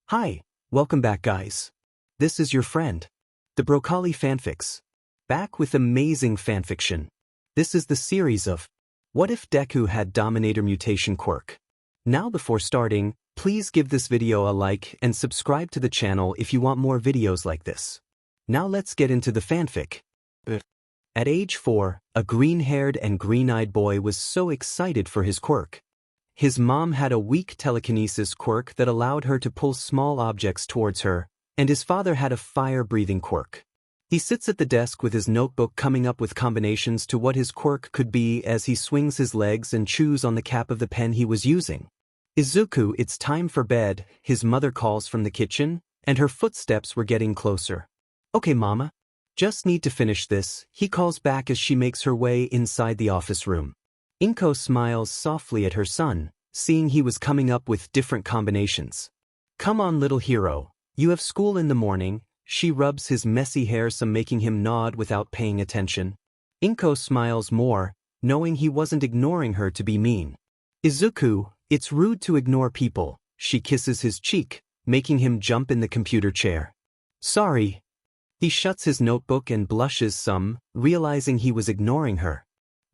Hi, welcome back guys. This is your friend, the Broccoli Fanfics. Back with amazing fanfiction. This is the series of What if Deku had Dominator Mutation Quirk? Now before starting, please give this video a like and subscribe to the channel if you want more videos like this. Now let's get into the fanfic. At age 4, a green-haired and green-eyed boy was so excited for his quirk. His mom had a weak telekinesis quirk that allowed her to pull small objects towards her, and his father had a fire-breathing quirk. He sits at the desk with his notebook coming up with combinations to what his quirk could be as he swings his legs and chews on the cap of the pen he was using. Izuku, it's time for bed, his mother calls from the kitchen, and her footsteps were getting closer. Okay mama. Just need to finish this, he calls back as she makes her way inside the office room. Inko smiles softly at her son, seeing he was coming up with different combinations. Come on little hero, you have school in the morning. She rubs his messy hair, some making him nod without paying attention. Inko smiles more, knowing he wasn't ignoring her to be mean. Izuku, it's rude to ignore people. She kisses his cheek, making him jump in the computer chair. Sorry. He shuts his notebook and blushes some, realizing he was ignoring her.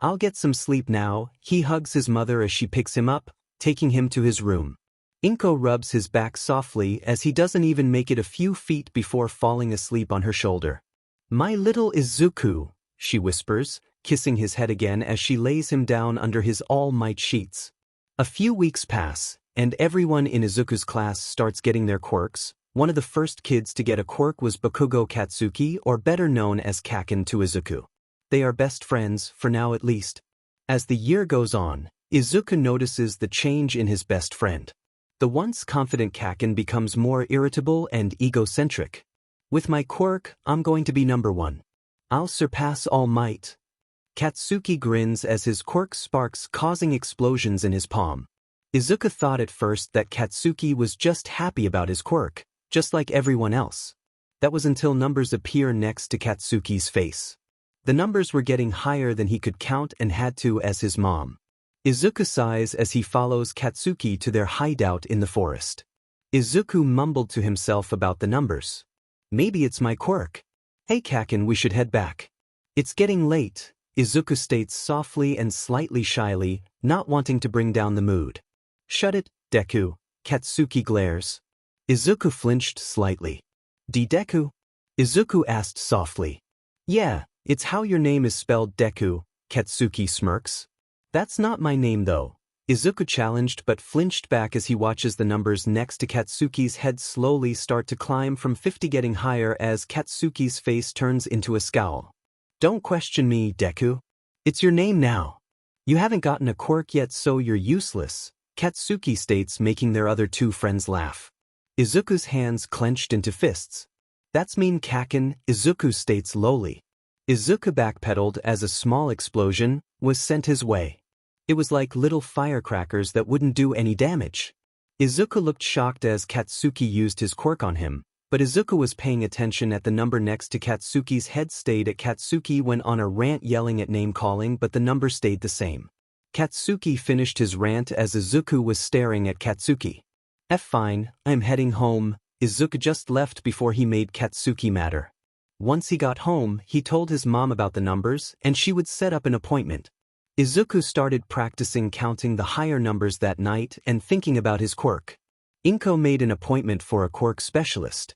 I'll get some sleep now. He hugs his mother as she picks him up, taking him to his room. Inko rubs his back softly as he doesn't even make it a few feet before falling asleep on her shoulder. My little Izuku, she whispers, kissing his head again as she lays him down under his All Might sheets. A few weeks pass, and everyone in Izuku's class starts getting their quirks. One of the first kids to get a quirk was Bakugo Katsuki, or better known as Kaken to Izuku. They are best friends, for now at least. As the year goes on, Izuku notices the change in his best friend. The once confident Kaken becomes more irritable and egocentric. With my quirk, I'm going to be number one. I'll surpass All Might. Katsuki grins as his quirk sparks, causing explosions in his palm. Izuku thought at first that Katsuki was just happy about his quirk, just like everyone else. That was until numbers appear next to Katsuki's face. The numbers were getting higher than he could count and had to as his mom. Izuku sighs as he follows Katsuki to their hideout in the forest. Izuku mumbled to himself about the numbers. Maybe it's my quirk. Hey Kaken, we should head back. It's getting late, Izuku states softly and slightly shyly, not wanting to bring down the mood. Shut it, Deku, Katsuki glares. Izuku flinched slightly. Deku? Izuku asked softly. Yeah. It's how your name is spelled, Deku, Katsuki smirks. That's not my name though, Izuku challenged but flinched back as he watches the numbers next to Katsuki's head slowly start to climb from 50, getting higher as Katsuki's face turns into a scowl. Don't question me, Deku. It's your name now. You haven't gotten a quirk yet, so you're useless, Katsuki states, making their other two friends laugh. Izuku's hands clenched into fists. That's mean, Kaken, Izuku states lowly. Izuku backpedaled as a small explosion was sent his way. It was like little firecrackers that wouldn't do any damage. Izuku looked shocked as Katsuki used his quirk on him, but Izuku was paying attention at the number next to Katsuki's head. Stayed at Katsuki went on a rant yelling at name-calling, but the number stayed the same. Katsuki finished his rant as Izuku was staring at Katsuki. Fine, I'm heading home. Izuku just left before he made Katsuki matter. Once he got home, he told his mom about the numbers, and she would set up an appointment. Izuku started practicing counting the higher numbers that night and thinking about his quirk. Inko made an appointment for a quirk specialist.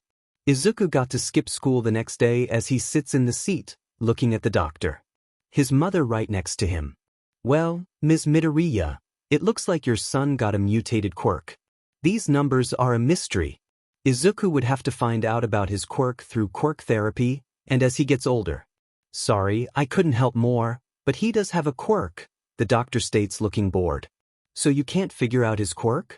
Izuku got to skip school the next day as he sits in the seat, looking at the doctor. His mother right next to him. Well, Ms. Midoriya, it looks like your son got a mutated quirk. These numbers are a mystery. Izuku would have to find out about his quirk through quirk therapy, and as he gets older. Sorry, I couldn't help more, but he does have a quirk, the doctor states, looking bored. So you can't figure out his quirk?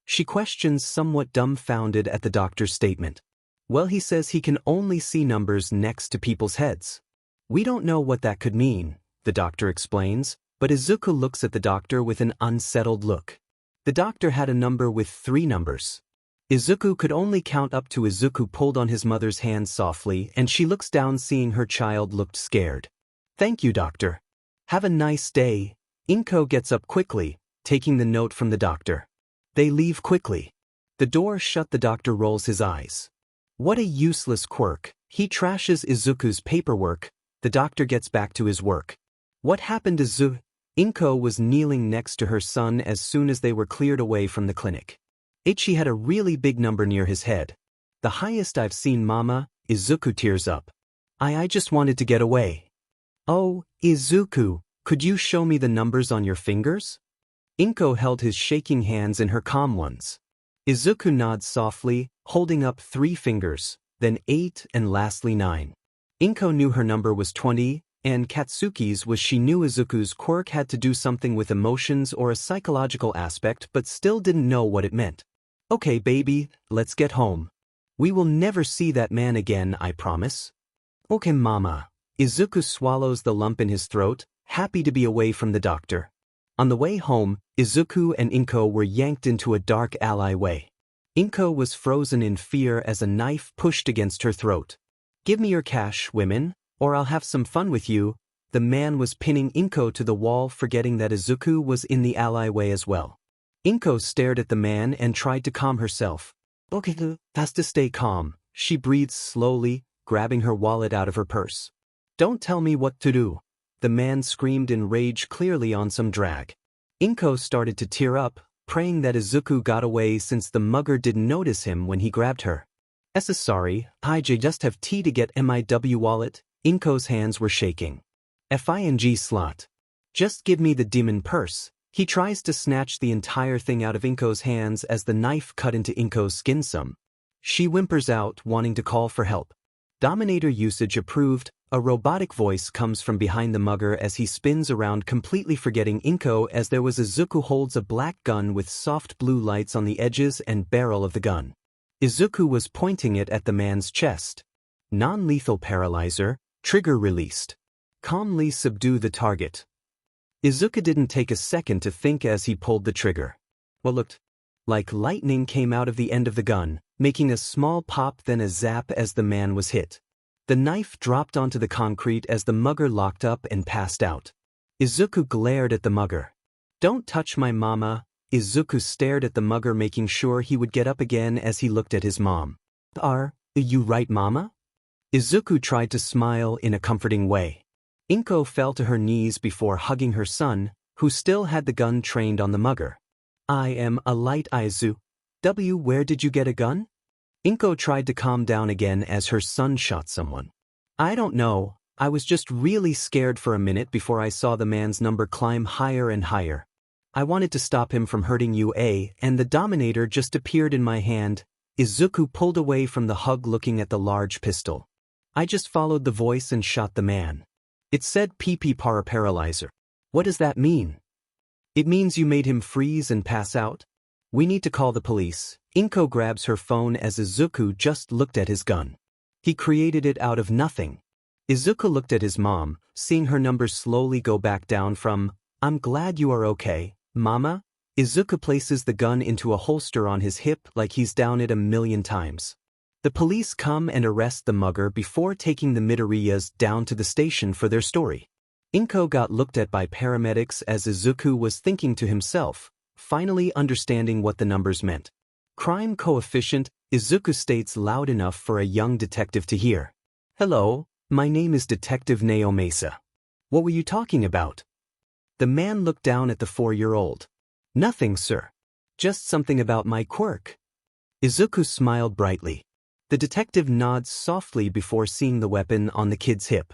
She questions, somewhat dumbfounded at the doctor's statement. Well, he says he can only see numbers next to people's heads. We don't know what that could mean, the doctor explains, but Izuku looks at the doctor with an unsettled look. The doctor had a number with 3 numbers. Izuku could only count up to. Izuku pulled on his mother's hand softly and she looks down, seeing her child looked scared. Thank you, doctor. Have a nice day. Inko gets up quickly, taking the note from the doctor. They leave quickly. The door shut. The doctor rolls his eyes. What a useless quirk. He trashes Izuku's paperwork. The doctor gets back to his work. What happened to Izuku? Inko was kneeling next to her son as soon as they were cleared away from the clinic. Ichi had a really big number near his head. The highest I've seen, Mama. Izuku tears up. I just wanted to get away. Oh, Izuku, could you show me the numbers on your fingers? Inko held his shaking hands in her calm ones. Izuku nods softly, holding up 3 fingers, then 8 and lastly 9. Inko knew her number was 20, and Katsuki's was she knew Izuku's quirk had to do something with emotions or a psychological aspect but still didn't know what it meant. Okay baby, let's get home. We will never see that man again, I promise. Okay mama. Izuku swallows the lump in his throat, happy to be away from the doctor. On the way home, Izuku and Inko were yanked into a dark alleyway. Inko was frozen in fear as a knife pushed against her throat. Give me your cash, women, or I'll have some fun with you. The man was pinning Inko to the wall, forgetting that Izuku was in the alleyway as well. Inko stared at the man and tried to calm herself. Okay, has to stay calm, she breathed slowly, grabbing her wallet out of her purse. Don't tell me what to do. The man screamed in rage, clearly on some drag. Inko started to tear up, praying that Izuku got away since the mugger didn't notice him when he grabbed her. Sorry, I just have tea to get MIW wallet. Inko's hands were shaking. FING slot. Just give me the demon purse. He tries to snatch the entire thing out of Inko's hands as the knife cut into Inko's skin some. She whimpers out, wanting to call for help. Dominator usage approved. A robotic voice comes from behind the mugger as he spins around, completely forgetting Inko as there was Izuku holds a black gun with soft blue lights on the edges and barrel of the gun. Izuku was pointing it at the man's chest. Non-lethal paralyzer, trigger released. Calmly subdue the target. Izuku didn't take a second to think as he pulled the trigger. What looked like lightning came out of the end of the gun, making a small pop, then a zap as the man was hit. The knife dropped onto the concrete as the mugger locked up and passed out. Izuku glared at the mugger. Don't touch my mama. Izuku stared at the mugger, making sure he would get up again as he looked at his mom. Are you right, mama? Izuku tried to smile in a comforting way. Inko fell to her knees before hugging her son, who still had the gun trained on the mugger. I am a light Izuku. Where did you get a gun? Inko tried to calm down again as her son shot someone. I don't know, I was just really scared for a minute before I saw the man's number climb higher and higher. I wanted to stop him from hurting you, and the Dominator just appeared in my hand. Izuku pulled away from the hug, looking at the large pistol. I just followed the voice and shot the man. It said PP paralyzer. What does that mean? It means you made him freeze and pass out? We need to call the police. Inko grabs her phone as Izuku just looked at his gun. He created it out of nothing. Izuku looked at his mom, seeing her numbers slowly go back down from, I'm glad you are okay, mama. Izuku places the gun into a holster on his hip like he's down it 1,000,000 times. The police come and arrest the mugger before taking the Midoriyas down to the station for their story. Inko got looked at by paramedics as Izuku was thinking to himself, finally understanding what the numbers meant. Crime coefficient, Izuku states loud enough for a young detective to hear. Hello, my name is Detective Naomasa. What were you talking about? The man looked down at the 4-year-old. Nothing, sir. Just something about my quirk. Izuku smiled brightly. The detective nods softly before seeing the weapon on the kid's hip.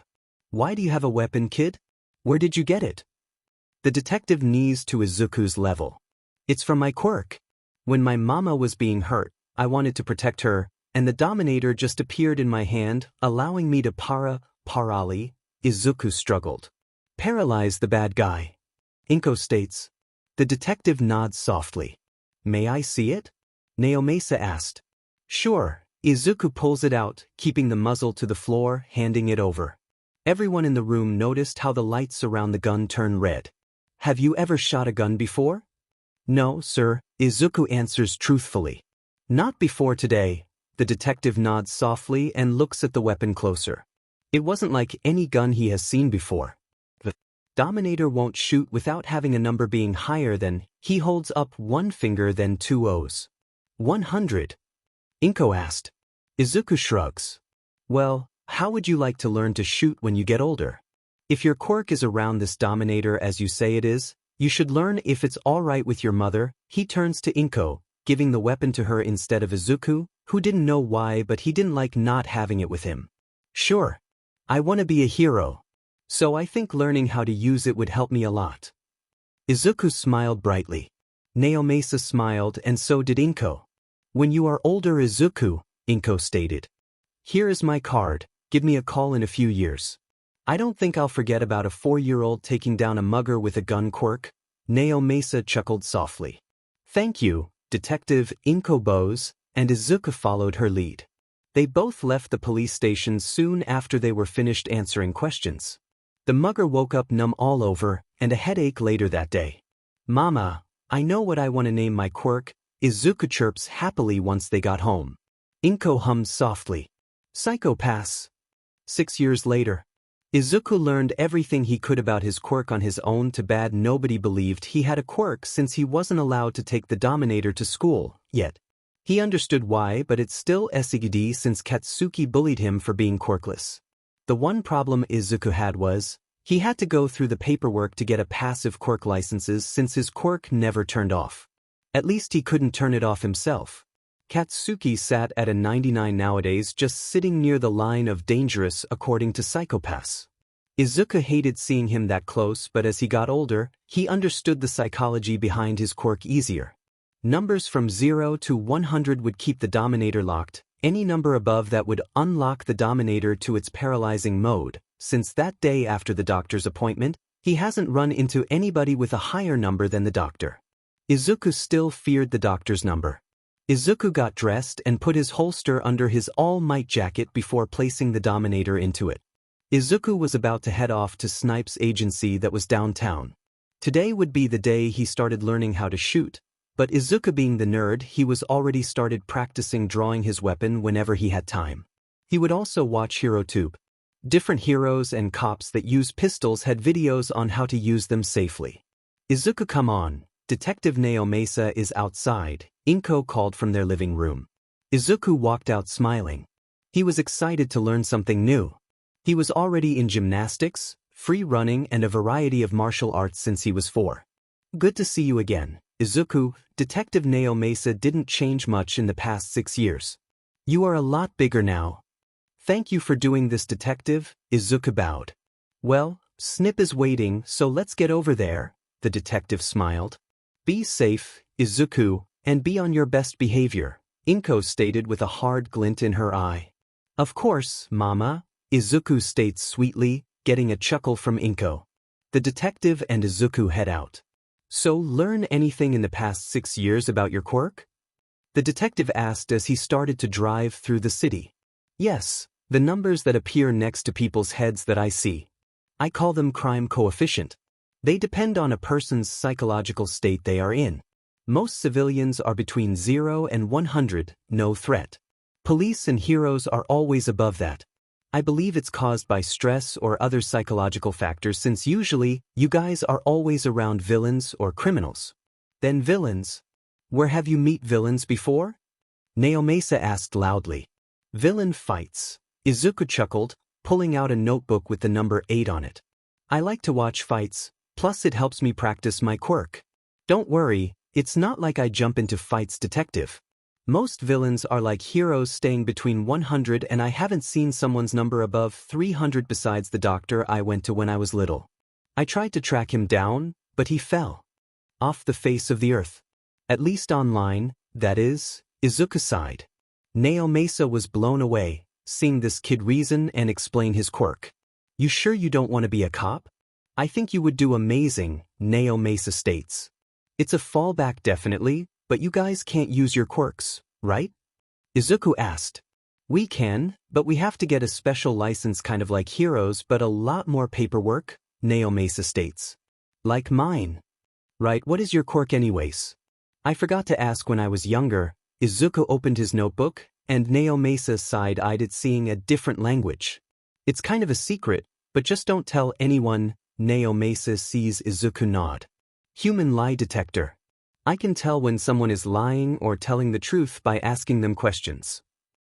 Why do you have a weapon, kid? Where did you get it? The detective knees to Izuku's level. It's from my quirk. When my mama was being hurt, I wanted to protect her, and the Dominator just appeared in my hand, allowing me to parali. Izuku struggled. Paralyze the bad guy. Inko states. The detective nods softly. May I see it? Naomasa asked. Sure. Izuku pulls it out, keeping the muzzle to the floor, handing it over. Everyone in the room noticed how the lights around the gun turn red. Have you ever shot a gun before? No, sir, Izuku answers truthfully. Not before today. The detective nods softly and looks at the weapon closer. It wasn't like any gun he has seen before. The Dominator won't shoot without having a number being higher than, he holds up one finger then 2 O's. 100? Inko asked. Izuku shrugs. Well, how would you like to learn to shoot when you get older? If your quirk is around this Dominator as you say it is, you should learn if it's alright with your mother. He turns to Inko, giving the weapon to her instead of Izuku, who didn't know why but he didn't like not having it with him. Sure. I want to be a hero. So I think learning how to use it would help me a lot. Izuku smiled brightly. Naomasa smiled and so did Inko. When you are older Izuku, Inko stated. Here is my card, give me a call in a few years. I don't think I'll forget about a 4-year-old taking down a mugger with a gun quirk. Naomasa chuckled softly. Thank you, Detective Inko bows, and Izuku followed her lead. They both left the police station soon after they were finished answering questions. The mugger woke up numb all over, and a headache later that day. Mama, I know what I want to name my quirk, Izuku chirps happily once they got home. Inko hummed softly. Psychopaths. 6 years later. Izuku learned everything he could about his quirk on his own. Too bad nobody believed he had a quirk since he wasn't allowed to take the Dominator to school, yet. He understood why, but it's still SGD since Katsuki bullied him for being quirkless. The one problem Izuku had was, he had to go through the paperwork to get a passive quirk licenses since his quirk never turned off. At least he couldn't turn it off himself. Katsuki sat at a 99 nowadays, just sitting near the line of dangerous according to psychopaths. Izuku hated seeing him that close, but as he got older, he understood the psychology behind his quirk easier. Numbers from 0 to 100 would keep the Dominator locked, any number above that would unlock the Dominator to its paralyzing mode. Since that day after the doctor's appointment, he hasn't run into anybody with a higher number than the doctor. Izuku still feared the doctor's number. Izuku got dressed and put his holster under his all-might jacket before placing the Dominator into it. Izuku was about to head off to Snipe's agency that was downtown. Today would be the day he started learning how to shoot, but Izuku being the nerd, he was already started practicing drawing his weapon whenever he had time. He would also watch HeroTube. Different heroes and cops that use pistols had videos on how to use them safely. Izuku, come on, Detective Naomasa is outside, Inko called from their living room. Izuku walked out smiling. He was excited to learn something new. He was already in gymnastics, free running and a variety of martial arts since he was 4. Good to see you again, Izuku. Detective Naomasa didn't change much in the past 6 years. You are a lot bigger now. Thank you for doing this, Detective, Izuku bowed. Well, Snip is waiting, so let's get over there, the detective smiled. Be safe, Izuku, and be on your best behavior, Inko stated with a hard glint in her eye. Of course, Mama, Izuku states sweetly, getting a chuckle from Inko. The detective and Izuku head out. So, learn anything in the past 6 years about your quirk? The detective asked as he started to drive through the city. Yes, the numbers that appear next to people's heads that I see. I call them crime coefficient. They depend on a person's psychological state they are in. Most civilians are between 0 and 100, no threat. Police and heroes are always above that. I believe it's caused by stress or other psychological factors since usually, you guys are always around villains or criminals. Then villains? Where have you met villains before? Naomasa asked loudly. Villain fights. Izuku chuckled, pulling out a notebook with the number 8 on it. I like to watch fights, plus it helps me practice my quirk. Don't worry, it's not like I jump into fights, Detective. Most villains are like heroes staying between 100 and I haven't seen someone's number above 300 besides the doctor I went to when I was little. I tried to track him down, but he fell. Off the face of the earth. At least online, that is, Izuku sighed. Naomasa was blown away, seeing this kid reason and explain his quirk. You sure you don't want to be a cop? I think you would do amazing, Naomasa states. It's a fallback definitely, but you guys can't use your quirks, right? Izuku asked. We can, but we have to get a special license kind of like heroes but a lot more paperwork, Naomasa states. Like mine. Right, what is your quirk anyways? I forgot to ask when I was younger. Izuku opened his notebook, and Naomasa side-eyed it seeing a different language. It's kind of a secret, but just don't tell anyone, Naomasa sees Izuku nod. Human lie detector. I can tell when someone is lying or telling the truth by asking them questions.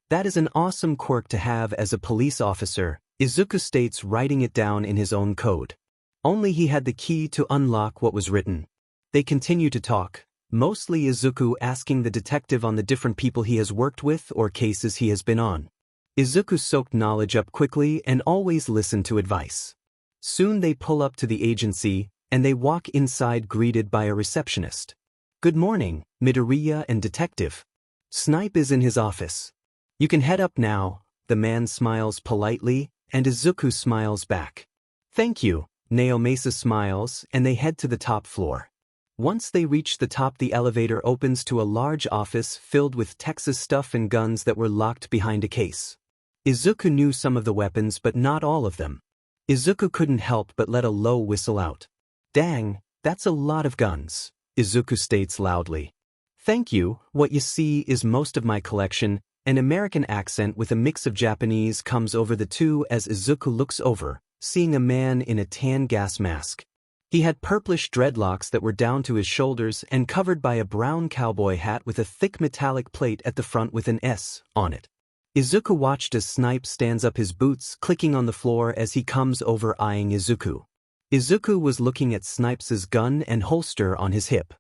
That is an awesome quirk to have as a police officer, Izuku states, writing it down in his own code. Only he had the key to unlock what was written. They continue to talk, mostly Izuku asking the detective on the different people he has worked with or cases he has been on. Izuku soaked knowledge up quickly and always listened to advice. Soon they pull up to the agency, and they walk inside greeted by a receptionist. Good morning, Midoriya and detective. Snipe is in his office. You can head up now, the man smiles politely, and Izuku smiles back. Thank you, Naomasa smiles, and they head to the top floor. Once they reach the top, the elevator opens to a large office filled with Texas stuff and guns that were locked behind a case. Izuku knew some of the weapons but not all of them. Izuku couldn't help but let a low whistle out. Dang, that's a lot of guns, Izuku states loudly. Thank you, what you see is most of my collection. An American accent with a mix of Japanese comes over the two as Izuku looks over, seeing a man in a tan gas mask. He had purplish dreadlocks that were down to his shoulders and covered by a brown cowboy hat with a thick metallic plate at the front with an S on it. Izuku watched as Snipe stands up, his boots clicking on the floor as he comes over, eyeing Izuku. Izuku was looking at Snipe's gun and holster on his hip.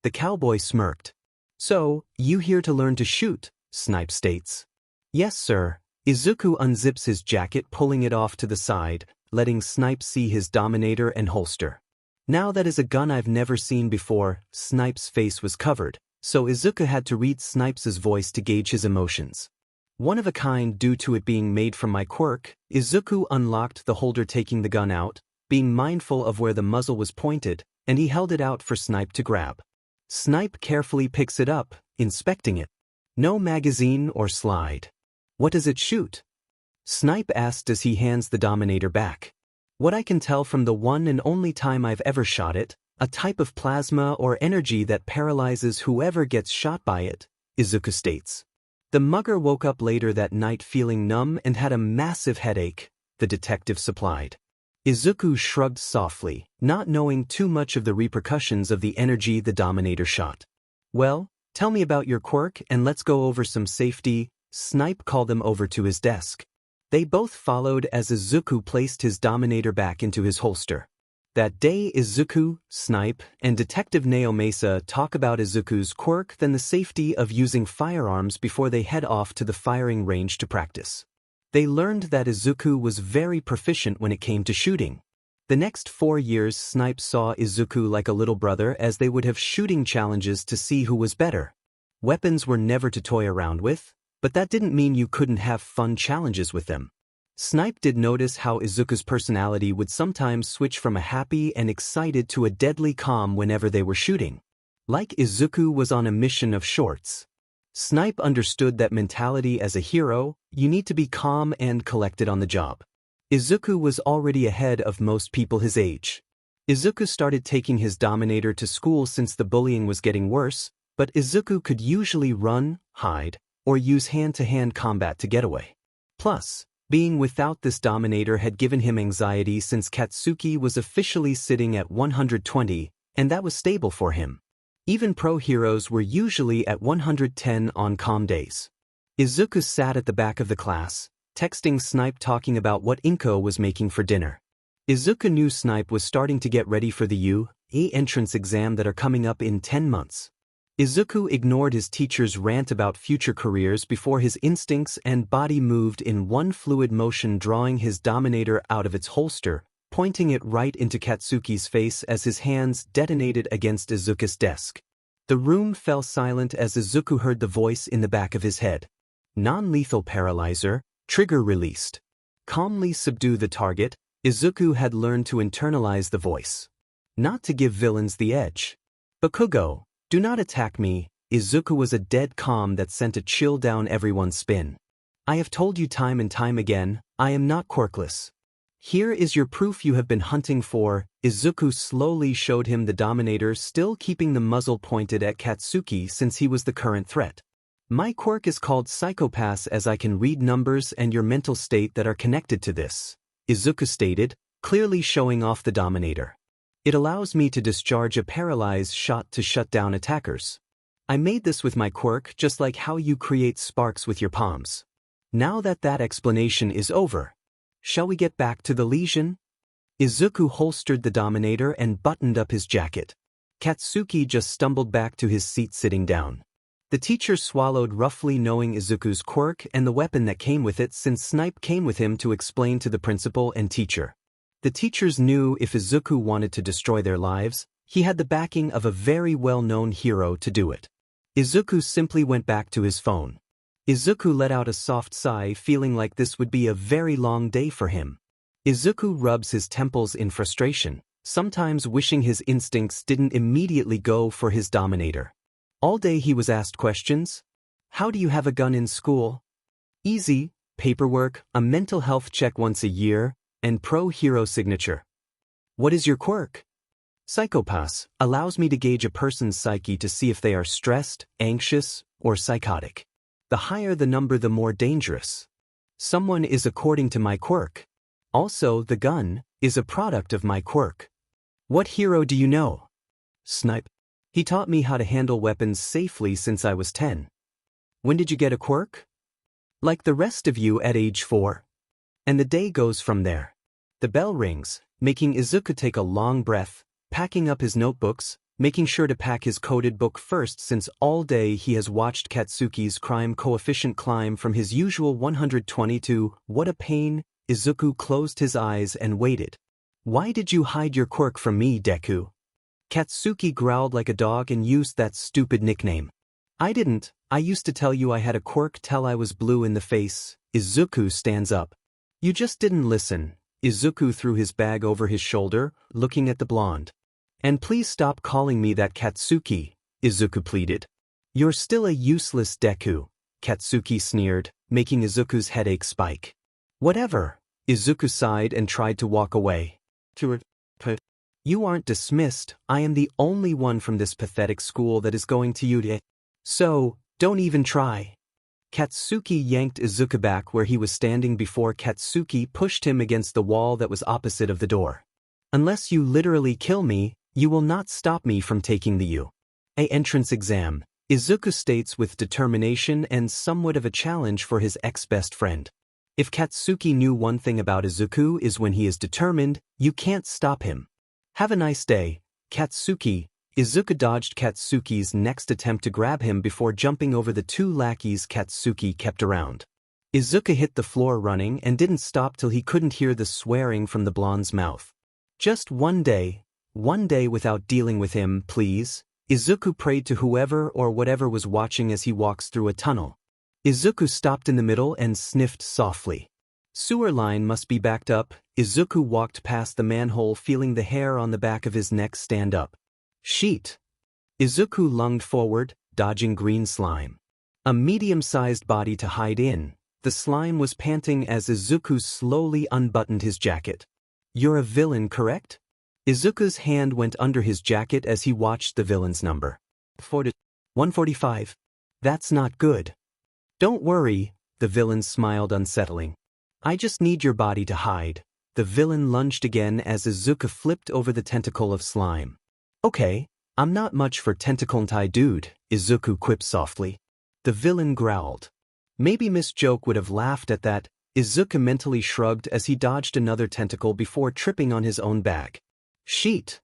The cowboy smirked. So, you here to learn to shoot? Snipe states. Yes, sir. Izuku unzips his jacket, pulling it off to the side, letting Snipe see his Dominator and holster. Now that is a gun I've never seen before. Snipe's face was covered, so Izuku had to read Snipe's voice to gauge his emotions. One of a kind due to it being made from my quirk. Izuku unlocked the holder, taking the gun out, being mindful of where the muzzle was pointed, and he held it out for Snipe to grab. Snipe carefully picks it up, inspecting it. No magazine or slide. What does it shoot? Snipe asked as he hands the Dominator back. What I can tell from the one and only time I've ever shot it, a type of plasma or energy that paralyzes whoever gets shot by it, Izuku states. The mugger woke up later that night feeling numb and had a massive headache, the detective supplied. Izuku shrugged softly, not knowing too much of the repercussions of the energy the Dominator shot. Well, tell me about your quirk and let's go over some safety. Snipe called them over to his desk. They both followed as Izuku placed his Dominator back into his holster. That day, Izuku, Snipe, and Detective Naomasa talk about Izuku's quirk, then the safety of using firearms before they head off to the firing range to practice. They learned that Izuku was very proficient when it came to shooting. The next 4 years, Snipe saw Izuku like a little brother, as they would have shooting challenges to see who was better. Weapons were never to toy around with, but that didn't mean you couldn't have fun challenges with them. Snipe did notice how Izuku's personality would sometimes switch from a happy and excited to a deadly calm whenever they were shooting. Like Izuku was on a mission of sorts. Snipe understood that mentality as a hero, you need to be calm and collected on the job. Izuku was already ahead of most people his age. Izuku started taking his Dominator to school since the bullying was getting worse, but Izuku could usually run, hide, or use hand-to-hand combat to get away. Plus, being without this Dominator had given him anxiety since Katsuki was officially sitting at 120, and that was stable for him. Even pro heroes were usually at 110 on calm days. Izuku sat at the back of the class, texting Snipe talking about what Inko was making for dinner. Izuku knew Snipe was starting to get ready for the UE entrance exam that are coming up in 10 months. Izuku ignored his teacher's rant about future careers before his instincts and body moved in one fluid motion, drawing his Dominator out of its holster, pointing it right into Katsuki's face as his hands detonated against Izuku's desk. The room fell silent as Izuku heard the voice in the back of his head. Non-lethal paralyzer, trigger released. Calmly subdue the target. Izuku had learned to internalize the voice. Not to give villains the edge. Bakugo, do not attack me. Izuku was a dead calm that sent a chill down everyone's spine. I have told you time and time again, I am not quirkless. Here is your proof you have been hunting for. Izuku slowly showed him the Dominator, still keeping the muzzle pointed at Katsuki since he was the current threat. My quirk is called Psychopass, as I can read numbers and your mental state that are connected to this, Izuku stated, clearly showing off the Dominator. It allows me to discharge a paralyze shot to shut down attackers. I made this with my quirk just like how you create sparks with your palms. Now that explanation is over, shall we get back to the lesion? Izuku holstered the Dominator and buttoned up his jacket. Katsuki just stumbled back to his seat sitting down. The teacher swallowed roughly, knowing Izuku's quirk and the weapon that came with it, since Snipe came with him to explain to the principal and teacher. The teachers knew if Izuku wanted to destroy their lives, he had the backing of a very well-known hero to do it. Izuku simply went back to his phone. Izuku let out a soft sigh, feeling like this would be a very long day for him. Izuku rubs his temples in frustration, sometimes wishing his instincts didn't immediately go for his Dominator. All day he was asked questions. How do you have a gun in school? Easy, paperwork, a mental health check once a year, and pro-hero signature. What is your quirk? Psychopath, allows me to gauge a person's psyche to see if they are stressed, anxious, or psychotic. The higher the number, the more dangerous. Someone is according to my quirk. Also, the gun is a product of my quirk. What hero do you know? Snipe. He taught me how to handle weapons safely since I was 10. When did you get a quirk? Like the rest of you at age 4. And the day goes from there. The bell rings, making Izuku take a long breath, packing up his notebooks, making sure to pack his coded book first since all day he has watched Katsuki's crime coefficient climb from his usual 120 to, what a pain. Izuku closed his eyes and waited. Why did you hide your quirk from me, Deku? Katsuki growled like a dog and used that stupid nickname. I didn't. I used to tell you I had a quirk till I was blue in the face. Izuku stands up. You just didn't listen. Izuku threw his bag over his shoulder, looking at the blonde. And please stop calling me that, Katsuki, Izuku pleaded. You're still a useless Deku, Katsuki sneered, making Izuku's headache spike. Whatever. Izuku sighed and tried to walk away. You aren't dismissed. I am the only one from this pathetic school that is going to you. So, don't even try. Katsuki yanked Izuku back where he was standing before Katsuki pushed him against the wall that was opposite of the door. Unless you literally kill me, you will not stop me from taking the UA entrance exam, Izuku states with determination and somewhat of a challenge for his ex-best friend. If Katsuki knew one thing about Izuku is when he is determined, you can't stop him. Have a nice day, Katsuki. Izuku dodged Katsuki's next attempt to grab him before jumping over the 2 lackeys Katsuki kept around. Izuku hit the floor running and didn't stop till he couldn't hear the swearing from the blonde's mouth. Just one day without dealing with him, please. Izuku prayed to whoever or whatever was watching as he walks through a tunnel. Izuku stopped in the middle and sniffed softly. Sewer line must be backed up. Izuku walked past the manhole, feeling the hair on the back of his neck stand up. Sheet. Izuku lunged forward, dodging green slime. A medium-sized body to hide in. The slime was panting as Izuku slowly unbuttoned his jacket. You're a villain, correct? Izuku's hand went under his jacket as he watched the villain's number. 145. That's not good. Don't worry, the villain smiled, unsettling. I just need your body to hide. The villain lunged again as Izuku flipped over the tentacle of slime. Okay, I'm not much for tentacle-tie dude, Izuku quipped softly. The villain growled. Maybe Miss Joke would have laughed at that. Izuku mentally shrugged as he dodged another tentacle before tripping on his own bag. Sheet!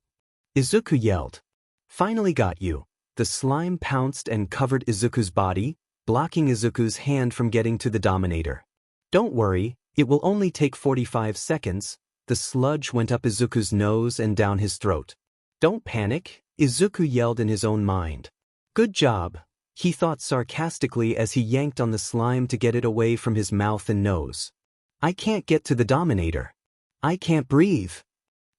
Izuku yelled. Finally got you. The slime pounced and covered Izuku's body, blocking Izuku's hand from getting to the Dominator. Don't worry, it will only take 45 seconds. The sludge went up Izuku's nose and down his throat. Don't panic, Izuku yelled in his own mind. Good job, he thought sarcastically as he yanked on the slime to get it away from his mouth and nose. I can't get to the Dominator. I can't breathe.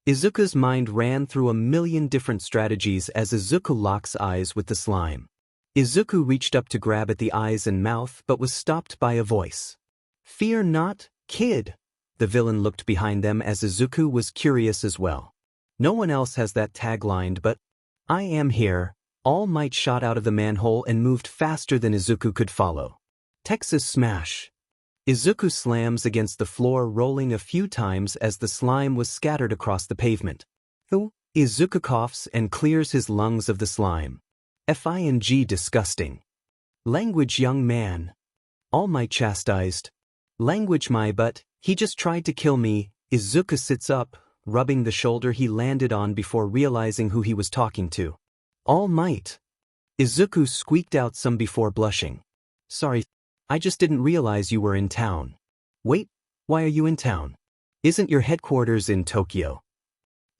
Izuku's mind ran through a million different strategies as Izuku locks eyes with the slime. Izuku reached up to grab at the eyes and mouth but was stopped by a voice. Fear not, kid. The villain looked behind them as Izuku was curious as well. No one else has that tagline, but I am here. All Might shot out of the manhole and moved faster than Izuku could follow. Texas smash. Izuku slams against the floor, rolling a few times as the slime was scattered across the pavement. Izuku coughs and clears his lungs of the slime. Fing disgusting. Language young man. All Might chastised. Language my butt, he just tried to kill me. Izuku sits up, rubbing the shoulder he landed on before realizing who he was talking to. All Might. Izuku squeaked out some before blushing. Sorry, I just didn't realize you were in town. Wait, why are you in town? Isn't your headquarters in Tokyo?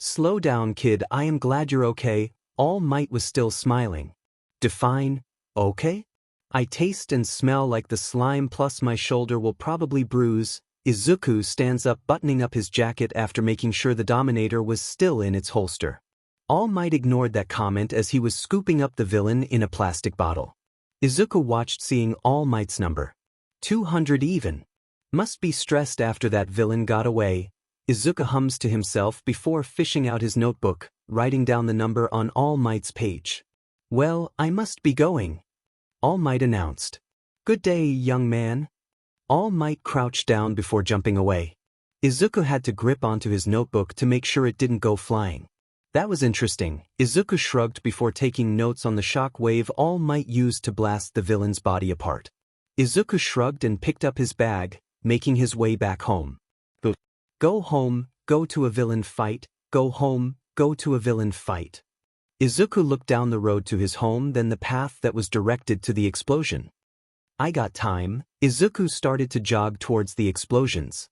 Slow down kid, I am glad you're okay. All Might was still smiling. Define, okay? I taste and smell like the slime plus my shoulder will probably bruise. Izuku stands up buttoning up his jacket after making sure the Dominator was still in its holster. All Might ignored that comment as he was scooping up the villain in a plastic bottle. Izuku watched seeing All Might's number. 200 even. Must be stressed after that villain got away. Izuku hums to himself before fishing out his notebook, writing down the number on All Might's page. Well, I must be going. All Might announced. Good day, young man. All Might crouched down before jumping away. Izuku had to grip onto his notebook to make sure it didn't go flying. That was interesting. Izuku shrugged before taking notes on the shock wave All Might used to blast the villain's body apart. Izuku shrugged and picked up his bag, making his way back home. Go home, go to a villain fight, go home, go to a villain fight. Izuku looked down the road to his home, then the path that was directed to the explosion. I got time. Izuku started to jog towards the explosions.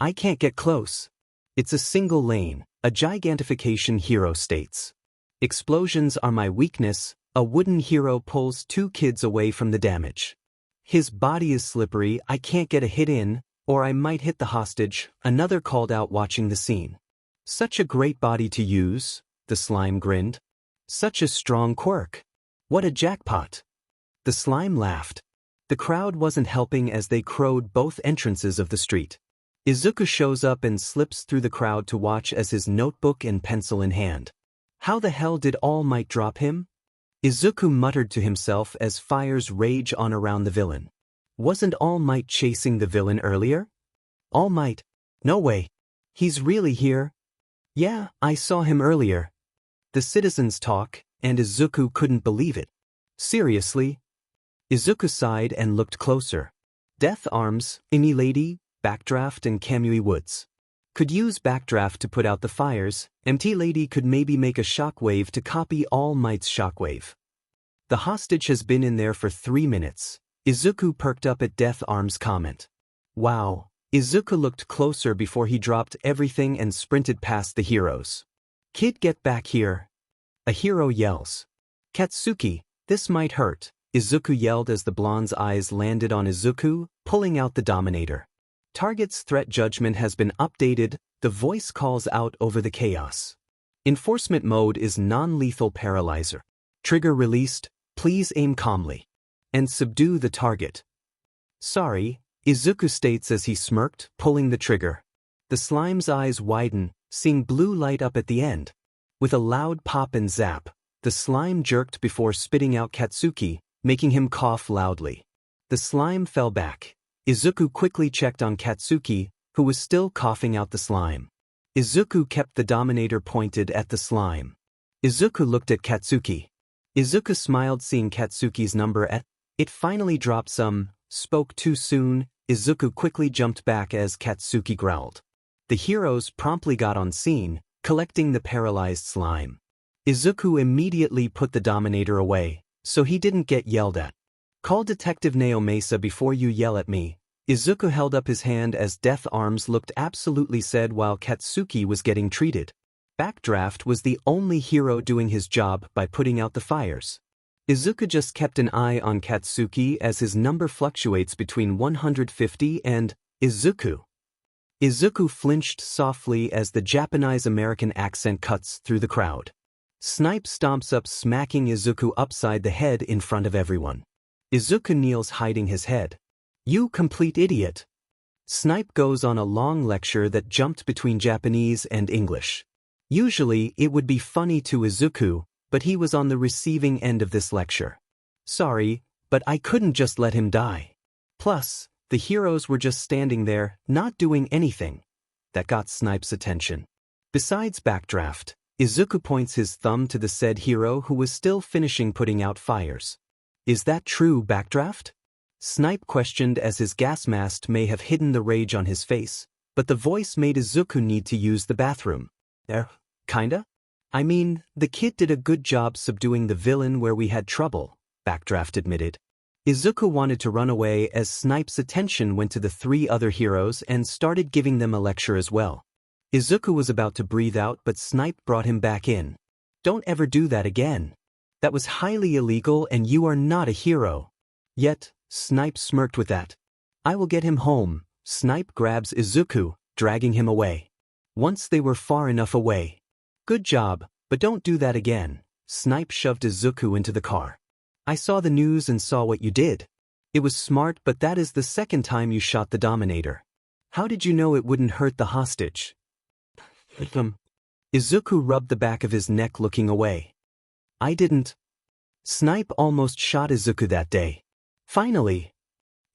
I can't get close. It's a single lane, a gigantification hero states. Explosions are my weakness. A wooden hero pulls two kids away from the damage. His body is slippery, I can't get a hit in, or I might hit the hostage, another called out watching the scene. Such a great body to use, the slime grinned. Such a strong quirk. What a jackpot. The slime laughed. The crowd wasn't helping as they crowed both entrances of the street. Izuku shows up and slips through the crowd to watch as his notebook and pencil in hand. How the hell did All Might drop him? Izuku muttered to himself as fires rage on around the villain. Wasn't All Might chasing the villain earlier? All Might? No way. He's really here? Yeah, I saw him earlier. The citizens talk, and Izuku couldn't believe it. Seriously? Izuku sighed and looked closer. Death Arms, Ini Lady, Backdraft and Kamui Woods. Could use Backdraft to put out the fires, MT Lady could maybe make a shockwave to copy All Might's shockwave. The hostage has been in there for 3 minutes. Izuku perked up at Death Arm's comment. Wow. Izuku looked closer before he dropped everything and sprinted past the heroes. Kid, get back here. A hero yells. Katsuki, this might hurt, Izuku yelled as the blonde's eyes landed on Izuku, pulling out the Dominator. Target's threat judgment has been updated, the voice calls out over the chaos. Enforcement mode is non-lethal paralyzer. Trigger released, please aim calmly. And subdue the target. Sorry, Izuku states as he smirked, pulling the trigger. The slime's eyes widen, seeing blue light up at the end. With a loud pop and zap, the slime jerked before spitting out Katsuki, making him cough loudly. The slime fell back. Izuku quickly checked on Katsuki, who was still coughing out the slime. Izuku kept the Dominator pointed at the slime. Izuku looked at Katsuki. Izuku smiled seeing Katsuki's number at. It finally dropped some. Spoke too soon. Izuku quickly jumped back as Katsuki growled. The heroes promptly got on scene, collecting the paralyzed slime. Izuku immediately put the Dominator away, so he didn't get yelled at. Call Detective Naomasa before you yell at me. Izuku held up his hand as Death Arms looked absolutely sad while Katsuki was getting treated. Backdraft was the only hero doing his job by putting out the fires. Izuku just kept an eye on Katsuki as his number fluctuates between 150 and Izuku. Izuku flinched softly as the Japanese-American accent cuts through the crowd. Snipe stomps up, smacking Izuku upside the head in front of everyone. Izuku kneels, hiding his head. You complete idiot. Snipe goes on a long lecture that jumped between Japanese and English. Usually it would be funny to Izuku, but he was on the receiving end of this lecture. Sorry, but I couldn't just let him die. Plus, the heroes were just standing there, not doing anything. That got Snipe's attention. Besides Backdraft, Izuku points his thumb to the said hero who was still finishing putting out fires. Is that true, Backdraft? Snipe questioned as his gas mask may have hidden the rage on his face, but the voice made Izuku need to use the bathroom. Kinda? I mean, the kid did a good job subduing the villain where we had trouble, Backdraft admitted. Izuku wanted to run away as Snipe's attention went to the three other heroes and started giving them a lecture as well. Izuku was about to breathe out but Snipe brought him back in. Don't ever do that again. That was highly illegal and you are not a hero. Yet, Snipe smirked with that. I will get him home. Snipe grabs Izuku, dragging him away. Once they were far enough away. Good job, but don't do that again. Snipe shoved Izuku into the car. I saw the news and saw what you did. It was smart, but that is the second time you shot the Dominator. How did you know it wouldn't hurt the hostage? Izuku rubbed the back of his neck looking away. I didn't. Snipe almost shot Izuku that day. Finally.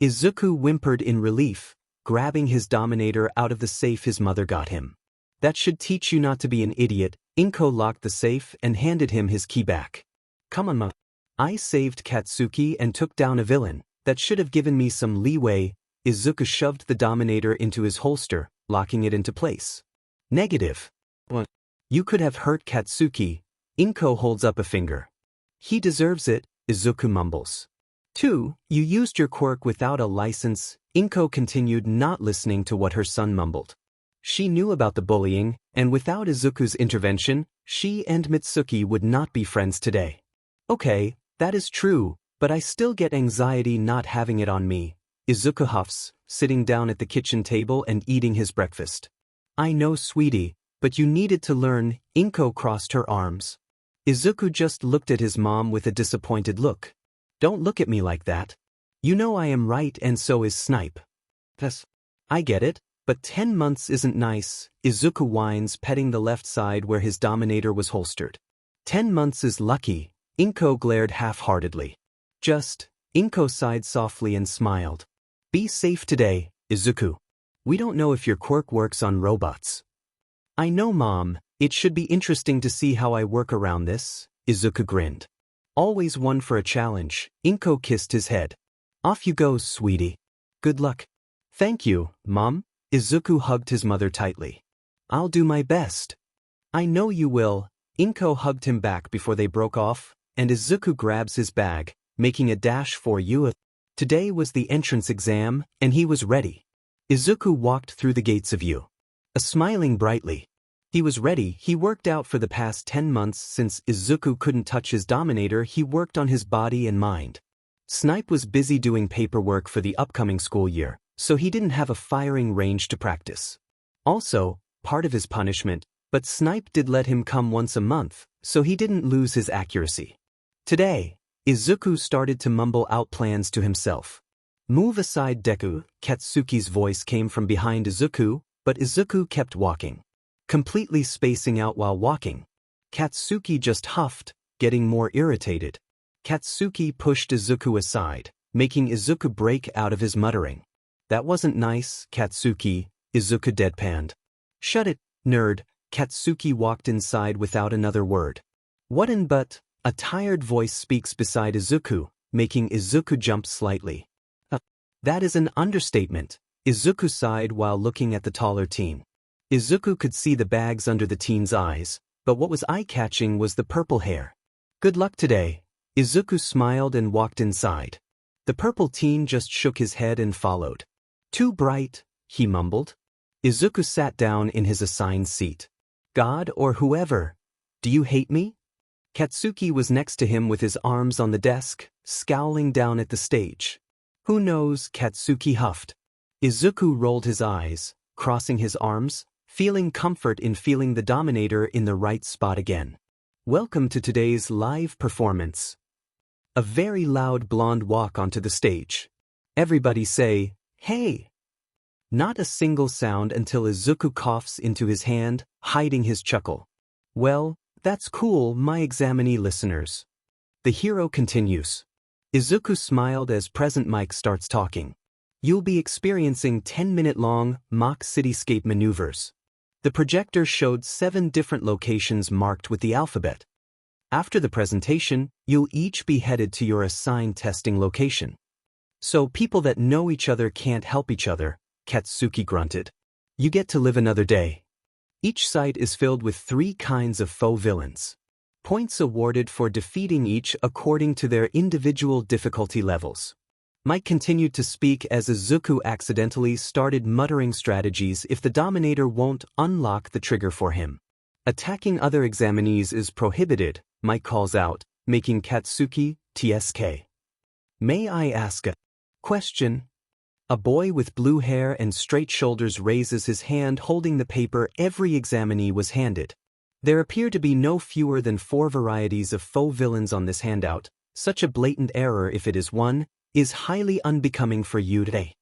Izuku whimpered in relief, grabbing his Dominator out of the safe his mother got him. That should teach you not to be an idiot. Inko locked the safe and handed him his key back. Come on, ma. I saved Katsuki and took down a villain. That should have given me some leeway. Izuku shoved the Dominator into his holster, locking it into place. Negative. What? You could have hurt Katsuki. Inko holds up a finger. He deserves it, Izuku mumbles. 2. You used your quirk without a license. Inko continued, not listening to what her son mumbled. She knew about the bullying, and without Izuku's intervention, she and Mitsuki would not be friends today. Okay, that is true, but I still get anxiety not having it on me. Izuku huffs, sitting down at the kitchen table and eating his breakfast. I know, sweetie, but you needed to learn. Inko crossed her arms. Izuku just looked at his mom with a disappointed look. Don't look at me like that. You know I am right and so is Snipe. Yes, I get it. But 10 months isn't nice, Izuku whines, petting the left side where his Dominator was holstered. 10 months is lucky, Inko glared half-heartedly. Inko sighed softly and smiled. Be safe today, Izuku. We don't know if your quirk works on robots. I know, Mom, it should be interesting to see how I work around this, Izuku grinned. Always one for a challenge, Inko kissed his head. Off you go, sweetie. Good luck. Thank you, Mom. Izuku hugged his mother tightly. I'll do my best. I know you will. Inko hugged him back before they broke off, and Izuku grabs his bag, making a dash for you. Today was the entrance exam, and he was ready. Izuku walked through the gates of U. Smiling brightly. He was ready. He worked out for the past 10 months. Since Izuku couldn't touch his Dominator, he worked on his body and mind. Snipe was busy doing paperwork for the upcoming school year, so he didn't have a firing range to practice. Also, part of his punishment, but Snipe did let him come once a month, so he didn't lose his accuracy. Today, Izuku started to mumble out plans to himself. Move aside, Deku. Katsuki's voice came from behind Izuku, but Izuku kept walking, completely spacing out while walking. Katsuki just huffed, getting more irritated. Katsuki pushed Izuku aside, making Izuku break out of his muttering. That wasn't nice, Katsuki, Izuku deadpanned. Shut it, nerd. Katsuki walked inside without another word. What in but? A tired voice speaks beside Izuku, making Izuku jump slightly. That is an understatement, Izuku sighed while looking at the taller teen. Izuku could see the bags under the teen's eyes, but what was eye-catching was the purple hair. Good luck today. Izuku smiled and walked inside. The purple teen just shook his head and followed. Too bright, he mumbled. Izuku sat down in his assigned seat. God or whoever, do you hate me? Katsuki was next to him with his arms on the desk, scowling down at the stage. Who knows, Katsuki huffed. Izuku rolled his eyes, crossing his arms, feeling comfort in feeling the Dominator in the right spot again. Welcome to today's live performance. A very loud blonde walk onto the stage. Everybody say, hey! Not a single sound until Izuku coughs into his hand, hiding his chuckle. Well, that's cool, my examinee listeners. The hero continues. Izuku smiled as Present Mike starts talking. You'll be experiencing 10-minute-long mock cityscape maneuvers. The projector showed 7 different locations marked with the alphabet. After the presentation, you'll each be headed to your assigned testing location. So people that know each other can't help each other, Katsuki grunted. You get to live another day. Each site is filled with 3 kinds of faux villains. Points awarded for defeating each according to their individual difficulty levels. Mike continued to speak as Izuku accidentally started muttering strategies if the Dominator won't unlock the trigger for him. Attacking other examinees is prohibited, Mike calls out, making Katsuki TSK. May I ask a question? A boy with blue hair and straight shoulders raises his hand holding the paper every examinee was handed. There appear to be no fewer than 4 varieties of faux villains on this handout. Such a blatant error, if it is one, is highly unbecoming for you today.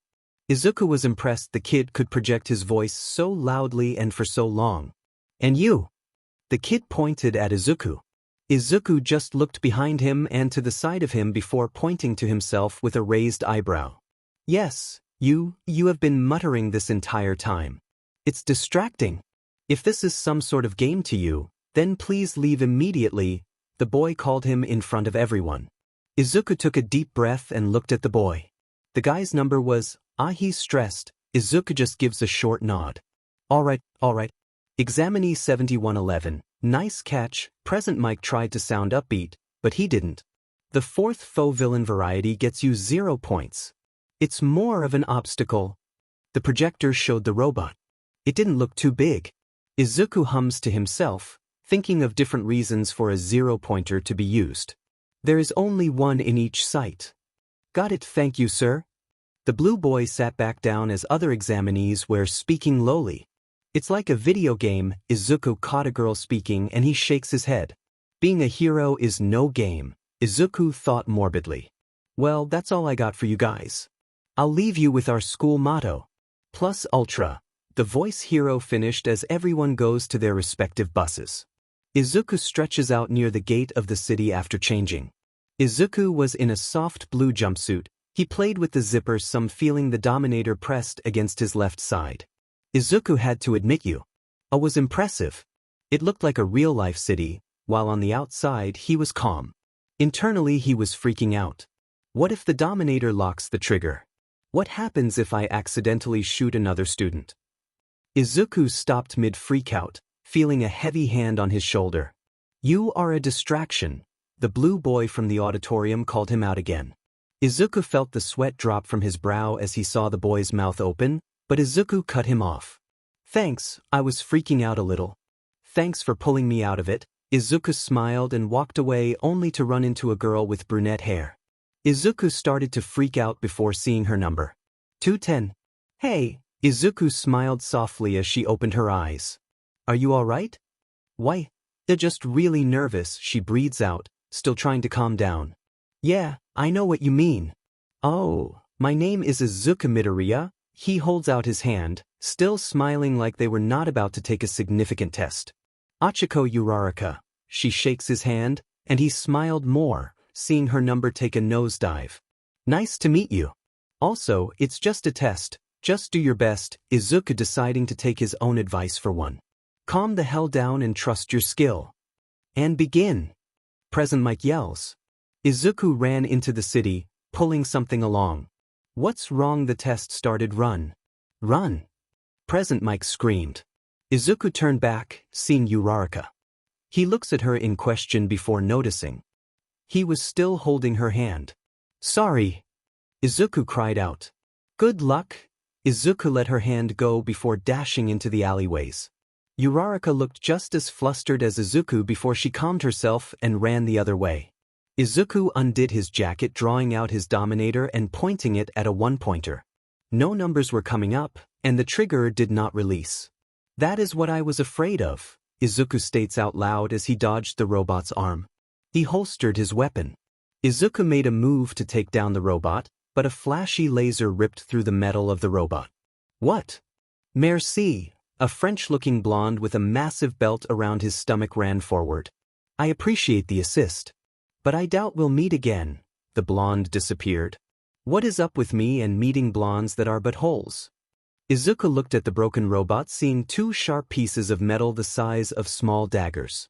Izuku was impressed the kid could project his voice so loudly and for so long. And you? The kid pointed at Izuku. Izuku just looked behind him and to the side of him before pointing to himself with a raised eyebrow. Yes, you have been muttering this entire time. It's distracting. If this is some sort of game to you, then please leave immediately, the boy called him in front of everyone. Izuku took a deep breath and looked at the boy. The guy's number was, he's stressed. Izuku just gives a short nod. All right. Examinee 7111, nice catch. Present Mike tried to sound upbeat, but he didn't. The 4th faux villain variety gets you 0 points. It's more of an obstacle. The projector showed the robot. It didn't look too big. Izuku hums to himself, thinking of different reasons for a 0-pointer to be used. There is only 1 in each site. Got it, thank you, sir. The blue boy sat back down as other examinees were speaking lowly. It's like a video game. Izuku caught a girl speaking and he shakes his head. Being a hero is no game, Izuku thought morbidly. Well, that's all I got for you guys. I'll leave you with our school motto. Plus ultra. The voice hero finished as everyone goes to their respective buses. Izuku stretches out near the gate of the city after changing. Izuku was in a soft blue jumpsuit. He played with the zipper, some feeling the Dominator pressed against his left side. Izuku had to admit was impressive. It looked like a real-life city, while on the outside he was calm. Internally he was freaking out. What if the Dominator locks the trigger? What happens if I accidentally shoot another student? Izuku stopped mid-freakout, feeling a heavy hand on his shoulder. You are a distraction. The blue boy from the auditorium called him out again. Izuku felt the sweat drop from his brow as he saw the boy's mouth open, but Izuku cut him off. Thanks, I was freaking out a little. Thanks for pulling me out of it. Izuku smiled and walked away only to run into a girl with brunette hair. Izuku started to freak out before seeing her number. 210. Hey, Izuku smiled softly as she opened her eyes. Are you all right? Why? They're just really nervous, she breathes out, still trying to calm down. Yeah, I know what you mean. Oh, my name is Izuku Midoriya. He holds out his hand, still smiling like they were not about to take a significant test. Achiko Uraraka. She shakes his hand, and he smiled more, seeing her number take a nosedive. Nice to meet you. Also, it's just a test. Just do your best, Izuku deciding to take his own advice for one. Calm the hell down and trust your skill. And begin. Present Mike yells. Izuku ran into the city, pulling something along. What's wrong? The test started. Run. Run. Present Mike screamed. Izuku turned back, seeing Uraraka. He looks at her in question before noticing. He was still holding her hand. Sorry. Izuku cried out. Good luck. Izuku let her hand go before dashing into the alleyways. Uraraka looked just as flustered as Izuku before she calmed herself and ran the other way. Izuku undid his jacket, drawing out his Dominator and pointing it at a one-pointer. No numbers were coming up, and the trigger did not release. That is what I was afraid of, Izuku states out loud as he dodged the robot's arm. He holstered his weapon. Izuku made a move to take down the robot, but a flashy laser ripped through the metal of the robot. What? Merci. A French-looking blonde with a massive belt around his stomach ran forward. I appreciate the assist. But I doubt we'll meet again. The blonde disappeared. What is up with me and meeting blondes that are but holes? Izuku looked at the broken robot, seeing two sharp pieces of metal the size of small daggers.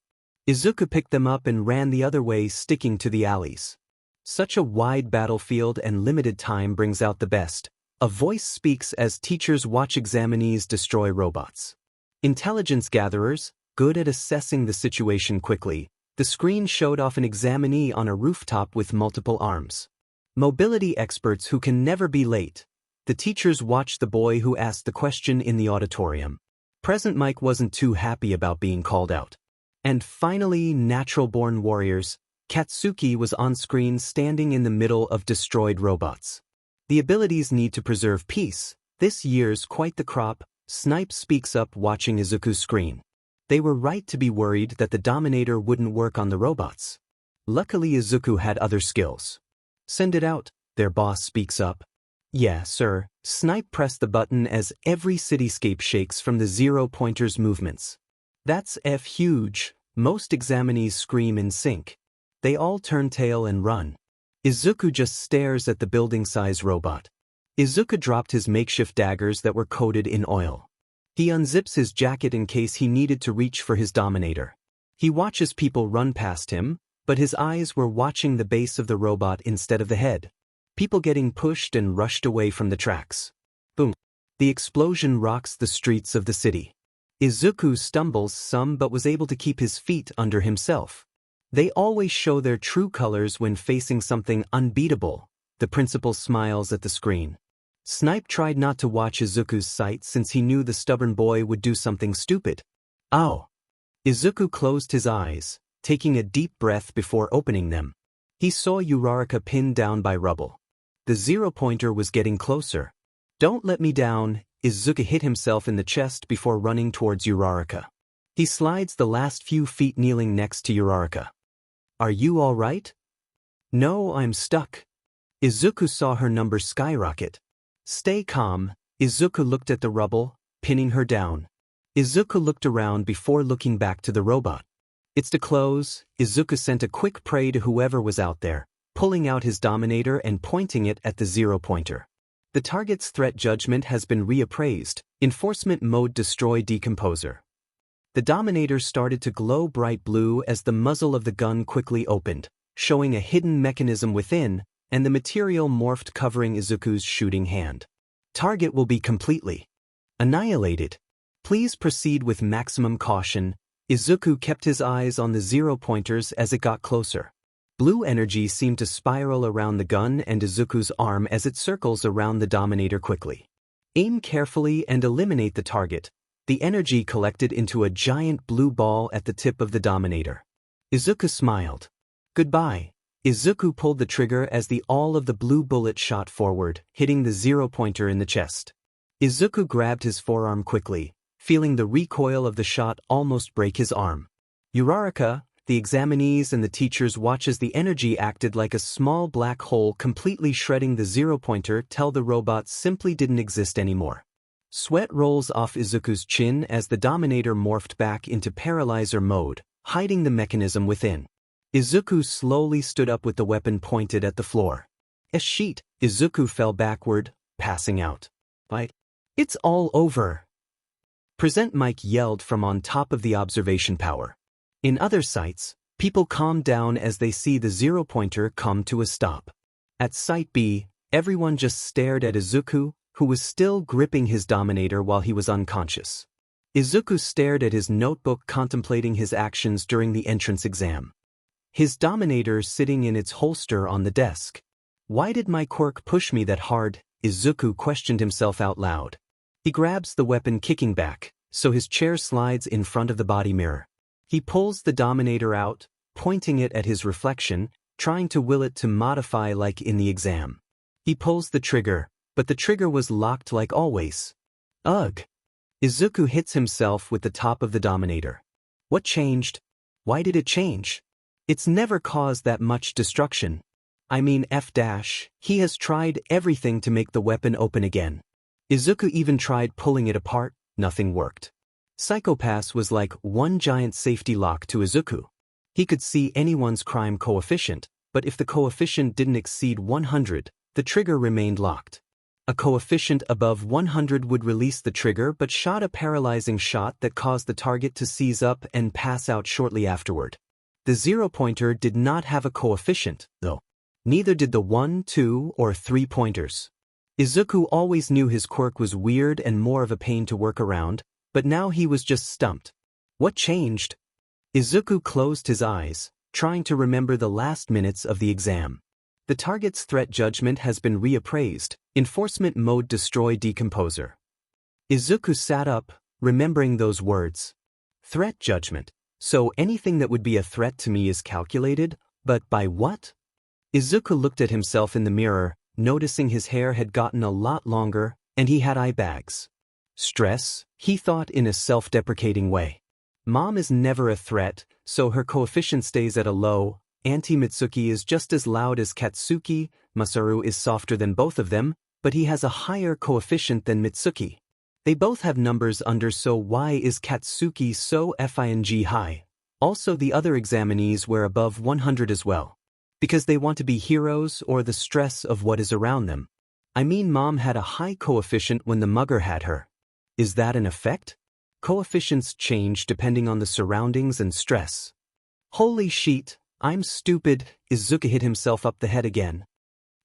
Izuku picked them up and ran the other way, sticking to the alleys. Such a wide battlefield and limited time brings out the best. A voice speaks as teachers watch examinees destroy robots. Intelligence gatherers, good at assessing the situation quickly. The screen showed off an examinee on a rooftop with multiple arms. Mobility experts who can never be late. The teachers watched the boy who asked the question in the auditorium. Present Mike wasn't too happy about being called out. And finally, natural-born warriors. Katsuki was on screen standing in the middle of destroyed robots. The abilities need to preserve peace. This year's quite the crop. Snipe speaks up watching Izuku's screen. They were right to be worried that the Dominator wouldn't work on the robots. Luckily Izuku had other skills. Send it out, their boss speaks up. Yeah, sir. Snipe pressed the button as every cityscape shakes from the zero-pointer's movements. That's huge. Most examinees scream in sync. They all turn tail and run. Izuku just stares at the building-size robot. Izuku dropped his makeshift daggers that were coated in oil. He unzips his jacket in case he needed to reach for his Dominator. He watches people run past him, but his eyes were watching the base of the robot instead of the head. People getting pushed and rushed away from the tracks. Boom. The explosion rocks the streets of the city. Izuku stumbles some but was able to keep his feet under himself. They always show their true colors when facing something unbeatable. The principal smiles at the screen. Snipe tried not to watch Izuku's sight since he knew the stubborn boy would do something stupid. Ow! Izuku closed his eyes, taking a deep breath before opening them. He saw Uraraka pinned down by rubble. The zero-pointer was getting closer. Don't let me down. Izuku hit himself in the chest before running towards Uraraka. He slides the last few feet kneeling next to Uraraka. Are you all right? No, I'm stuck. Izuku saw her number skyrocket. Stay calm. Izuku looked at the rubble, pinning her down. Izuku looked around before looking back to the robot. It's to close. Izuku sent a quick pray to whoever was out there, pulling out his Dominator and pointing it at the zero-pointer. The target's threat judgment has been reappraised. Enforcement mode destroy decomposer. The Dominator started to glow bright blue as the muzzle of the gun quickly opened, showing a hidden mechanism within, and the material morphed covering Izuku's shooting hand. Target will be completely annihilated. Please proceed with maximum caution. Izuku kept his eyes on the zero-pointers as it got closer. Blue energy seemed to spiral around the gun and Izuku's arm as it circles around the Dominator quickly. Aim carefully and eliminate the target. The energy collected into a giant blue ball at the tip of the Dominator. Izuku smiled. Goodbye. Izuku pulled the trigger as the all of the blue bullet shot forward, hitting the zero-pointer in the chest. Izuku grabbed his forearm quickly, feeling the recoil of the shot almost break his arm. Uraraka, the examinees and the teachers watch as the energy acted like a small black hole completely shredding the zero-pointer till the robot simply didn't exist anymore. Sweat rolls off Izuku's chin as the Dominator morphed back into paralyzer mode, hiding the mechanism within. Izuku slowly stood up with the weapon pointed at the floor. A sheet. Izuku fell backward, passing out. It's all over. Present Mike yelled from on top of the observation tower. In other sites, people calmed down as they see the zero-pointer come to a stop. At Site B, everyone just stared at Izuku, who was still gripping his Dominator while he was unconscious. Izuku stared at his notebook contemplating his actions during the entrance exam. His Dominator sitting in its holster on the desk. Why did my quirk push me that hard? Izuku questioned himself out loud. He grabs the weapon kicking back, so his chair slides in front of the body mirror. He pulls the Dominator out, pointing it at his reflection, trying to will it to modify like in the exam. He pulls the trigger, but the trigger was locked like always. Ugh! Izuku hits himself with the top of the Dominator. What changed? Why did it change? It's never caused that much destruction. I mean he has tried everything to make the weapon open again. Izuku even tried pulling it apart, nothing worked. Psychopass was like one giant safety lock to Izuku. He could see anyone's crime coefficient, but if the coefficient didn't exceed 100, the trigger remained locked. A coefficient above 100 would release the trigger but shot a paralyzing shot that caused the target to seize up and pass out shortly afterward. The 0-pointer did not have a coefficient, though. Neither did the 1, 2, or 3 pointers. Izuku always knew his quirk was weird and more of a pain to work around, but now he was just stumped. What changed? Izuku closed his eyes, trying to remember the last minutes of the exam. The target's threat judgment has been reappraised. Enforcement mode destroy decomposer. Izuku sat up, remembering those words. Threat judgment. So anything that would be a threat to me is calculated, but by what? Izuku looked at himself in the mirror, noticing his hair had gotten a lot longer, and he had eye bags. Stress, he thought in a self-deprecating way. Mom is never a threat, so her coefficient stays at a low. Auntie Mitsuki is just as loud as Katsuki. Masaru is softer than both of them, but he has a higher coefficient than Mitsuki. They both have numbers under, so why is Katsuki so FING high? Also, the other examinees were above 100 as well. Because they want to be heroes or the stress of what is around them. I mean, Mom had a high coefficient when the mugger had her. Is that an effect? Coefficients change depending on the surroundings and stress. Holy shit, I'm stupid. Izuku hit himself up the head again.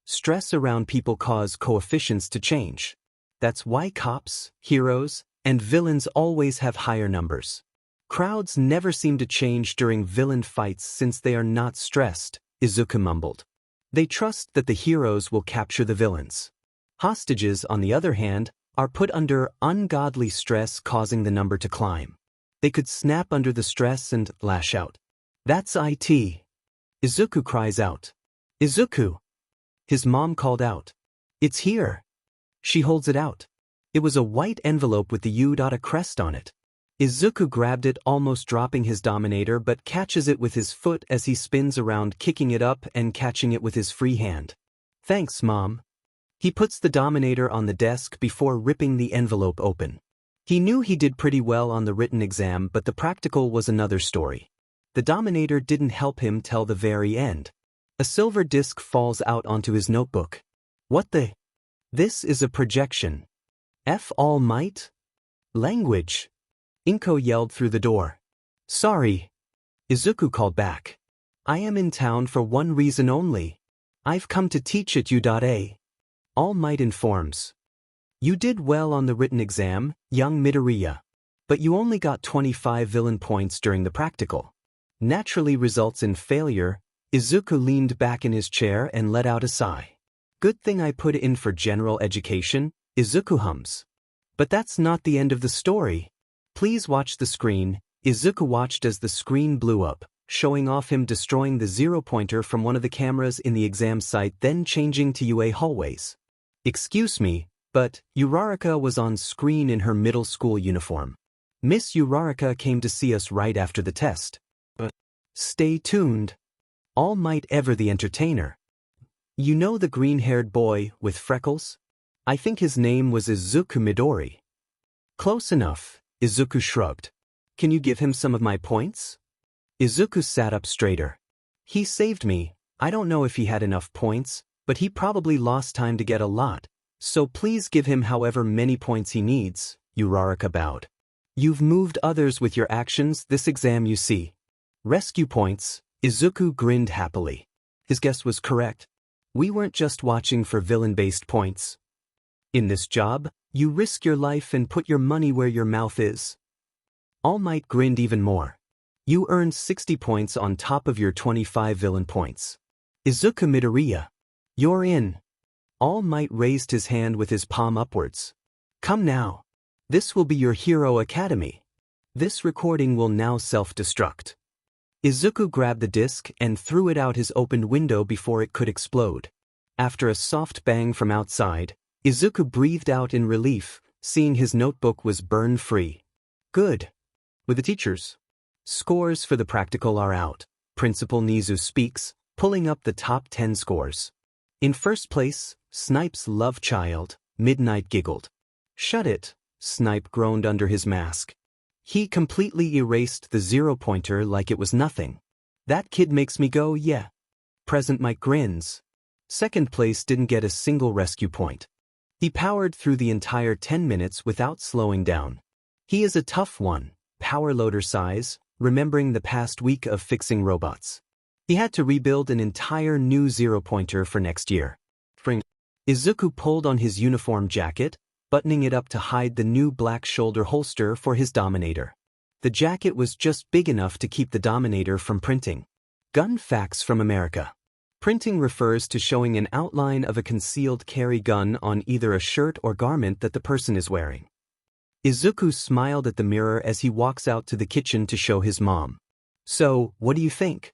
Stress around people cause coefficients to change. That's why cops, heroes, and villains always have higher numbers. Crowds never seem to change during villain fights since they are not stressed, Izuku mumbled. They trust that the heroes will capture the villains. Hostages, on the other hand, are put under ungodly stress, causing the number to climb. They could snap under the stress and lash out. That's it. Izuku cries out. Izuku! His mom called out. It's here. She holds it out. It was a white envelope with the U. crest on it. Izuku grabbed it, almost dropping his Dominator, but catches it with his foot as he spins around, kicking it up and catching it with his free hand. Thanks, Mom. He puts the Dominator on the desk before ripping the envelope open. He knew he did pretty well on the written exam, but the practical was another story. The Dominator didn't help him till the very end. A silver disc falls out onto his notebook. What the? This is a projection. F all might? Language. Inko yelled through the door. Sorry. Izuku called back. I am in town for one reason only. I've come to teach at U.A. All Might informs. You did well on the written exam, young Midoriya. But you only got 25 villain points during the practical. Naturally results in failure. Izuku leaned back in his chair and let out a sigh. Good thing I put in for general education, Izuku hums. But that's not the end of the story. Please watch the screen. Izuku watched as the screen blew up, showing off him destroying the 0-pointer from one of the cameras in the exam site, then changing to UA hallways. Excuse me, but Uraraka was on screen in her middle school uniform. Miss Uraraka came to see us right after the test. But stay tuned. All Might ever the entertainer. You know the green-haired boy with freckles? I think his name was Izuku Midori. Close enough, Izuku shrugged. Can you give him some of my points? Izuku sat up straighter. He saved me. I don't know if he had enough points, but he probably lost time to get a lot, so please give him however many points he needs, Uraraka bowed. You've moved others with your actions this exam, you see. Rescue points, Izuku grinned happily. His guess was correct. We weren't just watching for villain-based points. In this job, you risk your life and put your money where your mouth is. All Might grinned even more. You earned 60 points on top of your 25 villain points. Izuku Midoriya. You're in. All Might raised his hand with his palm upwards. Come now. This will be your hero academy. This recording will now self-destruct. Izuku grabbed the disc and threw it out his opened window before it could explode. After a soft bang from outside, Izuku breathed out in relief, seeing his notebook was burn-free. Good. With the teachers. Scores for the practical are out. Principal Nizu speaks, pulling up the top 10 scores. In first place, Snipe's love child, Midnight giggled. Shut it, Snipe groaned under his mask. He completely erased the 0-pointer like it was nothing. That kid makes me go, yeah. Present Mike grins. Second place didn't get a single rescue point. He powered through the entire 10 minutes without slowing down. He is a tough one, power loader size, remembering the past week of fixing robots. He had to rebuild an entire new zero-pointer for next year. Izuku pulled on his uniform jacket, buttoning it up to hide the new black shoulder holster for his Dominator. The jacket was just big enough to keep the Dominator from printing. Gun facts from America. Printing refers to showing an outline of a concealed carry gun on either a shirt or garment that the person is wearing. Izuku smiled at the mirror as he walks out to the kitchen to show his mom. So, what do you think?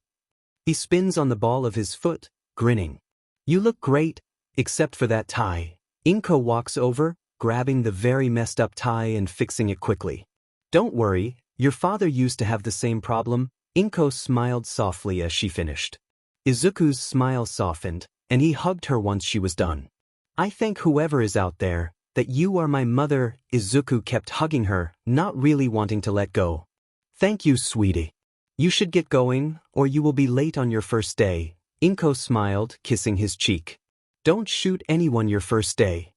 He spins on the ball of his foot, grinning. You look great, except for that tie. Inko walks over, grabbing the very messed up tie and fixing it quickly. Don't worry, your father used to have the same problem. Inko smiled softly as she finished. Izuku's smile softened, and he hugged her once she was done. I thank whoever is out there that you are my mother. Izuku kept hugging her, not really wanting to let go. Thank you, sweetie. You should get going, or you will be late on your first day. Inko smiled, kissing his cheek. Don't shoot anyone your first day.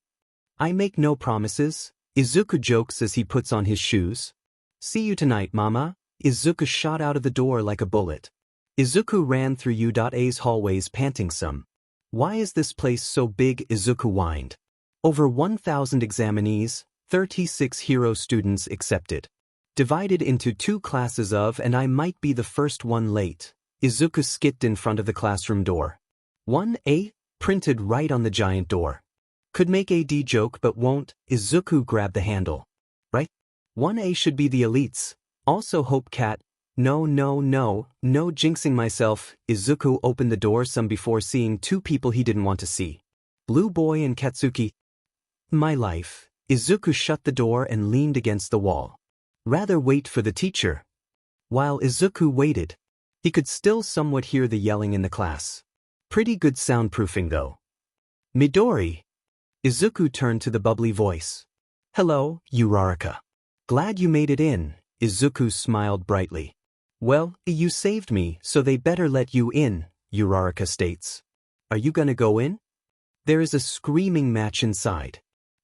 I make no promises, Izuku jokes as he puts on his shoes. See you tonight, mama. Izuku shot out of the door like a bullet. Izuku ran through U.A's hallways panting some. Why is this place so big? Izuku whined. Over 1,000 examinees, 36 hero students accepted. Divided into 2 classes of and I might be the first one late. Izuku skipped in front of the classroom door. 1A, printed right on the giant door. Could make a D joke but won't. Izuku grabbed the handle. Right? 1A should be the elites. Also Hope Cat. No jinxing myself. Izuku opened the door some before seeing 2 people he didn't want to see. Blue Boy and Katsuki. My life. Izuku shut the door and leaned against the wall. Rather wait for the teacher. While Izuku waited, he could still somewhat hear the yelling in the class. Pretty good soundproofing though. Midori. Izuku turned to the bubbly voice. Hello, Uraraka. Glad you made it in. Izuku smiled brightly. Well, you saved me, so they better let you in, Uraraka states. Are you gonna go in? There is a screaming match inside.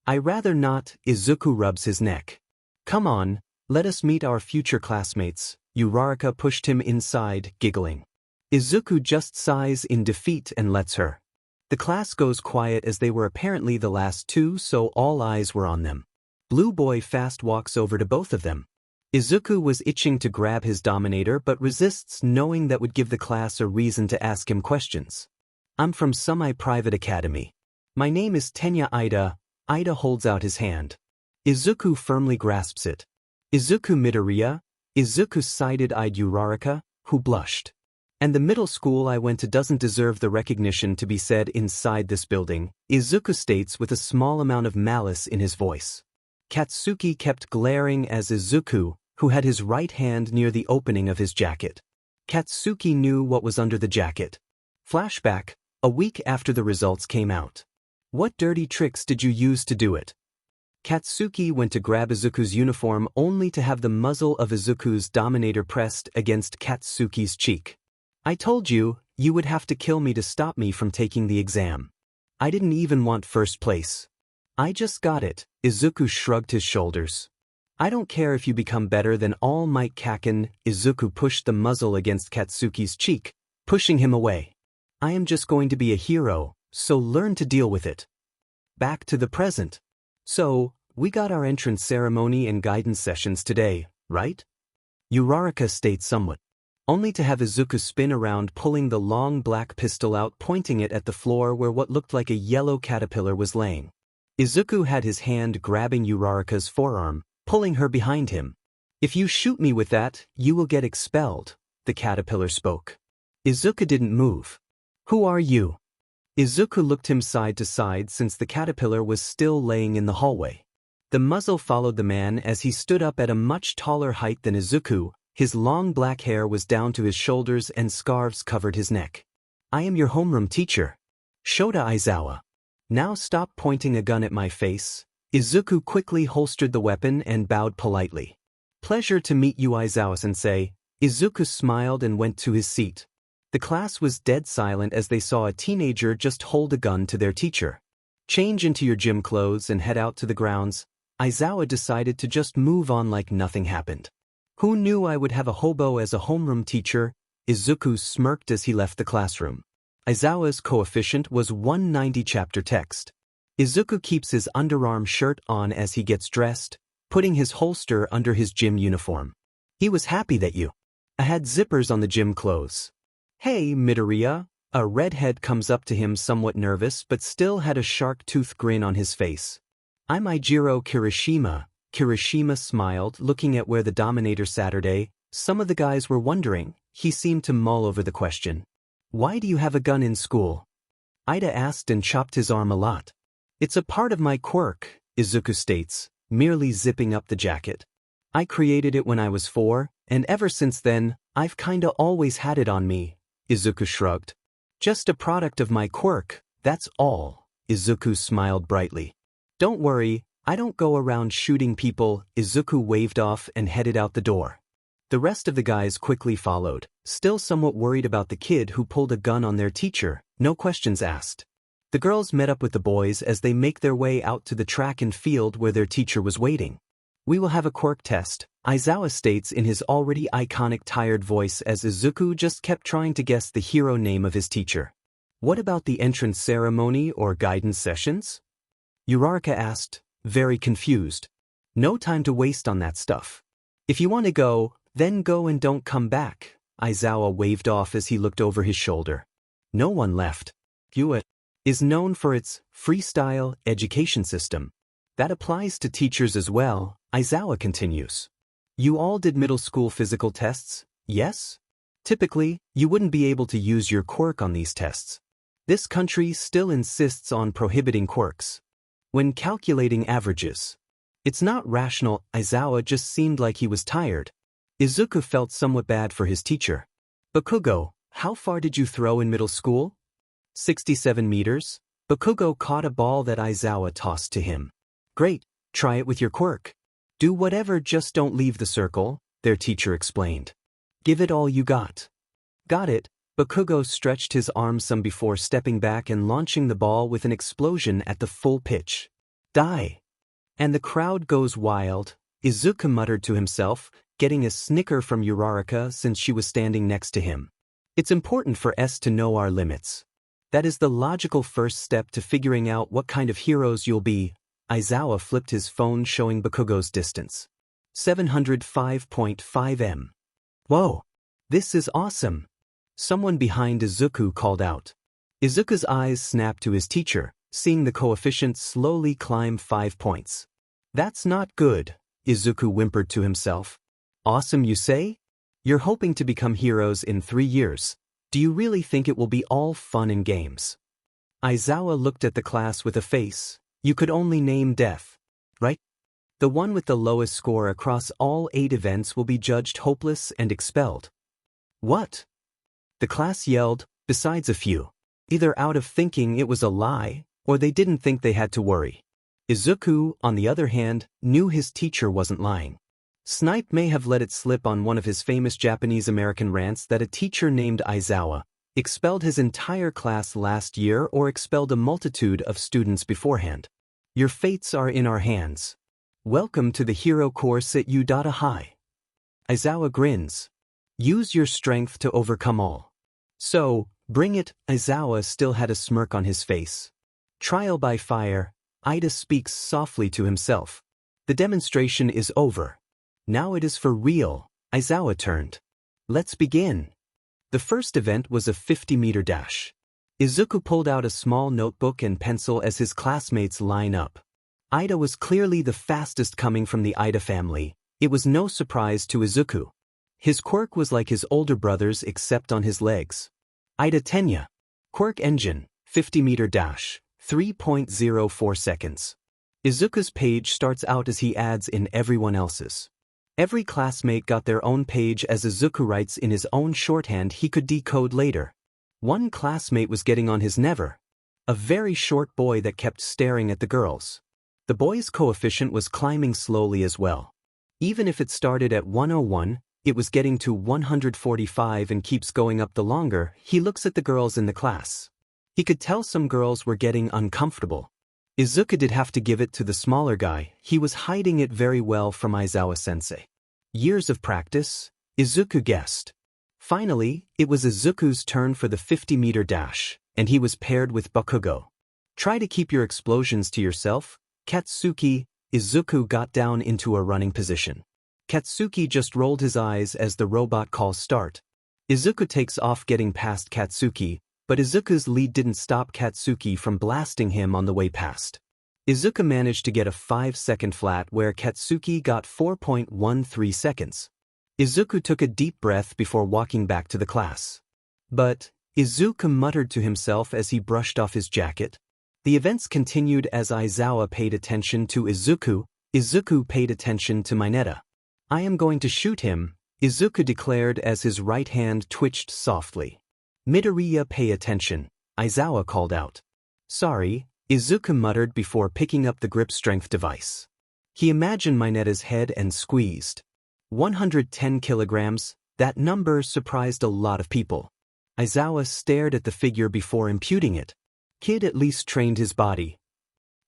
I rather not. Izuku rubs his neck. Come on, let us meet our future classmates. Uraraka pushed him inside, giggling. Izuku just sighs in defeat and lets her. The class goes quiet as they were apparently the last 2, so all eyes were on them. Blue Boy fast walks over to both of them. Izuku was itching to grab his Dominator but resists, knowing that would give the class a reason to ask him questions. I'm from semi-private academy. My name is Tenya Ida. Ida holds out his hand. Izuku firmly grasps it. Izuku Midoriya. Izuku side-eyed Uraraka, who blushed. And the middle school I went to doesn't deserve the recognition to be said inside this building, Izuku states with a small amount of malice in his voice. Katsuki kept glaring as Izuku, who had his right hand near the opening of his jacket. Katsuki knew what was under the jacket. Flashback, a week after the results came out. What dirty tricks did you use to do it? Katsuki went to grab Izuku's uniform only to have the muzzle of Izuku's Dominator pressed against Katsuki's cheek. I told you, you would have to kill me to stop me from taking the exam. I didn't even want first place. I just got it. Izuku shrugged his shoulders. I don't care if you become better than All Might Kaken. Izuku pushed the muzzle against Katsuki's cheek, pushing him away. I am just going to be a hero, so learn to deal with it. Back to the present. So, we got our entrance ceremony and guidance sessions today, right? Uraraka states somewhat. Only to have Izuku spin around, pulling the long black pistol out, pointing it at the floor where what looked like a yellow caterpillar was laying. Izuku had his hand grabbing Uraraka's forearm, pulling her behind him. If you shoot me with that, you will get expelled, the caterpillar spoke. Izuku didn't move. Who are you? Izuku looked him side to side since the caterpillar was still laying in the hallway. The muzzle followed the man as he stood up at a much taller height than Izuku. His long black hair was down to his shoulders and scarves covered his neck. I am your homeroom teacher. Shoto Aizawa. Now stop pointing a gun at my face. Izuku quickly holstered the weapon and bowed politely. Pleasure to meet you, Aizawa-sensei. Izuku smiled and went to his seat. The class was dead silent as they saw a teenager just hold a gun to their teacher. Change into your gym clothes and head out to the grounds. Aizawa decided to just move on like nothing happened. Who knew I would have a hobo as a homeroom teacher? Izuku smirked as he left the classroom. Aizawa's coefficient was 190 chapter text. Izuku keeps his underarm shirt on as he gets dressed, putting his holster under his gym uniform. He was happy that I had zippers on the gym clothes. Hey, Midoriya. A redhead comes up to him somewhat nervous but still had a shark tooth grin on his face. I'm Eijiro Kirishima. Kirishima smiled, looking at where the Dominator Saturday. Some of the guys were wondering. He seemed to mull over the question. Why do you have a gun in school? Ida asked and chopped his arm a lot. It's a part of my quirk, Izuku states, merely zipping up the jacket. I created it when I was 4, and ever since then, I've kinda always had it on me, Izuku shrugged. Just a product of my quirk, that's all, Izuku smiled brightly. Don't worry, I don't go around shooting people. Izuku waved off and headed out the door. The rest of the guys quickly followed, still somewhat worried about the kid who pulled a gun on their teacher, no questions asked. The girls met up with the boys as they make their way out to the track and field where their teacher was waiting. We will have a quirk test, Aizawa states in his already iconic tired voice as Izuku just kept trying to guess the hero name of his teacher. What about the entrance ceremony or guidance sessions? Uraraka asked, very confused. No time to waste on that stuff. If you want to go, then go and don't come back, Aizawa waved off as he looked over his shoulder. No one left. Hewitt is known for its freestyle education system. That applies to teachers as well, Aizawa continues. You all did middle school physical tests, yes? Typically, you wouldn't be able to use your quirk on these tests. This country still insists on prohibiting quirks. When calculating averages, it's not rational. Aizawa just seemed like he was tired. Izuku felt somewhat bad for his teacher. Bakugo, how far did you throw in middle school? 67 meters. Bakugo caught a ball that Aizawa tossed to him. Great, try it with your quirk. Do whatever, just don't leave the circle, their teacher explained. Give it all you got. Got it. Bakugo stretched his arms some before stepping back and launching the ball with an explosion at the full pitch. Die. And the crowd goes wild, Izuku muttered to himself, getting a snicker from Uraraka since she was standing next to him. It's important for us to know our limits. That is the logical first step to figuring out what kind of heroes you'll be. Aizawa flipped his phone showing Bakugo's distance. 705.5 m. Whoa! This is awesome! Someone behind Izuku called out. Izuku's eyes snapped to his teacher, seeing the coefficient slowly climb 5 points. That's not good, Izuku whimpered to himself. Awesome, you say? You're hoping to become heroes in 3 years. Do you really think it will be all fun and games? Aizawa looked at the class with a face. You could only name death, right? The one with the lowest score across all 8 events will be judged hopeless and expelled. What? The class yelled, besides a few. Either out of thinking it was a lie, or they didn't think they had to worry. Izuku, on the other hand, knew his teacher wasn't lying. Snipe may have let it slip on one of his famous Japanese-American rants that a teacher named Aizawa expelled his entire class last year or expelled a multitude of students beforehand. Your fates are in our hands. Welcome to the hero course at Udata High. Aizawa grins. Use your strength to overcome all. So, bring it. Aizawa still had a smirk on his face. Trial by fire. Ida speaks softly to himself. The demonstration is over. Now it is for real. Aizawa turned. Let's begin. The first event was a 50-meter dash. Izuku pulled out a small notebook and pencil as his classmates line up. Ida was clearly the fastest coming from the Ida family. It was no surprise to Izuku. His quirk was like his older brother's except on his legs. Ida Tenya. Quirk engine, 50-meter dash, 3.04 seconds. Izuku's page starts out as he adds in everyone else's. Every classmate got their own page as Izuku writes in his own shorthand he could decode later. One classmate was getting on his never. A very short boy that kept staring at the girls. The boy's coefficient was climbing slowly as well. Even if it started at 101, it was getting to 145 and keeps going up the longer he looks at the girls in the class. He could tell some girls were getting uncomfortable. Izuku did have to give it to the smaller guy. He was hiding it very well from Aizawa-sensei. Years of practice, Izuku guessed. Finally, it was Izuku's turn for the 50-meter dash, and he was paired with Bakugo. Try to keep your explosions to yourself, Katsuki. Izuku got down into a running position. Katsuki just rolled his eyes as the robot calls start. Izuku takes off getting past Katsuki, but Izuku's lead didn't stop Katsuki from blasting him on the way past. Izuku managed to get a 5-second flat where Katsuki got 4.13 seconds. Izuku took a deep breath before walking back to the class. But, Izuku muttered to himself as he brushed off his jacket. The events continued as Aizawa paid attention to Izuku. Izuku paid attention to Mineta. I am going to shoot him, Izuku declared as his right hand twitched softly. Midoriya, pay attention, Aizawa called out. Sorry, Izuku muttered before picking up the grip strength device. He imagined Mineta's head and squeezed. 110 kilograms, that number surprised a lot of people. Aizawa stared at the figure before imputing it. Kid at least trained his body.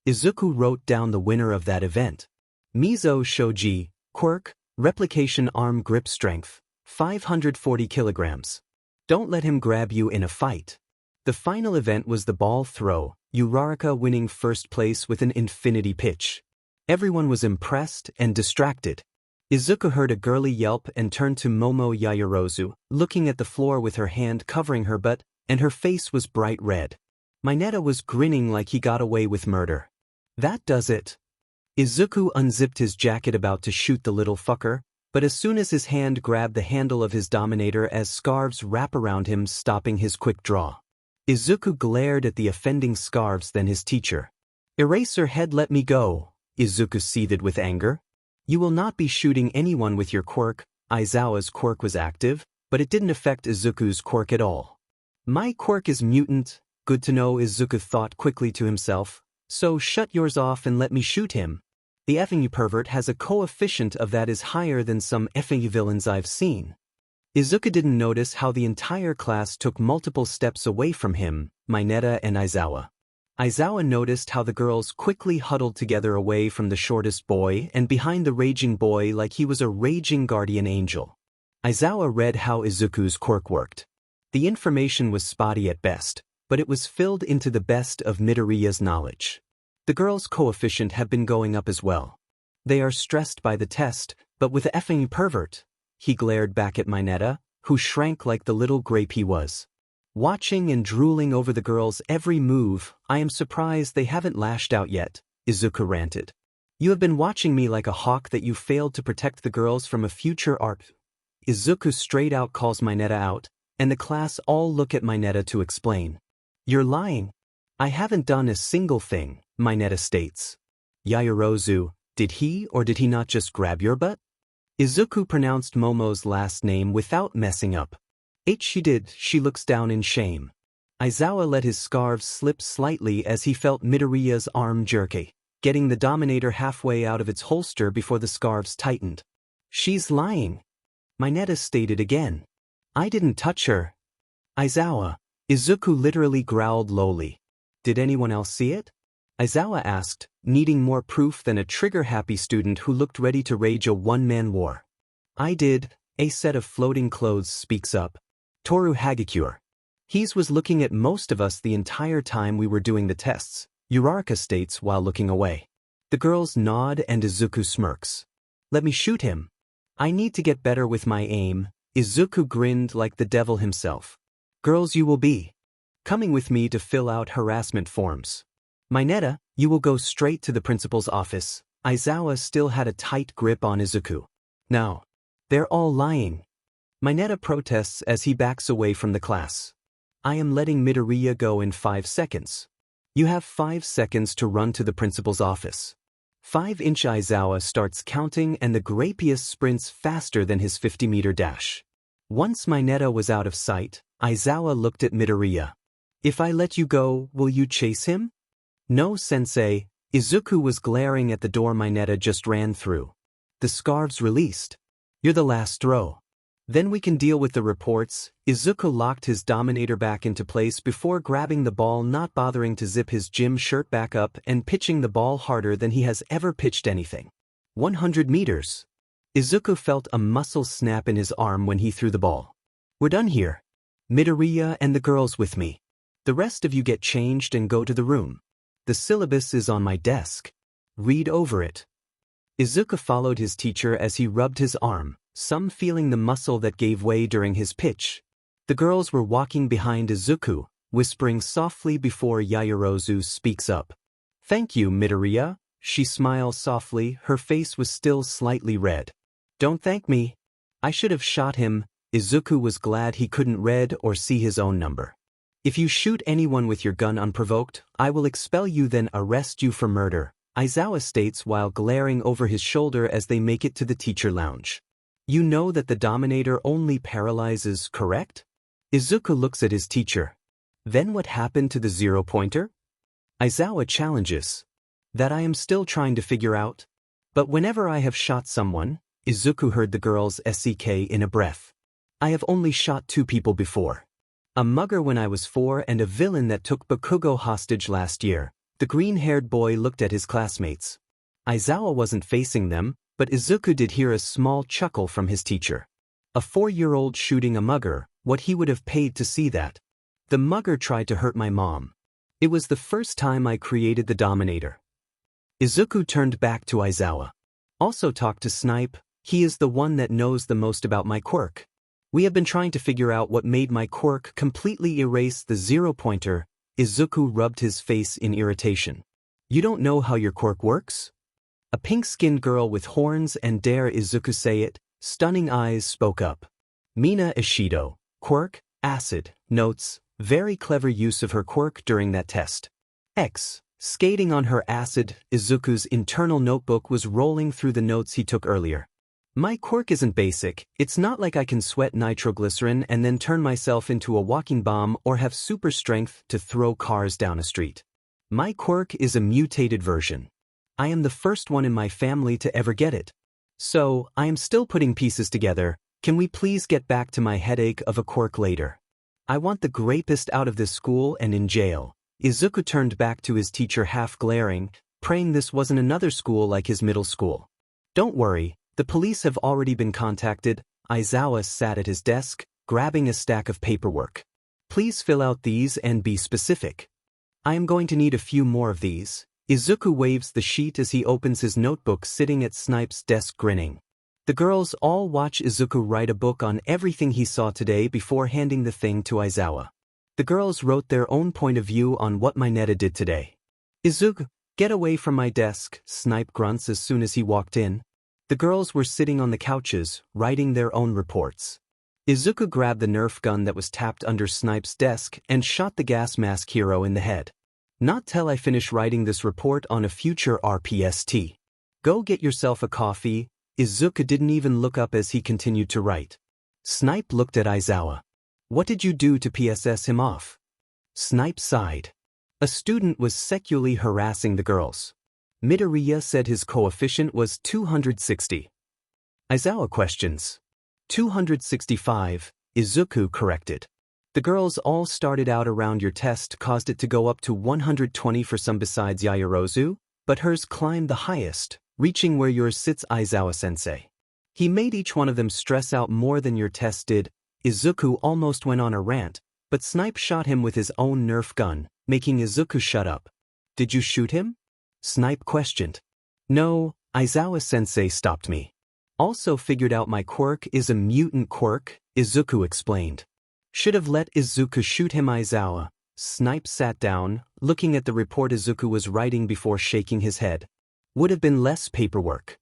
Izuku wrote down the winner of that event. Mizo Shoji, Quirk, Replication Arm Grip Strength, 540 kilograms. Don't let him grab you in a fight. The final event was the ball throw, Uraraka winning first place with an infinity pitch. Everyone was impressed and distracted. Izuku heard a girly yelp and turned to Momo Yaoyorozu, looking at the floor with her hand covering her butt, and her face was bright red. Mineta was grinning like he got away with murder. That does it. Izuku unzipped his jacket about to shoot the little fucker, but as soon as his hand grabbed the handle of his Dominator as scarves wrap around him, stopping his quick draw. Izuku glared at the offending scarves, then his teacher. Eraserhead, let me go, Izuku seethed with anger. You will not be shooting anyone with your quirk. Aizawa's quirk was active, but it didn't affect Izuku's quirk at all. My quirk is mutant, good to know, Izuku thought quickly to himself, so shut yours off and let me shoot him. The effing you pervert has a coefficient of that is higher than some effing you villains I've seen. Izuku didn't notice how the entire class took multiple steps away from him, Mineta and Aizawa. Aizawa noticed how the girls quickly huddled together away from the shortest boy and behind the raging boy like he was a raging guardian angel. Aizawa read how Izuku's quirk worked. The information was spotty at best, but it was filled into the best of Midoriya's knowledge. The girls' coefficient have been going up as well. They are stressed by the test, but with effing pervert. He glared back at Mineta, who shrank like the little grape he was. Watching and drooling over the girls' every move, I am surprised they haven't lashed out yet, Izuku ranted. You have been watching me like a hawk that you failed to protect the girls from a future art. Izuku straight out calls Mineta out, and the class all look at Mineta to explain. You're lying. I haven't done a single thing, Mineta states. Yaoyorozu, did he or did he not just grab your butt? Izuku pronounced Momo's last name without messing up. She did, she looks down in shame. Aizawa let his scarves slip slightly as he felt Midoriya's arm jerky, getting the Dominator halfway out of its holster before the scarves tightened. She's lying. Mineta stated again. I didn't touch her. Aizawa. Izuku literally growled lowly. Did anyone else see it? Aizawa asked, needing more proof than a trigger-happy student who looked ready to rage a one-man war. I did, a set of floating clothes speaks up. Toru Hagakure. He's was looking at most of us the entire time we were doing the tests, Uraraka states while looking away. The girls nod and Izuku smirks. Let me shoot him. I need to get better with my aim. Izuku grinned like the devil himself. Girls, you will be coming with me to fill out harassment forms. Mineta, you will go straight to the principal's office. Aizawa still had a tight grip on Izuku. No. They're all lying. Mineta protests as he backs away from the class. I am letting Midoriya go in 5 seconds. You have 5 seconds to run to the principal's office. 5-inch Aizawa starts counting and the Grapius sprints faster than his 50-meter dash. Once Mineta was out of sight, Aizawa looked at Midoriya. If I let you go, will you chase him? No, sensei. Izuku was glaring at the door Mineta just ran through. The scarves released. You're the last throw. Then we can deal with the reports. Izuku locked his Dominator back into place before grabbing the ball, not bothering to zip his gym shirt back up and pitching the ball harder than he has ever pitched anything. 100 meters. Izuku felt a muscle snap in his arm when he threw the ball. We're done here. Midoriya and the girls with me. The rest of you get changed and go to the room. The syllabus is on my desk. Read over it. Izuku followed his teacher as he rubbed his arm, some feeling the muscle that gave way during his pitch. The girls were walking behind Izuku, whispering softly before Yaoyorozu speaks up. Thank you, Midoriya. She smiles softly, her face was still slightly red. Don't thank me. I should have shot him. Izuku was glad he couldn't read or see his own number. If you shoot anyone with your gun unprovoked, I will expel you then arrest you for murder, Aizawa states while glaring over his shoulder as they make it to the teacher lounge. You know that the Dominator only paralyzes, correct? Izuku looks at his teacher. Then what happened to the 0-pointer? Aizawa challenges. That I am still trying to figure out. But whenever I have shot someone, Izuku heard the girls SEK in a breath. I have only shot 2 people before. A mugger when I was 4 and a villain that took Bakugo hostage last year. The green-haired boy looked at his classmates. Aizawa wasn't facing them, but Izuku did hear a small chuckle from his teacher. A 4-year-old shooting a mugger, what he would have paid to see that. The mugger tried to hurt my mom. It was the first time I created the Dominator. Izuku turned back to Aizawa. Also talk to Snipe, he is the one that knows the most about my quirk. We have been trying to figure out what made my quirk completely erase the 0-pointer. Izuku rubbed his face in irritation. You don't know how your quirk works? A pink-skinned girl with horns and dare Izuku say it, stunning eyes spoke up. Mina Ishido, quirk, acid, notes, very clever use of her quirk during that test. Skating on her acid, Izuku's internal notebook was rolling through the notes he took earlier. My quirk isn't basic, it's not like I can sweat nitroglycerin and then turn myself into a walking bomb or have super strength to throw cars down a street. My quirk is a mutated version. I am the first one in my family to ever get it. So, I am still putting pieces together. Can we please get back to my headache of a quirk later? I want the grapest out of this school and in jail. Izuku turned back to his teacher half glaring, praying this wasn't another school like his middle school. Don't worry. The police have already been contacted. Aizawa sat at his desk, grabbing a stack of paperwork. Please fill out these and be specific. I am going to need a few more of these. Izuku waves the sheet as he opens his notebook sitting at Snipe's desk grinning. The girls all watch Izuku write a book on everything he saw today before handing the thing to Aizawa. The girls wrote their own point of view on what Mineta did today. Izuku, get away from my desk, Snipe grunts as soon as he walked in. The girls were sitting on the couches, writing their own reports. Izuku grabbed the Nerf gun that was tapped under Snipe's desk and shot the gas mask hero in the head. Not till I finish writing this report on a future RPST. Go get yourself a coffee. Izuku didn't even look up as he continued to write. Snipe looked at Aizawa. What did you do to PSS him off? Snipe sighed. A student was sexually harassing the girls. Midoriya said his coefficient was 260. Aizawa questions. 265, Izuku corrected. The girls all started out around your test caused it to go up to 120 for some besides Yaoyorozu, but hers climbed the highest, reaching where yours sits Aizawa-sensei. He made each one of them stress out more than your test did. Izuku almost went on a rant, but Snipe shot him with his own Nerf gun, making Izuku shut up. Did you shoot him? Snipe questioned. No, Aizawa-sensei stopped me. Also figured out my quirk is a mutant quirk, Izuku explained. Should have let Izuku shoot him Aizawa. Snipe sat down, looking at the report Izuku was writing before shaking his head. Would have been less paperwork.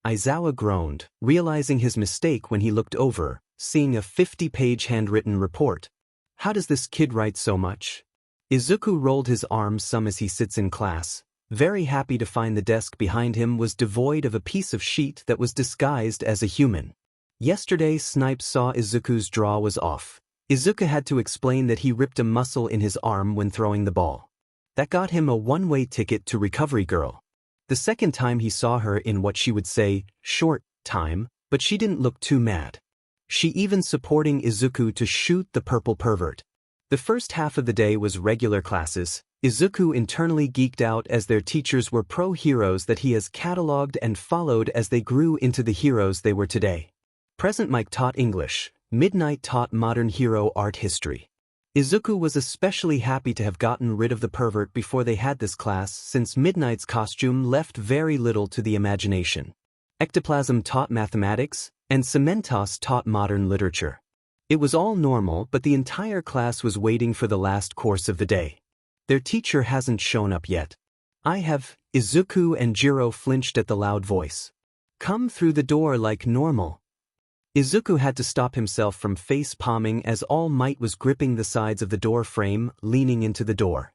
Aizawa groaned, realizing his mistake when he looked over, seeing a 50-page handwritten report. How does this kid write so much? Izuku rolled his arms some as he sits in class, very happy to find the desk behind him was devoid of a piece of sheet that was disguised as a human. Yesterday Snipe saw Izuku's draw was off. Izuku had to explain that he ripped a muscle in his arm when throwing the ball. That got him a one-way ticket to Recovery Girl. The second time he saw her in what she would say, short time, but she didn't look too mad. She even supporting Izuku to shoot the purple pervert. The first half of the day was regular classes. Izuku internally geeked out as their teachers were pro-heroes that he has catalogued and followed as they grew into the heroes they were today. Present Mike taught English, Midnight taught modern hero art history. Izuku was especially happy to have gotten rid of the pervert before they had this class since Midnight's costume left very little to the imagination. Ectoplasm taught mathematics, and Cementos taught modern literature. It was all normal, but the entire class was waiting for the last course of the day. Their teacher hasn't shown up yet. Izuku and Jiro flinched at the loud voice. Come through the door like normal. Izuku had to stop himself from face-palming as All Might was gripping the sides of the door frame, leaning into the door.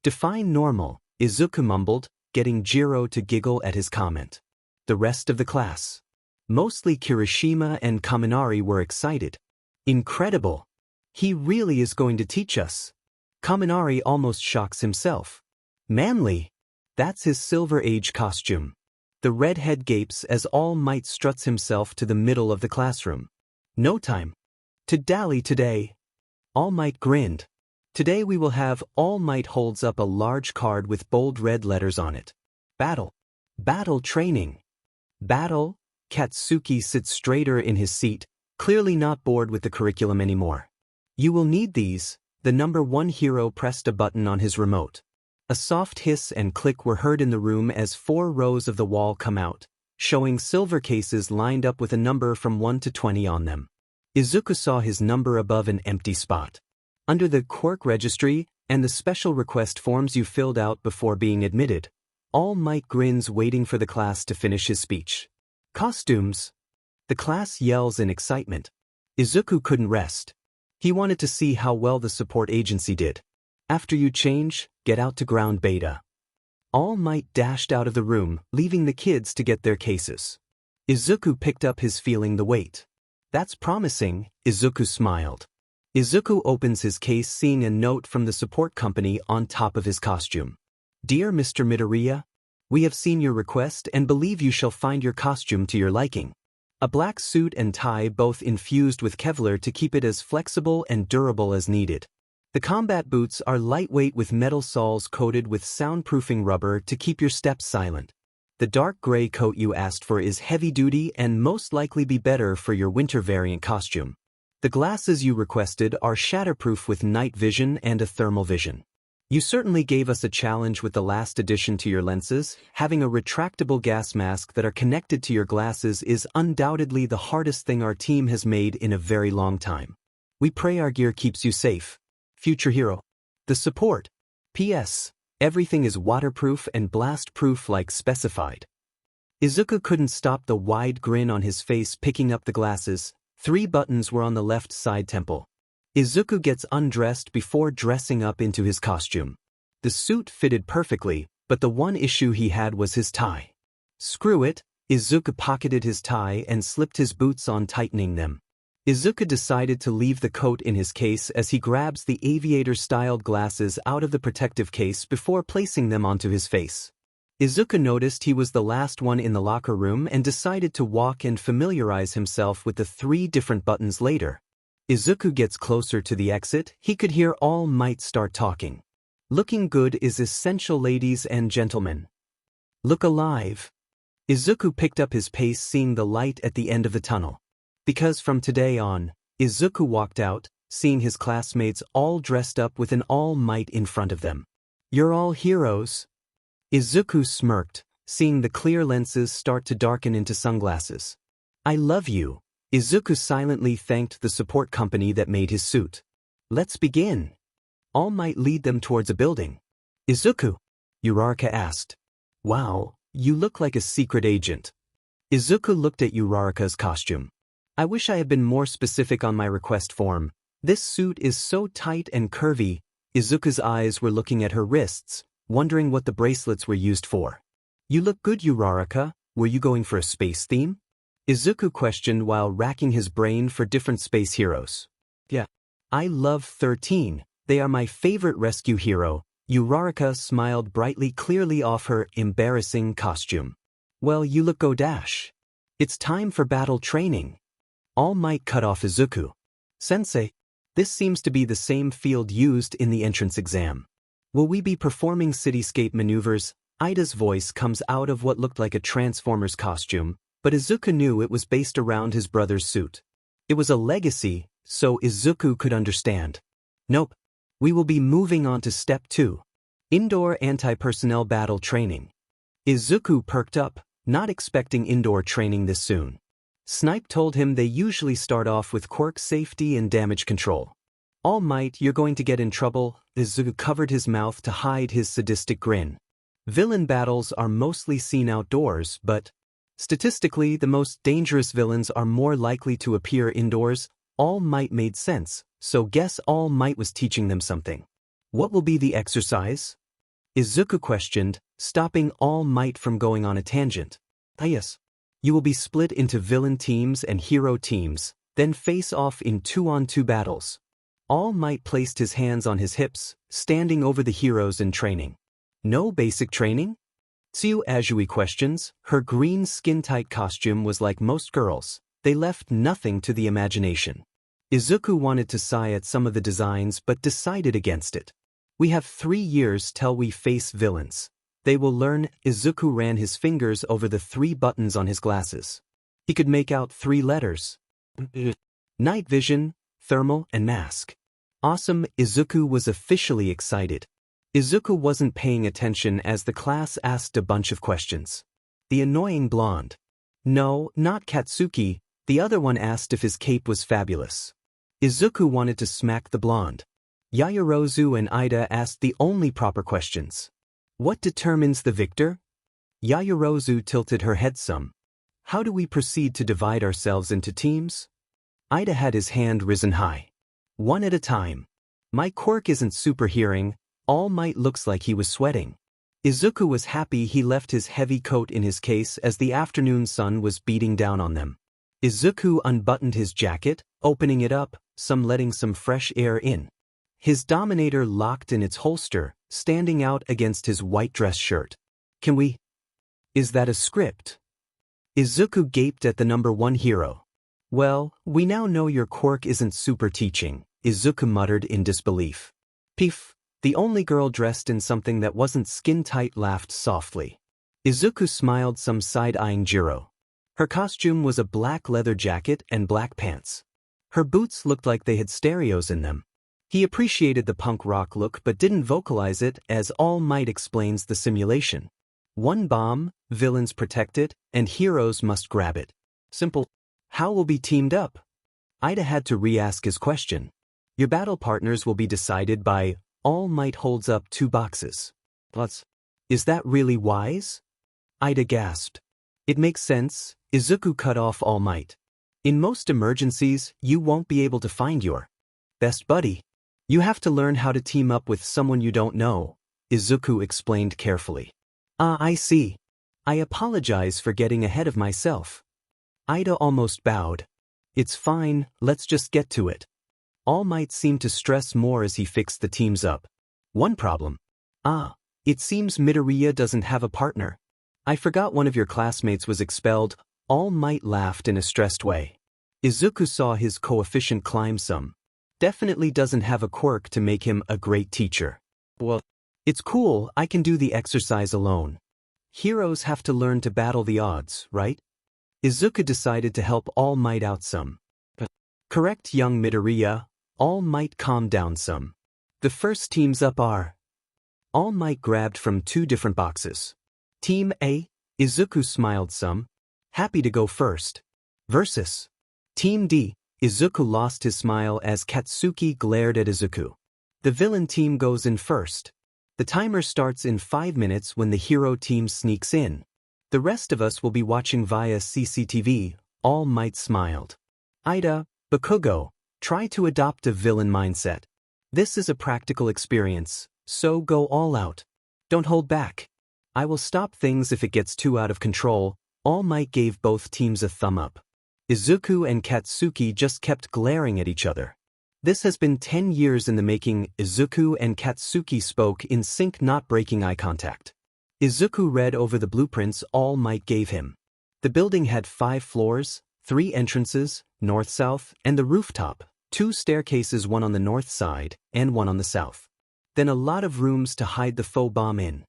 Define normal, Izuku mumbled, getting Jiro to giggle at his comment. The rest of the class, mostly Kirishima and Kaminari, were excited. Incredible! He really is going to teach us. Kaminari almost shocks himself. Manly! That's his Silver Age costume. The redhead gapes as All Might struts himself to the middle of the classroom. No time to dally today. All Might grinned. Today we will have. All Might holds up a large card with bold red letters on it. Battle. Battle training. Battle. Katsuki sits straighter in his seat, clearly not bored with the curriculum anymore. You will need these. The number 1 hero pressed a button on his remote. A soft hiss and click were heard in the room as 4 rows of the wall come out, showing silver cases lined up with a number from 1 to 20 on them. Izuku saw his number above an empty spot. Under the quirk registry and the special request forms you filled out before being admitted. All Might grins, waiting for the class to finish his speech. Costumes. The class yells in excitement. Izuku couldn't rest. He wanted to see how well the support agency did. After you change, get out to ground beta. All Might dashed out of the room, leaving the kids to get their cases. Izuku picked up his feeling the weight. That's promising, Izuku smiled. Izuku opens his case, seeing a note from the support company on top of his costume. Dear Mr. Midoriya, we have seen your request and believe you shall find your costume to your liking. A black suit and tie, both infused with Kevlar to keep it as flexible and durable as needed. The combat boots are lightweight with metal soles coated with soundproofing rubber to keep your steps silent. The dark gray coat you asked for is heavy-duty and most likely be better for your winter variant costume. The glasses you requested are shatterproof with night vision and a thermal vision. You certainly gave us a challenge with the last addition to your lenses. Having a retractable gas mask that are connected to your glasses is undoubtedly the hardest thing our team has made in a very long time. We pray our gear keeps you safe. Future hero. The support. P.S. Everything is waterproof and blast-proof like specified. Izuku couldn't stop the wide grin on his face, picking up the glasses. 3 buttons were on the left side temple. Izuku gets undressed before dressing up into his costume. The suit fitted perfectly, but the one issue he had was his tie. Screw it, Izuku pocketed his tie and slipped his boots on, tightening them. Izuku decided to leave the coat in his case as he grabs the aviator-styled glasses out of the protective case before placing them onto his face. Izuku noticed he was the last one in the locker room and decided to walk and familiarize himself with the 3 different buttons later. Izuku gets closer to the exit. He could hear All Might start talking. Looking good is essential, ladies and gentlemen. Look alive. Izuku picked up his pace, seeing the light at the end of the tunnel. Because from today on, Izuku walked out, seeing his classmates all dressed up with an All Might in front of them. You're all heroes. Izuku smirked, seeing the clear lenses start to darken into sunglasses. I love you. Izuku silently thanked the support company that made his suit. Let's begin. All Might lead them towards a building. Izuku? Uraraka asked. Wow, you look like a secret agent. Izuku looked at Uraraka's costume. I wish I had been more specific on my request form. This suit is so tight and curvy. Izuku's eyes were looking at her wrists, wondering what the bracelets were used for. You look good, Uraraka. Were you going for a space theme? Izuku questioned while racking his brain for different space heroes. Yeah. I love 13. They are my favorite rescue hero. Uraraka smiled brightly, clearly off her embarrassing costume. Well, you look go dash. It's time for battle training. All Might cut off Izuku. Sensei, this seems to be the same field used in the entrance exam. Will we be performing cityscape maneuvers? Ida's voice comes out of what looked like a Transformers costume, but Izuku knew it was based around his brother's suit. It was a legacy, so Izuku could understand. Nope. We will be moving on to Step 2. Indoor anti-personnel battle training. Izuku perked up, not expecting indoor training this soon. Snipe told him they usually start off with quirk safety and damage control. All Might, you're going to get in trouble. Izuku covered his mouth to hide his sadistic grin. Villain battles are mostly seen outdoors, but statistically, the most dangerous villains are more likely to appear indoors. All Might made sense, so guess All Might was teaching them something. What will be the exercise? Izuku questioned, stopping All Might from going on a tangent. Yes. You will be split into villain teams and hero teams, then face off in 2-on-2 battles. All Might placed his hands on his hips, standing over the heroes in training. No basic training? Tsu Azui questions. Her green skin-tight costume was like most girls. They left nothing to the imagination. Izuku wanted to sigh at some of the designs but decided against it. We have 3 years till we face villains. They will learn. Izuku ran his fingers over the 3 buttons on his glasses. He could make out 3 letters. Night vision, thermal, and mask. Awesome. Izuku was officially excited. Izuku wasn't paying attention as the class asked a bunch of questions. The annoying blonde. No, not Katsuki. The other one asked if his cape was fabulous. Izuku wanted to smack the blonde. Yaoyorozu and Ida asked the only proper questions. What determines the victor? Yaoyorozu tilted her head some. How do we proceed to divide ourselves into teams? Ida had his hand risen high. One at a time. My quirk isn't super hearing. All Might looks like he was sweating. Izuku was happy he left his heavy coat in his case as the afternoon sun was beating down on them. Izuku unbuttoned his jacket, opening it up, letting some fresh air in. His Dominator locked in its holster, standing out against his white dress shirt. Can we? Is that a script? Izuku gaped at the number 1 hero. Well, we now know your quirk isn't super teaching, Izuku muttered in disbelief. Peef, the only girl dressed in something that wasn't skin-tight laughed softly. Izuku smiled, some side-eyeing Jiro. Her costume was a black leather jacket and black pants. Her boots looked like they had stereos in them. He appreciated the punk rock look but didn't vocalize it as All Might explains the simulation. 1 bomb, villains protect it, and heroes must grab it. Simple. How will be teamed up? Ida had to re-ask his question. Your battle partners will be decided by. All Might holds up 2 boxes. Is that really wise? Ida gasped. It makes sense. Izuku cut off All Might. In most emergencies, you won't be able to find your best buddy. You have to learn how to team up with someone you don't know, Izuku explained carefully. I see. I apologize for getting ahead of myself. Ida almost bowed. It's fine, let's just get to it. All Might seemed to stress more as he fixed the teams up. One problem. It seems Midoriya doesn't have a partner. I forgot one of your classmates was expelled. All Might laughed in a stressed way. Izuku saw his coefficient climb some. Definitely doesn't have a quirk to make him a great teacher. Well, it's cool, I can do the exercise alone. Heroes have to learn to battle the odds, right? Izuku decided to help All Might out some. Correct, young Midoriya. All Might calm down some. The first teams up are. All Might grabbed from 2 different boxes. Team A, Izuku smiled some. Happy to go first. Versus. Team D, Izuku lost his smile as Katsuki glared at Izuku. The villain team goes in first. The timer starts in 5 minutes when the hero team sneaks in. The rest of us will be watching via CCTV, All Might smiled. Ida, Bakugo, try to adopt a villain mindset. This is a practical experience, so go all out. Don't hold back. I will stop things if it gets too out of control. All Might gave both teams a thumb up. Izuku and Katsuki just kept glaring at each other. This has been 10 years in the making. Izuku and Katsuki spoke in sync, not breaking eye contact. Izuku read over the blueprints All Might gave him. The building had 5 floors, 3 entrances, north-south, and the rooftop, 2 staircases, one on the north side and one on the south. Then a lot of rooms to hide the faux bomb in.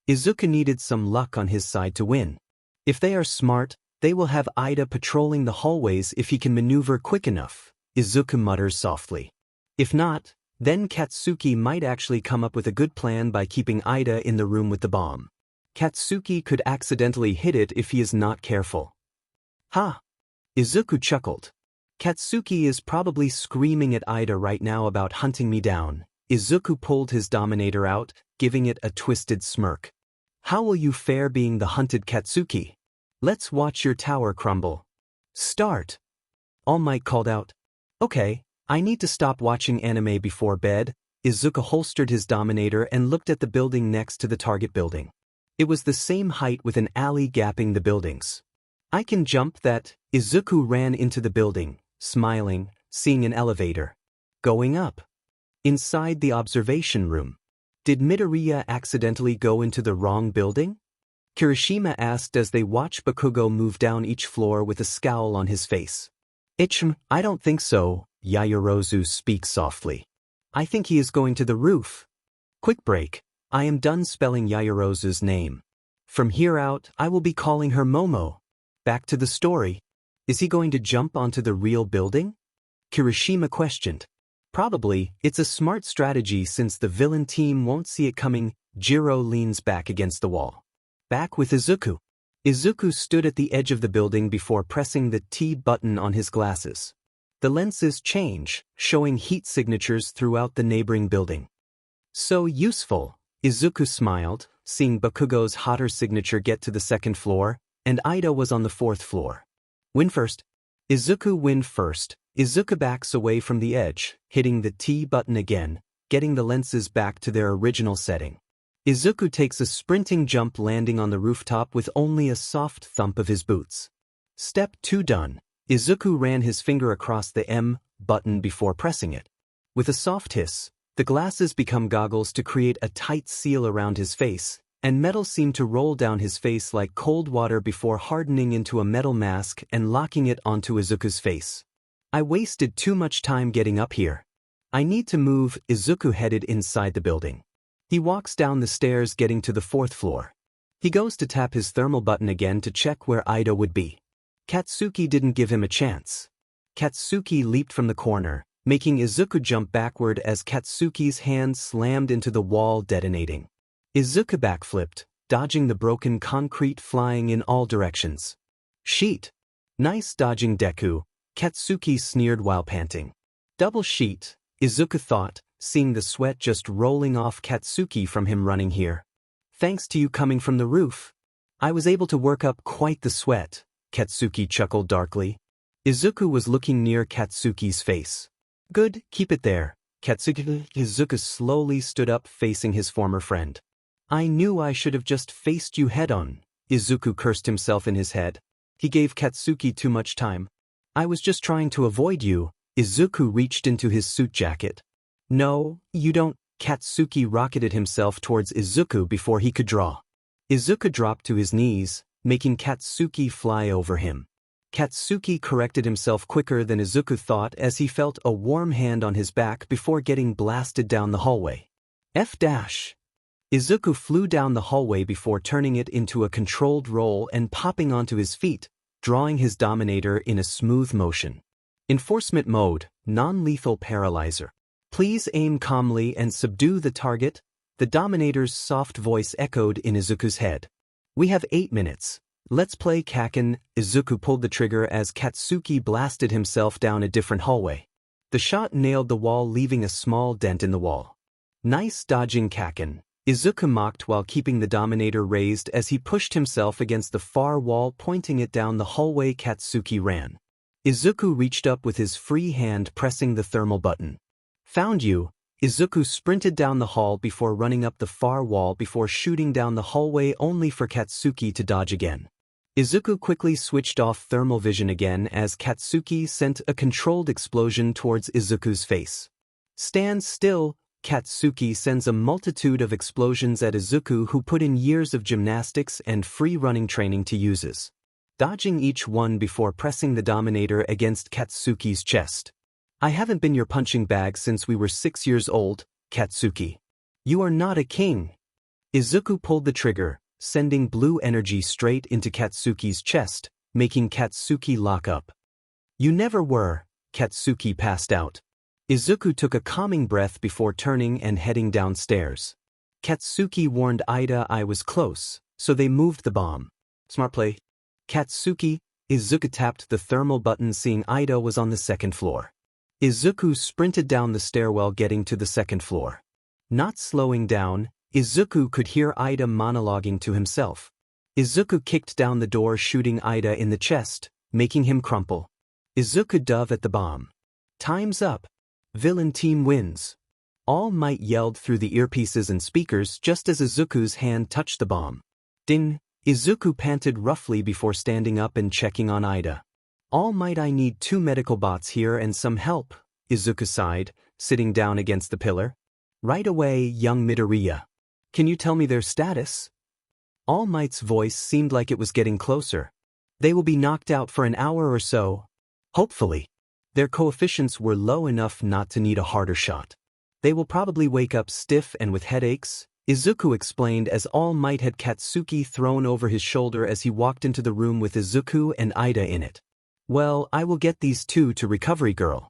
Izuku needed some luck on his side to win. If they are smart, they will have Ida patrolling the hallways if he can maneuver quick enough, Izuku mutters softly. If not, then Katsuki might actually come up with a good plan by keeping Ida in the room with the bomb. Katsuki could accidentally hit it if he is not careful. Ha! Izuku chuckled. Katsuki is probably screaming at Ida right now about hunting me down. Izuku pulled his Dominator out, giving it a twisted smirk. How will you fare being the hunted Katsuki? Let's watch your tower crumble. Start! All Might called out. Okay, I need to stop watching anime before bed. Izuku holstered his Dominator and looked at the building next to the target building. It was the same height with an alley gapping the buildings. I can jump that. Izuku ran into the building, smiling, seeing an elevator. Going up. Inside the observation room. Did Midoriya accidentally go into the wrong building? Kirishima asked as they watched Bakugo move down each floor with a scowl on his face. I don't think so, Yaoyorozu speaks softly. I think he is going to the roof. Quick break. I am done spelling Yaoyorozu's name. From here out, I will be calling her Momo. Back to the story. Is he going to jump onto the real building? Kirishima questioned. Probably, it's a smart strategy since the villain team won't see it coming. Jiro leans back against the wall. Back with Izuku. Izuku stood at the edge of the building before pressing the T button on his glasses. The lenses change, showing heat signatures throughout the neighboring building. So useful, Izuku smiled, seeing Bakugo's hotter signature get to the 2nd floor, and Ida was on the 4th floor. Win first. Izuku win first. Izuku backs away from the edge, hitting the T button again, getting the lenses back to their original setting. Izuku takes a sprinting jump, landing on the rooftop with only a soft thump of his boots. Step 2 done. Izuku ran his finger across the M button before pressing it. With a soft hiss, the glasses become goggles to create a tight seal around his face, and metal seemed to roll down his face like cold water before hardening into a metal mask and locking it onto Izuku's face. I wasted too much time getting up here. I need to move. Izuku headed inside the building. He walks down the stairs, getting to the 4th floor. He goes to tap his thermal button again to check where Ida would be. Katsuki didn't give him a chance. Katsuki leaped from the corner, making Izuku jump backward as Katsuki's hand slammed into the wall, detonating. Izuku backflipped, dodging the broken concrete, flying in all directions. Sheet. Nice dodging, Deku, Katsuki sneered while panting. Double sheet, Izuku thought, seeing the sweat just rolling off Katsuki from him running here. Thanks to you coming from the roof, I was able to work up quite the sweat, Katsuki chuckled darkly. Izuku was looking near Katsuki's face. Good, keep it there, Katsuki. Izuku slowly stood up, facing his former friend. I knew I should have just faced you head-on, Izuku cursed himself in his head. He gave Katsuki too much time. I was just trying to avoid you. Izuku reached into his suit jacket. No, you don't. Katsuki rocketed himself towards Izuku before he could draw. Izuku dropped to his knees, making Katsuki fly over him. Katsuki corrected himself quicker than Izuku thought as he felt a warm hand on his back before getting blasted down the hallway. F-. Izuku flew down the hallway before turning it into a controlled roll and popping onto his feet, drawing his Dominator in a smooth motion. Enforcement mode, non-lethal paralyzer. Please aim calmly and subdue the target, the Dominator's soft voice echoed in Izuku's head. We have 8 minutes. Let's play Kaken. Izuku pulled the trigger as Katsuki blasted himself down a different hallway. The shot nailed the wall, leaving a small dent in the wall. Nice dodging, Kaken, Izuku mocked while keeping the Dominator raised as he pushed himself against the far wall, pointing it down the hallway. Katsuki ran. Izuku reached up with his free hand, pressing the thermal button. Found you. Izuku sprinted down the hall before running up the far wall before shooting down the hallway, only for Katsuki to dodge again. Izuku quickly switched off thermal vision again as Katsuki sent a controlled explosion towards Izuku's face. Stand still. Katsuki sends a multitude of explosions at Izuku, who put in years of gymnastics and free running training to uses. dodging each one before pressing the Dominator against Katsuki's chest. I haven't been your punching bag since we were 6 years old, Katsuki. You are not a king. Izuku pulled the trigger, sending blue energy straight into Katsuki's chest, making Katsuki lock up. You never were. Katsuki passed out. Izuku took a calming breath before turning and heading downstairs. Katsuki warned Ida I was close, so they moved the bomb. Smart play. Katsuki. Izuku tapped the thermal button seeing Ida was on the second floor. Izuku sprinted down the stairwell getting to the second floor. Not slowing down, Izuku could hear Ida monologuing to himself. Izuku kicked down the door shooting Ida in the chest, making him crumple. Izuku dove at the bomb. Time's up. Villain team wins. All Might yelled through the earpieces and speakers just as Izuku's hand touched the bomb. Ding! Izuku panted roughly before standing up and checking on Ida. All Might, I need 2 medical bots here and some help, Izuku sighed, sitting down against the pillar. Right away, young Midoriya. Can you tell me their status? All Might's voice seemed like it was getting closer. They will be knocked out for an hour or so. Hopefully. Their coefficients were low enough not to need a harder shot. They will probably wake up stiff and with headaches, Izuku explained as All Might had Katsuki thrown over his shoulder as he walked into the room with Izuku and Ida in it. Well, I will get these 2 to Recovery Girl.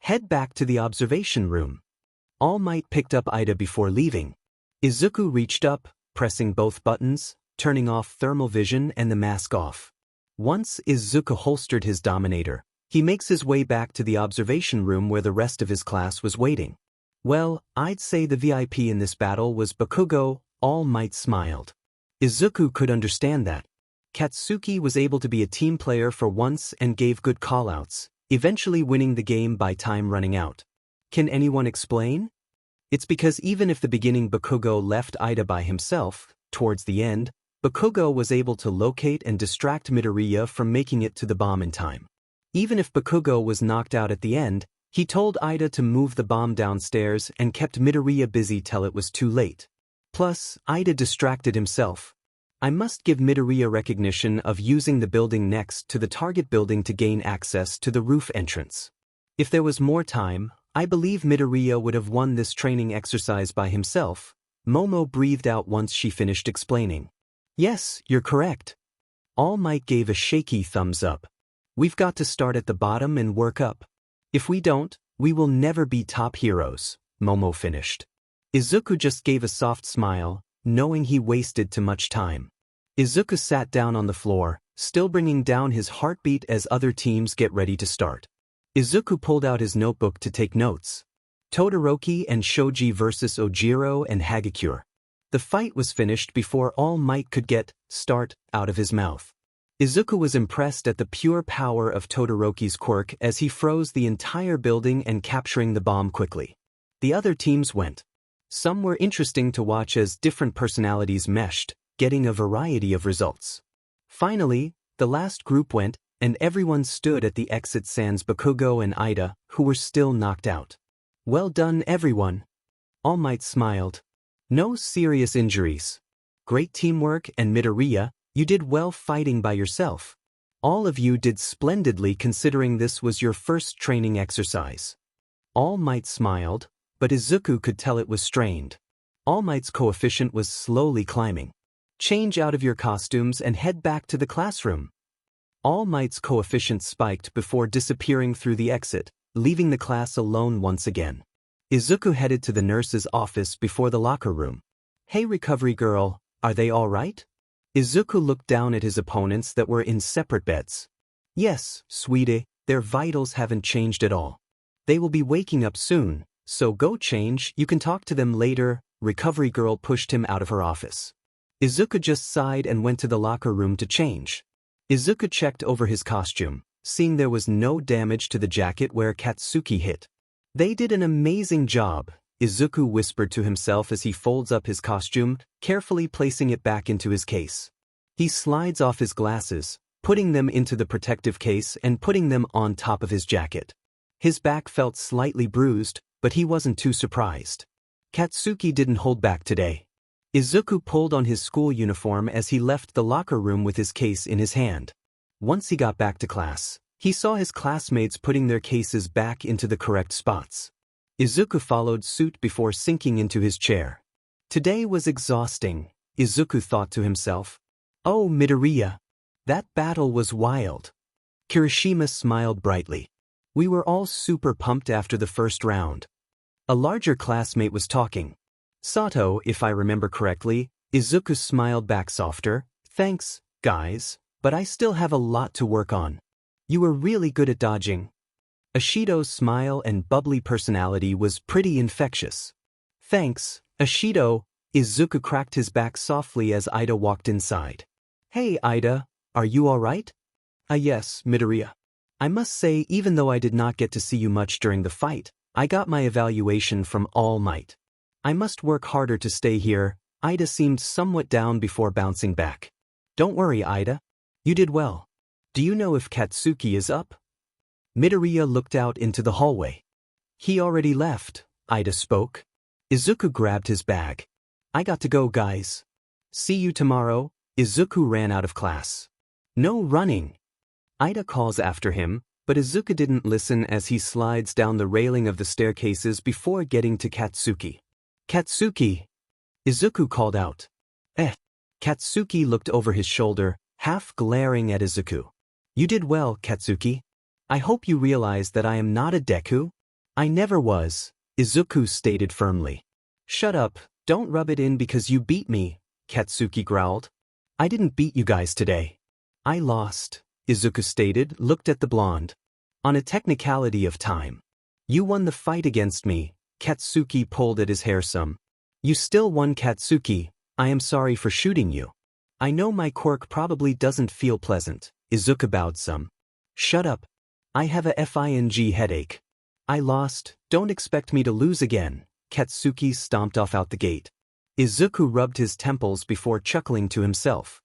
Head back to the observation room. All Might picked up Ida before leaving. Izuku reached up, pressing both buttons, turning off thermal vision and the mask off. Once Izuku holstered his Dominator, he makes his way back to the observation room where the rest of his class was waiting. Well, I'd say the VIP in this battle was Bakugo, All Might smiled. Izuku could understand that. Katsuki was able to be a team player for once and gave good callouts, eventually winning the game by time running out. Can anyone explain? It's because even if the beginning Bakugo left Ida by himself, towards the end, Bakugo was able to locate and distract Midoriya from making it to the bomb in time. Even if Bakugo was knocked out at the end, he told Ida to move the bomb downstairs and kept Midoriya busy till it was too late. Plus, Ida distracted himself. I must give Midoriya recognition of using the building next to the target building to gain access to the roof entrance. If there was more time, I believe Midoriya would have won this training exercise by himself. Momo breathed out once she finished explaining. Yes, you're correct. All Might gave a shaky thumbs up. We've got to start at the bottom and work up. If we don't, we will never be top heroes, Momo finished. Izuku just gave a soft smile, knowing he wasted too much time. Izuku sat down on the floor, still bringing down his heartbeat as other teams get ready to start. Izuku pulled out his notebook to take notes. Todoroki and Shoji versus Ojiro and Hagakure. The fight was finished before All Might could get start out of his mouth. Izuku was impressed at the pure power of Todoroki's quirk as he froze the entire building and capturing the bomb quickly. The other teams went. Some were interesting to watch as different personalities meshed, getting a variety of results. Finally, the last group went, and everyone stood at the exit sans Bakugo and Ida, who were still knocked out. Well done, everyone. All Might smiled. No serious injuries. Great teamwork, and Midoriya, you did well fighting by yourself. All of you did splendidly considering this was your first training exercise. All Might smiled, but Izuku could tell it was strained. All Might's coefficient was slowly climbing. Change out of your costumes and head back to the classroom. All Might's coefficient spiked before disappearing through the exit, leaving the class alone once again. Izuku headed to the nurse's office before the locker room. Hey Recovery Girl, are they all right? Izuku looked down at his opponents that were in separate beds. Yes, sweetie, their vitals haven't changed at all. They will be waking up soon, so go change, you can talk to them later. Recovery Girl pushed him out of her office. Izuku just sighed and went to the locker room to change. Izuku checked over his costume, seeing there was no damage to the jacket where Katsuki hit. They did an amazing job, Izuku whispered to himself as he folds up his costume, carefully placing it back into his case. He slides off his glasses, putting them into the protective case and putting them on top of his jacket. His back felt slightly bruised, but he wasn't too surprised. Katsuki didn't hold back today. Izuku pulled on his school uniform as he left the locker room with his case in his hand. Once he got back to class, he saw his classmates putting their cases back into the correct spots. Izuku followed suit before sinking into his chair. Today was exhausting, Izuku thought to himself. Oh, Midoriya. That battle was wild. Kirishima smiled brightly. We were all super pumped after the first round. A larger classmate was talking. Shoto, if I remember correctly. Izuku smiled back softer. Thanks, guys, but I still have a lot to work on. You were really good at dodging. Ashido's smile and bubbly personality was pretty infectious. Thanks, Ashido. Izuku cracked his back softly as Ida walked inside. Hey Ida, are you alright? Yes, Midoriya. I must say, even though I did not get to see you much during the fight, I got my evaluation from All Might. I must work harder to stay here. Ida seemed somewhat down before bouncing back. Don't worry, Ida. You did well. Do you know if Katsuki is up? Midoriya looked out into the hallway. He already left, Ida spoke. Izuku grabbed his bag. I got to go, guys. See you tomorrow. Izuku ran out of class. No running. Ida calls after him, but Izuku didn't listen as he slides down the railing of the staircases before getting to Katsuki. Katsuki! Izuku called out. Katsuki looked over his shoulder, half glaring at Izuku. You did well, Katsuki. I hope you realize that I am not a Deku. I never was, Izuku stated firmly. Shut up, don't rub it in because you beat me, Katsuki growled. I didn't beat you guys today. I lost, Izuku stated, looked at the blonde. On a technicality of time. You won the fight against me, Katsuki pulled at his hair some. You still won, Katsuki. I am sorry for shooting you. I know my quirk probably doesn't feel pleasant, Izuku bowed some. Shut up. I have a FING headache. I lost, don't expect me to lose again, Katsuki stomped off out the gate. Izuku rubbed his temples before chuckling to himself.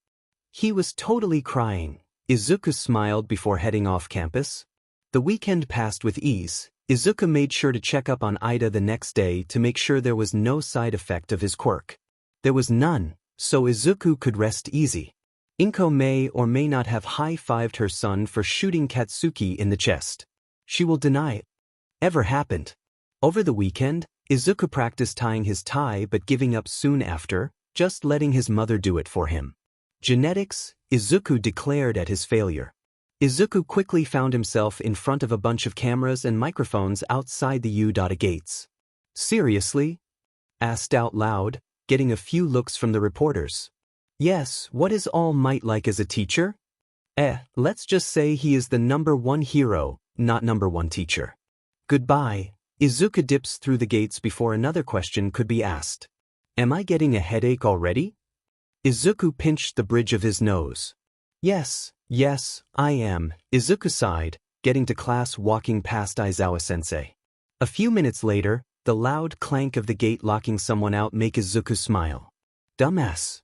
He was totally crying. Izuku smiled before heading off campus. The weekend passed with ease. Izuku made sure to check up on Ida the next day to make sure there was no side effect of his quirk. There was none, so Izuku could rest easy. Inko may or may not have high-fived her son for shooting Katsuki in the chest. She will deny it ever happened. Over the weekend, Izuku practiced tying his tie but giving up soon after, just letting his mother do it for him. Genetics, Izuku declared at his failure. Izuku quickly found himself in front of a bunch of cameras and microphones outside the U.A gates. Seriously? Asked out loud, getting a few looks from the reporters. Yes, what is All Might like as a teacher? Let's just say he is the #1 hero, not #1 teacher. Goodbye. Izuku dips through the gates before another question could be asked. Am I getting a headache already? Izuku pinched the bridge of his nose. Yes, I am, Izuku sighed, getting to class walking past Aizawa-sensei. A few minutes later, the loud clank of the gate locking someone out make Izuku smile. Dumbass.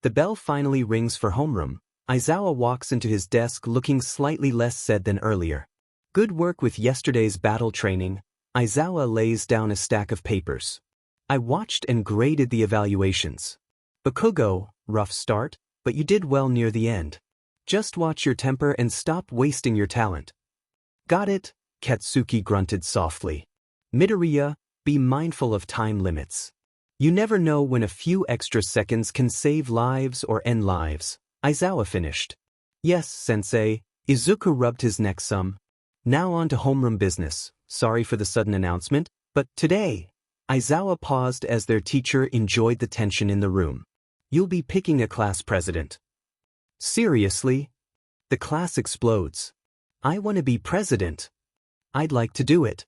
The bell finally rings for homeroom. Aizawa walks into his desk looking slightly less sad than earlier. Good work with yesterday's battle training. Aizawa lays down a stack of papers. I watched and graded the evaluations. Bakugo, rough start, but you did well near the end. Just watch your temper and stop wasting your talent. Got it, Katsuki grunted softly. Midoriya, be mindful of time limits. You never know when a few extra seconds can save lives or end lives, Aizawa finished. Yes, sensei, Izuku rubbed his neck some. Now on to homeroom business. Sorry for the sudden announcement, but today, Aizawa paused as their teacher enjoyed the tension in the room. You'll be picking a class president. Seriously? The class explodes. I want to be president. I'd like to do it.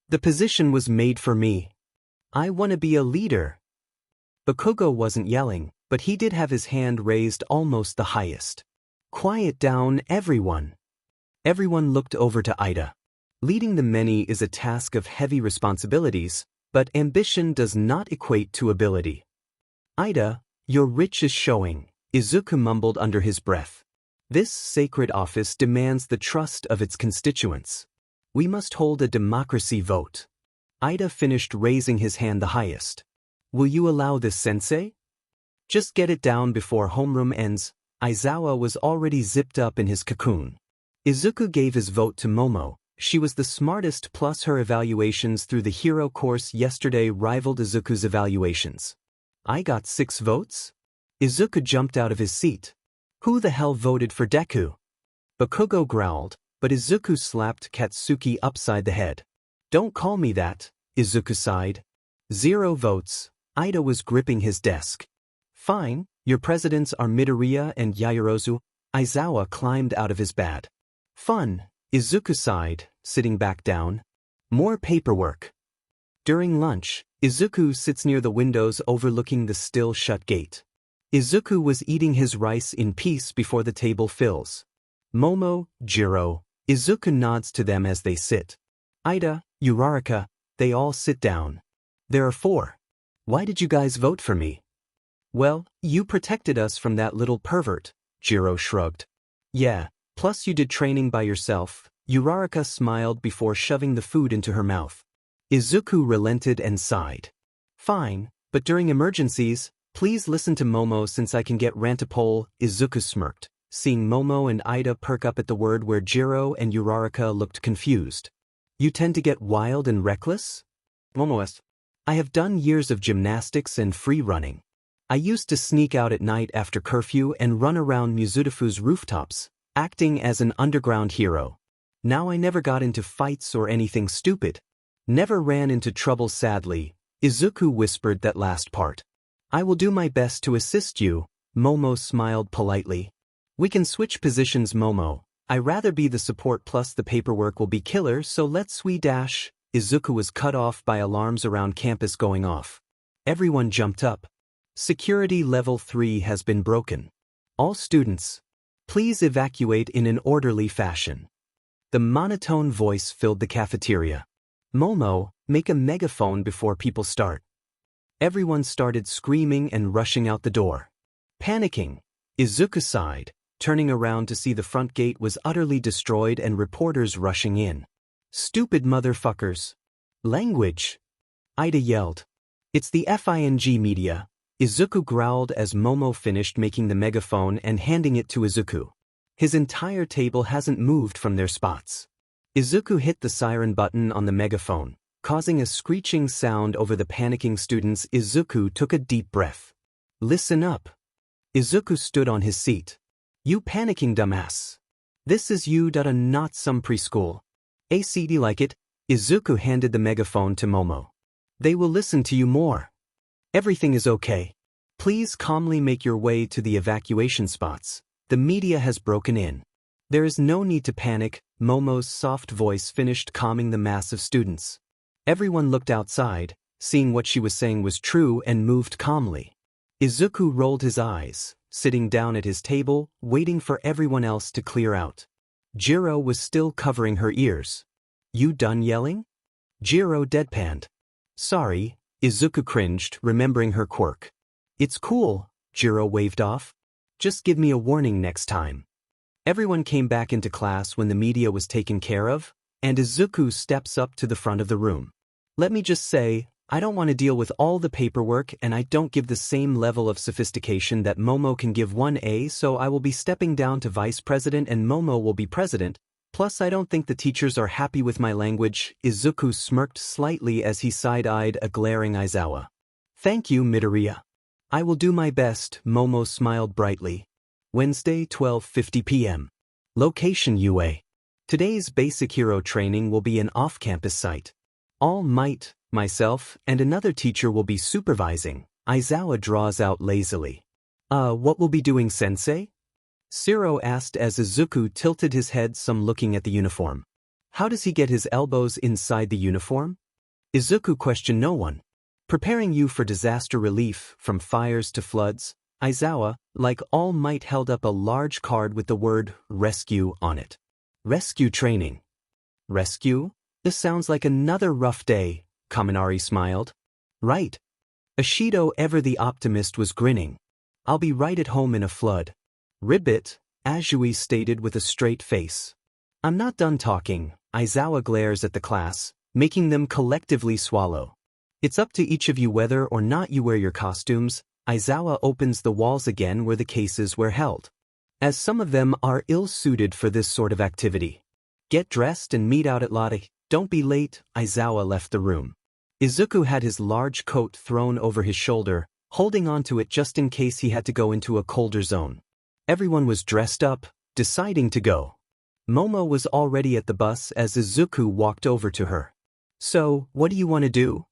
The position was made for me. I want to be a leader. Bakugo wasn't yelling, but he did have his hand raised almost the highest. Quiet down, everyone. Everyone looked over to Ida. Leading the many is a task of heavy responsibilities, but ambition does not equate to ability. Ida, your rich is showing, Izuku mumbled under his breath. This sacred office demands the trust of its constituents. We must hold a democracy vote. Ida finished raising his hand the highest. Will you allow this, sensei? Just get it down before homeroom ends, Aizawa was already zipped up in his cocoon. Izuku gave his vote to Momo. She was the smartest, plus her evaluations through the hero course yesterday rivaled Izuku's evaluations. I got 6 votes? Izuku jumped out of his seat. Who the hell voted for Deku? Bakugo growled, but Izuku slapped Katsuki upside the head. Don't call me that, Izuku sighed. 0 votes. Ida was gripping his desk. Fine, your presidents are Midoriya and Yaoyorozu. Aizawa climbed out of his bed. Fun, Izuku sighed, sitting back down. More paperwork. During lunch, Izuku sits near the windows overlooking the still-shut gate. Izuku was eating his rice in peace before the table fills. Momo, Jiro, Izuku nods to them as they sit. Ida, Uraraka, they all sit down. There are 4. Why did you guys vote for me? Well, you protected us from that little pervert, Jiro shrugged. Yeah, plus you did training by yourself. Uraraka smiled before shoving the food into her mouth. Izuku relented and sighed. Fine, but during emergencies, please listen to Momo since I can get rantapole, Izuku smirked, seeing Momo and Ida perk up at the word where Jiro and Uraraka looked confused. You tend to get wild and reckless? Momo, I have done years of gymnastics and free running. I used to sneak out at night after curfew and run around Muzutafu's rooftops, acting as an underground hero. Now I never got into fights or anything stupid. Never ran into trouble sadly. Izuku whispered that last part. I will do my best to assist you, Momo smiled politely. We can switch positions, Momo. I rather be the support plus the paperwork will be killer, so let's we dash. Izuku was cut off by alarms around campus going off. Everyone jumped up. Security level 3 has been broken. All students, please evacuate in an orderly fashion. The monotone voice filled the cafeteria. Momo, make a megaphone before people start. Everyone started screaming and rushing out the door. Panicking, Izuku sighed, turning around to see the front gate was utterly destroyed and reporters rushing in. Stupid motherfuckers. Language. Ida yelled. It's the FING media. Izuku growled as Momo finished making the megaphone and handing it to Izuku. His entire table hasn't moved from their spots. Izuku hit the siren button on the megaphone, causing a screeching sound over the panicking students. Izuku took a deep breath. Listen up. Izuku stood on his seat. You panicking dumbass. This is you, not some preschool. ACD like it. Izuku handed the megaphone to Momo. They will listen to you more. Everything is okay. Please calmly make your way to the evacuation spots. The media has broken in. There is no need to panic, Momo's soft voice finished calming the mass of students. Everyone looked outside, seeing what she was saying was true and moved calmly. Izuku rolled his eyes, sitting down at his table, waiting for everyone else to clear out. Jiro was still covering her ears. You done yelling? Jiro deadpanned. Sorry, Izuku cringed, remembering her quirk. It's cool, Jiro waved off. Just give me a warning next time. Everyone came back into class when the media was taken care of, and Izuku steps up to the front of the room. Let me just say, I don't want to deal with all the paperwork and I don't give the same level of sophistication that Momo can give 1A, so I will be stepping down to vice president and Momo will be president. Plus I don't think the teachers are happy with my language. Izuku smirked slightly as he side-eyed a glaring Aizawa. Thank you, Midoriya. I will do my best, Momo smiled brightly. Wednesday, 12:50 p.m. Location UA. Today's basic hero training will be an off-campus site. All Might, myself, and another teacher will be supervising. Aizawa draws out lazily. What will be doing, sensei? Shiro asked as Izuku tilted his head some looking at the uniform. How does he get his elbows inside the uniform? Izuku questioned no one. Preparing you for disaster relief, from fires to floods. Aizawa, like All Might, held up a large card with the word rescue on it. Rescue training. Rescue? This sounds like another rough day, Kaminari smiled. Right. Ashido, ever the optimist, was grinning. I'll be right at home in a flood. Ribbit, Azui stated with a straight face. I'm not done talking. Aizawa glares at the class, making them collectively swallow. It's up to each of you whether or not you wear your costumes. Aizawa opens the walls again where the cases were held. as some of them are ill-suited for this sort of activity. Get dressed and meet out at Lottie. Don't be late. Aizawa left the room. Izuku had his large coat thrown over his shoulder, holding onto it just in case he had to go into a colder zone. Everyone was dressed up, deciding to go. Momo was already at the bus as Izuku walked over to her. So, what do you want to do?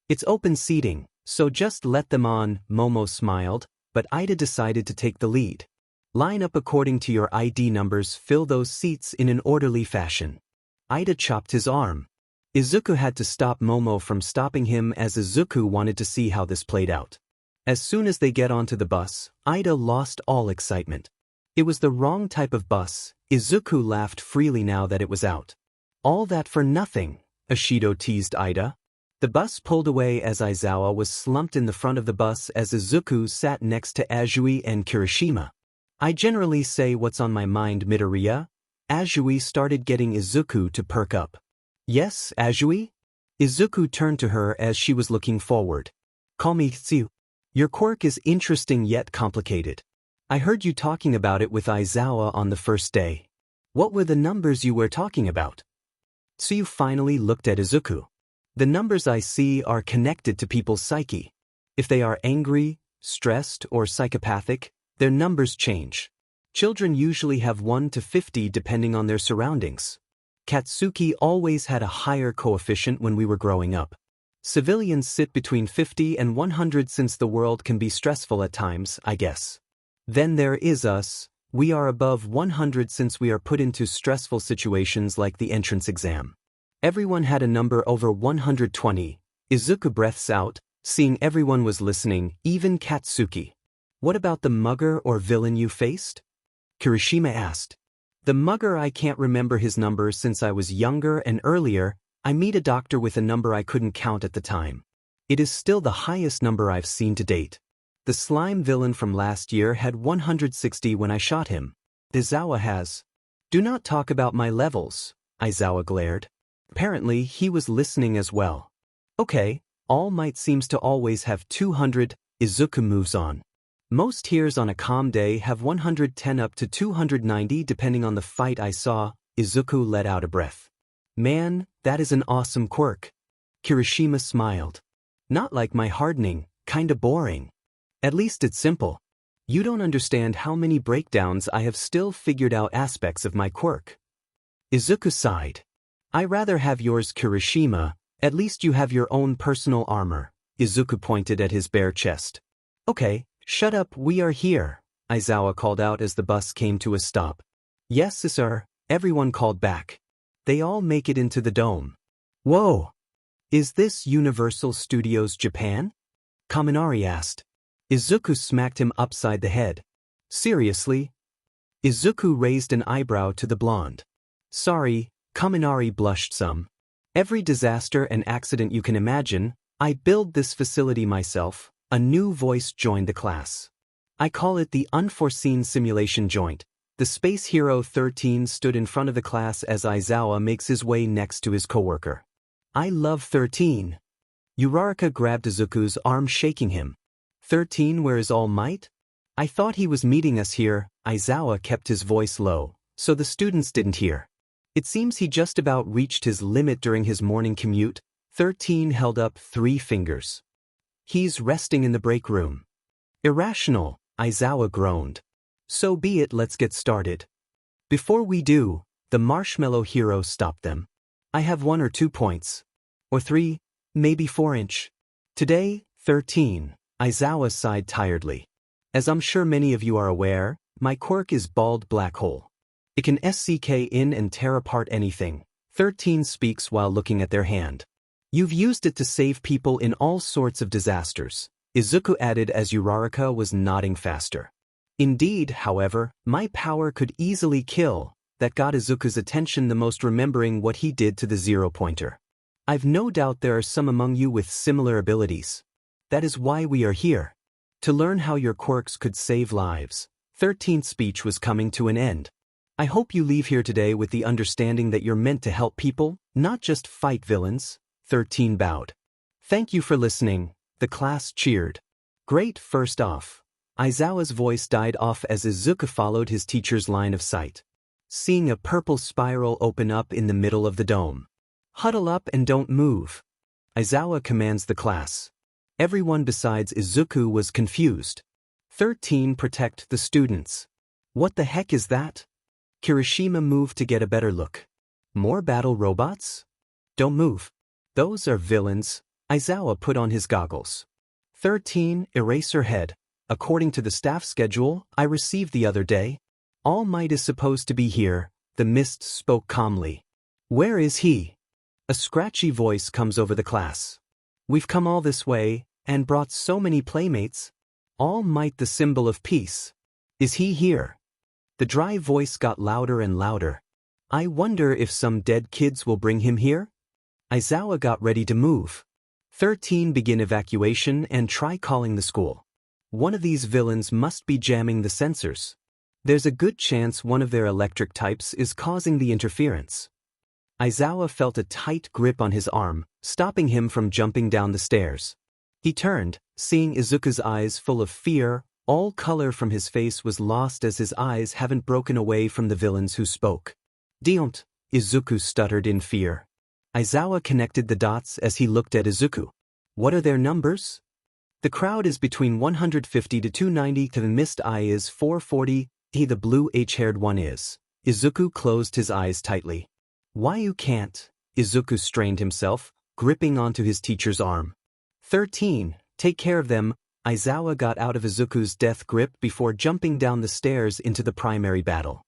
It's open seating, so just let them on, Momo smiled, but Ida decided to take the lead. Line up according to your ID numbers, fill those seats in an orderly fashion. Ida chopped his arm. Izuku had to stop Momo from stopping him as Izuku wanted to see how this played out. As soon as they get onto the bus, Ida lost all excitement. It was the wrong type of bus. Izuku laughed freely now that it was out. All that for nothing, Ashido teased Ida. The bus pulled away as Aizawa was slumped in the front of the bus as Izuku sat next to Azui and Kirishima. I generally say what's on my mind, Midoriya. Azui started getting Izuku to perk up. Yes, Azui? Izuku turned to her as she was looking forward. Call me Tsu. Your quirk is interesting yet complicated. I heard you talking about it with Aizawa on the first day. What were the numbers you were talking about? Tsu finally looked at Izuku. The numbers I see are connected to people's psyche. If they are angry, stressed, or psychopathic, their numbers change. Children usually have 1 to 50 depending on their surroundings. Katsuki always had a higher coefficient when we were growing up. Civilians sit between 50 and 100 since the world can be stressful at times, I guess. Then there is us. We are above 100 since we are put into stressful situations like the entrance exam. Everyone had a number over 120. Izuku breaths out, seeing everyone was listening, even Katsuki. What about the mugger or villain you faced? Kirishima asked. The mugger, I can't remember his number since I was younger, and earlier, I meet a doctor with a number I couldn't count at the time. It is still the highest number I've seen to date. The slime villain from last year had 160 when I shot him. Aizawa has. Do not talk about my levels, Aizawa glared. Apparently, he was listening as well. Okay, All Might seems to always have 200, Izuku moves on. Most heroes on a calm day have 110 up to 290 depending on the fight I saw. Izuku let out a breath. Man, that is an awesome quirk. Kirishima smiled. Not like my hardening, kinda boring. At least it's simple. You don't understand how many breakdowns I have still figured out aspects of my quirk. Izuku sighed. I rather have yours, Kirishima. At least you have your own personal armor. Izuku pointed at his bare chest. Okay. Shut up, we are here, Aizawa called out as the bus came to a stop. Yes, sir, everyone called back. They all make it into the dome. Whoa! Is this Universal Studios Japan? Kaminari asked. Izuku smacked him upside the head. Seriously? Izuku raised an eyebrow to the blonde. Sorry, Kaminari blushed some. Every disaster and accident you can imagine, I build this facility myself. A new voice joined the class. I call it the Unforeseen Simulation Joint. The Space Hero 13 stood in front of the class as Aizawa makes his way next to his coworker. I love 13. Uraraka grabbed Izuku's arm, shaking him. 13, where is All Might? I thought he was meeting us here. Aizawa kept his voice low, so the students didn't hear. It seems he just about reached his limit during his morning commute. 13 held up 3 fingers. He's resting in the break room. Irrational, Aizawa groaned. So be it, let's get started. Before we do, the marshmallow hero stopped them. I have 1 or 2 points. Or 3, maybe 4-inch. Today, 13, Aizawa sighed tiredly. As I'm sure many of you are aware, my quirk is Bald Black Hole. It can SCK in and tear apart anything. 13 speaks while looking at their hand. You've used it to save people in all sorts of disasters, Izuku added as Uraraka was nodding faster. Indeed, however, my power could easily kill. That got Izuku's attention the most, remembering what he did to the 0-pointer. I've no doubt there are some among you with similar abilities. That is why we are here. To learn how your quirks could save lives. 13th speech was coming to an end. I hope you leave here today with the understanding that you're meant to help people, not just fight villains. 13 bowed. Thank you for listening. The class cheered. Great, first off. Aizawa's voice died off as Izuku followed his teacher's line of sight, seeing a purple spiral open up in the middle of the dome. Huddle up and don't move. Aizawa commands the class. Everyone besides Izuku was confused. 13 Protect the students. What the heck is that? Kirishima moved to get a better look. More battle robots? Don't move. Those are villains. Aizawa put on his goggles. 13 Eraserhead. According to the staff schedule I received the other day, All Might is supposed to be here, the mist spoke calmly. Where is he? A scratchy voice comes over the class. We've come all this way, and brought so many playmates. All Might, the symbol of peace. Is he here? The dry voice got louder and louder. I wonder if some dead kids will bring him here? Aizawa got ready to move. 13 Begin evacuation and try calling the school. One of these villains must be jamming the sensors. There's a good chance one of their electric types is causing the interference. Aizawa felt a tight grip on his arm, stopping him from jumping down the stairs. He turned, seeing Izuku's eyes full of fear. All color from his face was lost as his eyes haven't broken away from the villains who spoke. Don't, Izuku stuttered in fear. Aizawa connected the dots as he looked at Izuku. What are their numbers? The crowd is between 150 to 290. The mist eye is 440. The blue H-haired one is. Izuku closed his eyes tightly. Why you can't? Izuku strained himself, gripping onto his teacher's arm. 13. Take care of them. Aizawa got out of Izuku's death grip before jumping down the stairs into the primary battle.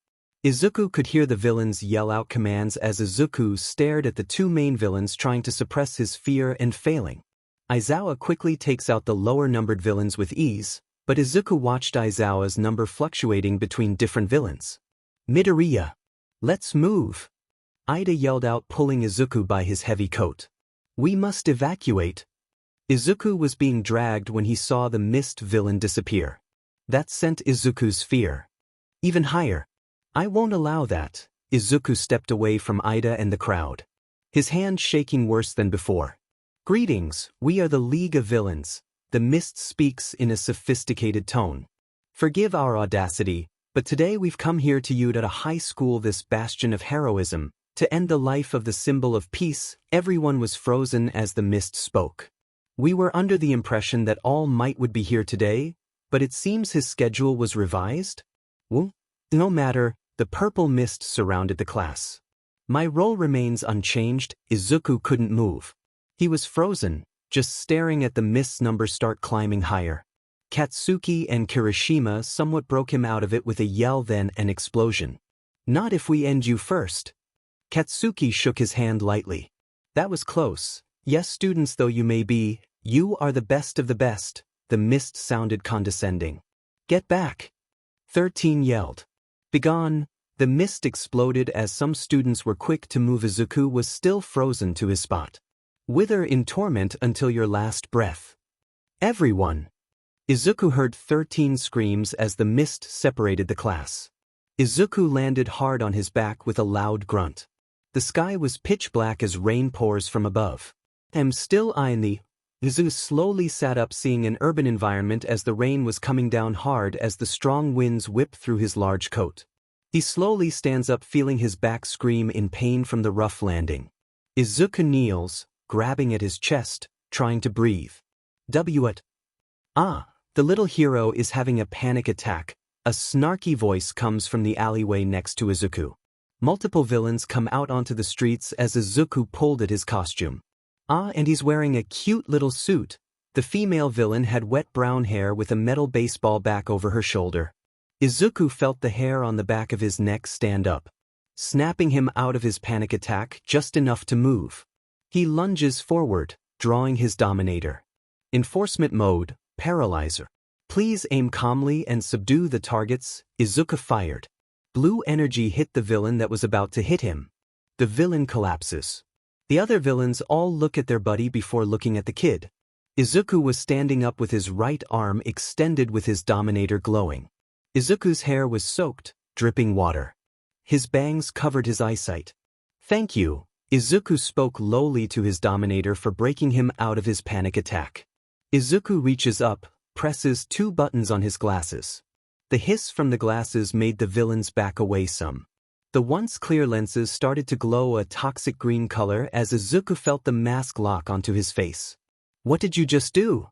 Izuku could hear the villains yell out commands as Izuku stared at the two main villains trying to suppress his fear and failing. Aizawa quickly takes out the lower-numbered villains with ease, but Izuku watched Aizawa's number fluctuating between different villains. Midoriya. Let's move. Ida yelled out, pulling Izuku by his heavy coat. We must evacuate. Izuku was being dragged when he saw the mist villain disappear. That sent Izuku's fear even higher. I won't allow that. Izuku stepped away from Ida and the crowd, his hand shaking worse than before. Greetings, we are the League of Villains. The mist speaks in a sophisticated tone. Forgive our audacity, but today we've come here to you at a high school, this bastion of heroism, to end the life of the symbol of peace. Everyone was frozen as the mist spoke. We were under the impression that All Might would be here today, but it seems his schedule was revised? Well, no matter, the purple mist surrounded the class. My role remains unchanged. Izuku couldn't move. He was frozen, just staring at the mist's number start climbing higher. Katsuki and Kirishima somewhat broke him out of it with a yell, then an explosion. Not if we end you first. Katsuki shook his hand lightly. That was close. Yes, students though you may be, you are the best of the best. The mist sounded condescending. Get back. 13 yelled. Begone. The mist exploded as some students were quick to move. Izuku was still frozen to his spot. Wither in torment until your last breath. Everyone. Izuku heard 13 screams as the mist separated the class. Izuku landed hard on his back with a loud grunt. The sky was pitch black as rain pours from above. I'm still eyeing the. Izuku slowly sat up, seeing an urban environment as the rain was coming down hard as the strong winds whipped through his large coat. He slowly stands up, feeling his back scream in pain from the rough landing. Izuku kneels, grabbing at his chest, trying to breathe. What? Ah, the little hero is having a panic attack. A snarky voice comes from the alleyway next to Izuku. Multiple villains come out onto the streets as Izuku pulled at his costume. Ah, and he's wearing a cute little suit. The female villain had wet brown hair with a metal baseball bat over her shoulder. Izuku felt the hair on the back of his neck stand up, snapping him out of his panic attack just enough to move. He lunges forward, drawing his Dominator. Enforcement mode, Paralyzer. Please aim calmly and subdue the targets. Izuku fired. Blue energy hit the villain that was about to hit him. The villain collapses. The other villains all look at their buddy before looking at the kid. Izuku was standing up with his right arm extended with his Dominator glowing. Izuku's hair was soaked, dripping water. His bangs covered his eyesight. Thank you. Izuku spoke lowly to his Dominator for breaking him out of his panic attack. Izuku reaches up, presses 2 buttons on his glasses. The hiss from the glasses made the villains back away some. The once clear lenses started to glow a toxic green color as Izuku felt the mask lock onto his face. "What did you just do?"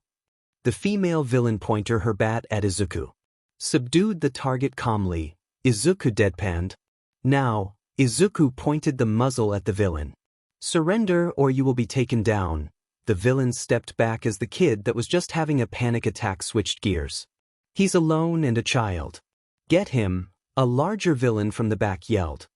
The female villain pointed her bat at Izuku. Subdued the target calmly. Izuku deadpanned. Now, Izuku pointed the muzzle at the villain. "Surrender or you will be taken down." The villain stepped back as the kid that was just having a panic attack switched gears. "He's alone and a child." "Get him," a larger villain from the back yelled.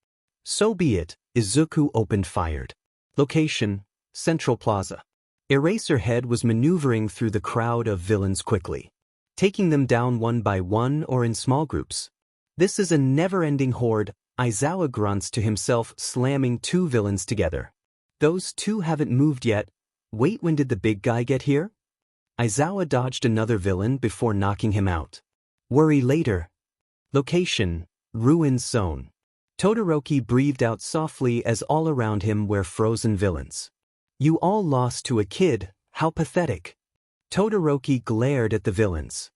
"So be it," Izuku opened fired. Location: Central Plaza. Eraserhead was maneuvering through the crowd of villains quickly, taking them down one by one or in small groups. "This is a never-ending horde," Aizawa grunts to himself, slamming 2 villains together. "Those 2 haven't moved yet. Wait, when did the big guy get here?" Aizawa dodged another villain before knocking him out. "Worry later." Location: Ruined Zone. Todoroki breathed out softly as all around him were frozen villains. "You all lost to a kid, how pathetic." Todoroki glared at the villains.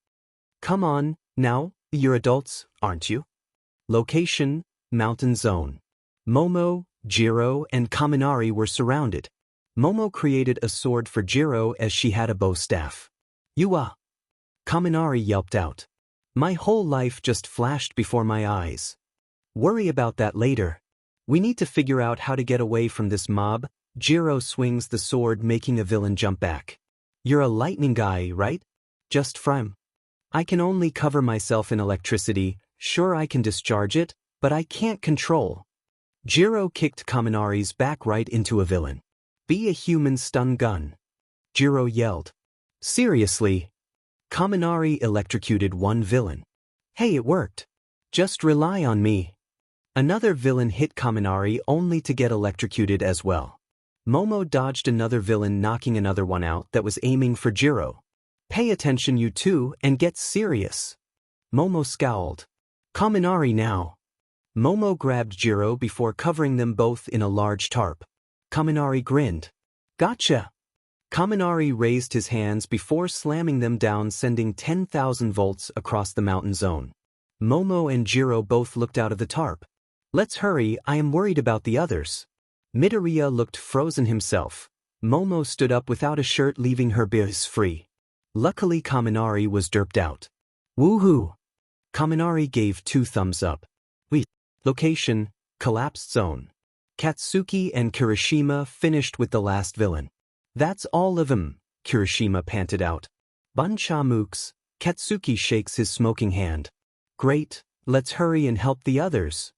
"Come on, now, you're adults, aren't you?" Location: Mountain Zone. Momo, Jiro, and Kaminari were surrounded. Momo created a sword for Jiro as she had a bow staff. "Yua!" Kaminari yelped out. "My whole life just flashed before my eyes." "Worry about that later. We need to figure out how to get away from this mob." Jiro swings the sword, making a villain jump back. "You're a lightning guy, right?" "Just from. I can only cover myself in electricity. Sure, I can discharge it, but I can't control." Jiro kicked Kaminari's back right into a villain. "Be a human stun gun." Jiro yelled. "Seriously?" Kaminari electrocuted 1 villain. "Hey, it worked. Just rely on me." Another villain hit Kaminari only to get electrocuted as well. Momo dodged another villain, knocking another one out that was aiming for Jiro. "Pay attention, you two, and get serious." Momo scowled. "Kaminari now." Momo grabbed Jiro before covering them both in a large tarp. Kaminari grinned. "Gotcha." Kaminari raised his hands before slamming them down, sending 10,000 volts across the mountain zone. Momo and Jiro both looked out of the tarp. "Let's hurry, I am worried about the others." Midoriya looked frozen himself. Momo stood up without a shirt, leaving her biz free. Luckily Kaminari was derped out. "Woohoo!" Kaminari gave 2 thumbs up. Location: Collapsed Zone. Katsuki and Kirishima finished with the last villain. "That's all of 'em," Kirishima panted out. "Buncha mooks." Katsuki shakes his smoking hand. "Great, let's hurry and help the others."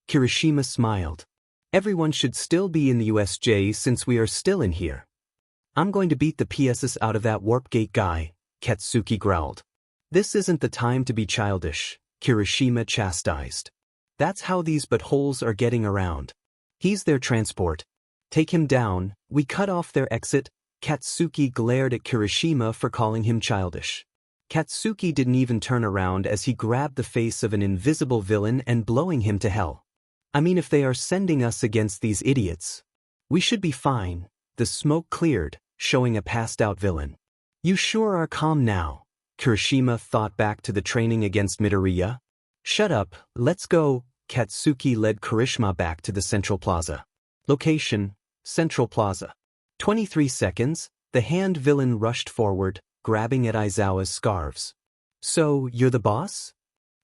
Kirishima smiled. "Everyone should still be in the USJ since we are still in here." "I'm going to beat the PSS out of that warp gate guy," Katsuki growled. "This isn't the time to be childish," Kirishima chastised. "That's how these buttholes are getting around. He's their transport. Take him down." "We cut off their exit." Katsuki glared at Kirishima for calling him childish. Katsuki didn't even turn around as he grabbed the face of an invisible villain and blowing him to hell. "I mean, if they are sending us against these idiots, we should be fine." The smoke cleared, showing a passed-out villain. "You sure are calm now." Kirishima thought back to the training against Midoriya. "Shut up, let's go." Katsuki led Kirishima back to the Central Plaza. Location: Central Plaza. 23 seconds, the hand villain rushed forward, grabbing at Aizawa's scarves. "So, you're the boss?"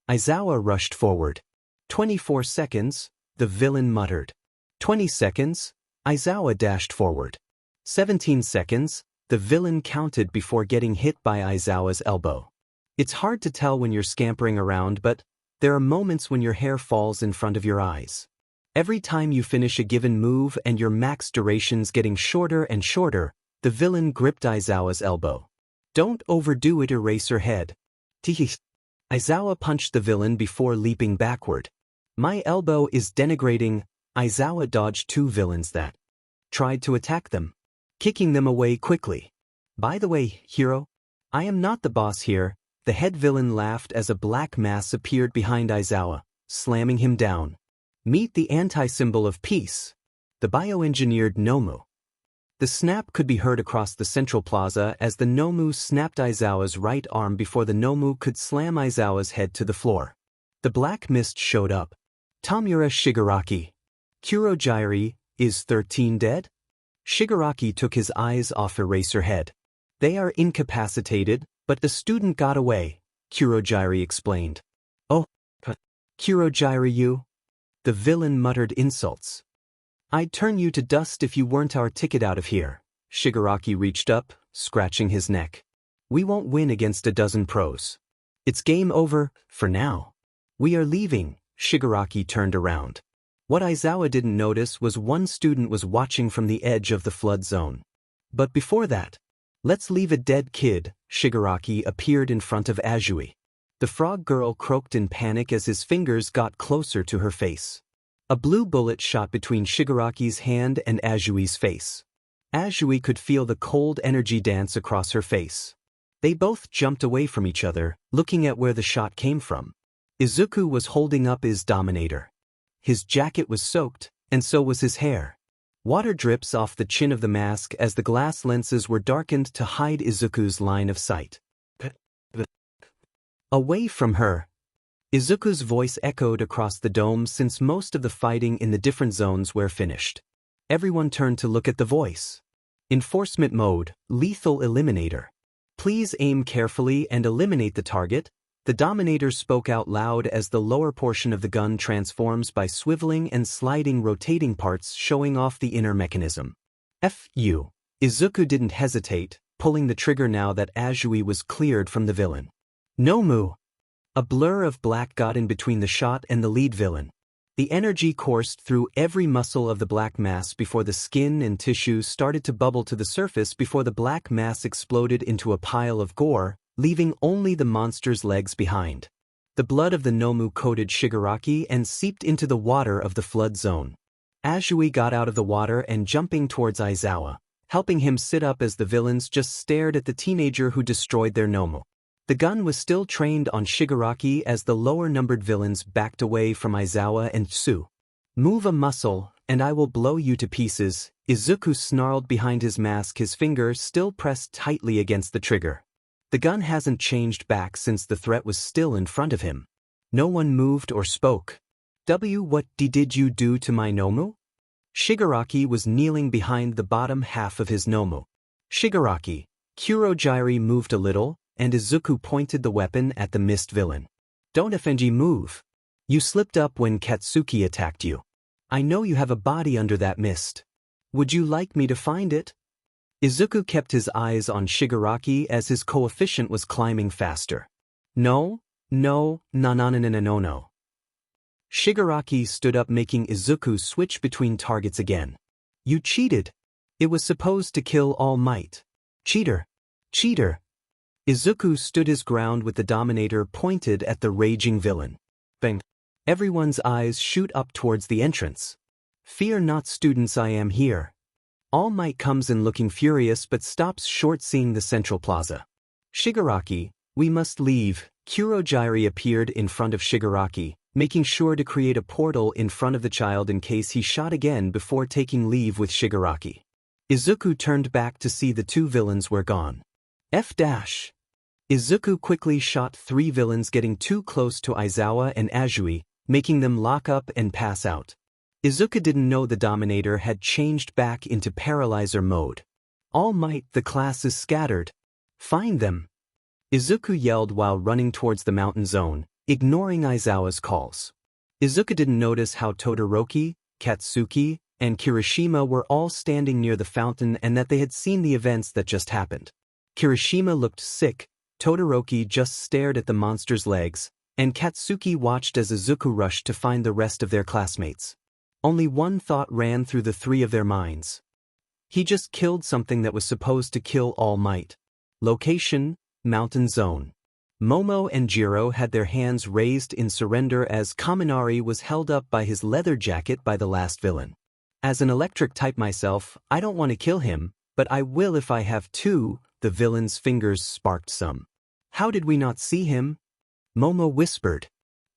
Aizawa rushed forward. 24 seconds, the villain muttered. 20 seconds, Aizawa dashed forward. 17 seconds, the villain counted before getting hit by Aizawa's elbow. It's hard to tell when you're scampering around, but there are moments when your hair falls in front of your eyes. Every time you finish a given move and your max duration's getting shorter and shorter, the villain gripped Aizawa's elbow. "Don't overdo it, Eraserhead." Tee. Aizawa punched the villain before leaping backward. "My elbow is denigrating." Aizawa dodged 2 villains that tried to attack them, kicking them away quickly. "By the way, hero, I am not the boss here." The head villain laughed as a black mass appeared behind Aizawa, slamming him down. "Meet the anti-symbol of peace, the bioengineered Nomu." The The snap could be heard across the central plaza as the Nomu snapped Aizawa's right arm before the Nomu could slam Aizawa's head to the floor. The black mist showed up. Tamura Shigaraki. Kurogyari, is 13 dead? Shigaraki took his eyes off Eraserhead. They are incapacitated, but the student got away, Kurogyari explained. Oh, Kurogyari you? The villain muttered insults. I'd turn you to dust if you weren't our ticket out of here. Shigaraki reached up, scratching his neck. We won't win against a dozen pros. It's game over, for now. We are leaving. Shigaraki turned around. What Aizawa didn't notice was one student was watching from the edge of the flood zone. But before that, let's leave a dead kid. Shigaraki appeared in front of Azui. The frog girl croaked in panic as his fingers got closer to her face. A blue bullet shot between Shigaraki's hand and Azui's face. Azui could feel the cold energy dance across her face. They both jumped away from each other, looking at where the shot came from. Izuku was holding up his Dominator. His jacket was soaked, and so was his hair. Water drips off the chin of the mask as the glass lenses were darkened to hide Izuku's line of sight. Away from her. Izuku's voice echoed across the dome since most of the fighting in the different zones were finished. Everyone turned to look at the voice. Enforcement mode, lethal eliminator. Please aim carefully and eliminate the target. The Dominator spoke out loud as the lower portion of the gun transforms by swiveling and sliding rotating parts showing off the inner mechanism. F.U. Izuku didn't hesitate, pulling the trigger now that Azui was cleared from the villain. Nomu. A blur of black got in between the shot and the lead villain. The energy coursed through every muscle of the black mass before the skin and tissues started to bubble to the surface before the black mass exploded into a pile of gore, leaving only the monster's legs behind. The blood of the Nomu coated Shigaraki and seeped into the water of the flood zone. Azui got out of the water and jumping towards Aizawa, helping him sit up as the villains just stared at the teenager who destroyed their Nomu. The gun was still trained on Shigaraki as the lower-numbered villains backed away from Aizawa and Tsu. Move a muscle, and I will blow you to pieces. Izuku snarled behind his mask, his finger still pressed tightly against the trigger. The gun hasn't changed back since the threat was still in front of him. No one moved or spoke. What did you do to my Nomu? Shigaraki was kneeling behind the bottom half of his Nomu. Shigaraki. Kurogyari moved a little, and Izuku pointed the weapon at the mist villain. Don't FNG move. You slipped up when Katsuki attacked you. I know you have a body under that mist. Would you like me to find it? Izuku kept his eyes on Shigaraki as his coefficient was climbing faster. No. Shigaraki stood up, making Izuku switch between targets again. You cheated. It was supposed to kill All Might. Cheater. Izuku stood his ground with the Dominator pointed at the raging villain. Bang. Everyone's eyes shoot up towards the entrance. Fear not, students, I am here. All Might comes in looking furious but stops short seeing the central plaza. Shigaraki, we must leave. Kurogyari appeared in front of Shigaraki, making sure to create a portal in front of the child in case he shot again before taking leave with Shigaraki. Izuku turned back to see the two villains were gone. Izuku quickly shot three villains, getting too close to Aizawa and Azui, making them lock up and pass out. Izuku didn't know the Dominator had changed back into paralyzer mode. All Might, the class is scattered. Find them. Izuku yelled while running towards the mountain zone, ignoring Aizawa's calls. Izuku didn't notice how Todoroki, Katsuki, and Kirishima were all standing near the fountain and that they had seen the events that just happened. Kirishima looked sick, Todoroki just stared at the monster's legs, and Katsuki watched as Izuku rushed to find the rest of their classmates. Only one thought ran through the three of their minds. He just killed something that was supposed to kill All Might. Location, Mountain Zone. Momo and Jiro had their hands raised in surrender as Kaminari was held up by his leather jacket by the last villain. As an electric type myself, I don't want to kill him, but I will if I have to. The villain's fingers sparked some. How did we not see him? Momo whispered.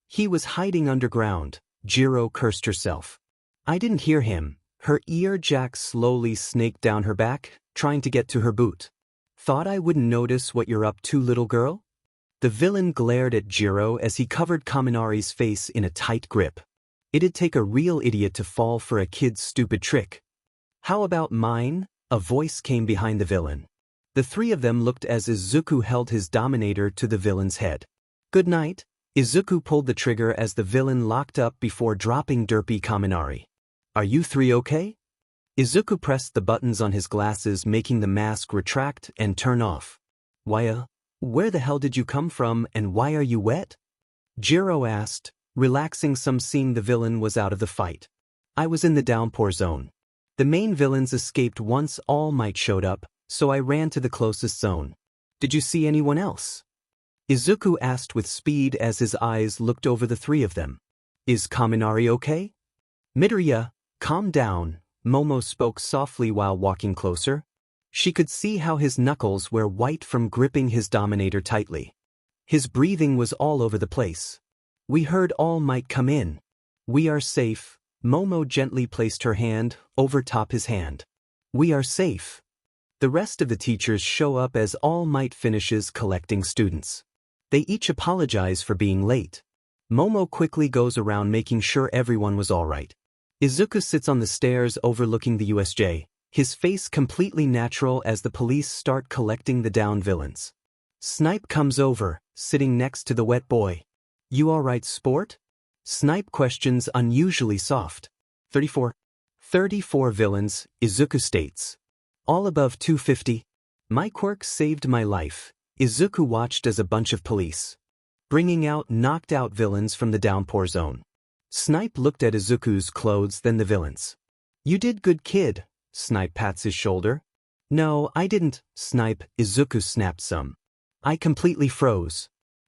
He was hiding underground. Jiro cursed herself. I didn't hear him. Her ear jack slowly snaked down her back, trying to get to her boot. Thought I wouldn't notice what you're up to, little girl? The villain glared at Jiro as he covered Kaminari's face in a tight grip. It'd take a real idiot to fall for a kid's stupid trick. How about mine? A voice came behind the villain. The three of them looked as Izuku held his Dominator to the villain's head. Good night. Izuku pulled the trigger as the villain locked up before dropping derpy Kaminari. Are you three okay? Izuku pressed the buttons on his glasses, making the mask retract and turn off. Where the hell did you come from and why are you wet? Jiro asked, relaxing some seeing the villain was out of the fight. I was in the downpour zone. The main villains escaped once All Might showed up, so I ran to the closest zone. Did you see anyone else? Izuku asked with speed as his eyes looked over the three of them. Is Kaminari okay? Midoriya, calm down, Momo spoke softly while walking closer. She could see how his knuckles were white from gripping his Dominator tightly. His breathing was all over the place. We heard All Might come in. We are safe. Momo gently placed her hand over top his hand. We are safe. The rest of the teachers show up as All Might finishes collecting students. They each apologize for being late. Momo quickly goes around making sure everyone was all right. Izuku sits on the stairs overlooking the USJ, his face completely natural as the police start collecting the down villains. Snipe comes over, sitting next to the wet boy. You alright, sport? Snipe questions unusually soft. 34 villains, Izuku states. All above 250. My quirk saved my life. Izuku watched as a bunch of police bringing out knocked out villains from the downpour zone. Snipe looked at Izuku's clothes, then the villains. You did good, kid. Snipe pats his shoulder. No, I didn't, Snipe. Izuku snapped some. I completely froze.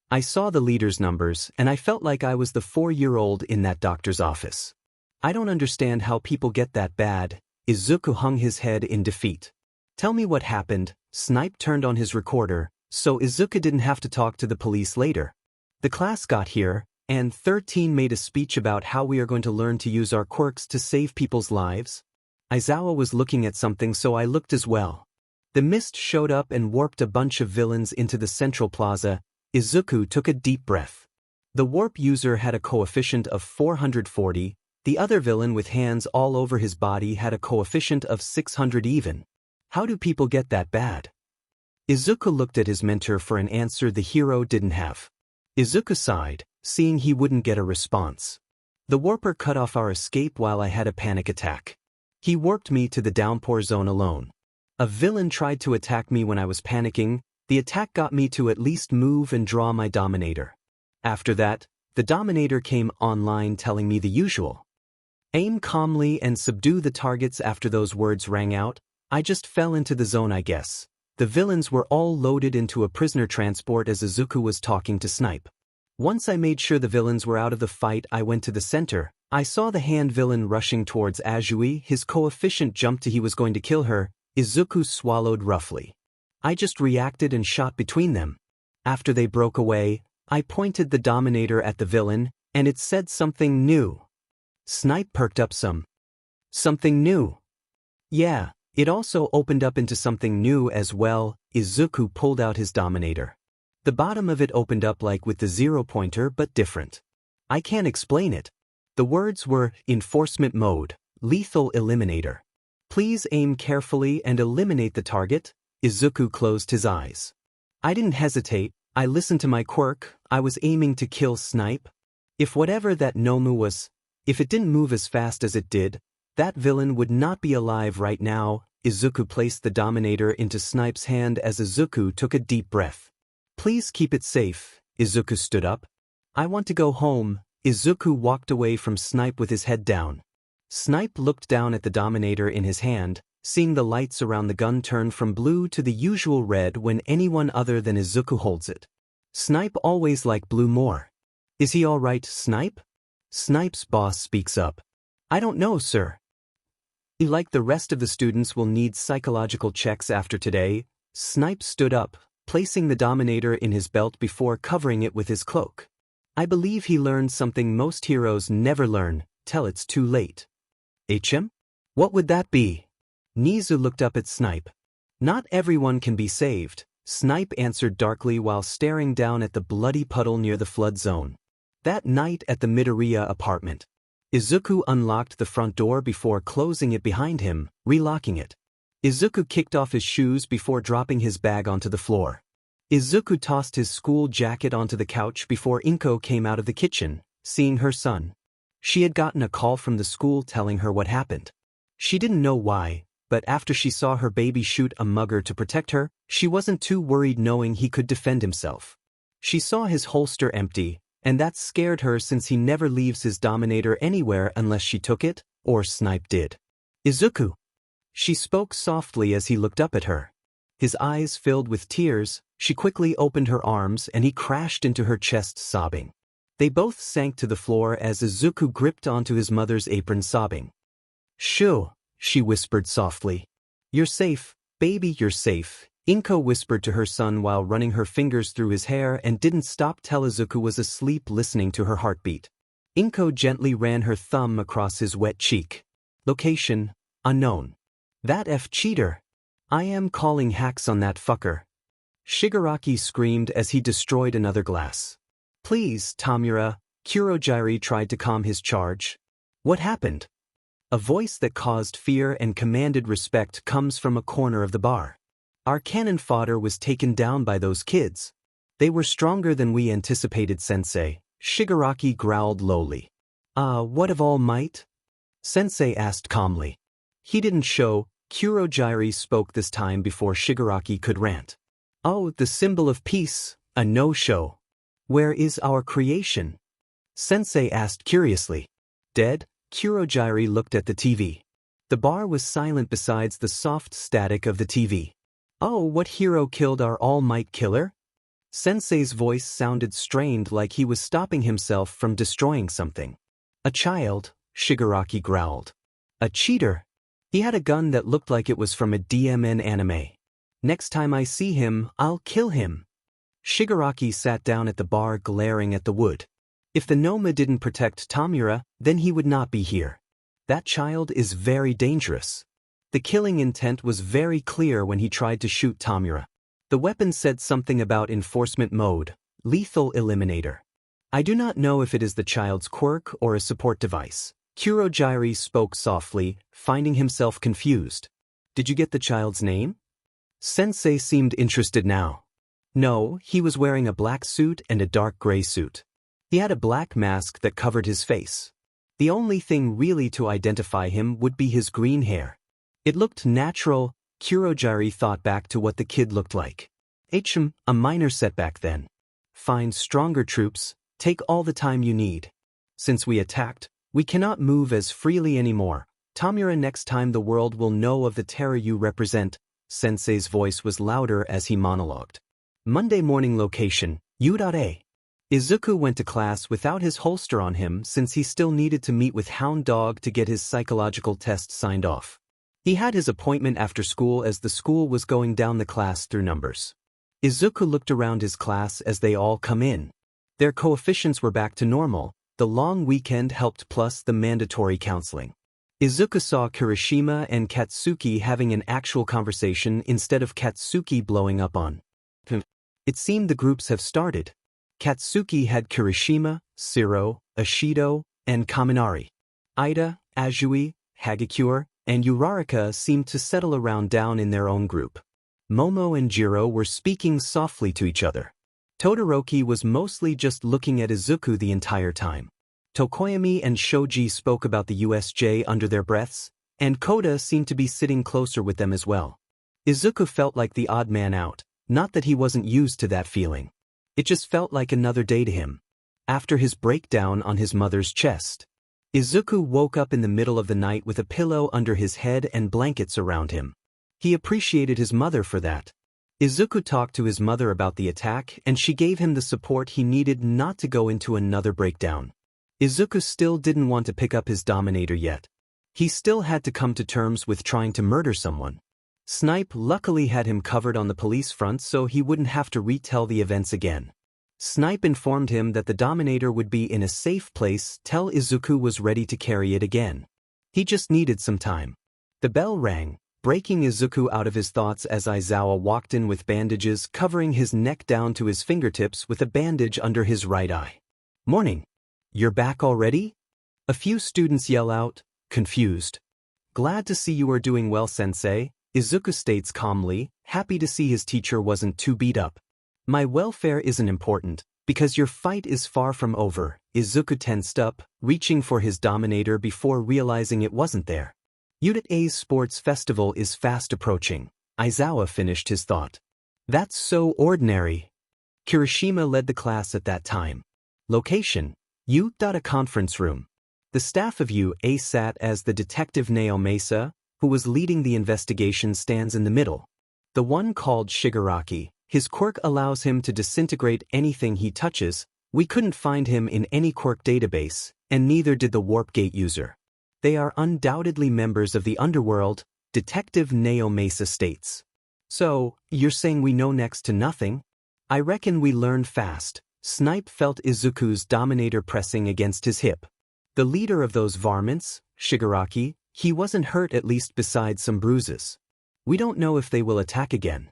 I saw the leader's numbers and I felt like I was the 4-year-old in that doctor's office. I don't understand how people get that bad. Izuku hung his head in defeat. Tell me what happened. Snipe turned on his recorder, so Izuku didn't have to talk to the police later. The class got here, and 13 made a speech about how we are going to learn to use our quirks to save people's lives. Aizawa was looking at something, so I looked as well. The mist showed up and warped a bunch of villains into the central plaza. Izuku took a deep breath. The warp user had a coefficient of 440, the other villain with hands all over his body had a coefficient of 600 even. How do people get that bad? Izuku looked at his mentor for an answer the hero didn't have. Izuku sighed, seeing he wouldn't get a response. The warper cut off our escape while I had a panic attack. He warped me to the downpour zone alone. A villain tried to attack me when I was panicking. The attack got me to at least move and draw my Dominator. After that, the Dominator came online telling me the usual. Aim calmly and subdue the targets. After those words rang out, I just fell into the zone, I guess. The villains were all loaded into a prisoner transport as Izuku was talking to Snipe. Once I made sure the villains were out of the fight, I went to the center. I saw the hand villain rushing towards Azui. His coefficient jumped to he was going to kill her. Izuku swallowed roughly. I just reacted and shot between them. After they broke away, I pointed the Dominator at the villain, and it said something new. Snipe perked up some. Something new? Yeah, it also opened up into something new as well. Izuku pulled out his Dominator. The bottom of it opened up like with the 0-pointer but different. I can't explain it. The words were, Enforcement Mode, Lethal Eliminator. Please aim carefully and eliminate the target. Izuku closed his eyes. I didn't hesitate. I listened to my quirk. I was aiming to kill Snipe. If whatever that Nomu was, if it didn't move as fast as it did, that villain would not be alive right now. Izuku placed the Dominator into Snipe's hand as Izuku took a deep breath. Please keep it safe. Izuku stood up. I want to go home. Izuku walked away from Snipe with his head down. Snipe looked down at the Dominator in his hand, seeing the lights around the gun turn from blue to the usual red when anyone other than Izuku holds it. Snipe always liked blue more. Is he all right, Snipe? Snipe's boss speaks up. I don't know, sir. Like the rest of the students will need psychological checks after today. Snipe stood up, placing the Dominator in his belt before covering it with his cloak. I believe he learned something most heroes never learn, till it's too late. HM? What would that be? Nizu looked up at Snipe. Not everyone can be saved, Snipe answered darkly while staring down at the bloody puddle near the flood zone. That night at the Midoriya apartment, Izuku unlocked the front door before closing it behind him, relocking it. Izuku kicked off his shoes before dropping his bag onto the floor. Izuku tossed his school jacket onto the couch before Inko came out of the kitchen, seeing her son. She had gotten a call from the school telling her what happened. She didn't know why, but after she saw her baby shoot a mugger to protect her, she wasn't too worried knowing he could defend himself. She saw his holster empty, and that scared her since he never leaves his Dominator anywhere unless she took it, or Snipe did. Izuku. She spoke softly as he looked up at her. His eyes filled with tears, she quickly opened her arms and he crashed into her chest sobbing. They both sank to the floor as Izuku gripped onto his mother's apron sobbing. "Shoo," she whispered softly. "You're safe, baby, you're safe," Inko whispered to her son while running her fingers through his hair and didn't stop till Izuku was asleep listening to her heartbeat. Inko gently ran her thumb across his wet cheek. Location, unknown. That cheater. I am calling hacks on that fucker. Shigaraki screamed as he destroyed another glass. "Please, Tamura," Kurogiri tried to calm his charge. "What happened?" A voice that caused fear and commanded respect comes from a corner of the bar. "Our cannon fodder was taken down by those kids. They were stronger than we anticipated, Sensei," Shigaraki growled lowly. What of All Might?" Sensei asked calmly. He didn't show. Kurogiri spoke this time before Shigaraki could rant. "Oh, the symbol of peace, a no-show. Where is our creation?" Sensei asked curiously. "Dead?" Kurogiri looked at the TV. The bar was silent besides the soft static of the TV. "Oh, what hero killed our All Might killer?" Sensei's voice sounded strained like he was stopping himself from destroying something. "A child," Shigaraki growled. "A cheater. He had a gun that looked like it was from a DMN anime. Next time I see him, I'll kill him." Shigaraki sat down at the bar glaring at the wood. If the Nomu didn't protect Tamura, then he would not be here. That child is very dangerous. The killing intent was very clear when he tried to shoot Tamura. The weapon said something about enforcement mode, lethal eliminator. "I do not know if it is the child's quirk or a support device." Kurogiri spoke softly, finding himself confused. "Did you get the child's name?" Sensei seemed interested now. No, he was wearing a black suit and a dark gray suit. He had a black mask that covered his face. The only thing really to identify him would be his green hair. It looked natural. Kurogiri thought back to what the kid looked like. A minor setback then. Find stronger troops, take all the time you need. Since we attacked, we cannot move as freely anymore. Tamura, next time the world will know of the terror you represent. Sensei's voice was louder as he monologued. Monday morning location, U.A. Izuku went to class without his holster on him since he still needed to meet with Hound Dog to get his psychological test signed off. He had his appointment after school as the school was going down the class through numbers. Izuku looked around his class as they all come in. Their coefficients were back to normal. The long weekend helped plus the mandatory counseling. Izuku saw Kirishima and Katsuki having an actual conversation instead of Katsuki blowing up on. It seemed the groups have started. Katsuki had Kirishima, Siro, Ashido, and Kaminari. Ida, Azui, Hagakure, and Uraraka seemed to settle around down in their own group. Momo and Jiro were speaking softly to each other. Todoroki was mostly just looking at Izuku the entire time. Tokoyami and Shoji spoke about the USJ under their breaths, and Koda seemed to be sitting closer with them as well. Izuku felt like the odd man out, not that he wasn't used to that feeling. It just felt like another day to him. After his breakdown on his mother's chest, Izuku woke up in the middle of the night with a pillow under his head and blankets around him. He appreciated his mother for that. Izuku talked to his mother about the attack and she gave him the support he needed not to go into another breakdown. Izuku still didn't want to pick up his Dominator yet. He still had to come to terms with trying to murder someone. Snipe luckily had him covered on the police front so he wouldn't have to retell the events again. Snipe informed him that the Dominator would be in a safe place till Izuku was ready to carry it again. He just needed some time. The bell rang, breaking Izuku out of his thoughts as Aizawa walked in with bandages covering his neck down to his fingertips with a bandage under his right eye. Morning. You're back already? A few students yell out, confused. Glad to see you are doing well, sensei, Izuku states calmly, happy to see his teacher wasn't too beat up. My welfare isn't important, because your fight is far from over, Izuku tensed up, reaching for his Dominator before realizing it wasn't there. Unit A's sports festival is fast approaching, Aizawa finished his thought. That's so ordinary. Kirishima led the class at that time. Location: a conference room. The staff of UA sat as the detective Naomasa, who was leading the investigation, stands in the middle. The one called Shigaraki, his quirk allows him to disintegrate anything he touches. We couldn't find him in any quirk database, and neither did the warp gate user. They are undoubtedly members of the underworld, Detective Naomasa states. So, you're saying we know next to nothing? I reckon we learn fast. Snipe felt Izuku's Dominator pressing against his hip. The leader of those varmints, Shigaraki, he wasn't hurt, at least besides some bruises. We don't know if they will attack again.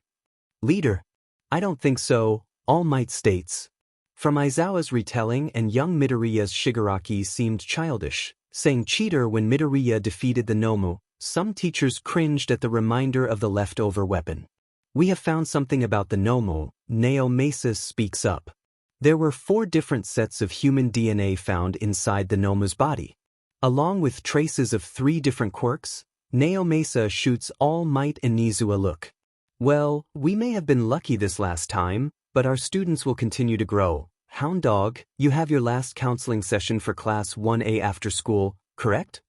Leader? I don't think so, All Might states. From Aizawa's retelling and young Midoriya's, Shigaraki seemed childish, saying cheater when Midoriya defeated the Nomu. Some teachers cringed at the reminder of the leftover weapon. We have found something about the Nomu, Naomasa speaks up. There were 4 different sets of human DNA found inside the Nomu's body. Along with traces of 3 different quirks, Naomasa shoots All Might and Nizu a look. Well, we may have been lucky this last time, but our students will continue to grow. Hound Dog, you have your last counseling session for Class 1A after school, correct?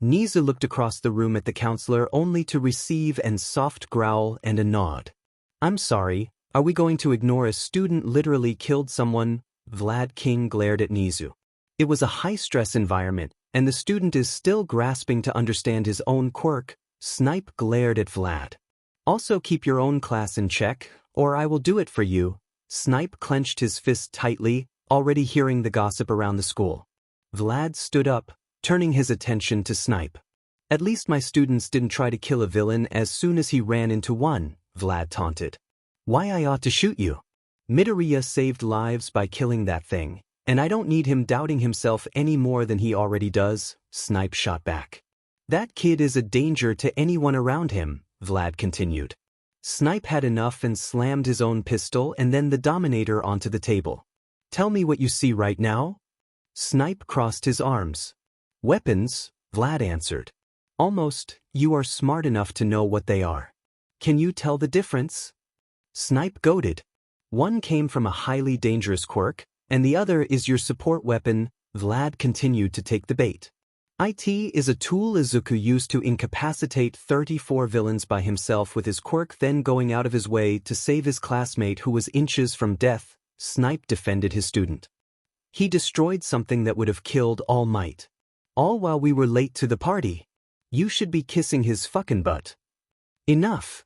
Nizu looked across the room at the counselor only to receive an soft growl and a nod. I'm sorry. Are we going to ignore a student literally killed someone? Vlad King glared at Nizu. It was a high-stress environment, and the student is still grasping to understand his own quirk. Snipe glared at Vlad. Also keep your own class in check, or I will do it for you. Snipe clenched his fist tightly, already hearing the gossip around the school. Vlad stood up, turning his attention to Snipe. At least my students didn't try to kill a villain as soon as he ran into one, Vlad taunted. Why I ought to shoot you? Midoriya saved lives by killing that thing, and I don't need him doubting himself any more than he already does, Snipe shot back. That kid is a danger to anyone around him, Vlad continued. Snipe had enough and slammed his own pistol and then the Dominator onto the table. Tell me what you see right now? Snipe crossed his arms. Weapons, Vlad answered. Almost, you are smart enough to know what they are. Can you tell the difference? Snipe goaded. One came from a highly dangerous quirk, and the other is your support weapon. Vlad continued to take the bait. IT is a tool Izuku used to incapacitate 34 villains by himself with his quirk, then going out of his way to save his classmate who was inches from death. Snipe defended his student. He destroyed something that would have killed All Might. All while we were late to the party. You should be kissing his fucking butt. Enough.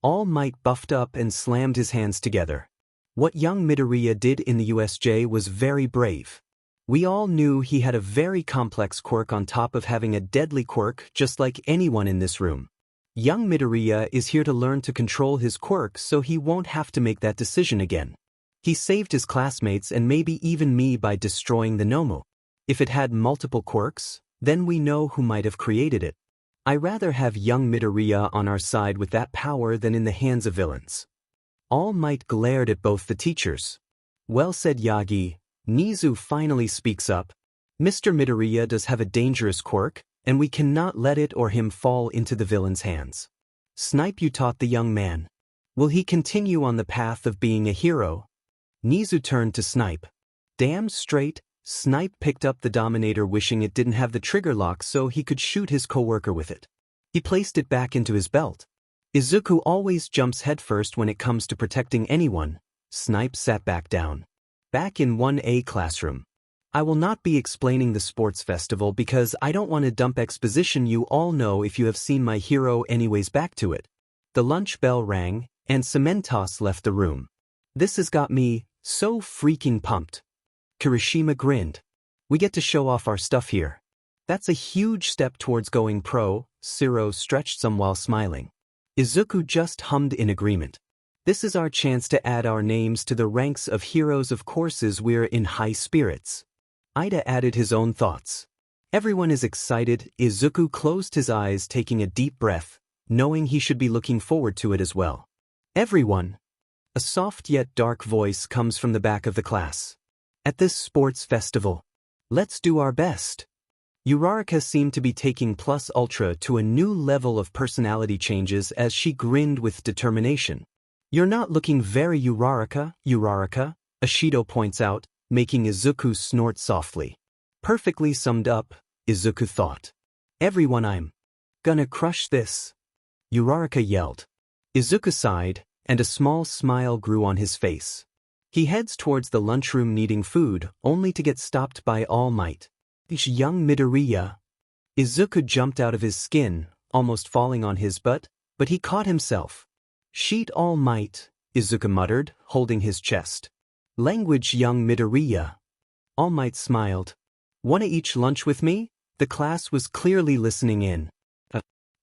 All Might buffed up and slammed his hands together. What young Midoriya did in the USJ was very brave. We all knew he had a very complex quirk on top of having a deadly quirk, just like anyone in this room. Young Midoriya is here to learn to control his quirk so he won't have to make that decision again. He saved his classmates and maybe even me by destroying the Nomu. If it had multiple quirks, then we know who might have created it. I rather have young Midoriya on our side with that power than in the hands of villains. All Might glared at both the teachers. Well said, Yagi. Nizu finally speaks up. Mr. Midoriya does have a dangerous quirk, and we cannot let it or him fall into the villain's hands. Snipe, you taught the young man. Will he continue on the path of being a hero? Nizu turned to Snipe. Damn straight, Snipe picked up the Dominator wishing it didn't have the trigger lock so he could shoot his coworker with it. He placed it back into his belt. Izuku always jumps headfirst when it comes to protecting anyone. Snipe sat back down. Back in 1A classroom. I will not be explaining the sports festival because I don't want to dump exposition. You all know if you have seen my hero anyways. Back to it. The lunch bell rang, and Cementos left the room. This has got me so freaking pumped. Kirishima grinned. We get to show off our stuff here. That's a huge step towards going pro, Shiro stretched some while smiling. Izuku just hummed in agreement. This is our chance to add our names to the ranks of heroes. Of course we're in high spirits. Ida added his own thoughts. Everyone is excited. Izuku closed his eyes, taking a deep breath, knowing he should be looking forward to it as well. Everyone. A soft yet dark voice comes from the back of the class. At this sports festival, let's do our best. Uraraka seemed to be taking Plus Ultra to a new level of personality changes as she grinned with determination. You're not looking very Uraraka, Ashido points out, making Izuku snort softly. Perfectly summed up, Izuku thought. Everyone, I'm gonna crush this, Uraraka yelled. Izuku sighed, and a small smile grew on his face. He heads towards the lunchroom needing food, only to get stopped by All Might. Young Midoriya. Izuku jumped out of his skin, almost falling on his butt, but he caught himself. Sheet All Might, Izuku muttered, holding his chest. Language young Midoriya. All Might smiled. Wanna eat lunch with me? The class was clearly listening in.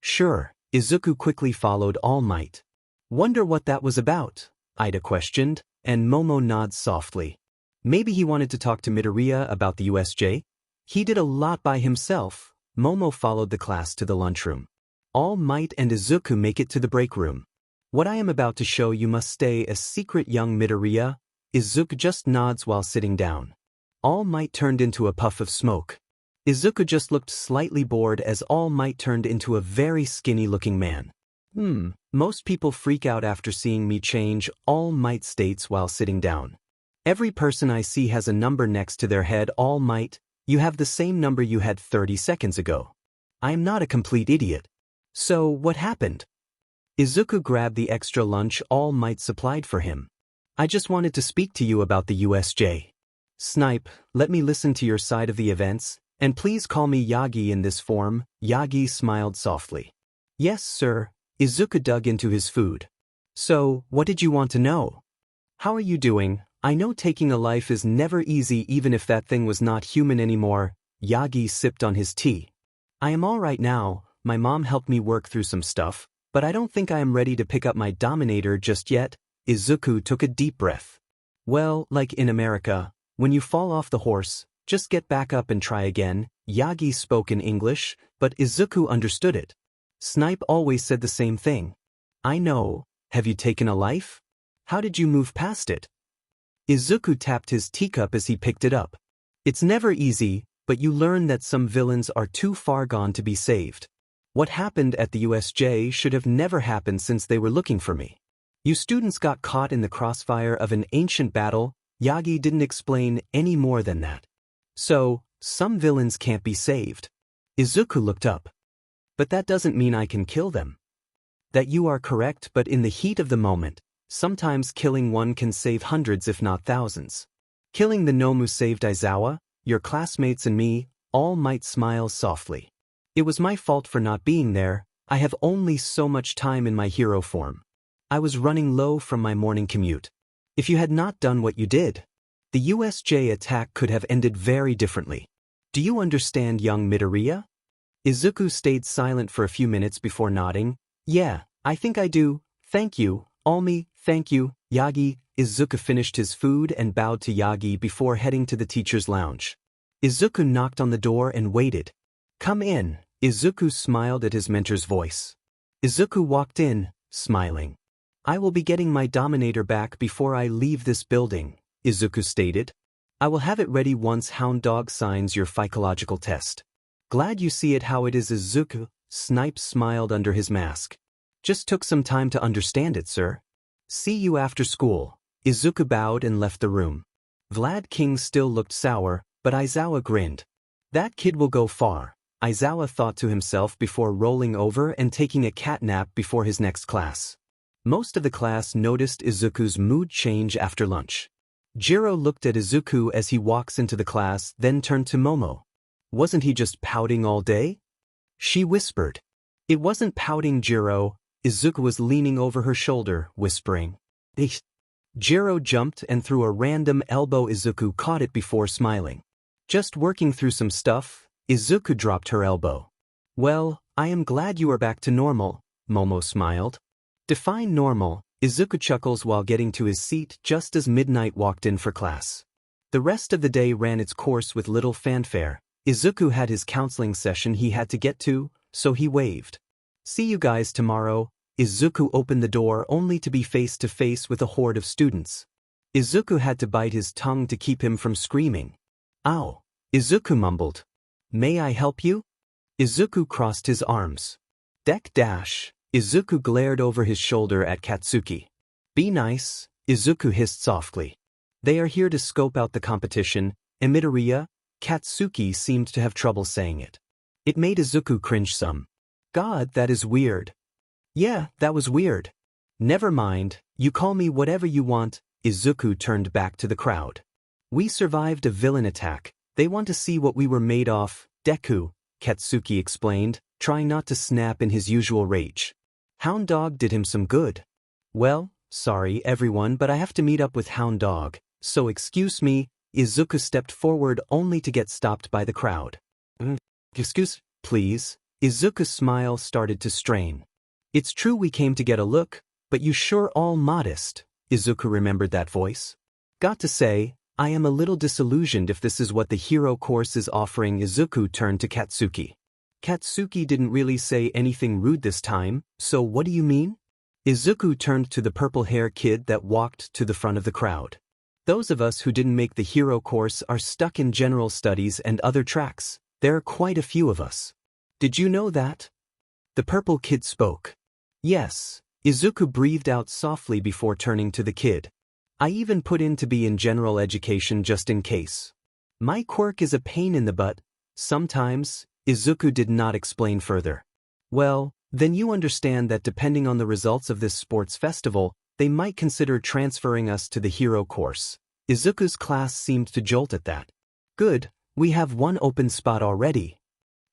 Sure, Izuku quickly followed All Might. Wonder what that was about, Ida questioned, and Momo nods softly. Maybe he wanted to talk to Midoriya about the USJ? He did a lot by himself. Momo followed the class to the lunchroom. All Might and Izuku make it to the break room. What I am about to show you must stay a secret, young Midoriya. Izuku just nods while sitting down. All Might turned into a puff of smoke. Izuku just looked slightly bored as All Might turned into a very skinny-looking man. Most people freak out after seeing me change, All Might states while sitting down. Every person I see has a number next to their head. All Might, you have the same number you had 30 seconds ago. I am not a complete idiot. So, what happened? Izuku grabbed the extra lunch All Might supplied for him. I just wanted to speak to you about the USJ. Snipe, let me listen to your side of the events, and please call me Yagi in this form. Yagi smiled softly. Yes, sir. Izuku dug into his food. So, what did you want to know? How are you doing? I know taking a life is never easy, even if that thing was not human anymore. Yagi sipped on his tea. I am all right now. My mom helped me work through some stuff, but I don't think I am ready to pick up my Dominator just yet. Izuku took a deep breath. Well, like in America, when you fall off the horse, just get back up and try again. Yagi spoke in English, but Izuku understood it. Snipe always said the same thing. I know. Have you taken a life? How did you move past it? Izuku tapped his teacup as he picked it up. It's never easy, but you learn that some villains are too far gone to be saved. What happened at the USJ should have never happened since they were looking for me. You students got caught in the crossfire of an ancient battle. Yagi didn't explain any more than that. So, some villains can't be saved. Izuku looked up. But that doesn't mean I can kill them. That you are correct, but in the heat of the moment, sometimes killing one can save hundreds if not thousands. Killing the Nomu saved Aizawa, your classmates and me. All Might smile softly. It was my fault for not being there. I have only so much time in my hero form. I was running low from my morning commute. If you had not done what you did, the USJ attack could have ended very differently. Do you understand, young Midoriya? Izuku stayed silent for a few minutes before nodding. Yeah, I think I do. Thank you, Almi, thank you, Yagi. Izuku finished his food and bowed to Yagi before heading to the teacher's lounge. Izuku knocked on the door and waited. Come in. Izuku smiled at his mentor's voice. Izuku walked in, smiling. I will be getting my Dominator back before I leave this building, Izuku stated. I will have it ready once Hound Dog signs your psychological test. Glad you see it how it is, Izuku. Snipe smiled under his mask. Just took some time to understand it, sir. See you after school. Izuku bowed and left the room. Vlad King still looked sour, but Aizawa grinned. That kid will go far, Aizawa thought to himself before rolling over and taking a cat nap before his next class. Most of the class noticed Izuku's mood change after lunch. Jiro looked at Izuku as he walks into the class, then turned to Momo. Wasn't he just pouting all day? She whispered. It wasn't pouting, Jiro. Izuku was leaning over her shoulder, whispering. Eesh. Jiro jumped and threw a random elbow. Izuku caught it before smiling. Just working through some stuff, Izuku dropped her elbow. Well, I am glad you are back to normal, Momo smiled. Define normal, Izuku chuckles while getting to his seat just as Midnight walked in for class. The rest of the day ran its course with little fanfare. Izuku had his counseling session he had to get to, so he waved. See you guys tomorrow. Izuku opened the door only to be face to face with a horde of students. Izuku had to bite his tongue to keep him from screaming. Ow! Izuku mumbled. May I help you? Izuku crossed his arms. Deck dash. Izuku glared over his shoulder at Katsuki. Be nice, Izuku hissed softly. They are here to scope out the competition, Midoriya. Katsuki seemed to have trouble saying it. It made Izuku cringe some. God, that is weird. Yeah, that was weird. Never mind, you call me whatever you want. Izuku turned back to the crowd. We survived a villain attack. They want to see what we were made of. Deku, Katsuki explained, trying not to snap in his usual rage. Hound Dog did him some good. Well, sorry everyone, but I have to meet up with Hound Dog, so excuse me. Izuku stepped forward only to get stopped by the crowd. Excuse, please. Izuku's smile started to strain. It's true we came to get a look, but you sure all modest. Izuku remembered that voice. Got to say, I am a little disillusioned if this is what the hero course is offering. Izuku turned to Katsuki. Katsuki didn't really say anything rude this time, so what do you mean? Izuku turned to the purple-hair kid that walked to the front of the crowd. Those of us who didn't make the hero course are stuck in general studies and other tracks. There are quite a few of us. Did you know that? The purple kid spoke. Yes. Izuku breathed out softly before turning to the kid. I even put in to be in general education just in case. My quirk is a pain in the butt. Sometimes. Izuku did not explain further. Well, then you understand that depending on the results of this sports festival, they might consider transferring us to the hero course. Izuku's class seemed to jolt at that. Good, we have one open spot already.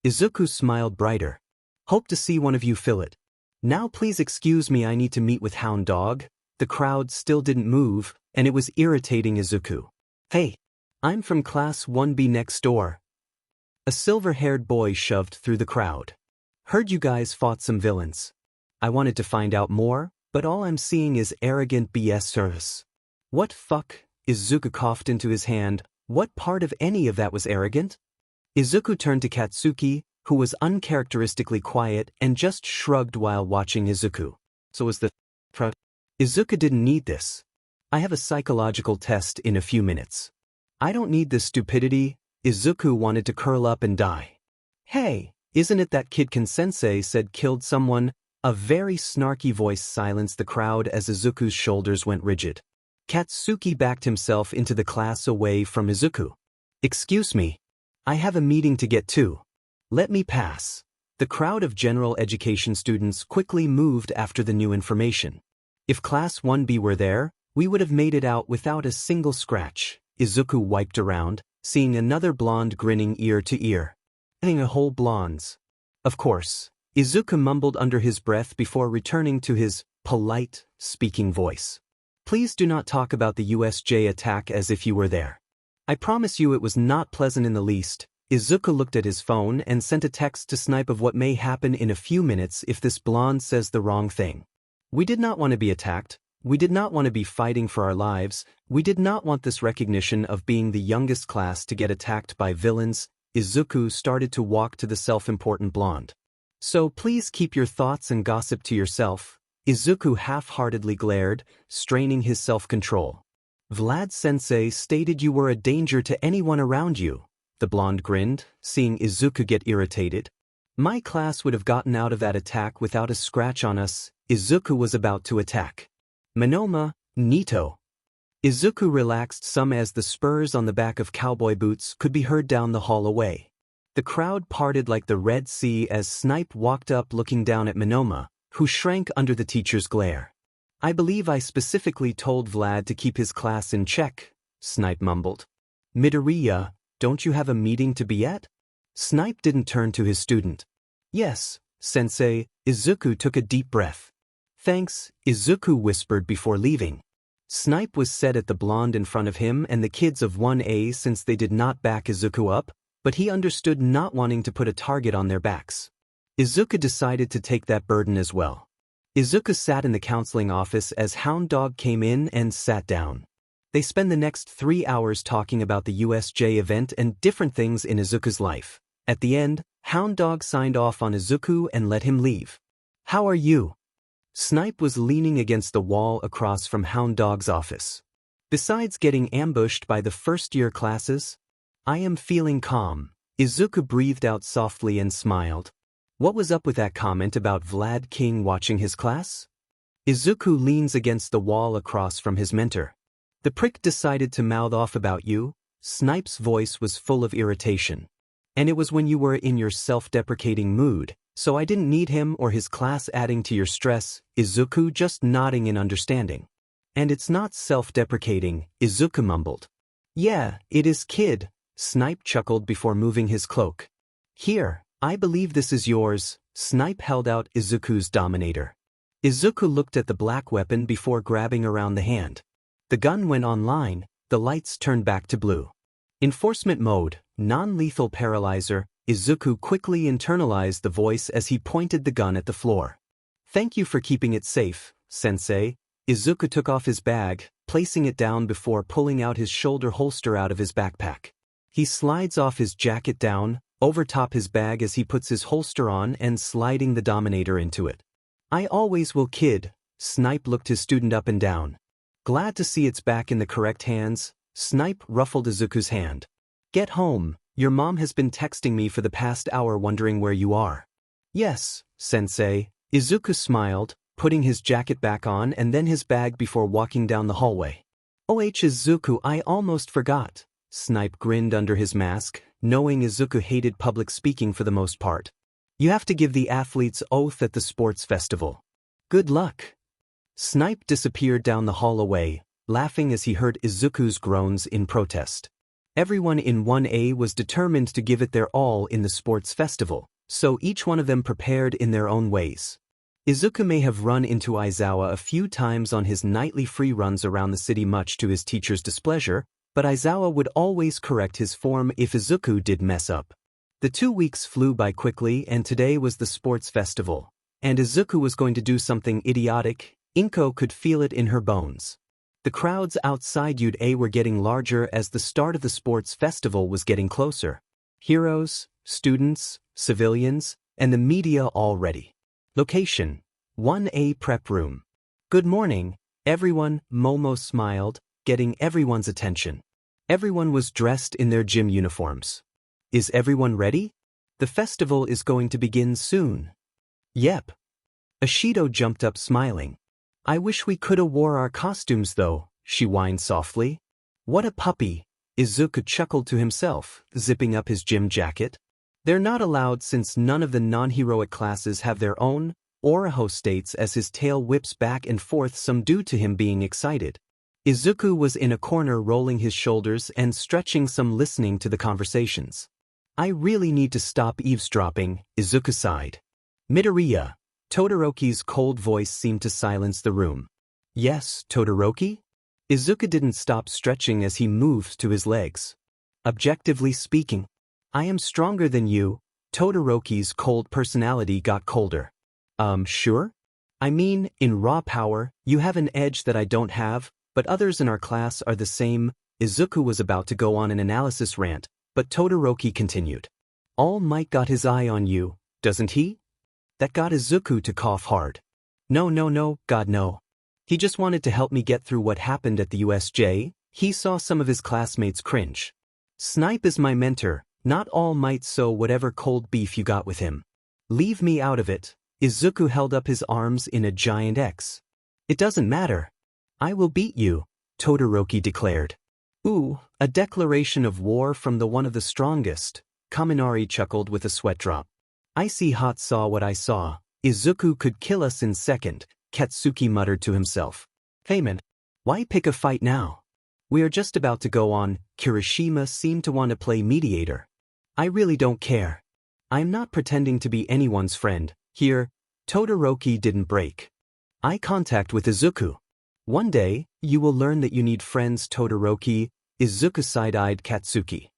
Izuku smiled brighter. Hope to see one of you fill it. Now please excuse me, I need to meet with Hound Dog. The crowd still didn't move, and it was irritating Izuku. Hey, I'm from class 1B next door. A silver-haired boy shoved through the crowd. Heard you guys fought some villains. I wanted to find out more, but all I'm seeing is arrogant BS service. What fuck? Izuku coughed into his hand. What part of any of that was arrogant? Izuku turned to Katsuki, who was uncharacteristically quiet and just shrugged while watching Izuku. So was the Izuku didn't need this. I have a psychological test in a few minutes. I don't need this stupidity. Izuku wanted to curl up and die. Hey, isn't it that kid Sensei said killed someone? A very snarky voice silenced the crowd as Izuku's shoulders went rigid. Katsuki backed himself into the class away from Izuku. Excuse me. I have a meeting to get to. Let me pass. The crowd of general education students quickly moved after the new information. If Class 1B were there, we would have made it out without a single scratch. Izuku wiped around, seeing another blonde grinning ear to ear. A whole blondes. Of course. Izuku mumbled under his breath before returning to his polite, speaking voice. Please do not talk about the USJ attack as if you were there. I promise you it was not pleasant in the least. Izuku looked at his phone and sent a text to Snipe of what may happen in a few minutes if this blonde says the wrong thing. We did not want to be attacked. We did not want to be fighting for our lives. We did not want this recognition of being the youngest class to get attacked by villains. Izuku started to walk to the self-important blonde. So please keep your thoughts and gossip to yourself. Izuku half-heartedly glared, straining his self-control. Vlad-sensei stated you were a danger to anyone around you. The blonde grinned, seeing Izuku get irritated. My class would have gotten out of that attack without a scratch on us. Izuku was about to attack. Monoma, Nito. Izuku relaxed some as the spurs on the back of cowboy boots could be heard down the hall away. The crowd parted like the Red Sea as Snipe walked up looking down at Monoma, who shrank under the teacher's glare. I believe I specifically told Vlad to keep his class in check, Snipe mumbled. Midoriya, don't you have a meeting to be at? Snipe didn't turn to his student. Yes, sensei. Izuku took a deep breath. Thanks, Izuku whispered before leaving. Snipe was set at the blonde in front of him and the kids of 1A since they did not back Izuku up. but he understood not wanting to put a target on their backs. Izuku decided to take that burden as well. Izuku sat in the counseling office as Hound Dog came in and sat down. They spend the next 3 hours talking about the USJ event and different things in Izuku's life. At the end, Hound Dog signed off on Izuku and let him leave. "How are you?" Snipe was leaning against the wall across from Hound Dog's office. "Besides getting ambushed by the first-year classes, I am feeling calm." Izuku breathed out softly and smiled. What was up with that comment about Vlad King watching his class? Izuku leans against the wall across from his mentor. "The prick decided to mouth off about you." Snipe's voice was full of irritation. "And it was when you were in your self-deprecating mood, so I didn't need him or his class adding to your stress." Izuku just nodding in understanding. "And it's not self-deprecating," Izuku mumbled. "Yeah, it is, kid." Snipe chuckled before moving his cloak. "Here, I believe this is yours." Snipe held out Izuku's Dominator. Izuku looked at the black weapon before grabbing around the hand. The gun went online, the lights turned back to blue. Enforcement mode, non-lethal paralyzer. Izuku quickly internalized the voice as he pointed the gun at the floor. "Thank you for keeping it safe, sensei." Izuku took off his bag, placing it down before pulling out his shoulder holster out of his backpack. He slides off his jacket down, over top his bag as he puts his holster on and sliding the Dominator into it. "I always will, kid." Snipe looked his student up and down. "Glad to see it's back in the correct hands." Snipe ruffled Izuku's hand. "Get home. Your mom has been texting me for the past hour wondering where you are." "Yes, sensei." Izuku smiled, putting his jacket back on and then his bag before walking down the hallway. Izuku, I almost forgot." Snipe grinned under his mask, knowing Izuku hated public speaking for the most part. "You have to give the athlete's oath at the sports festival. Good luck." Snipe disappeared down the hall away, laughing as he heard Izuku's groans in protest. Everyone in 1A was determined to give it their all in the sports festival, so each one of them prepared in their own ways. Izuku may have run into Aizawa a few times on his nightly free runs around the city, much to his teacher's displeasure, but Aizawa would always correct his form if Izuku did mess up. The 2 weeks flew by quickly and today was the sports festival, and Izuku was going to do something idiotic. Inko could feel it in her bones. The crowds outside UA were getting larger as the start of the sports festival was getting closer. Heroes, students, civilians, and the media all ready. Location: 1A prep room. "Good morning, everyone." Momo smiled, getting everyone's attention. Everyone was dressed in their gym uniforms. "Is everyone ready? The festival is going to begin soon." "Yep." Ashido jumped up smiling. "I wish we coulda wore our costumes though," she whined softly. "What a puppy." Izuku chuckled to himself, zipping up his gym jacket. "They're not allowed since none of the non-heroic classes have their own," Oraho states as his tail whips back and forth, some due to him being excited. Izuku was in a corner rolling his shoulders and stretching, some listening to the conversations. "I really need to stop eavesdropping," Izuku sighed. "Midoriya." Todoroki's cold voice seemed to silence the room. "Yes, Todoroki?" Izuku didn't stop stretching as he moved to his legs. "Objectively speaking, I am stronger than you." Todoroki's cold personality got colder. Sure? I mean, in raw power, you have an edge that I don't have, but others in our class are the same." Izuku was about to go on an analysis rant, but Todoroki continued. "All Might got his eye on you, doesn't he?" That got Izuku to cough hard. No, God no. He just wanted to help me get through what happened at the USJ." He saw some of his classmates cringe. "Snipe is my mentor, not All Might, so whatever cold beef you got with him, leave me out of it." Izuku held up his arms in a giant X. "It doesn't matter. I will beat you," Todoroki declared. "Ooh, a declaration of war from the one of the strongest." Kaminari chuckled with a sweat drop. "Icy Hot saw what I saw. Izuku could kill us in second," Katsuki muttered to himself. "Hey man, why pick a fight now? We are just about to go on." Kirishima seemed to want to play mediator. "I really don't care. I'm not pretending to be anyone's friend here." Todoroki didn't break eye contact with Izuku. "One day, you will learn that you need friends, Todoroki." Izuku side-eyed Katsuki.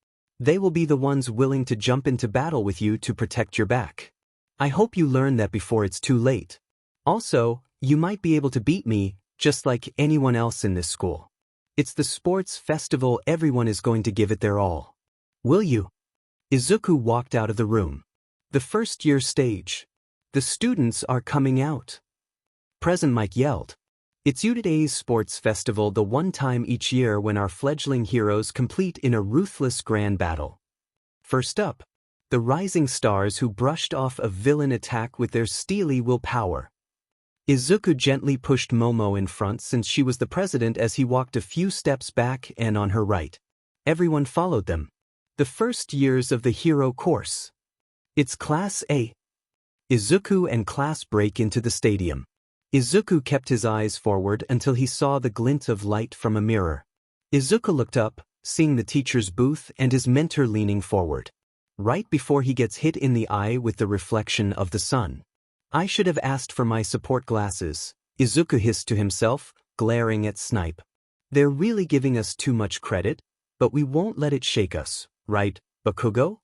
They will be the ones willing to jump into battle with you to protect your back. I hope you learn that before it's too late. Also, you might be able to beat me, just like anyone else in this school. It's the sports festival, everyone is going to give it their all. Will you? Izuku walked out of the room. The first-year stage. The students are coming out. Present Mike yelled. It's today's sports festival, the one time each year when our fledgling heroes compete in a ruthless grand battle. First up, the rising stars who brushed off a villain attack with their steely willpower. Izuku gently pushed Momo in front since she was the president as he walked a few steps back and on her right. Everyone followed them. The first years of the hero course. It's Class A. Izuku and class break into the stadium. Izuku kept his eyes forward until he saw the glint of light from a mirror. Izuku looked up, seeing the teacher's booth and his mentor leaning forward. Right before he gets hit in the eye with the reflection of the sun. I should have asked for my support glasses, Izuku hissed to himself, glaring at Snipe. They're really giving us too much credit, but we won't let it shake us, right, Bakugo?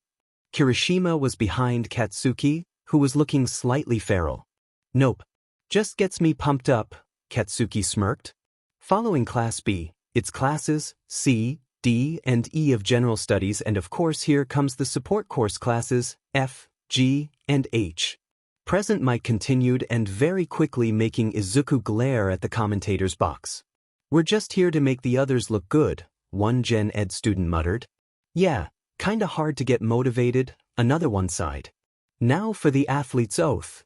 Kirishima was behind Katsuki, who was looking slightly feral. Nope. Just gets me pumped up, Katsuki smirked. Following Class B, it's classes C, D, and E of General Studies, and of course here comes the support course classes F, G, and H. Present Mike continued and very quickly making Izuku glare at the commentator's box. We're just here to make the others look good, one Gen Ed student muttered. Yeah, kinda hard to get motivated, another one sighed. Now for the athlete's oath.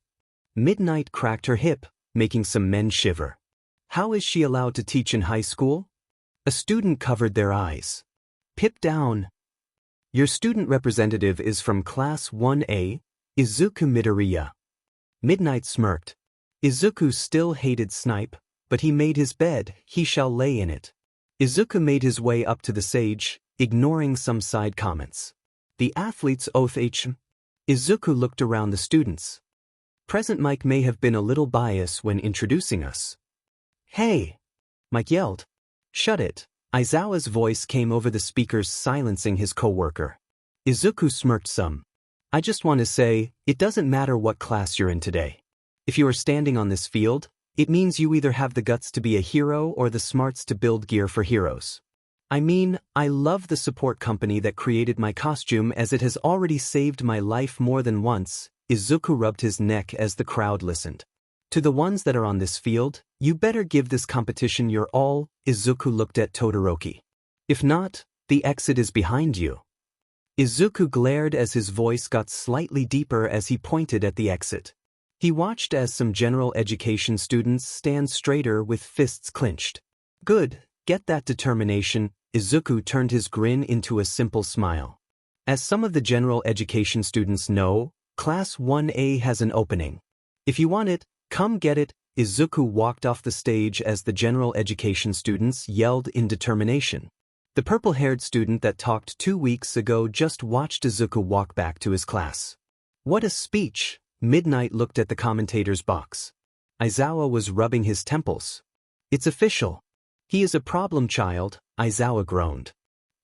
Midnight cracked her hip, making some men shiver. How is she allowed to teach in high school? A student covered their eyes. Pip down. Your student representative is from Class 1A, Izuku Midoriya. Midnight smirked. Izuku still hated Snipe, but he made his bed, he shall lay in it. Izuku made his way up to the sage, ignoring some side comments. The athlete's oath H. Izuku looked around the students. Present Mike may have been a little biased when introducing us. Hey! Mike yelled. Shut it. Aizawa's voice came over the speakers, silencing his co-worker. Izuku smirked some. I just want to say, it doesn't matter what class you're in today. If you are standing on this field, it means you either have the guts to be a hero or the smarts to build gear for heroes. I mean, I love the support company that created my costume as it has already saved my life more than once. Izuku rubbed his neck as the crowd listened. To the ones that are on this field, you better give this competition your all, Izuku looked at Todoroki. If not, the exit is behind you. Izuku glared as his voice got slightly deeper as he pointed at the exit. He watched as some general education students stand straighter with fists clenched. Good, get that determination, Izuku turned his grin into a simple smile. As some of the general education students know, Class 1A has an opening. If you want it, come get it. Izuku walked off the stage as the general education students yelled in determination. The purple-haired student that talked 2 weeks ago just watched Izuku walk back to his class. What a speech! Midnight looked at the commentator's box. Aizawa was rubbing his temples. It's official. He is a problem child, Aizawa groaned.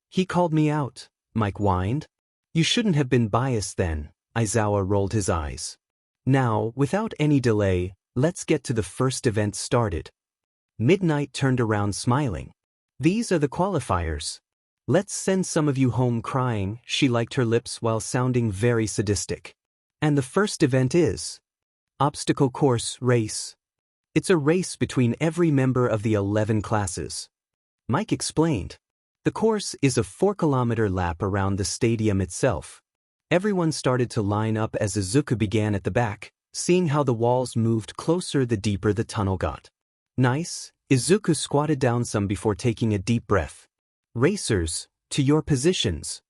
He called me out, Mike whined. You shouldn't have been biased then, Aizawa rolled his eyes. Now, without any delay, let's get to the first event started. Midnight turned around smiling. These are the qualifiers. Let's send some of you home crying, she liked her lips while sounding very sadistic. And the first event is Obstacle Course Race. It's a race between every member of the 11 classes. Mike explained. The course is a 4-kilometer lap around the stadium itself. Everyone started to line up as Izuku began at the back, seeing how the walls moved closer the deeper the tunnel got. Nice, Izuku squatted down some before taking a deep breath. Racers, to your positions.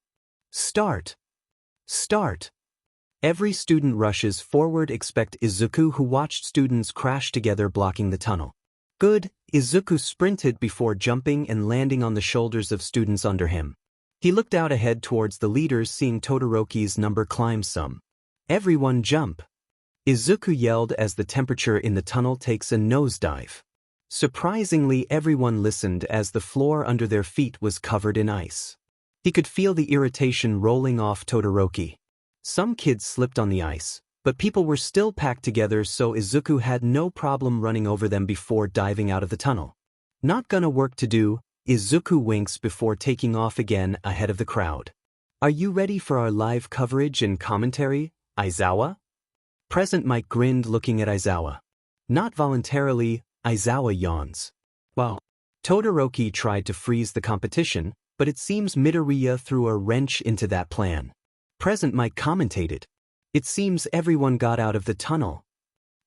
Start. Start. Every student rushes forward except Izuku, who watched students crash together blocking the tunnel. Good, Izuku sprinted before jumping and landing on the shoulders of students under him. He looked out ahead towards the leaders, seeing Todoroki's number climb some. Everyone jump. Izuku yelled as the temperature in the tunnel takes a nosedive. Surprisingly, everyone listened as the floor under their feet was covered in ice. He could feel the irritation rolling off Todoroki. Some kids slipped on the ice, but people were still packed together, so Izuku had no problem running over them before diving out of the tunnel. Not gonna work to do, Izuku winks before taking off again ahead of the crowd. Are you ready for our live coverage and commentary, Aizawa? Present Mike grinned, looking at Aizawa. Not voluntarily, Aizawa yawns. Well, Todoroki tried to freeze the competition, but it seems Midoriya threw a wrench into that plan. Present Mike commentated. It seems everyone got out of the tunnel.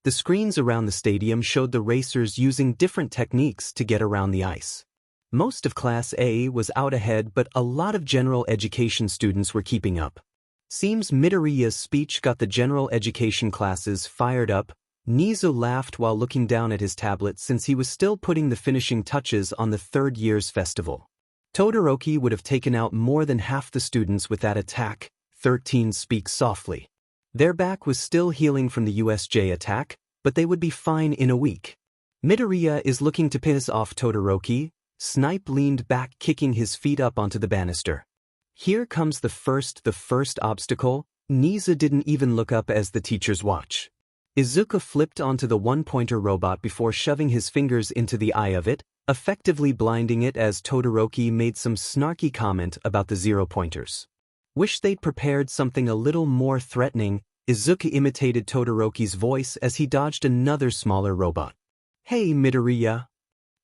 The screens around the stadium showed the racers using different techniques to get around the ice. Most of Class A was out ahead, but a lot of general education students were keeping up. Seems Midoriya's speech got the general education classes fired up. Nizu laughed while looking down at his tablet since he was still putting the finishing touches on the third year's festival. Todoroki would have taken out more than half the students with that attack. 13 speaks softly. Their back was still healing from the USJ attack, but they would be fine in a week. Midoriya is looking to piss off Todoroki. Snipe leaned back, kicking his feet up onto the banister. Here comes the first obstacle. Nizu didn't even look up as the teachers watch. Izuku flipped onto the one-pointer robot before shoving his fingers into the eye of it, effectively blinding it as Todoroki made some snarky comment about the zero-pointers. Wish they'd prepared something a little more threatening. Izuku imitated Todoroki's voice as he dodged another smaller robot. Hey Midoriya.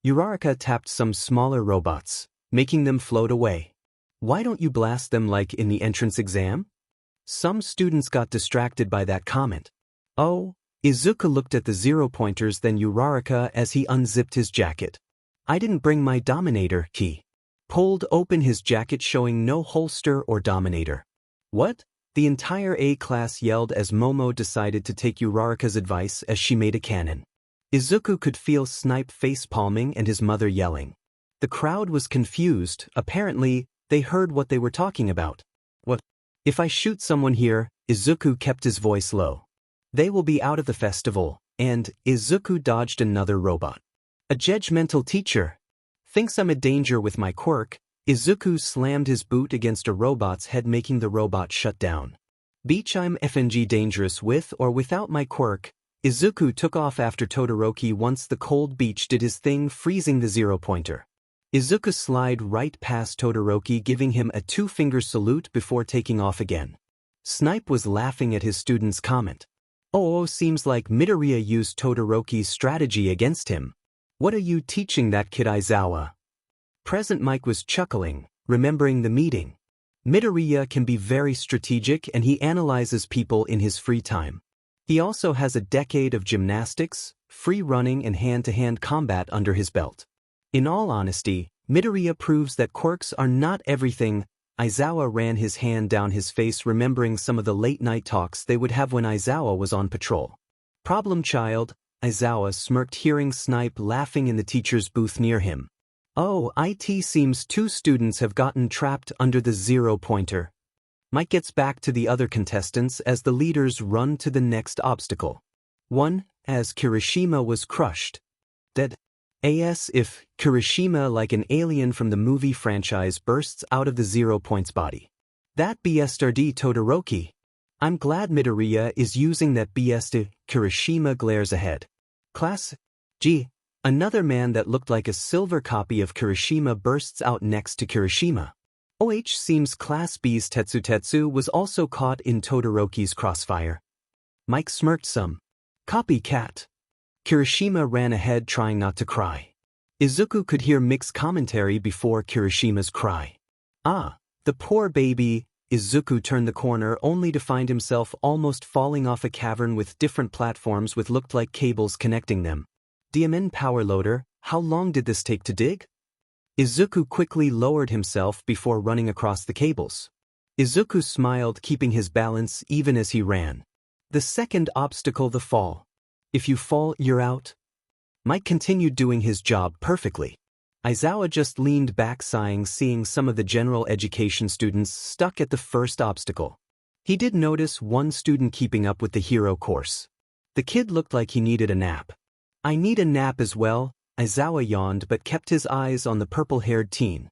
Uraraka tapped some smaller robots, making them float away. Why don't you blast them like in the entrance exam? Some students got distracted by that comment. Oh, Izuku looked at the zero-pointers, then Uraraka as he unzipped his jacket. I didn't bring my Dominator, he pulled open his jacket showing no holster or Dominator. What? The entire A-class yelled as Momo decided to take Uraraka's advice as she made a cannon. Izuku could feel Snipe face-palming and his mother yelling. The crowd was confused. Apparently, they heard what they were talking about. What? If I shoot someone here, Izuku kept his voice low. They will be out of the festival, and Izuku dodged another robot. A judgmental teacher. Thinks I'm a danger with my quirk. Izuku slammed his boot against a robot's head, making the robot shut down. Beach, I'm FNG dangerous with or without my quirk. Izuku took off after Todoroki once the cold beach did his thing, freezing the zero-pointer. Izuku slid right past Todoroki, giving him a two-finger salute before taking off again. Snipe was laughing at his student's comment. Oh, seems like Midoriya used Todoroki's strategy against him. What are you teaching that kid, Aizawa? Present Mike was chuckling, remembering the meeting. Midoriya can be very strategic and he analyzes people in his free time. He also has a decade of gymnastics, free running and hand-to-hand combat under his belt. In all honesty, Midoriya proves that quirks are not everything. Aizawa ran his hand down his face, remembering some of the late-night talks they would have when Aizawa was on patrol. Problem child, Aizawa smirked, hearing Snipe laughing in the teacher's booth near him. Oh, it seems two students have gotten trapped under the zero-pointer. Mike gets back to the other contestants as the leaders run to the next obstacle. 1. As Kirishima was crushed. Dead. As if Kirishima, like an alien from the movie franchise, bursts out of the zero-points body. That BSRD Todoroki. I'm glad Midoriya is using that BS to Kirishima glares ahead. Class G. Another man that looked like a silver copy of Kirishima bursts out next to Kirishima. Seems Class B's Tetsu was also caught in Todoroki's crossfire. Mike smirked some. Copycat. Kirishima ran ahead, trying not to cry. Izuku could hear mixed commentary before Kirishima's cry. Ah, the poor baby. Izuku turned the corner only to find himself almost falling off a cavern with different platforms with looked like cables connecting them. DMN power loader, how long did this take to dig? Izuku quickly lowered himself before running across the cables. Izuku smiled, keeping his balance even as he ran. The second obstacle, the fall. If you fall, you're out. Mike continued doing his job perfectly. Aizawa just leaned back, sighing, seeing some of the general education students stuck at the first obstacle. He did notice one student keeping up with the hero course. The kid looked like he needed a nap. I need a nap as well, Aizawa yawned but kept his eyes on the purple-haired teen.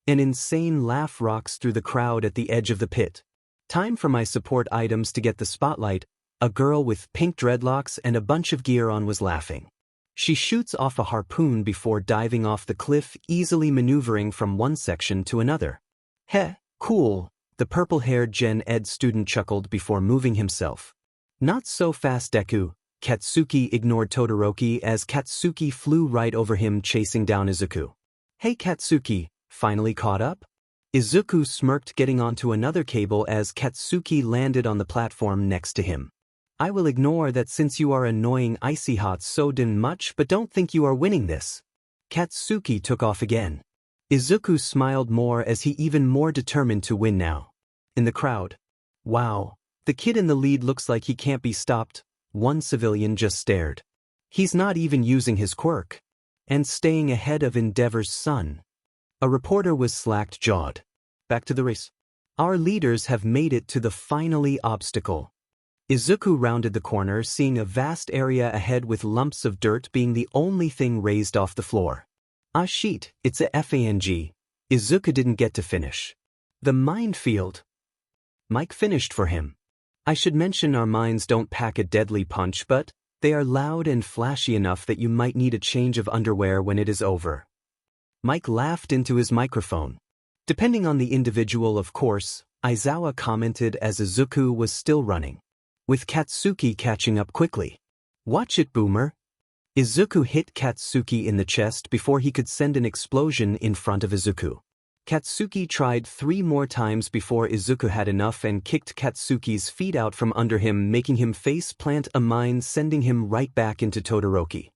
An insane laugh rocks through the crowd at the edge of the pit. Time for my support items to get the spotlight. A girl with pink dreadlocks and a bunch of gear on was laughing. She shoots off a harpoon before diving off the cliff, easily maneuvering from one section to another. Heh, cool, the purple-haired Gen Ed student chuckled before moving himself. Not so fast, Deku. Katsuki ignored Todoroki as Katsuki flew right over him, chasing down Izuku. Hey Katsuki, finally caught up? Izuku smirked, getting onto another cable as Katsuki landed on the platform next to him. I will ignore that since you are annoying icy hot so damn much, but don't think you are winning this. Katsuki took off again. Izuku smiled more as he even more determined to win now. In the crowd. Wow, the kid in the lead looks like he can't be stopped. One civilian just stared. He's not even using his quirk. And staying ahead of Endeavor's son. A reporter was slack-jawed. Back to the race. Our leaders have made it to the finally obstacle. Izuku rounded the corner, seeing a vast area ahead with lumps of dirt being the only thing raised off the floor. Ah shit, it's a FANG. Izuku didn't get to finish. The minefield. Mike finished for him. I should mention our mines don't pack a deadly punch, but they are loud and flashy enough that you might need a change of underwear when it is over. Mike laughed into his microphone. Depending on the individual, of course, Aizawa commented as Izuku was still running, with Katsuki catching up quickly. Watch it, Boomer. Izuku hit Katsuki in the chest before he could send an explosion in front of Izuku. Katsuki tried 3 more times before Izuku had enough and kicked Katsuki's feet out from under him, making him face plant a mine, sending him right back into Todoroki.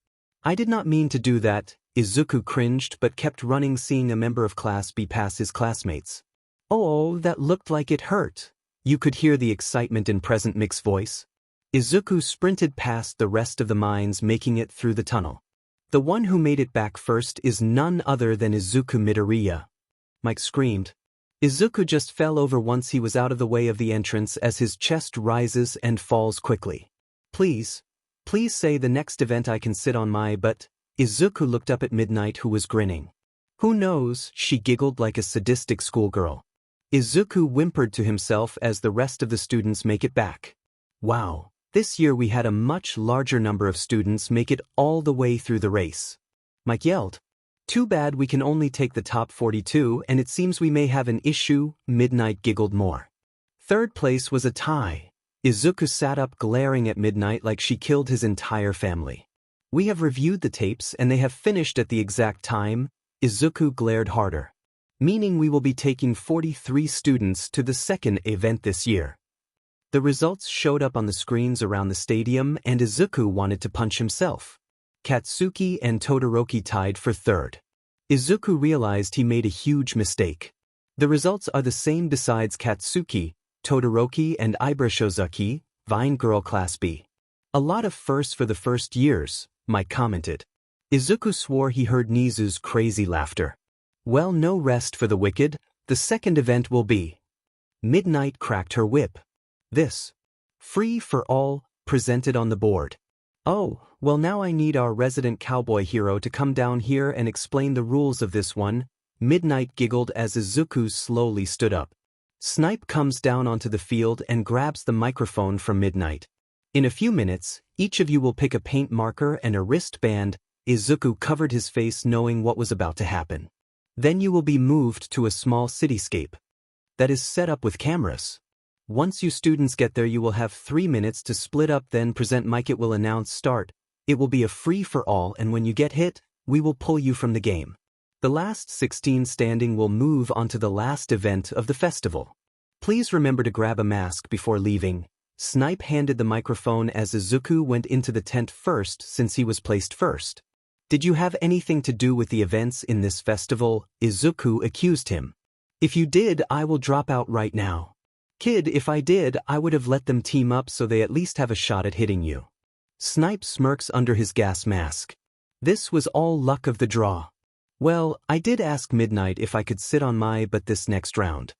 I did not mean to do that, Izuku cringed but kept running, seeing a member of Class B pass his classmates. Oh, that looked like it hurt. You could hear the excitement in Present Mix's voice. Izuku sprinted past the rest of the mines, making it through the tunnel. The one who made it back first is none other than Izuku Midoriya. Mike screamed. Izuku just fell over once he was out of the way of the entrance as his chest rises and falls quickly. Please say the next event I can sit on my butt. Izuku looked up at Midnight, who was grinning. Who knows, she giggled like a sadistic schoolgirl. Izuku whimpered to himself as the rest of the students make it back. Wow, this year we had a much larger number of students make it all the way through the race. Mike yelled. Too bad we can only take the top 42 and it seems we may have an issue. Midnight giggled more. Third place was a tie. Izuku sat up, glaring at Midnight like she killed his entire family. We have reviewed the tapes and they have finished at the exact time. Izuku glared harder. Meaning we will be taking 43 students to the second event this year. The results showed up on the screens around the stadium and Izuku wanted to punch himself. Katsuki and Todoroki tied for third. Izuku realized he made a huge mistake. The results are the same besides Katsuki, Todoroki and Ibrashozuki, Vine Girl Class B. A lot of firsts for the first years, Mike commented. Izuku swore he heard Nizu's crazy laughter. Well, no rest for the wicked, the second event will be. Midnight cracked her whip. This. Free for all, presented on the board. Oh, well now I need our resident cowboy hero to come down here and explain the rules of this one. Midnight giggled as Izuku slowly stood up. Snipe comes down onto the field and grabs the microphone from Midnight. In a few minutes, each of you will pick a paint marker and a wristband. Izuku covered his face, knowing what was about to happen. Then you will be moved to a small cityscape that is set up with cameras. Once you students get there, you will have 3 minutes to split up, then present Mike. It will announce start. It will be a free-for-all, and when you get hit, we will pull you from the game. The last 16 standing will move on to the last event of the festival. Please remember to grab a mask before leaving. Snipe handed the microphone as Izuku went into the tent first, since he was placed first. Did you have anything to do with the events in this festival? Izuku accused him. If you did, I will drop out right now. Kid, if I did, I would have let them team up so they at least have a shot at hitting you. Snipe smirks under his gas mask. This was all luck of the draw. Well, I did ask Midnight if I could sit on my butt this next round.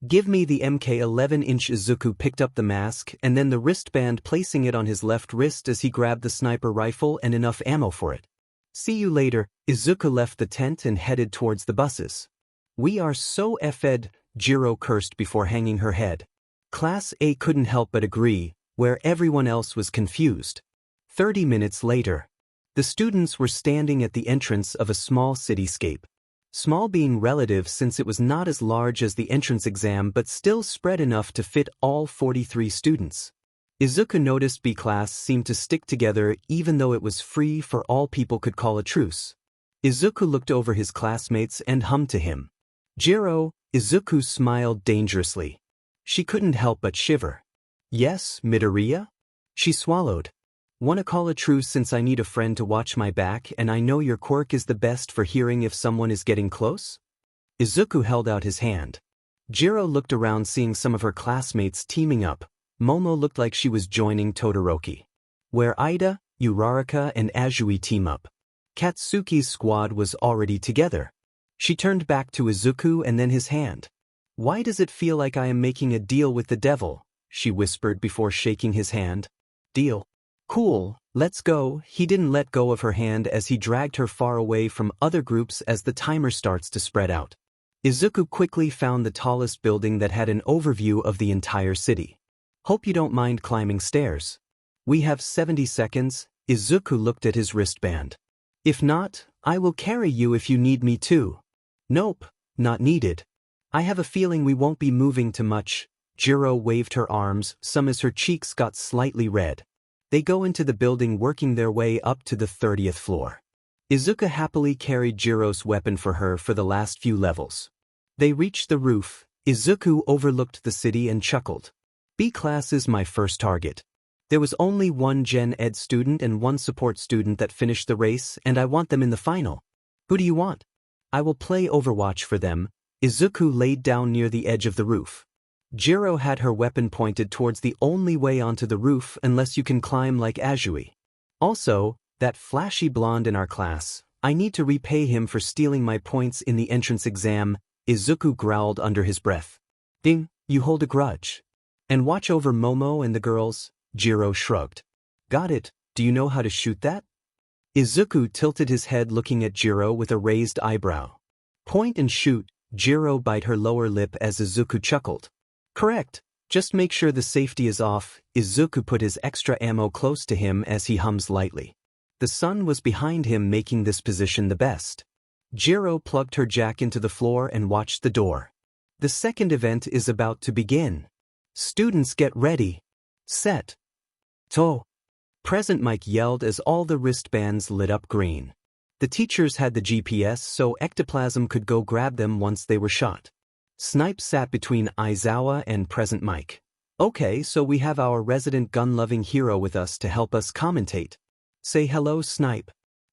Give me the MK11-inch. Izuku picked up the mask and then the wristband, placing it on his left wrist as he grabbed the sniper rifle and enough ammo for it. See you later. Izuku left the tent and headed towards the buses. We are so effed, Jiro cursed before hanging her head. Class A couldn't help but agree, where everyone else was confused. 30 minutes later. The students were standing at the entrance of a small cityscape. Small being relative since it was not as large as the entrance exam but still spread enough to fit all 43 students. Izuku noticed B class seemed to stick together even though it was free for all people could call a truce. Izuku looked over his classmates and hummed to him. Jiro, Izuku smiled dangerously. She couldn't help but shiver. Yes, Midoriya? She swallowed. Wanna call a truce since I need a friend to watch my back and I know your quirk is the best for hearing if someone is getting close? Izuku held out his hand. Jiro looked around seeing some of her classmates teaming up. Momo looked like she was joining Todoroki. Where Ida, Uraraka and Azui team up. Katsuki's squad was already together. She turned back to Izuku and then his hand. Why does it feel like I am making a deal with the devil? She whispered before shaking his hand. Deal. Cool, let's go. He didn't let go of her hand as he dragged her far away from other groups as the timer starts to spread out. Izuku quickly found the tallest building that had an overview of the entire city. Hope you don't mind climbing stairs. We have 70 seconds, Izuku looked at his wristband. If not, I will carry you if you need me to. Nope, not needed. I have a feeling we won't be moving too much. Jiro waved her arms, some as her cheeks got slightly red. They go into the building working their way up to the 30th floor. Izuku happily carried Jiro's weapon for her for the last few levels. They reached the roof. Izuku overlooked the city and chuckled. B class is my first target. There was only one Gen Ed student and one support student that finished the race and I want them in the final. Who do you want? I will play Overwatch for them. Izuku laid down near the edge of the roof. Jiro had her weapon pointed towards the only way onto the roof unless you can climb like Azui. Also, that flashy blonde in our class, I need to repay him for stealing my points in the entrance exam, Izuku growled under his breath. Ding, you hold a grudge. And watch over Momo and the girls, Jiro shrugged. Got it, do you know how to shoot that? Izuku tilted his head looking at Jiro with a raised eyebrow. Point and shoot, Jiro bit her lower lip as Izuku chuckled. Correct, just make sure the safety is off. Izuku put his extra ammo close to him as he hums lightly. The sun was behind him making this position the best. Jiro plugged her jack into the floor and watched the door. The second event is about to begin. Students get ready. Set. To. Present Mike yelled as all the wristbands lit up green. The teachers had the GPS so ectoplasm could go grab them once they were shot. Snipe sat between Aizawa and Present Mike. Okay, so we have our resident gun-loving hero with us to help us commentate. Say hello, Snipe.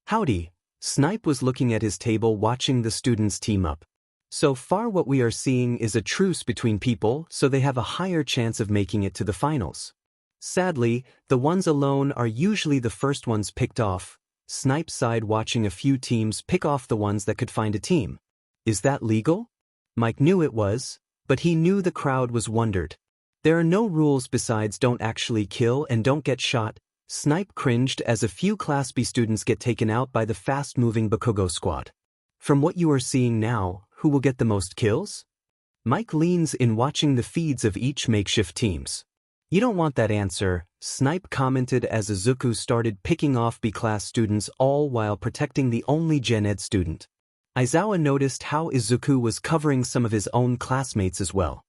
Howdy. Snipe was looking at his table watching the students team up. So far what we are seeing is a truce between people so they have a higher chance of making it to the finals. Sadly, the ones alone are usually the first ones picked off. Snipe sighed watching a few teams pick off the ones that could find a team. Is that legal? Mike knew it was, but he knew the crowd was wondered. There are no rules besides don't actually kill and don't get shot. Snipe cringed as a few Class B students get taken out by the fast-moving Bakugo squad. From what you are seeing now, who will get the most kills? Mike leans in watching the feeds of each makeshift teams. You don't want that answer, Snipe commented as Izuku started picking off B-class students all while protecting the only Gen Ed student. Aizawa noticed how Izuku was covering some of his own classmates as well.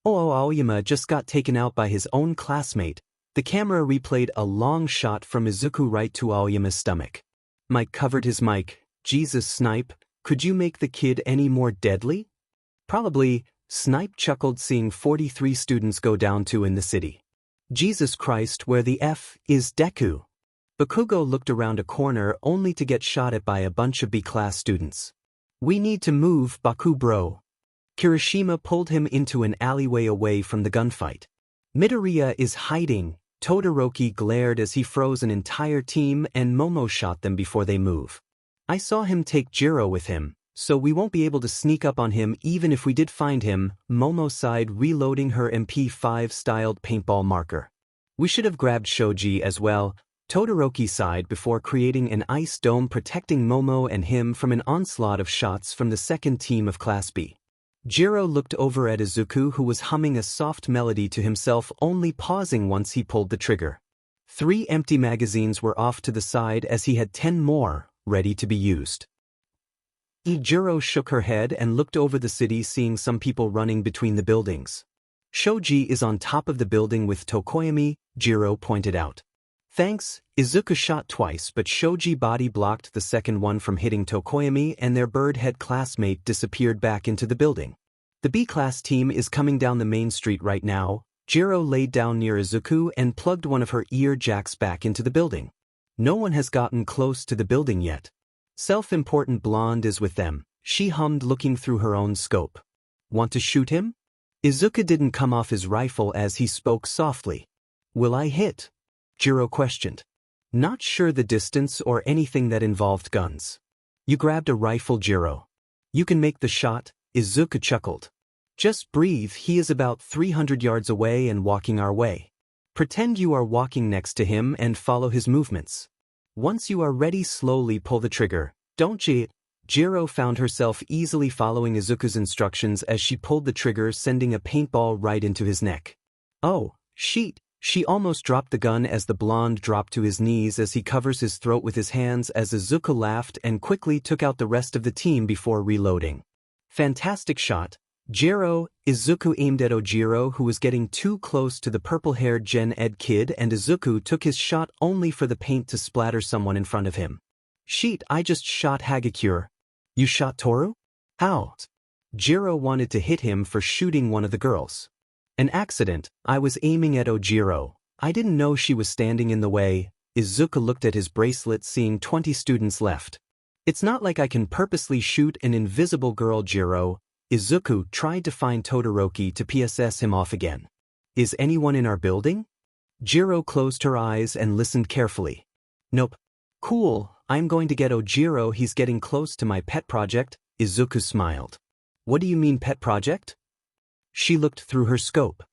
Aoyama just got taken out by his own classmate. The camera replayed a long shot from Izuku right to Aoyama's stomach. Mike covered his mic. Jesus, Snipe, could you make the kid any more deadly? Probably, Snipe chuckled seeing 43 students go down too in the city. Jesus Christ, where the F is Deku? Bakugo looked around a corner only to get shot at by a bunch of B-class students. We need to move, Baku bro. Kirishima pulled him into an alleyway away from the gunfight. Midoriya is hiding. Todoroki glared as he froze an entire team and Momo shot them before they move. I saw him take Jiro with him, so we won't be able to sneak up on him even if we did find him, Momo sighed reloading her MP5-styled paintball marker. We should have grabbed Shoji as well, Todoroki sighed before creating an ice dome protecting Momo and him from an onslaught of shots from the second team of Class B. Jiro looked over at Izuku, who was humming a soft melody to himself, only pausing once he pulled the trigger. 3 empty magazines were off to the side as he had 10 more, ready to be used. Jiro shook her head and looked over the city, seeing some people running between the buildings. Shoji is on top of the building with Tokoyami, Jiro pointed out. Thanks, Izuku shot twice, but Shoji body blocked the second one from hitting Tokoyami, and their bird-head classmate disappeared back into the building. The B-class team is coming down the main street right now. Jiro laid down near Izuku and plugged one of her ear jacks back into the building. No one has gotten close to the building yet. Self-important blonde is with them, she hummed, looking through her own scope. Want to shoot him? Izuku didn't come off his rifle as he spoke softly. Will I hit? Jiro questioned. Not sure the distance or anything that involved guns. You grabbed a rifle, Jiro. You can make the shot, Izuku chuckled. Just breathe, he is about 300 yards away and walking our way. Pretend you are walking next to him and follow his movements. Once you are ready, slowly pull the trigger, don't cheat. Jiro found herself easily following Izuku's instructions as she pulled the trigger, sending a paintball right into his neck. Oh, shit. She almost dropped the gun as the blonde dropped to his knees as he covers his throat with his hands, as Izuku laughed and quickly took out the rest of the team before reloading. Fantastic shot, Jiro. Izuku aimed at Ojiro, who was getting too close to the purple-haired Gen Ed kid, and Izuku took his shot only for the paint to splatter someone in front of him. Shit, I just shot Hagakure. You shot Toru? How? Jiro wanted to hit him for shooting one of the girls. An accident, I was aiming at Ojiro. I didn't know she was standing in the way. Izuku looked at his bracelet, seeing 20 students left. It's not like I can purposely shoot an invisible girl, Jiro. Izuku tried to find Todoroki to PSS him off again. Is anyone in our building? Jiro closed her eyes and listened carefully. Nope. Cool, I'm going to get Ojiro, he's getting close to my pet project. Izuku smiled. What do you mean pet project? She looked through her scope.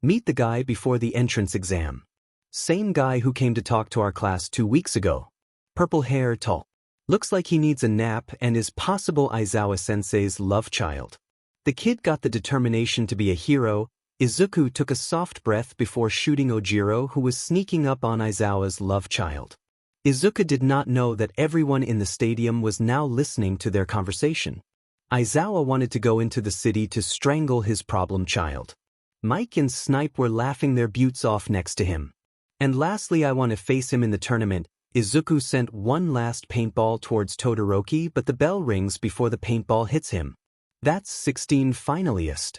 Meet the guy before the entrance exam. Same guy who came to talk to our class 2 weeks ago. Purple hair, tall. Looks like he needs a nap and is possible Aizawa-sensei's love child. The kid got the determination to be a hero. Izuku took a soft breath before shooting Ojiro, who was sneaking up on Aizawa's love child. Izuku did not know that everyone in the stadium was now listening to their conversation. Aizawa wanted to go into the city to strangle his problem child. Mike and Snipe were laughing their butts off next to him. And lastly, I want to face him in the tournament. Izuku sent one last paintball towards Todoroki, but the bell rings before the paintball hits him. That's 16 finalist.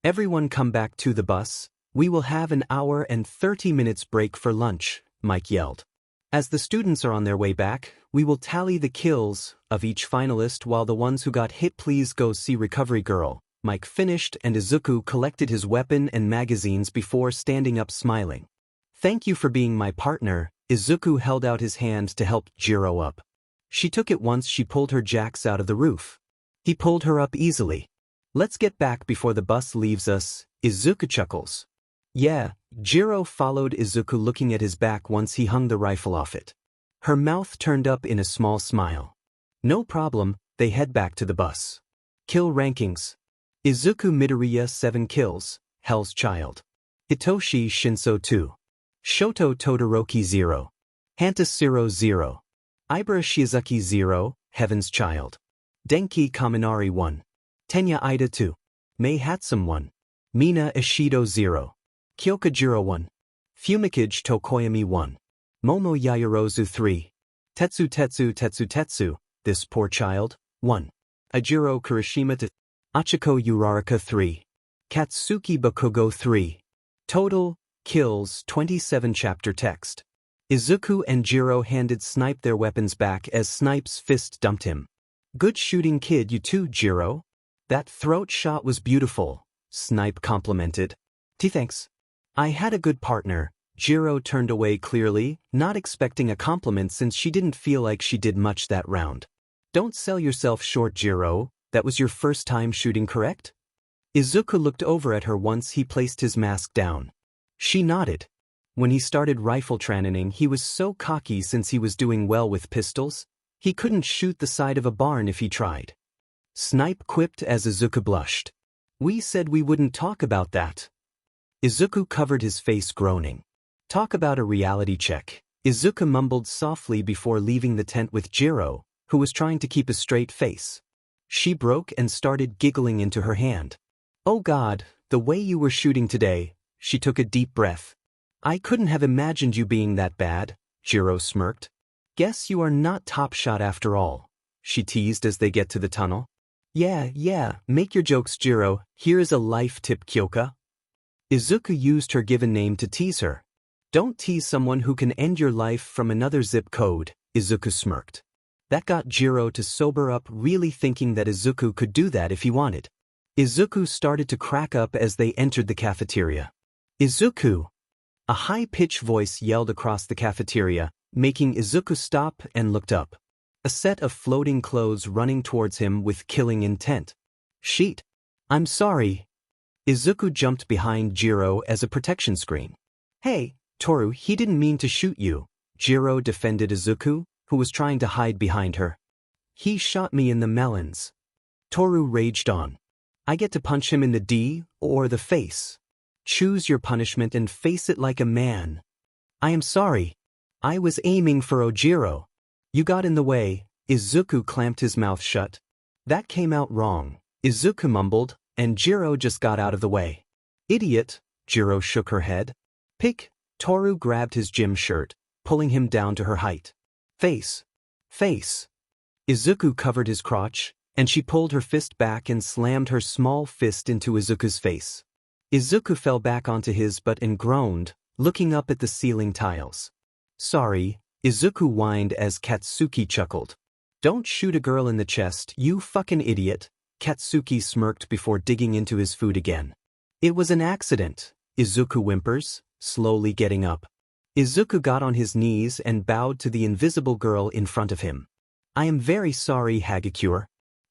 Everyone come back to the bus. We will have an hour and 30 minutes break for lunch, Mike yelled. As the students are on their way back, we will tally the kills of each finalist, while the ones who got hit please go see Recovery Girl. Mike finished and Izuku collected his weapon and magazines before standing up smiling. Thank you for being my partner. Izuku held out his hand to help Jiro up. She took it once she pulled her jacks out of the roof. He pulled her up easily. Let's get back before the bus leaves us. Izuku chuckles. Yeah, Jiro followed Izuku, looking at his back once he hung the rifle off it. Her mouth turned up in a small smile. No problem, they head back to the bus. Kill rankings. Izuku Midoriya 7 kills, Hell's Child. Hitoshi Shinszo 2. Shoto Todoroki 0. Hantasiro 0. Ibara Shizuki 0, Heaven's Child. Denki Kaminari 1. Tenya Ida 2. Mei Hatsum 1. Mina Ishido 0. Kyokajiro 1. Fumikage Tokoyami 1. Momo Yayorozu 3. Tetsu, This Poor Child, 1. Ajiro Kirishima 2. Achiko Uraraka 3. Katsuki Bakugo 3. Total kills 27. Chapter text. Izuku and Jiro handed Snipe their weapons back as Snipe's fist dumped him. Good shooting, kid, you too, Jiro. That throat shot was beautiful, Snipe complimented. Thanks. I had a good partner. Jiro turned away clearly, not expecting a compliment since she didn't feel like she did much that round. Don't sell yourself short, Jiro. That was your first time shooting, correct? Izuku looked over at her once he placed his mask down. She nodded. When he started rifle training, he was so cocky since he was doing well with pistols. He couldn't shoot the side of a barn if he tried. Snipe quipped as Izuku blushed. We said we wouldn't talk about that. Izuku covered his face groaning. Talk about a reality check. Izuku mumbled softly before leaving the tent with Jiro, who was trying to keep a straight face. She broke and started giggling into her hand. Oh God, the way you were shooting today. She took a deep breath. I couldn't have imagined you being that bad, Jiro smirked. Guess you are not top shot after all, she teased as they get to the tunnel. Yeah, make your jokes, Jiro. Here is a life tip, Kyoka. Izuku used her given name to tease her. Don't tease someone who can end your life from another zip code, Izuku smirked. That got Jiro to sober up, really thinking that Izuku could do that if he wanted. Izuku started to crack up as they entered the cafeteria. Izuku! A high-pitched voice yelled across the cafeteria, making Izuku stop and looked up. A set of floating clothes running towards him with killing intent. Sheet. I'm sorry. Izuku jumped behind Jiro as a protection screen. Hey, Toru, he didn't mean to shoot you, Jiro defended Izuku, who was trying to hide behind her. He shot me in the melons. Toru raged on. I get to punch him in the D or the face. Choose your punishment and face it like a man. I am sorry. I was aiming for Ojiro. You got in the way. Izuku clamped his mouth shut. That came out wrong, Izuku mumbled, and Jiro just got out of the way. Idiot, Jiro shook her head. Pick. Toru grabbed his gym shirt, pulling him down to her height. Face. Izuku covered his crotch, and she pulled her fist back and slammed her small fist into Izuku's face. Izuku fell back onto his butt and groaned, looking up at the ceiling tiles. Sorry, Izuku whined as Katsuki chuckled. Don't shoot a girl in the chest, you fucking idiot, Katsuki smirked before digging into his food again. It was an accident, Izuku whimpers, slowly getting up. Izuku got on his knees and bowed to the invisible girl in front of him. I am very sorry, Hagakure.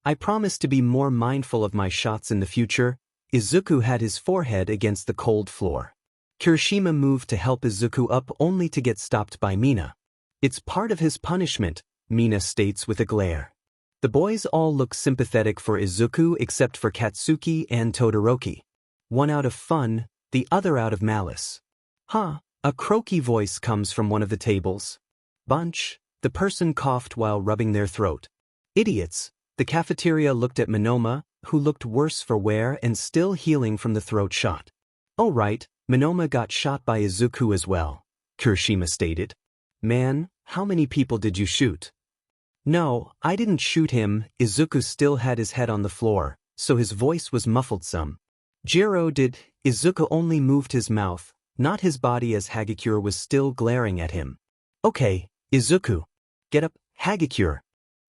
I promise to be more mindful of my shots in the future. Izuku had his forehead against the cold floor. Kirishima moved to help Izuku up only to get stopped by Mina. It's part of his punishment, Mina states with a glare. The boys all look sympathetic for Izuku except for Katsuki and Todoroki. One out of fun, the other out of malice. Huh, a croaky voice comes from one of the tables. Bunch, the person coughed while rubbing their throat. Idiots, the cafeteria looked at Monoma, who looked worse for wear and still healing from the throat shot. Oh right, Monoma got shot by Izuku as well, Kirishima stated. Man, how many people did you shoot? No, I didn't shoot him. Izuku still had his head on the floor, so his voice was muffled some. Jiro did. Izuku only moved his mouth, not his body, as Hagakure was still glaring at him. Okay, Izuku. Get up. Hagakure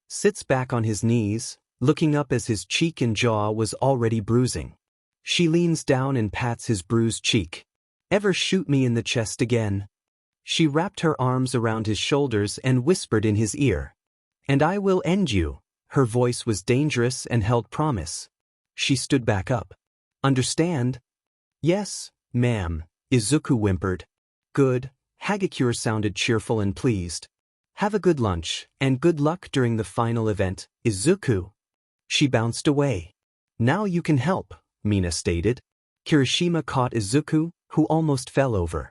sits back on his knees, looking up as his cheek and jaw was already bruising. She leans down and pats his bruised cheek. Ever shoot me in the chest again? She wrapped her arms around his shoulders and whispered in his ear. And I will end you. Her voice was dangerous and held promise. She stood back up. Understand? Yes, ma'am, Izuku whimpered. Good. Hagakure sounded cheerful and pleased. Have a good lunch, and good luck during the final event, Izuku. She bounced away. Now you can help, Mina stated. Kirishima caught Izuku, who almost fell over.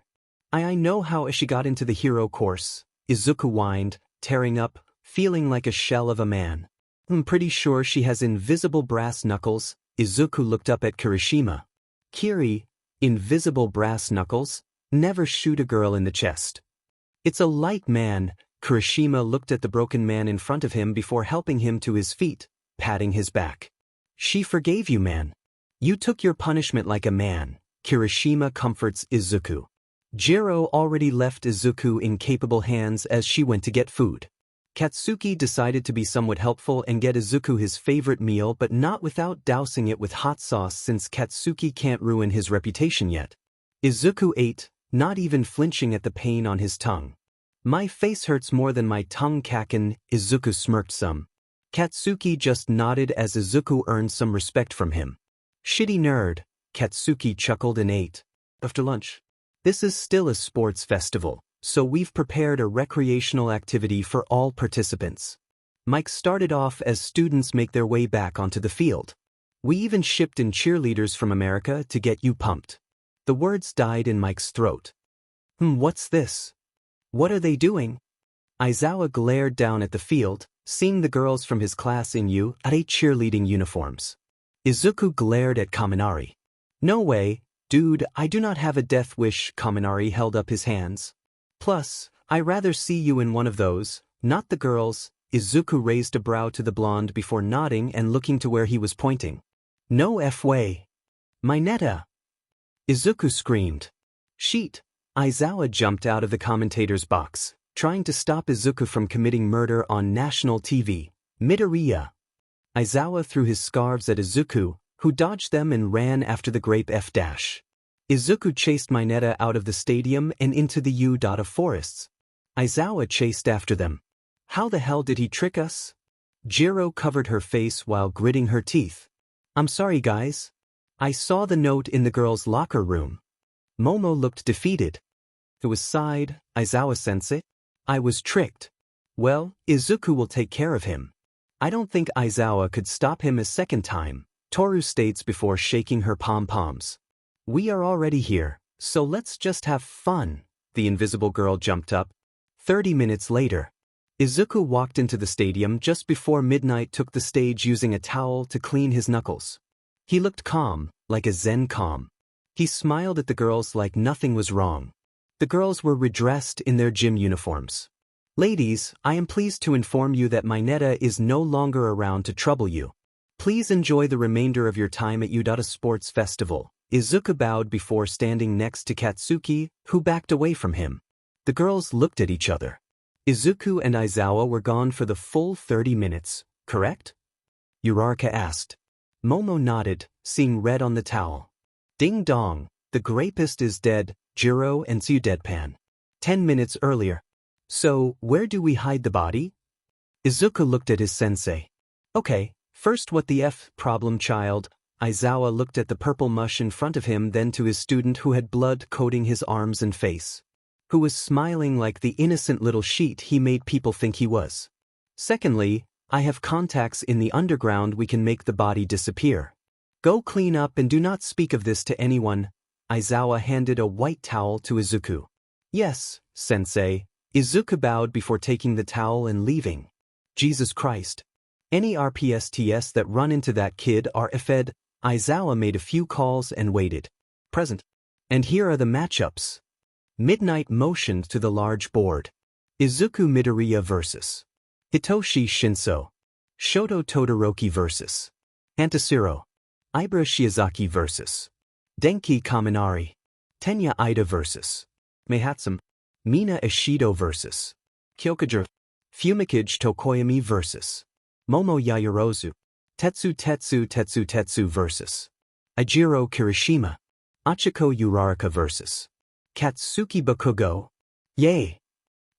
I know how she got into the hero course, Izuku whined, tearing up, feeling like a shell of a man. I'm pretty sure she has invisible brass knuckles. Izuku looked up at Kirishima. Kiri, invisible brass knuckles? Never shoot a girl in the chest. It's a light man. Kirishima looked at the broken man in front of him before helping him to his feet, patting his back. She forgave you, man. You took your punishment like a man. Kirishima comforts Izuku. Jiro already left Izuku in capable hands as she went to get food. Katsuki decided to be somewhat helpful and get Izuku his favorite meal, but not without dousing it with hot sauce, since Katsuki can't ruin his reputation yet. Izuku ate, not even flinching at the pain on his tongue. My face hurts more than my tongue, Kaken. Izuku smirked some. Katsuki just nodded as Izuku earned some respect from him. Shitty nerd, Katsuki chuckled and ate. After lunch. This is still a sports festival, so we've prepared a recreational activity for all participants. Mike started off as students make their way back onto the field. We even shipped in cheerleaders from America to get you pumped. The words died in Mike's throat. What's this? What are they doing? Aizawa glared down at the field, seeing the girls from his class in UA cheerleading uniforms. Izuku glared at Kaminari. No way, dude, I do not have a death wish. Kaminari held up his hands. Plus, I rather see you in one of those, not the girls. Izuku raised a brow to the blonde before nodding and looking to where he was pointing. No way. Mineta! Izuku screamed. Sheet! Aizawa jumped out of the commentator's box, trying to stop Izuku from committing murder on national TV. Midoriya! Aizawa threw his scarves at Izuku, who dodged them and ran after the grape F-. Izuku chased Mineta out of the stadium and into the U. Forests. Aizawa chased after them. How the hell did he trick us? Jiro covered her face while gritting her teeth. I'm sorry guys. I saw the note in the girls' locker room. Momo looked defeated. It was sighed, Aizawa-sensei. I was tricked. Well, Izuku will take care of him. I don't think Aizawa could stop him a second time, Toru states before shaking her pom-poms. We are already here, so let's just have fun. The invisible girl jumped up. 30 minutes later. Izuku walked into the stadium just before midnight, took the stage using a towel to clean his knuckles. He looked calm, like a zen calm. He smiled at the girls like nothing was wrong. The girls were redressed in their gym uniforms. Ladies, I am pleased to inform you that Mineta is no longer around to trouble you. Please enjoy the remainder of your time at Udata Sports Festival. Izuku bowed before standing next to Katsuki, who backed away from him. The girls looked at each other. Izuku and Aizawa were gone for the full 30 minutes, correct? Uraraka asked. Momo nodded, seeing red on the towel. Ding dong, the grapist is dead, Jiro and Tsu deadpan. 10 minutes earlier. So, where do we hide the body? Izuku looked at his sensei. Okay, first what the F, problem child? Aizawa looked at the purple mush in front of him, then to his student who had blood coating his arms and face, who was smiling like the innocent little sheet he made people think he was. Secondly, I have contacts in the underground, we can make the body disappear. Go clean up and do not speak of this to anyone. Aizawa handed a white towel to Izuku. Yes, sensei. Izuku bowed before taking the towel and leaving. Jesus Christ. Any RPSTS that run into that kid are fed. Aizawa made a few calls and waited. Present. And here are the matchups. Midnight motioned to the large board. Izuku Midoriya vs. Hitoshi Shinszo. Shoto Todoroki vs. Antashiro. Ibara Shiozaki vs. Denki Kaminari. Tenya Ida vs. Meihatsum. Mina Ishido vs. Kyokuger. Fumikage Tokoyami vs. Momo Yaoyorozu. Tetsu vs. Ijiro Kirishima. Achiko Uraraka vs. Katsuki Bakugo. Yay!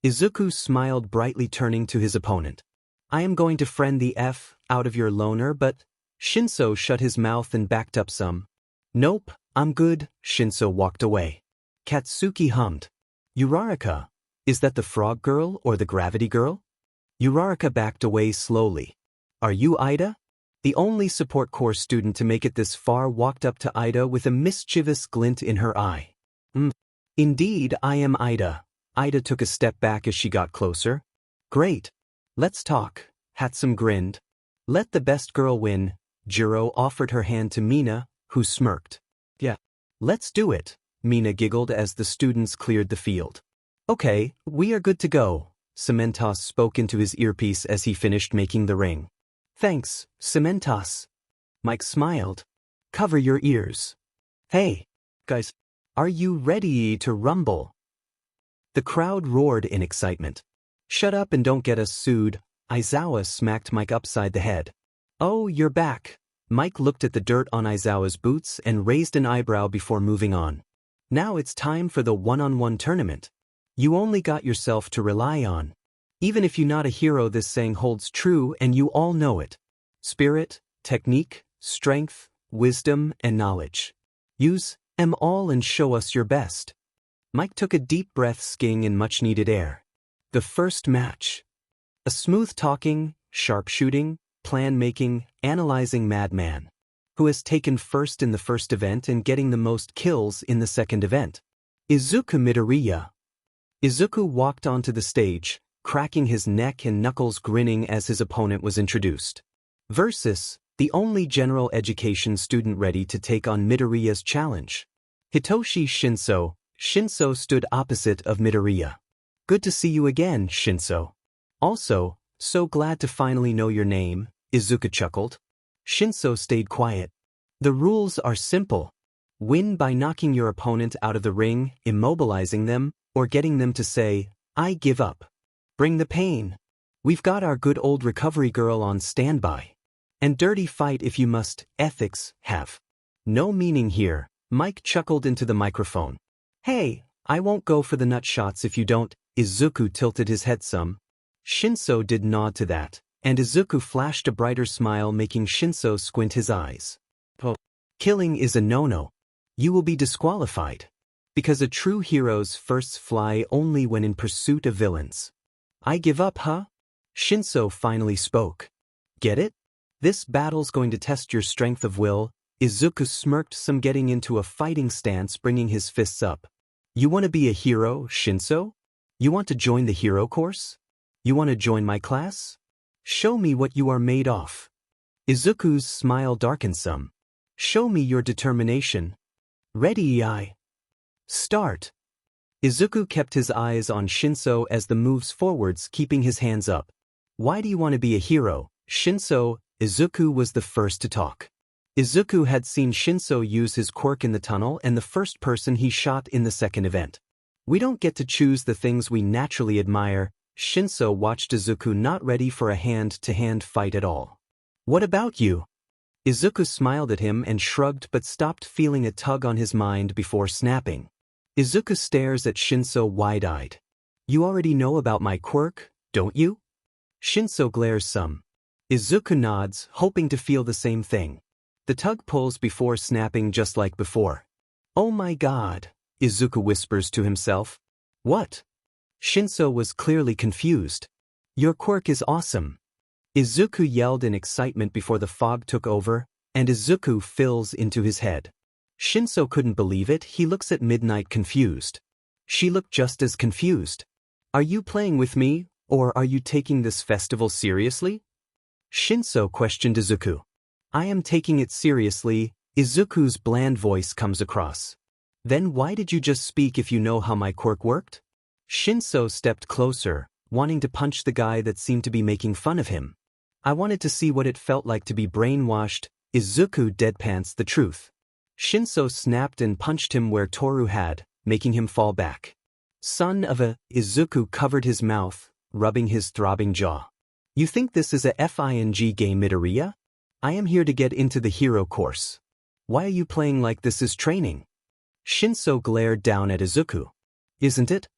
Izuku smiled brightly, turning to his opponent. I am going to friend the F out of your loner, but... Shinszo shut his mouth and backed up some. Nope, I'm good. Shinszo walked away. Katsuki hummed. Uraraka, is that the frog girl or the gravity girl? Uraraka backed away slowly. Are you Ida? The only support corps student to make it this far walked up to Ida with a mischievous glint in her eye. Indeed, I am Ida. Ida took a step back as she got closer. Great. Let's talk. Hatsum grinned. Let the best girl win. Jiro offered her hand to Mina, who smirked. Yeah. Let's do it. Mina giggled as the students cleared the field. Okay, we are good to go. Cementos spoke into his earpiece as he finished making the ring. Thanks, Cementos. Mike smiled. Cover your ears. Hey, guys, are you ready to rumble? The crowd roared in excitement. Shut up and don't get us sued. Aizawa smacked Mike upside the head. Oh, you're back. Mike looked at the dirt on Aizawa's boots and raised an eyebrow before moving on. Now it's time for the one-on-one tournament. You only got yourself to rely on. Even if you're not a hero, this saying holds true and you all know it. Spirit, technique, strength, wisdom, and knowledge. Use them all and show us your best. Mike took a deep breath, skiing in much-needed air. The first match. A smooth-talking, sharp-shooting, plan-making, analyzing madman. Who has taken first in the first event and getting the most kills in the second event? Izuku Midoriya. Izuku walked onto the stage, cracking his neck and knuckles, grinning as his opponent was introduced. Versus the only general education student ready to take on Midoriya's challenge. Hitoshi Shinszo. Shinszo stood opposite of Midoriya. Good to see you again, Shinszo. Also, so glad to finally know your name, Izuku chuckled. Shinszo stayed quiet. The rules are simple. Win by knocking your opponent out of the ring, immobilizing them, or getting them to say, "I give up." Bring the pain. We've got our good old recovery girl on standby. And dirty fight if you must. Ethics have no meaning here. Mike chuckled into the microphone. Hey, I won't go for the nut shots if you don't. Izuku tilted his head some. Shinszo did nod to that, and Izuku flashed a brighter smile, making Shinszo squint his eyes. Killing is a no-no. You will be disqualified. Because a true hero's firsts fly only when in pursuit of villains. I give up, huh? Shinszo finally spoke. Get it? This battle's going to test your strength of will. Izuku smirked some, getting into a fighting stance, bringing his fists up. You want to be a hero, Shinszo? You want to join the hero course? You want to join my class? Show me what you are made of. Izuku's smile darkened some. Show me your determination. Ready, start. Izuku kept his eyes on Shinszo as the moves forwards, keeping his hands up. Why do you want to be a hero, Shinszo? Izuku was the first to talk. Izuku had seen Shinszo use his quirk in the tunnel and the first person he shot in the second event. We don't get to choose the things we naturally admire. Shinszo watched Izuku, not ready for a hand-to-hand fight at all. What about you? Izuku smiled at him and shrugged, but stopped, feeling a tug on his mind before snapping. Izuku stares at Shinszo wide-eyed. You already know about my quirk, don't you? Shinszo glares some. Izuku nods, hoping to feel the same thing. The tug pulls before snapping, just like before. Oh my god, Izuku whispers to himself. What? Shinszo was clearly confused. Your quirk is awesome. Izuku yelled in excitement before the fog took over, and Izuku fills into his head. Shinszo couldn't believe it. He looks at Midnight confused. She looked just as confused. Are you playing with me, or are you taking this festival seriously? Shinszo questioned Izuku. I am taking it seriously. Izuku's bland voice comes across. Then why did you just speak if you know how my quirk worked? Shinszo stepped closer, wanting to punch the guy that seemed to be making fun of him. I wanted to see what it felt like to be brainwashed. Izuku deadpans the truth. Shinszo snapped and punched him where Toru had, making him fall back. Son of a... Izuku covered his mouth, rubbing his throbbing jaw. You think this is a FING game, Midoriya? I am here to get into the hero course. Why are you playing like this is training? Shinszo glared down at Izuku. Isn't it?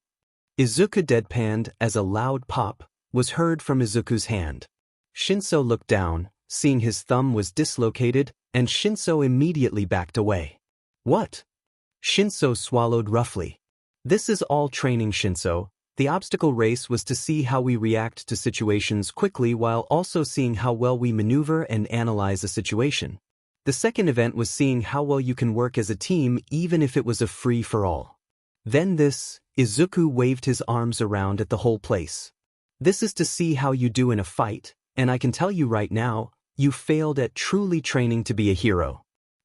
Izuku deadpanned as a loud pop was heard from Izuku's hand. Shinszo looked down, seeing his thumb was dislocated, and Shinszo immediately backed away. What? Shinszo swallowed roughly. This is all training, Shinszo. The obstacle race was to see how we react to situations quickly while also seeing how well we maneuver and analyze a situation. The second event was seeing how well you can work as a team even if it was a free-for-all. Then this, Izuku waved his arms around at the whole place. This is to see how you do in a fight, and I can tell you right now, you failed at truly training to be a hero.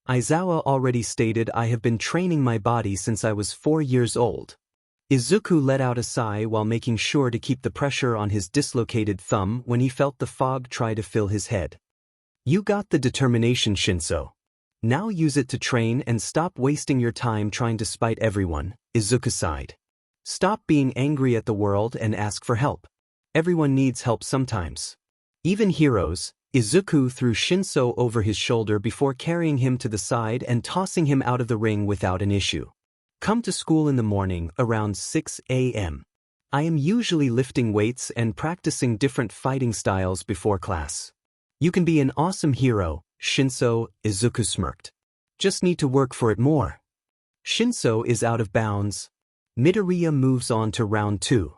Aizawa already stated I have been training my body since I was 4 years old. Izuku let out a sigh while making sure to keep the pressure on his dislocated thumb when he felt the fog try to fill his head. You got the determination, Shinszo. Now use it to train and stop wasting your time trying to spite everyone, Izuku sighed. Stop being angry at the world and ask for help. Everyone needs help sometimes. Even heroes. Izuku threw Shinszo over his shoulder before carrying him to the side and tossing him out of the ring without an issue. Come to school in the morning around 6 a.m. I am usually lifting weights and practicing different fighting styles before class. You can be an awesome hero, Shinszo, Izuku smirked. Just need to work for it more. Shinszo is out of bounds. Midoriya moves on to round 2.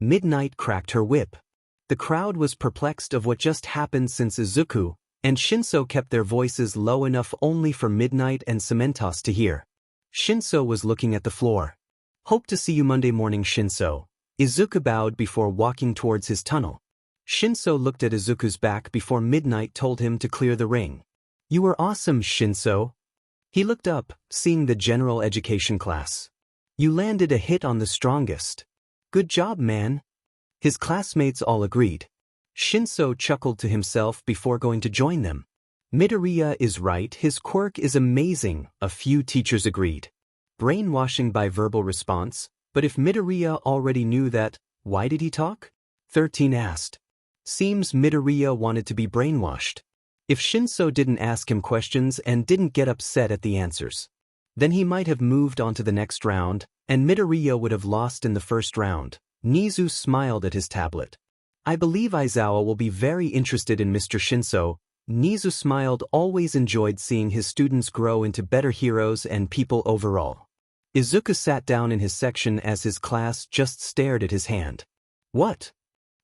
Midnight cracked her whip. The crowd was perplexed of what just happened since Izuku, and Shinszo kept their voices low enough only for Midnight and Cementos to hear. Shinszo was looking at the floor. Hope to see you Monday morning, Shinszo. Izuku bowed before walking towards his tunnel. Shinszo looked at Izuku's back before Midnight told him to clear the ring. You were awesome, Shinszo. He looked up, seeing the general education class. You landed a hit on the strongest. Good job, man. His classmates all agreed. Shinszo chuckled to himself before going to join them. Midoriya is right, his quirk is amazing, a few teachers agreed. Brainwashing by verbal response, but if Midoriya already knew that, why did he talk? 13 asked. Seems Midoriya wanted to be brainwashed. If Shinszo didn't ask him questions and didn't get upset at the answers, then he might have moved on to the next round, and Midoriya would have lost in the first round. Nizu smiled at his tablet. I believe Aizawa will be very interested in Mr. Shinszo. Nizu smiled, always enjoyed seeing his students grow into better heroes and people overall. Izuku sat down in his section as his class just stared at his hand. What?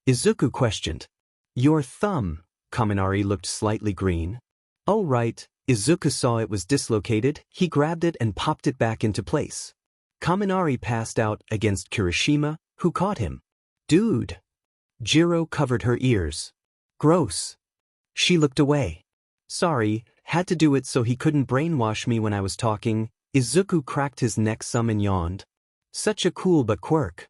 Izuku questioned. Your thumb. Kaminari looked slightly green. Oh right, Izuku saw it was dislocated, he grabbed it and popped it back into place. Kaminari passed out against Kirishima, who caught him. Dude. Jiro covered her ears. Gross. She looked away. Sorry, had to do it so he couldn't brainwash me when I was talking. Izuku cracked his neck some and yawned. Such a cool but quirk.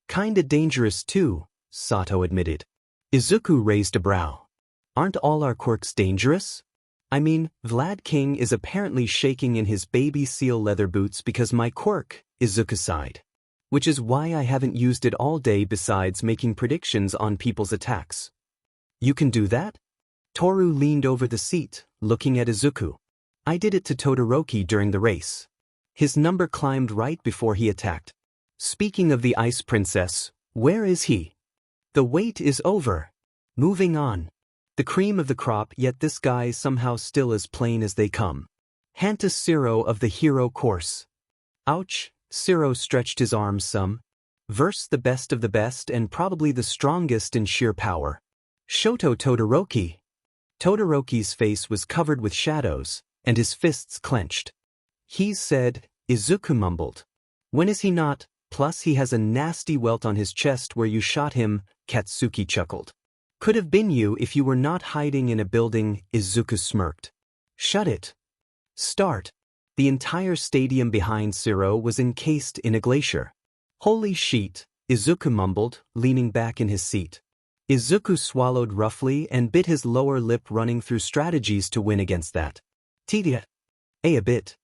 Kinda dangerous too, Sato admitted. Izuku raised a brow. Aren't all our quirks dangerous? I mean, Vlad King is apparently shaking in his baby seal leather boots because my quirk, Izuku sighed. Which is why I haven't used it all day besides making predictions on people's attacks. You can do that? Toru leaned over the seat, looking at Izuku. I did it to Todoroki during the race. His number climbed right before he attacked. Speaking of the Ice Princess, where is he? The wait is over. Moving on. The cream of the crop, yet this guy somehow still as plain as they come. Hanta Siro of the hero course. Ouch, Siro stretched his arms some. Verse the best of the best and probably the strongest in sheer power. Shoto Todoroki. Todoroki's face was covered with shadows, and his fists clenched. He's said, Izuku mumbled. When is he not? Plus he has a nasty welt on his chest where you shot him, Katsuki chuckled. Could have been you if you were not hiding in a building, Izuku smirked. Shut it. Start. The entire stadium behind Siro was encased in a glacier. Holy sheet, Izuku mumbled, leaning back in his seat. Izuku swallowed roughly and bit his lower lip, running through strategies to win against that. Tidia. A bit.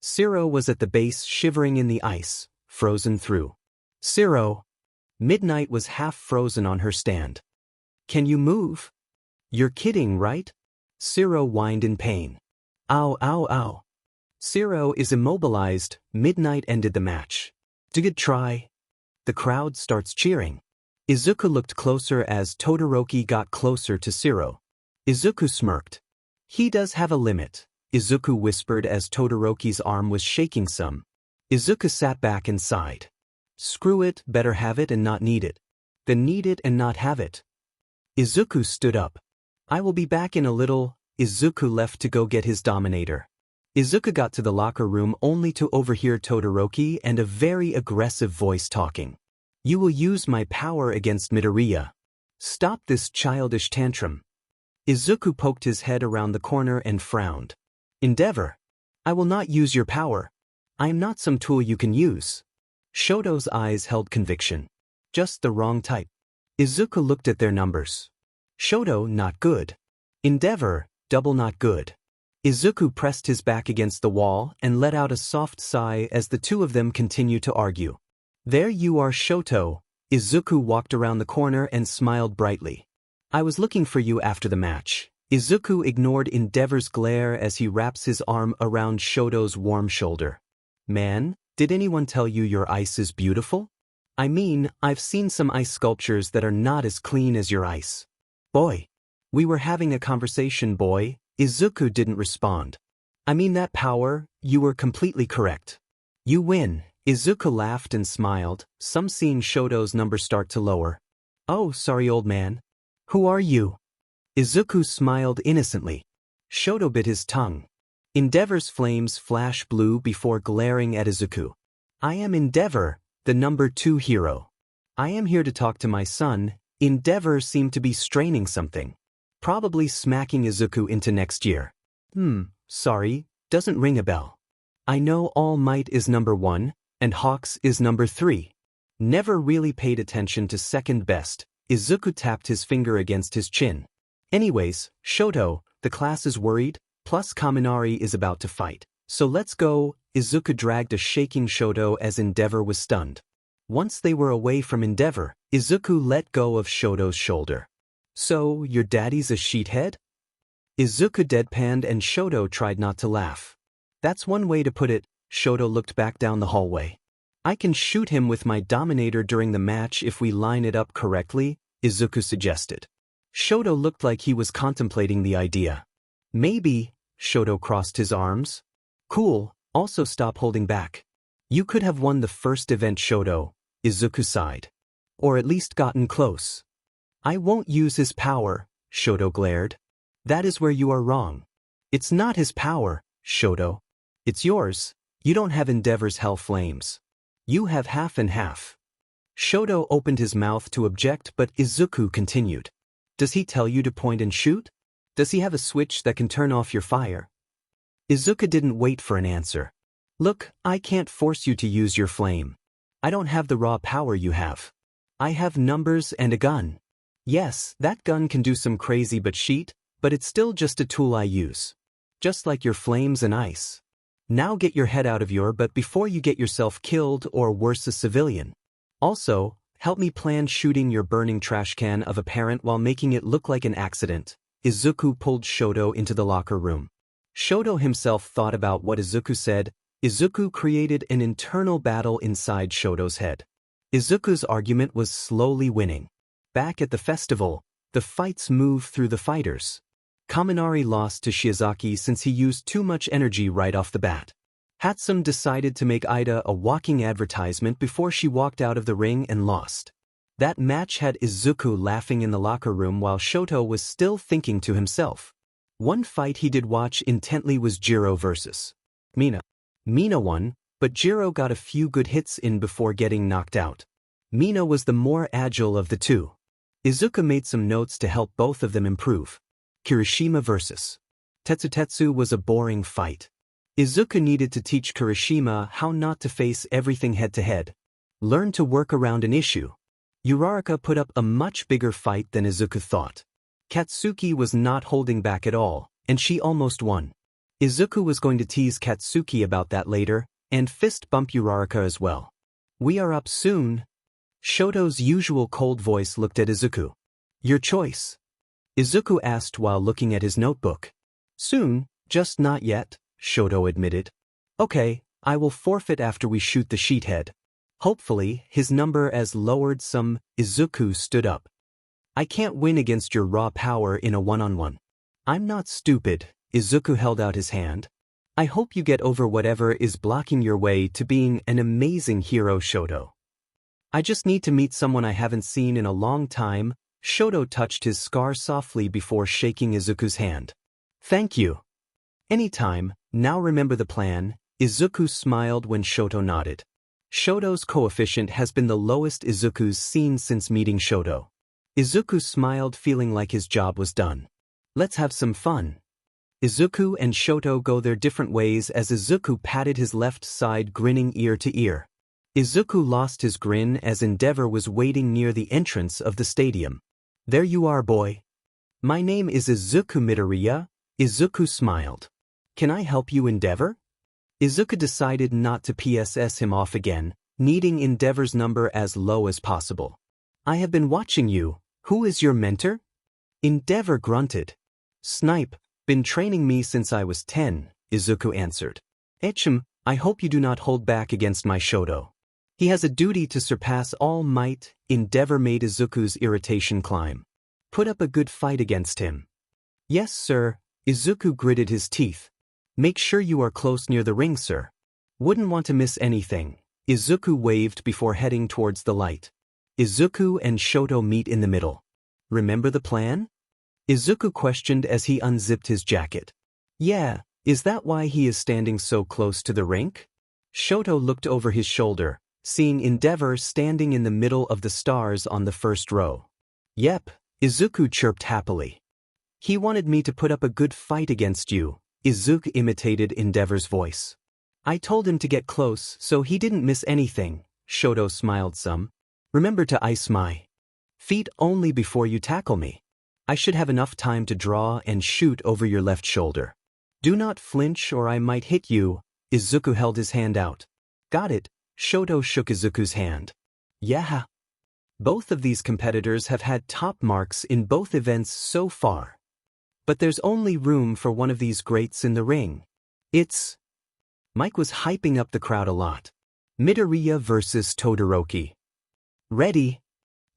Siro was at the base, shivering in the ice, frozen through. Siro. Midnight was half frozen on her stand. Can you move? You're kidding, right? Siro whined in pain. Ow, ow, ow. Siro is immobilized. Midnight ended the match. Good try. The crowd starts cheering. Izuku looked closer as Todoroki got closer to Siro. Izuku smirked. He does have a limit, Izuku whispered as Todoroki's arm was shaking some. Izuku sat back and sighed. Screw it, better have it and not need it. Then need it and not have it. Izuku stood up. I will be back in a little. Izuku left to go get his Dominator. Izuku got to the locker room only to overhear Todoroki and a very aggressive voice talking. You will use my power against Midoriya. Stop this childish tantrum. Izuku poked his head around the corner and frowned. Endeavor. I will not use your power. I am not some tool you can use. Shoto's eyes held conviction. Just the wrong type. Izuku looked at their numbers. Shoto, not good. Endeavor, double not good. Izuku pressed his back against the wall and let out a soft sigh as the two of them continued to argue. There you are, Shoto. Izuku walked around the corner and smiled brightly. I was looking for you after the match. Izuku ignored Endeavor's glare as he wraps his arm around Shoto's warm shoulder. Man, did anyone tell you your ice is beautiful? I mean, I've seen some ice sculptures that are not as clean as your ice. Boy. We were having a conversation, boy. Izuku didn't respond. I mean that power, you were completely correct. You win. Izuku laughed and smiled, some seeing Shoto's number start to lower. Oh, sorry old man. Who are you? Izuku smiled innocently. Shoto bit his tongue. Endeavor's flames flash blue before glaring at Izuku. I am Endeavor, the number 2 hero. I am here to talk to my son. Endeavor seemed to be straining something. Probably smacking Izuku into next year. Sorry, doesn't ring a bell. I know All Might is number 1, and Hawks is number 3. Never really paid attention to second best. Izuku tapped his finger against his chin. Anyways, Shoto, the class is worried, plus Kaminari is about to fight. So let's go. Izuku dragged a shaking Shoto as Endeavor was stunned. Once they were away from Endeavor, Izuku let go of Shoto's shoulder. So, your daddy's a sheethead? Izuku deadpanned and Shoto tried not to laugh. That's one way to put it. Shoto looked back down the hallway. I can shoot him with my Dominator during the match if we line it up correctly, Izuku suggested. Shoto looked like he was contemplating the idea. Maybe. Shoto crossed his arms. Cool, also stop holding back. You could have won the first event, Shoto, Izuku sighed. Or at least gotten close. I won't use his power, Shoto glared. That is where you are wrong. It's not his power, Shoto. It's yours. You don't have Endeavor's hell flames. You have half and half. Shoto opened his mouth to object, but Izuku continued. Does he tell you to point and shoot? Does he have a switch that can turn off your fire? Izuku didn't wait for an answer. Look, I can't force you to use your flame. I don't have the raw power you have. I have numbers and a gun. Yes, that gun can do some crazy shit, but it's still just a tool I use. Just like your flames and ice. Now get your head out of your butt before you get yourself killed or worse, a civilian. Also, help me plan shooting your burning trash can of a parent while making it look like an accident. Izuku pulled Shoto into the locker room. Shoto himself thought about what Izuku said. Izuku created an internal battle inside Shoto's head. Izuku's argument was slowly winning. Back at the festival, the fights moved through the fighters. Kaminari lost to Shiozaki since he used too much energy right off the bat. Hatsum decided to make Ida a walking advertisement before she walked out of the ring and lost. That match had Izuku laughing in the locker room while Shoto was still thinking to himself. One fight he did watch intently was Jiro versus Mina. Mina won, but Jiro got a few good hits in before getting knocked out. Mina was the more agile of the two. Izuku made some notes to help both of them improve. Kirishima versus Tetsutetsu was a boring fight. Izuku needed to teach Kirishima how not to face everything head-to-head. Learn to work around an issue. Uraraka put up a much bigger fight than Izuku thought. Katsuki was not holding back at all, and she almost won. Izuku was going to tease Katsuki about that later, and fist bump Uraraka as well. We are up soon. Shoto's usual cold voice looked at Izuku. Your choice. Izuku asked while looking at his notebook. Soon, just not yet, Shoto admitted. Okay, I will forfeit after we shoot the sheethead. Hopefully, his number as lowered some. Izuku stood up. I can't win against your raw power in a one-on-one. I'm not stupid. Izuku held out his hand. I hope you get over whatever is blocking your way to being an amazing hero, Shoto. I just need to meet someone I haven't seen in a long time. Shoto touched his scar softly before shaking Izuku's hand. Thank you. Anytime. Now remember the plan. Izuku smiled when Shoto nodded. Shoto's coefficient has been the lowest Izuku's seen since meeting Shoto. Izuku smiled, feeling like his job was done. Let's have some fun. Izuku and Shoto go their different ways as Izuku patted his left side, grinning ear to ear. Izuku lost his grin as Endeavor was waiting near the entrance of the stadium. There you are, boy. My name is Izuku Midoriya. Izuku smiled. Can I help you, Endeavor? Izuku decided not to PSS him off again, needing Endeavor's number as low as possible. I have been watching you. Who is your mentor? Endeavor grunted. Snipe, been training me since I was 10, Izuku answered. Echem, I hope you do not hold back against my Shoto. He has a duty to surpass all might. Endeavor made Izuku's irritation climb. Put up a good fight against him. Yes, sir. Izuku gritted his teeth. Make sure you are close near the ring, sir. Wouldn't want to miss anything. Izuku waved before heading towards the light. Izuku and Shoto meet in the middle. Remember the plan? Izuku questioned as he unzipped his jacket. Yeah, is that why he is standing so close to the rink? Shoto looked over his shoulder, seeing Endeavor standing in the middle of the stars on the first row. Yep, Izuku chirped happily. He wanted me to put up a good fight against you, Izuku imitated Endeavor's voice. I told him to get close so he didn't miss anything, Shoto smiled some. Remember to ice my feet only before you tackle me. I should have enough time to draw and shoot over your left shoulder. Do not flinch or I might hit you. Izuku held his hand out. Got it, Shoto shook Izuku's hand. Yeah. Both of these competitors have had top marks in both events so far. But there's only room for one of these greats in the ring. Mike was hyping up the crowd a lot. Midoriya versus Todoroki. Ready?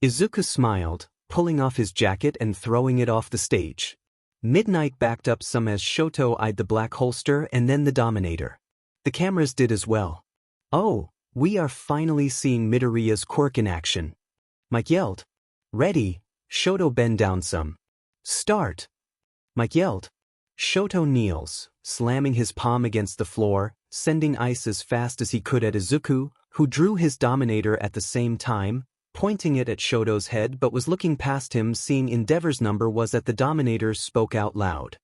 Izuku smiled, pulling off his jacket and throwing it off the stage. Midnight backed up some as Shoto eyed the black holster and then the Dominator. The cameras did as well. Oh, we are finally seeing Midoriya's quirk in action. Mike yelled. Ready, Shoto bend down some. Start. Mike yelled. Shoto kneels, slamming his palm against the floor, sending ice as fast as he could at Izuku, who drew his Dominator at the same time, pointing it at Shoto's head but was looking past him, seeing Endeavor's number was at the Dominator spoke out loud.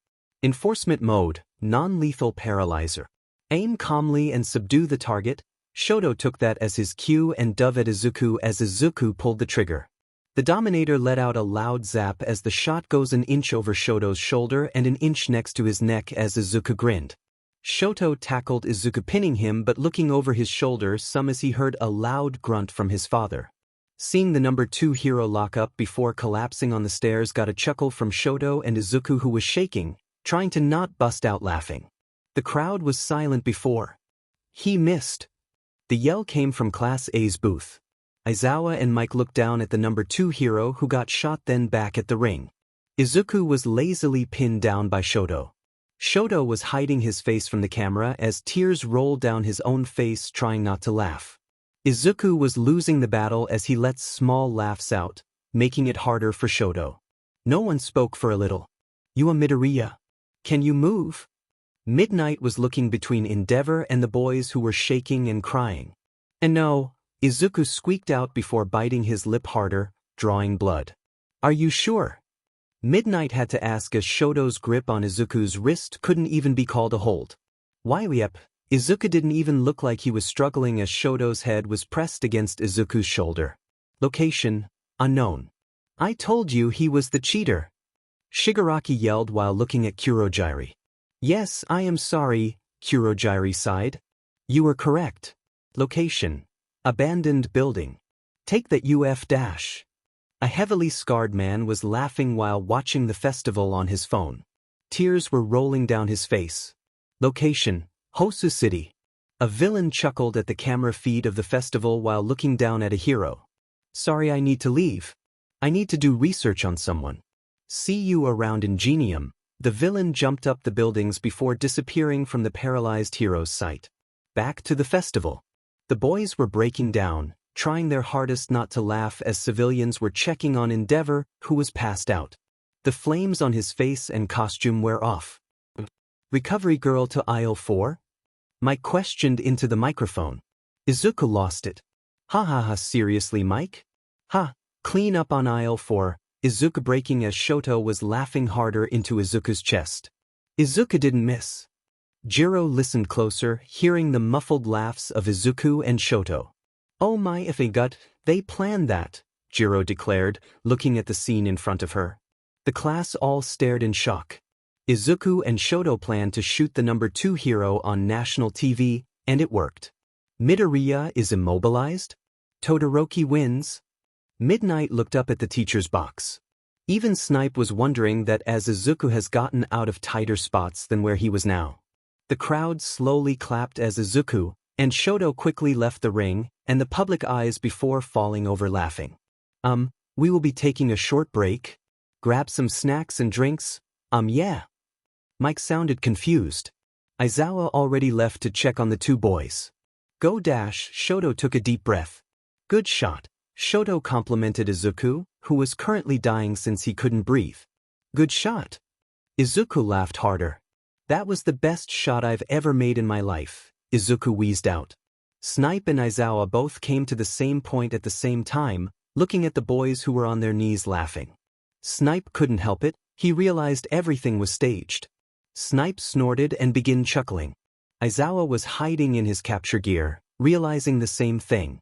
Enforcement mode, non-lethal paralyzer. Aim calmly and subdue the target. Shoto took that as his cue and dove at Izuku as Izuku pulled the trigger. The Dominator let out a loud zap as the shot goes an inch over Shoto's shoulder and an inch next to his neck as Izuku grinned. Shoto tackled Izuku, pinning him but looking over his shoulder some as he heard a loud grunt from his father. Seeing the number 2 hero lock up before collapsing on the stairs got a chuckle from Shoto and Izuku, who was shaking, trying to not bust out laughing. The crowd was silent before. He missed. The yell came from Class A's booth. Aizawa and Mike looked down at the number 2 hero who got shot, then back at the ring. Izuku was lazily pinned down by Shoto. Shoto was hiding his face from the camera as tears rolled down his own face, trying not to laugh. Izuku was losing the battle as he let small laughs out, making it harder for Shoto. No one spoke for a little. You a Midoriya? Can you move? Midnight was looking between Endeavor and the boys who were shaking and crying. And no, Izuku squeaked out before biting his lip harder, drawing blood. Are you sure? Midnight had to ask as Shoto's grip on Izuku's wrist couldn't even be called a hold. Why yep. Izuku didn't even look like he was struggling as Shoto's head was pressed against Izuku's shoulder. Location, unknown. I told you he was the cheater. Shigaraki yelled while looking at Kurogiri. Yes, I am sorry, Kurogiri sighed. You were correct. Location, abandoned building. Take that UF dash. A heavily scarred man was laughing while watching the festival on his phone. Tears were rolling down his face. Location, Hosu City. A villain chuckled at the camera feed of the festival while looking down at a hero. Sorry, I need to leave. I need to do research on someone. See you around Ingenium. The villain jumped up the buildings before disappearing from the paralyzed hero's sight. Back to the festival. The boys were breaking down, trying their hardest not to laugh as civilians were checking on Endeavor, who was passed out. The flames on his face and costume were off. Recovery girl to aisle 4? Mike questioned into the microphone. Izuku lost it. Ha ha ha, seriously, Mike? Ha, clean up on aisle 4, Izuku breaking as Shoto was laughing harder into Izuku's chest. Izuku didn't miss. Jiro listened closer, hearing the muffled laughs of Izuku and Shoto. Oh my if a gut, they planned that, Jiro declared, looking at the scene in front of her. The class all stared in shock. Izuku and Shoto planned to shoot the number 2 hero on national TV, and it worked. Midoriya is immobilized? Todoroki wins? Midnight looked up at the teacher's box. Even Snipe was wondering that as Izuku has gotten out of tighter spots than where he was now. The crowd slowly clapped as Izuku and Shoto quickly left the ring, and the public eyes before falling over laughing. We will be taking a short break. Grab some snacks and drinks. Yeah. Mike sounded confused. Aizawa already left to check on the 2 boys. Go dash, Shoto took a deep breath. Good shot. Shoto complimented Izuku, who was currently dying since he couldn't breathe. Good shot. Izuku laughed harder. That was the best shot I've ever made in my life, Izuku wheezed out. Snipe and Aizawa both came to the same point at the same time, looking at the boys who were on their knees laughing. Snipe couldn't help it, he realized everything was staged. Snipe snorted and began chuckling. Aizawa was hiding in his capture gear, realizing the same thing.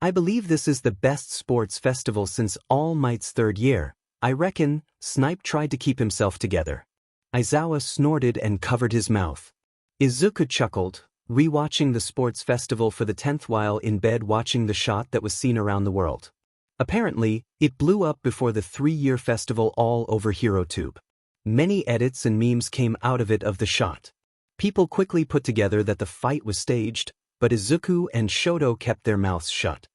I believe this is the best sports festival since All Might's third year. I reckon. Snipe tried to keep himself together. Aizawa snorted and covered his mouth. Izuku chuckled, rewatching the sports festival for the 10th while in bed watching the shot that was seen around the world. Apparently, it blew up before the 3-year festival all over HeroTube. Many edits and memes came out of it of the shot. People quickly put together that the fight was staged, but Izuku and Shoto kept their mouths shut.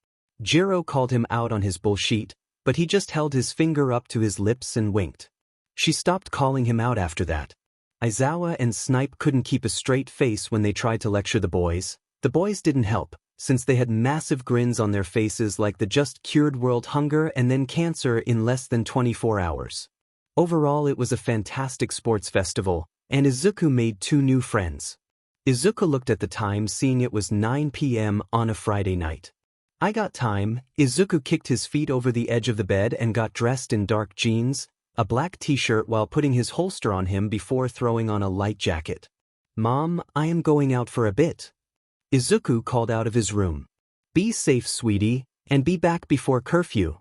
Jiro called him out on his bullshit, but he just held his finger up to his lips and winked. She stopped calling him out after that. Aizawa and Snipe couldn't keep a straight face when they tried to lecture the boys. The boys didn't help, since they had massive grins on their faces like they just cured world hunger and then cancer in less than 24 hours. Overall, it was a fantastic sports festival, and Izuku made 2 new friends. Izuku looked at the time, seeing it was 9 p.m. on a Friday night. I got time. Izuku kicked his feet over the edge of the bed and got dressed in dark jeans, a black t-shirt while putting his holster on him before throwing on a light jacket. Mom, I am going out for a bit. Izuku called out of his room. Be safe, sweetie, and be back before curfew.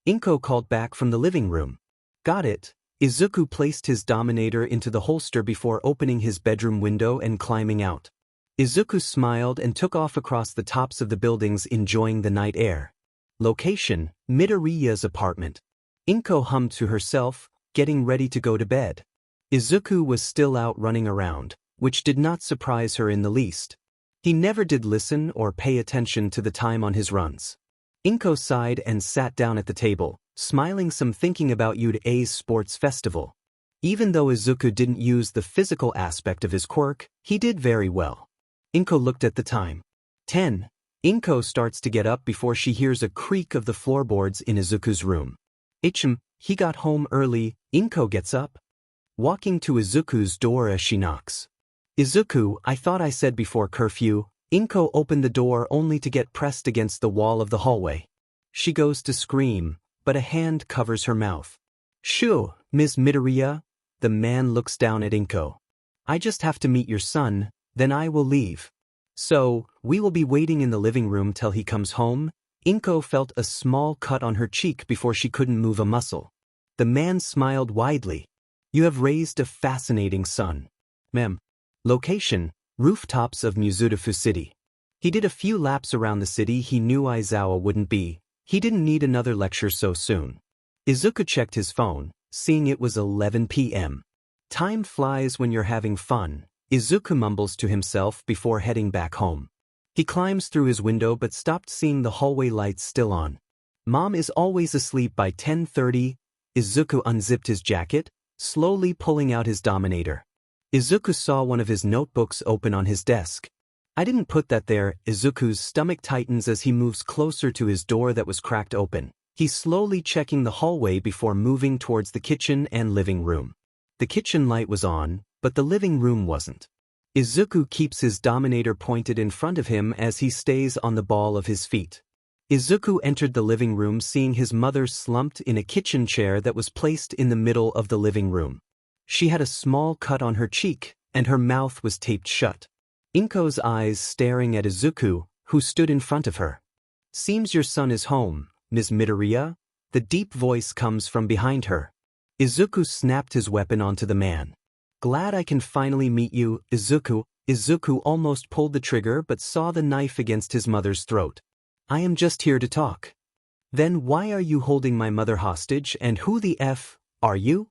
Inko called back from the living room. Got it. Izuku placed his Dominator into the holster before opening his bedroom window and climbing out. Izuku smiled and took off across the tops of the buildings, enjoying the night air. Location: Midoriya's apartment. Inko hummed to herself, getting ready to go to bed. Izuku was still out running around, which did not surprise her in the least. He never did listen or pay attention to the time on his runs. Inko sighed and sat down at the table, smiling some, thinking about Yuda's sports festival. Even though Izuku didn't use the physical aspect of his quirk, he did very well. Inko looked at the time. 10. Inko starts to get up before she hears a creak of the floorboards in Izuku's room. He got home early. Inko gets up, walking to Izuku's door as she knocks. Izuku, I thought I said before curfew. Inko opened the door only to get pressed against the wall of the hallway. She goes to scream, but a hand covers her mouth. Shoo, Miss Midoriya. The man looks down at Inko. I just have to meet your son, then I will leave. So, we will be waiting in the living room till he comes home? Inko felt a small cut on her cheek before she couldn't move a muscle. The man smiled widely. You have raised a fascinating son. Mem. Location: rooftops of Mizudafu City. He did a few laps around the city. He knew Aizawa wouldn't be. He didn't need another lecture so soon. Izuku checked his phone, seeing it was 11 p.m. Time flies when you're having fun, Izuku mumbles to himself before heading back home. He climbs through his window but stopped, seeing the hallway lights still on. Mom is always asleep by 10:30. Izuku unzipped his jacket, slowly pulling out his Dominator. Izuku saw one of his notebooks open on his desk. I didn't put that there. Izuku's stomach tightens as he moves closer to his door that was cracked open. He's slowly checking the hallway before moving towards the kitchen and living room. The kitchen light was on, but the living room wasn't. Izuku keeps his Dominator pointed in front of him as he stays on the ball of his feet. Izuku entered the living room, seeing his mother slumped in a kitchen chair that was placed in the middle of the living room. She had a small cut on her cheek, and her mouth was taped shut. Inko's eyes staring at Izuku, who stood in front of her. Seems your son is home, Ms. Midoriya? The deep voice comes from behind her. Izuku snapped his weapon onto the man. Glad I can finally meet you, Izuku. Izuku almost pulled the trigger but saw the knife against his mother's throat. I am just here to talk. Then why are you holding my mother hostage, and who the F are you?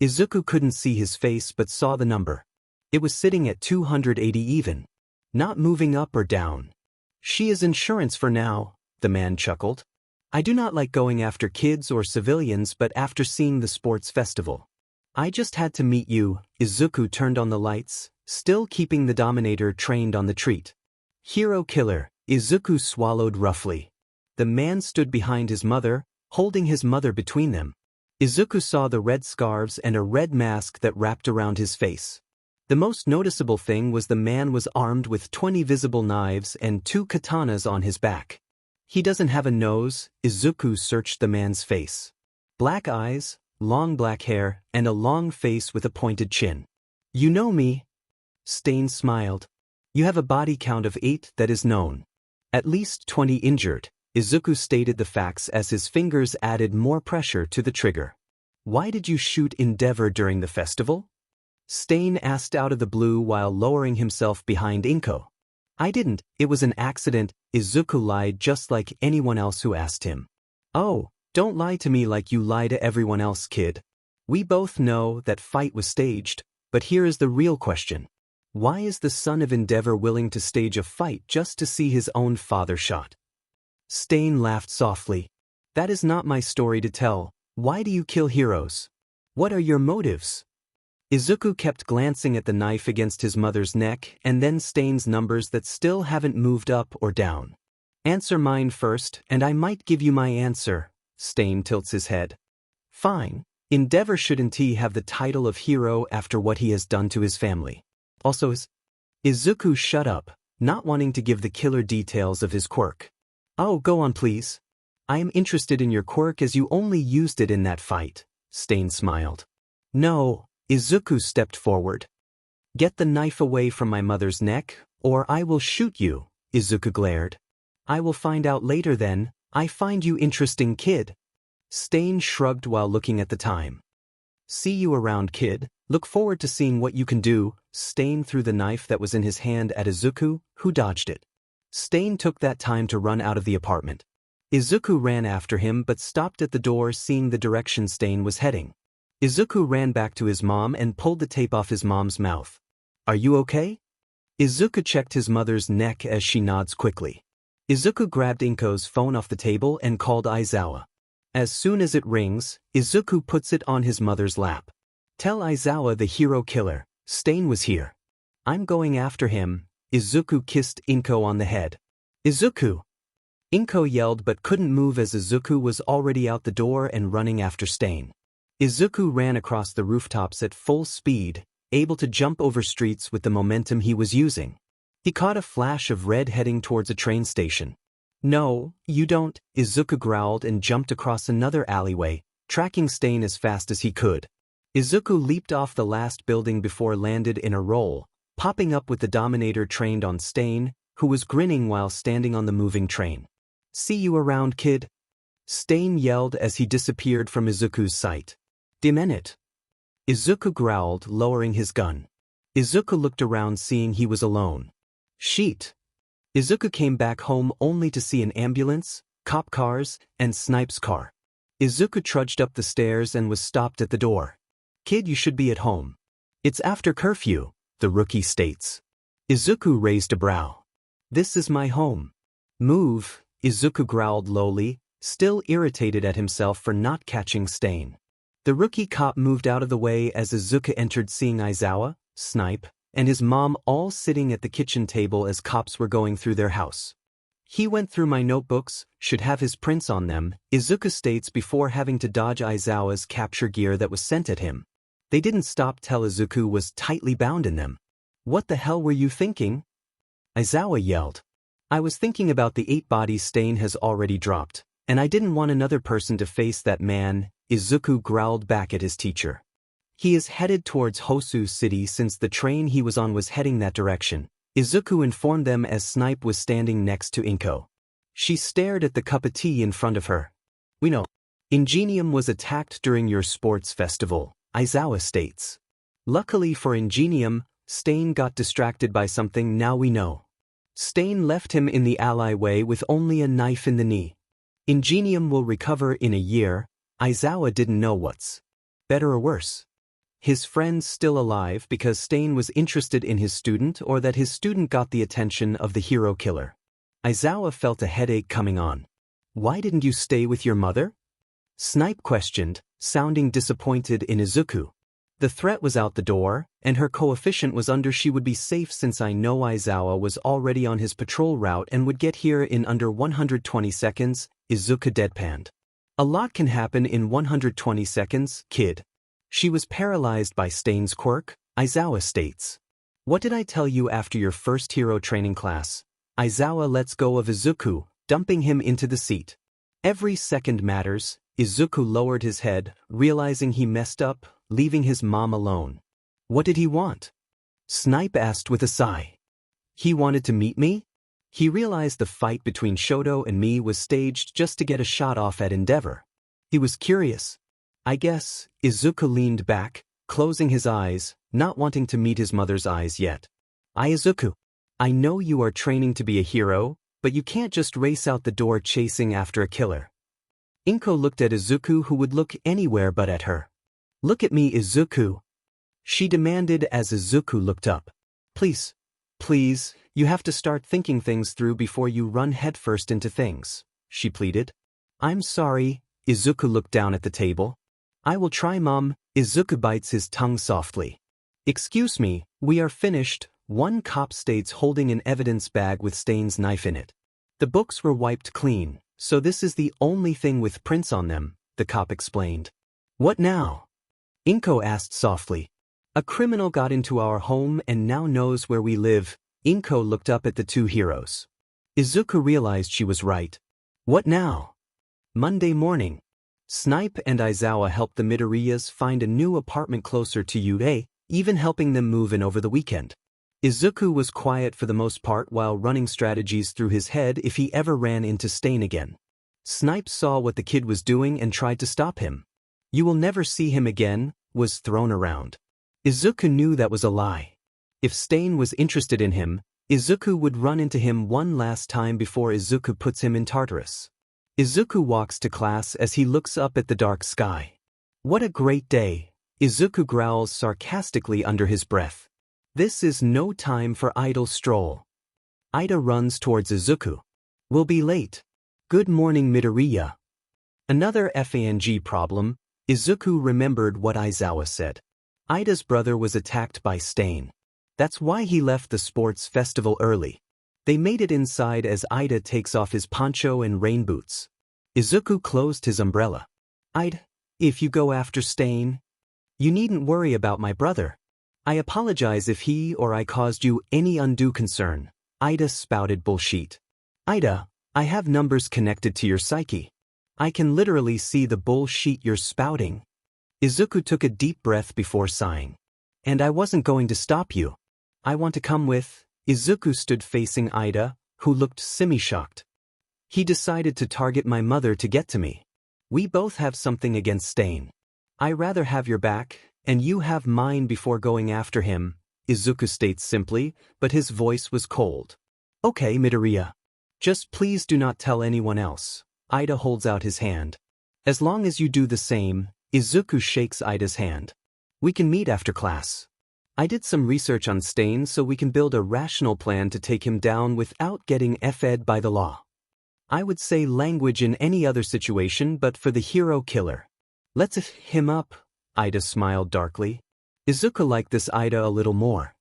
Izuku couldn't see his face but saw the number. It was sitting at 280 even. Not moving up or down. She is insurance for now, the man chuckled. I do not like going after kids or civilians, but after seeing the sports festival, I just had to meet you. Izuku turned on the lights, still keeping the Dominator trained on the treat. Hero killer, Izuku swallowed roughly. The man stood behind his mother, holding his mother between them. Izuku saw the red scarves and a red mask that wrapped around his face. The most noticeable thing was the man was armed with 20 visible knives and 2 katanas on his back. He doesn't have a nose. Izuku searched the man's face. Black eyes, long black hair, and a long face with a pointed chin. You know me? Stain smiled. You have a body count of 8 that is known. At least 20 injured. Izuku stated the facts as his fingers added more pressure to the trigger. Why did you shoot Endeavor during the festival? Stain asked out of the blue while lowering himself behind Inko. I didn't, it was an accident. Izuku lied just like anyone else who asked him. Oh, don't lie to me like you lie to everyone else, kid. We both know that fight was staged, but here is the real question. Why is the son of Endeavor willing to stage a fight just to see his own father shot? Stain laughed softly. That is not my story to tell. Why do you kill heroes? What are your motives? Izuku kept glancing at the knife against his mother's neck and then Stain's numbers that still haven't moved up or down. Answer mine first, and I might give you my answer. Stain tilts his head. Fine. Endeavor shouldn't he have the title of hero after what he has done to his family? Also Izuku shut up, not wanting to give the killer details of his quirk. Oh, go on please. I am interested in your quirk as you only used it in that fight. Stain smiled. No. Izuku stepped forward. Get the knife away from my mother's neck, or I will shoot you, Izuku glared. I will find out later then. I find you interesting, kid. Stain shrugged while looking at the time. See you around, kid. Look forward to seeing what you can do. Stain threw the knife that was in his hand at Izuku, who dodged it. Stain took that time to run out of the apartment. Izuku ran after him but stopped at the door seeing the direction Stain was heading. Izuku ran back to his mom and pulled the tape off his mom's mouth. Are you okay? Izuku checked his mother's neck as she nods quickly. Izuku grabbed Inko's phone off the table and called Aizawa. As soon as it rings, Izuku puts it on his mother's lap. Tell Aizawa the hero killer, Stain was here. I'm going after him. Izuku kissed Inko on the head. Izuku! Inko yelled but couldn't move as Izuku was already out the door and running after Stain. Izuku ran across the rooftops at full speed, able to jump over streets with the momentum he was using. He caught a flash of red heading towards a train station. No, you don't, Izuku growled and jumped across another alleyway, tracking Stain as fast as he could. Izuku leaped off the last building before landed in a roll, popping up with the Dominator trained on Stain, who was grinning while standing on the moving train. See you around, kid. Stain yelled as he disappeared from Izuku's sight. Demenit. Izuku growled, lowering his gun. Izuku looked around seeing he was alone. Sheet. Izuku came back home only to see an ambulance, cop cars, and Snipe's car. Izuku trudged up the stairs and was stopped at the door. Kid, you should be at home. It's after curfew, the rookie states. Izuku raised a brow. This is my home. Move, Izuku growled lowly, still irritated at himself for not catching Stain. The rookie cop moved out of the way as Izuku entered seeing Aizawa, Snipe, and his mom all sitting at the kitchen table as cops were going through their house. He went through my notebooks, should have his prints on them, Izuku states before having to dodge Aizawa's capture gear that was sent at him. They didn't stop till Izuku was tightly bound in them. What the hell were you thinking? Aizawa yelled. I was thinking about the 8 bodies Stain has already dropped, and I didn't want another person to face that man. Izuku growled back at his teacher. He is headed towards Hosu City since the train he was on was heading that direction. Izuku informed them as Snipe was standing next to Inko. She stared at the cup of tea in front of her. We know. Ingenium was attacked during your sports festival, Aizawa states. Luckily for Ingenium, Stain got distracted by something now we know. Stain left him in the alleyway with only a knife in the knee. Ingenium will recover in a year. Aizawa didn't know what's better or worse. His friend's still alive because Stain was interested in his student or that his student got the attention of the hero killer. Aizawa felt a headache coming on. Why didn't you stay with your mother? Snipe questioned, sounding disappointed in Izuku. The threat was out the door, and her coefficient was under she would be safe since I know Aizawa was already on his patrol route and would get here in under 120 seconds, Izuku deadpanned. A lot can happen in 120 seconds, kid. She was paralyzed by Stain's quirk, Aizawa states. What did I tell you after your first hero training class? Aizawa lets go of Izuku, dumping him into the seat. Every second matters. Izuku lowered his head, realizing he messed up, leaving his mom alone. What did he want? Snipe asked with a sigh. He wanted to meet me? He realized the fight between Shoto and me was staged just to get a shot off at Endeavor. He was curious. I guess. Izuku leaned back, closing his eyes, not wanting to meet his mother's eyes yet. Izuku, I know you are training to be a hero, but you can't just race out the door chasing after a killer. Inko looked at Izuku, who would look anywhere but at her. Look at me, Izuku, she demanded as Izuku looked up. Please, you have to start thinking things through before you run headfirst into things, she pleaded. I'm sorry. Izuku looked down at the table. I will try, Mom. Izuku bites his tongue softly. Excuse me, we are finished. One cop states, holding an evidence bag with Stain's knife in it. The books were wiped clean, so this is the only thing with prints on them, the cop explained. What now? Inko asked softly. A criminal got into our home and now knows where we live. Inko looked up at the two heroes. Izuku realized she was right. What now? Monday morning. Snipe and Aizawa helped the Midoriyas find a new apartment closer to UA, even helping them move in over the weekend. Izuku was quiet for the most part while running strategies through his head if he ever ran into Stain again. Snipe saw what the kid was doing and tried to stop him. You will never see him again, was thrown around. Izuku knew that was a lie. If Stain was interested in him, Izuku would run into him one last time before Izuku puts him in Tartarus. Izuku walks to class as he looks up at the dark sky. What a great day, Izuku growls sarcastically under his breath. This is no time for idle stroll. Ida runs towards Izuku. We'll be late. Good morning, Midoriya. Another FANG problem. Izuku remembered what Aizawa said. Ida's brother was attacked by Stain. That's why he left the sports festival early. They made it inside as Ida takes off his poncho and rain boots. Izuku closed his umbrella. Ida, if you go after Stain, you needn't worry about my brother. I apologize if he or I caused you any undue concern. Ida spouted bullshit. Ida, I have numbers connected to your psyche. I can literally see the bullshit you're spouting. Izuku took a deep breath before sighing. And I wasn't going to stop you. I want to come with. Izuku stood facing Ida, who looked semi-shocked. He decided to target my mother to get to me. We both have something against Stain. I rather have your back, and you have mine before going after him, Izuku states simply, but his voice was cold. Okay, Midoriya. Just please do not tell anyone else. Ida holds out his hand. As long as you do the same, Izuku shakes Ida's hand. We can meet after class. I did some research on Stain so we can build a rational plan to take him down without getting FE'd by the law. I would say language in any other situation, but for the hero killer. Let's F him up. Ida smiled darkly. Izuku liked this Ida a little more.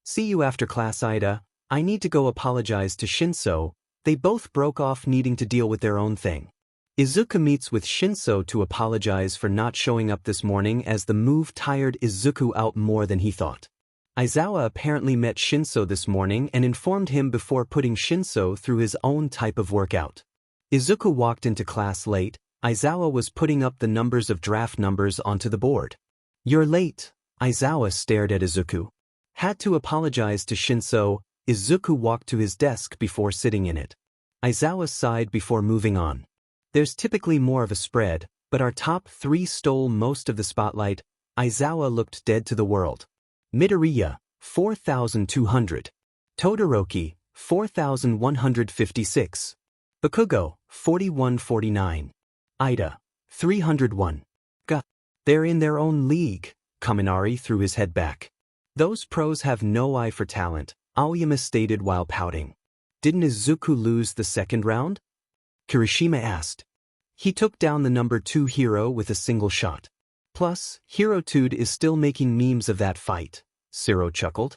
See you after class, Ida. I need to go apologize to Shinszo. They both broke off needing to deal with their own thing. Izuku meets with Shinszo to apologize for not showing up this morning as the move tired Izuku out more than he thought. Aizawa apparently met Shinszo this morning and informed him before putting Shinszo through his own type of workout. Izuku walked into class late. Aizawa was putting up the numbers of draft numbers onto the board. You're late. Aizawa stared at Izuku. Had to apologize to Shinszo. Izuku walked to his desk before sitting in it. Aizawa sighed before moving on. There's typically more of a spread, but our top three stole most of the spotlight. Aizawa looked dead to the world. Midoriya, 4,200. Todoroki, 4,156. Bakugo, 4,149. Ida, 301. They're in their own league. Kaminari threw his head back. Those pros have no eye for talent, Aoyama stated while pouting. Didn't Izuku lose the second round? Kirishima asked. He took down the number 2 hero with a single shot. Plus, Hirotude is still making memes of that fight. Siro chuckled.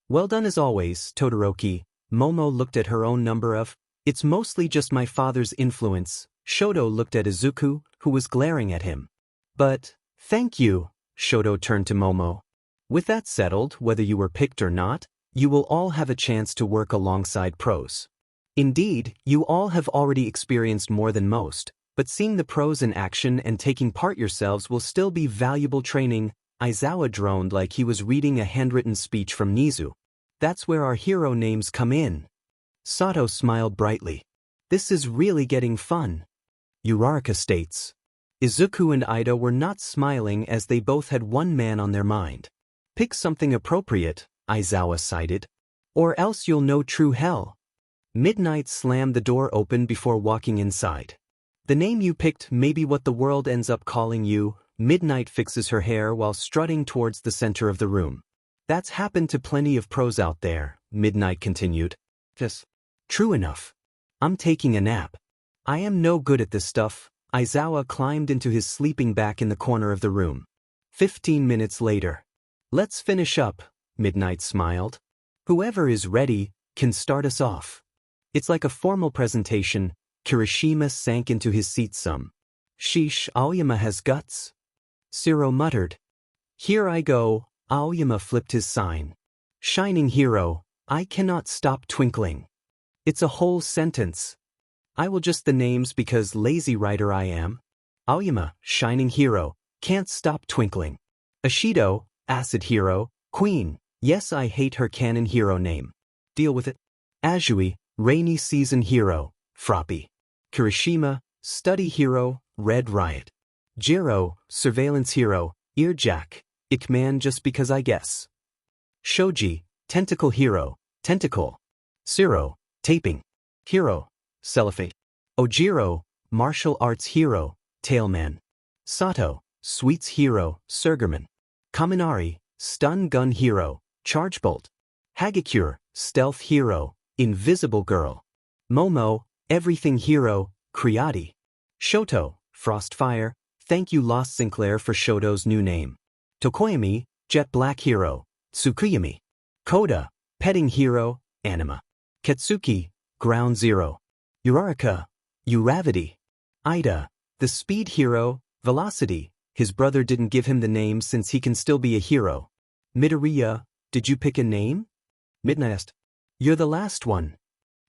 Well done as always, Todoroki. Momo looked at her own number of, it's mostly just my father's influence. Shoto looked at Izuku, who was glaring at him. But, thank you, Shoto turned to Momo. With that settled, whether you were picked or not, you will all have a chance to work alongside pros. Indeed, you all have already experienced more than most, but seeing the pros in action and taking part yourselves will still be valuable training. Aizawa droned like he was reading a handwritten speech from Nizu. That's where our hero names come in. Sato smiled brightly. This is really getting fun. Uraraka states. Izuku and Ida were not smiling as they both had one man on their mind. Pick something appropriate, Aizawa cited. Or else you'll know true hell. Midnight slammed the door open before walking inside. The name you picked may be what the world ends up calling you. Midnight fixes her hair while strutting towards the center of the room. That's happened to plenty of pros out there, Midnight continued. Just true enough. I'm taking a nap. I am no good at this stuff. Aizawa climbed into his sleeping bag in the corner of the room. 15 minutes later. Let's finish up, Midnight smiled. Whoever is ready can start us off. It's like a formal presentation. Kirishima sank into his seat some. Sheesh, Aoyama has guts. Shiro muttered. Here I go. Aoyama flipped his sign. Shining hero, I cannot stop twinkling. It's a whole sentence. I will just the names because lazy writer I am. Aoyama, shining hero, can't stop twinkling. Ashido, acid hero, queen, yes I hate her canon hero name. Deal with it. Azui, rainy season hero, Froppy. Kirishima, study hero, red riot. Jiro, surveillance hero, earjack, Ickman just because I guess. Shoji, tentacle hero, tentacle. Shiro, taping. Hero, cellophane. Ojiro, martial arts hero, tailman. Sato, sweets hero, surgerman. Kaminari, stun gun hero, chargebolt. Hagakure, stealth hero, invisible girl. Momo, everything hero, Kriati. Shoto, frostfire, thank you Lost Sinclair for Shoto's new name. Tokoyami, jet black hero, Tsukuyami. Koda, petting hero, anima. Katsuki, ground zero. Uraraka, Uravity. Ida, the speed hero, velocity. His brother didn't give him the name since he can still be a hero. Midoriya, did you pick a name? Midnight asked. You're the last one.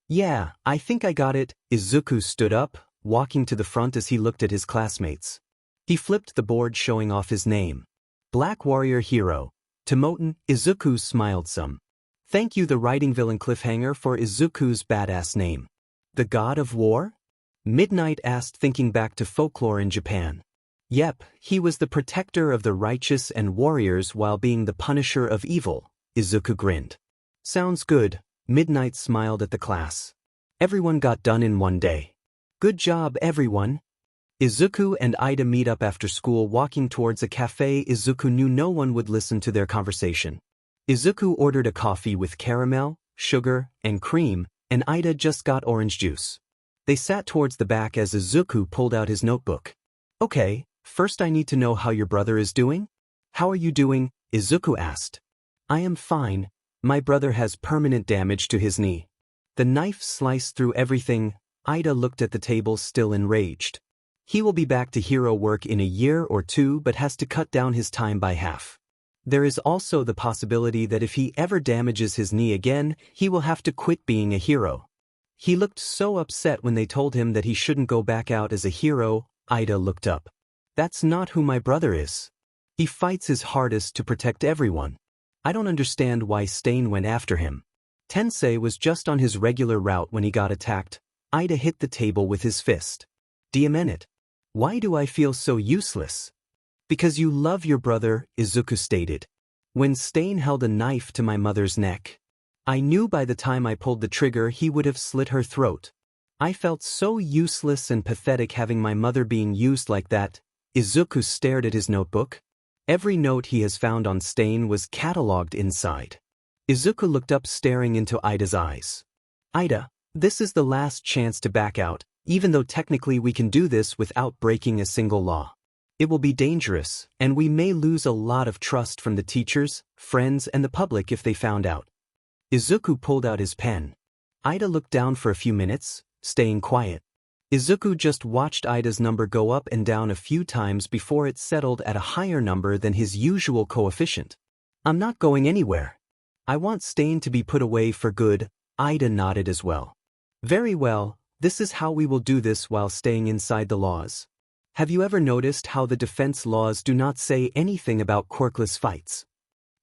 Yeah, I think I got it. Izuku stood up, walking to the front as he looked at his classmates. He flipped the board showing off his name. Black Warrior Hero. Tomoten, Izuku smiled some. Thank you the writing villain cliffhanger for Izuku's badass name. The God of War? Midnight asked thinking back to folklore in Japan. Yep, he was the protector of the righteous and warriors while being the punisher of evil, Izuku grinned. Sounds good, Midnight smiled at the class. Everyone got done in one day. Good job everyone. Izuku and Ida meet up after school walking towards a cafe. Izuku knew no one would listen to their conversation. Izuku ordered a coffee with caramel, sugar, and cream, and Ida just got orange juice. They sat towards the back as Izuku pulled out his notebook. Okay, first I need to know how your brother is doing. How are you doing? Izuku asked. I am fine. My brother has permanent damage to his knee. The knife sliced through everything. Ida looked at the table still enraged. He will be back to hero work in a year or two but has to cut down his time by half. There is also the possibility that if he ever damages his knee again, he will have to quit being a hero. He looked so upset when they told him that he shouldn't go back out as a hero. Ida looked up. That's not who my brother is. He fights his hardest to protect everyone. I don't understand why Stain went after him. Tensei was just on his regular route when he got attacked. Ida hit the table with his fist. Diamenet. Why do I feel so useless? Because you love your brother, Izuku stated. When Stain held a knife to my mother's neck, I knew by the time I pulled the trigger he would have slit her throat. I felt so useless and pathetic having my mother being used like that. Izuku stared at his notebook. Every note he has found on Stain was catalogued inside. Izuku looked up staring into Ida's eyes. Ida, this is the last chance to back out, even though technically we can do this without breaking a single law. It will be dangerous, and we may lose a lot of trust from the teachers, friends, and the public if they found out. Izuku pulled out his pen. Ida looked down for a few minutes, staying quiet. Izuku just watched Ida's number go up and down a few times before it settled at a higher number than his usual coefficient. I'm not going anywhere. I want Stain to be put away for good. Ida nodded as well. Very well, this is how we will do this while staying inside the laws. Have you ever noticed how the defense laws do not say anything about quirkless fights?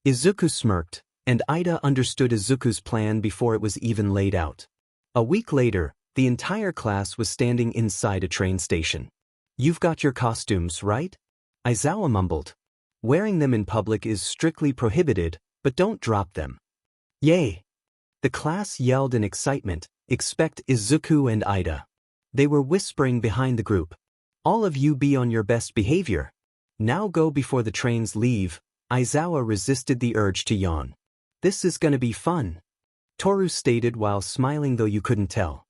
Izuku smirked, and Ida understood Izuku's plan before it was even laid out. A week later, the entire class was standing inside a train station. You've got your costumes, right? Aizawa mumbled. Wearing them in public is strictly prohibited, but don't drop them. Yay! The class yelled in excitement, expect Izuku and Ida. They were whispering behind the group. All of you be on your best behavior. Now go before the trains leave. Aizawa resisted the urge to yawn. This is gonna be fun. Toru stated while smiling though you couldn't tell.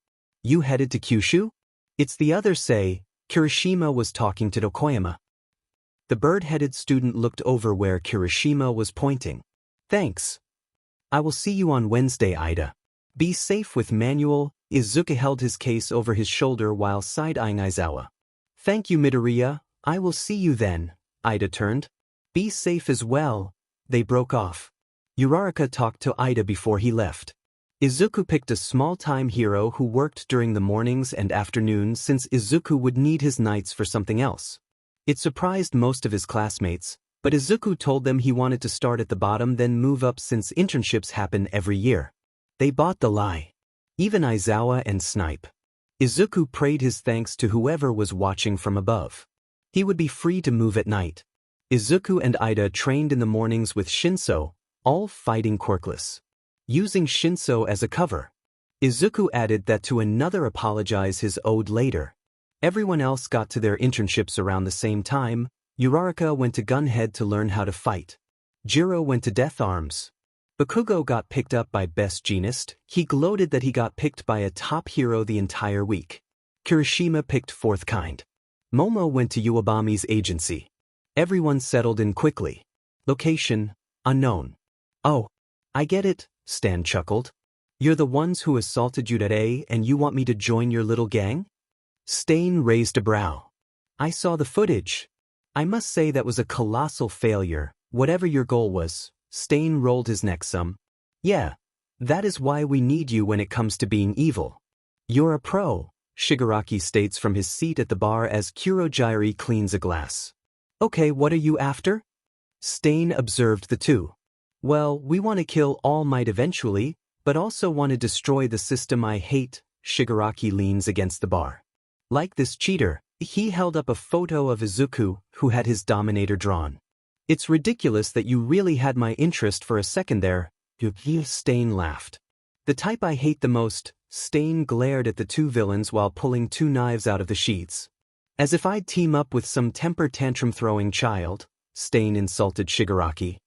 You headed to Kyushu? It's the other say. Kirishima was talking to Tokoyama. The bird-headed student looked over where Kirishima was pointing. Thanks. I will see you on Wednesday, Ida. Be safe with Manuel. Izuku held his case over his shoulder while side-eyeing Aizawa. Thank you, Midoriya. I will see you then. Ida turned. Be safe as well. They broke off. Uraraka talked to Ida before he left. Izuku picked a small-time hero who worked during the mornings and afternoons since Izuku would need his nights for something else. It surprised most of his classmates, but Izuku told them he wanted to start at the bottom then move up since internships happen every year. They bought the lie. Even Aizawa and Snipe. Izuku prayed his thanks to whoever was watching from above. He would be free to move at night. Izuku and Ida trained in the mornings with Shinszo, all fighting quirkless. Using Shinszo as a cover. Izuku added that to another apologize his owed later. Everyone else got to their internships around the same time. Uraraka went to Gunhead to learn how to fight. Jiro went to Death Arms. Bakugo got picked up by Best Jeanist. He gloated that he got picked by a top hero the entire week. Kirishima picked Fourth Kind. Momo went to Uebami's agency. Everyone settled in quickly. Location, unknown. Oh, I get it, Stan chuckled. You're the ones who assaulted you today and you want me to join your little gang? Stain raised a brow. I saw the footage. I must say that was a colossal failure, whatever your goal was. Stain rolled his neck some. Yeah, that is why we need you when it comes to being evil. You're a pro, Shigaraki states from his seat at the bar as Kurogyari cleans a glass. Okay, what are you after? Stain observed the two. Well, we want to kill All Might eventually, but also want to destroy the system I hate. Shigaraki leans against the bar. Like this cheater, he held up a photo of Izuku, who had his Dominator drawn. It's ridiculous that you really had my interest for a second there. Stain laughed. The type I hate the most. Stain glared at the two villains while pulling two knives out of the sheaths. As if I'd team up with some temper tantrum-throwing child, Stain insulted Shigaraki.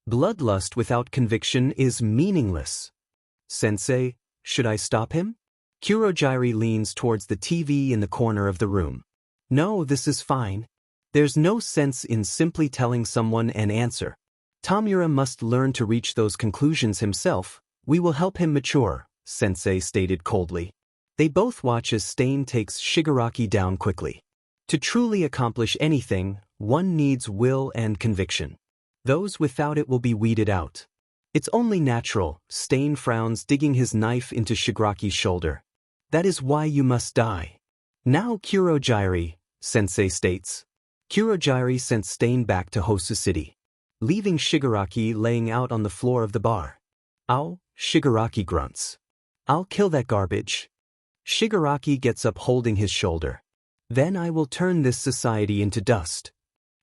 Bloodlust without conviction is meaningless. Sensei, should I stop him? Kurogyari leans towards the TV in the corner of the room. No, this is fine. There's no sense in simply telling someone an answer. Tamura must learn to reach those conclusions himself. We will help him mature, Sensei stated coldly. They both watch as Stain takes Shigaraki down quickly. To truly accomplish anything, one needs will and conviction. Those without it will be weeded out. It's only natural, Stain frowns, digging his knife into Shigaraki's shoulder. That is why you must die. Now Kurogyari, Sensei states. Kurogyari sent Stain back to Hosu City, leaving Shigaraki laying out on the floor of the bar. Ow, Shigaraki grunts. I'll kill that garbage. Shigaraki gets up holding his shoulder. Then I will turn this society into dust.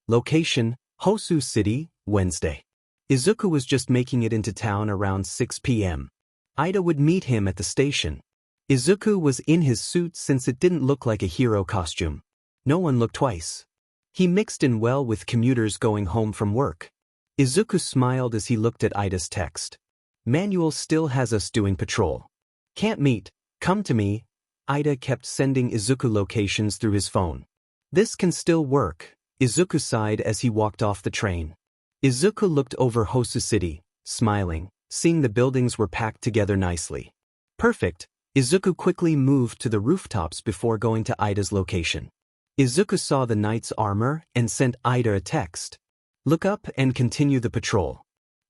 Location, Hosu City, Wednesday. Izuku was just making it into town around 6 p.m. Ida would meet him at the station. Izuku was in his suit since it didn't look like a hero costume. No one looked twice. He mixed in well with commuters going home from work. Izuku smiled as he looked at Ida's text. Manual still has us doing patrol. Can't meet, come to me. Ida kept sending Izuku locations through his phone. This can still work, Izuku sighed as he walked off the train. Izuku looked over Hosu City, smiling, seeing the buildings were packed together nicely. Perfect, Izuku quickly moved to the rooftops before going to Ida's location. Izuku saw the knight's armor and sent Ida a text. Look up and continue the patrol.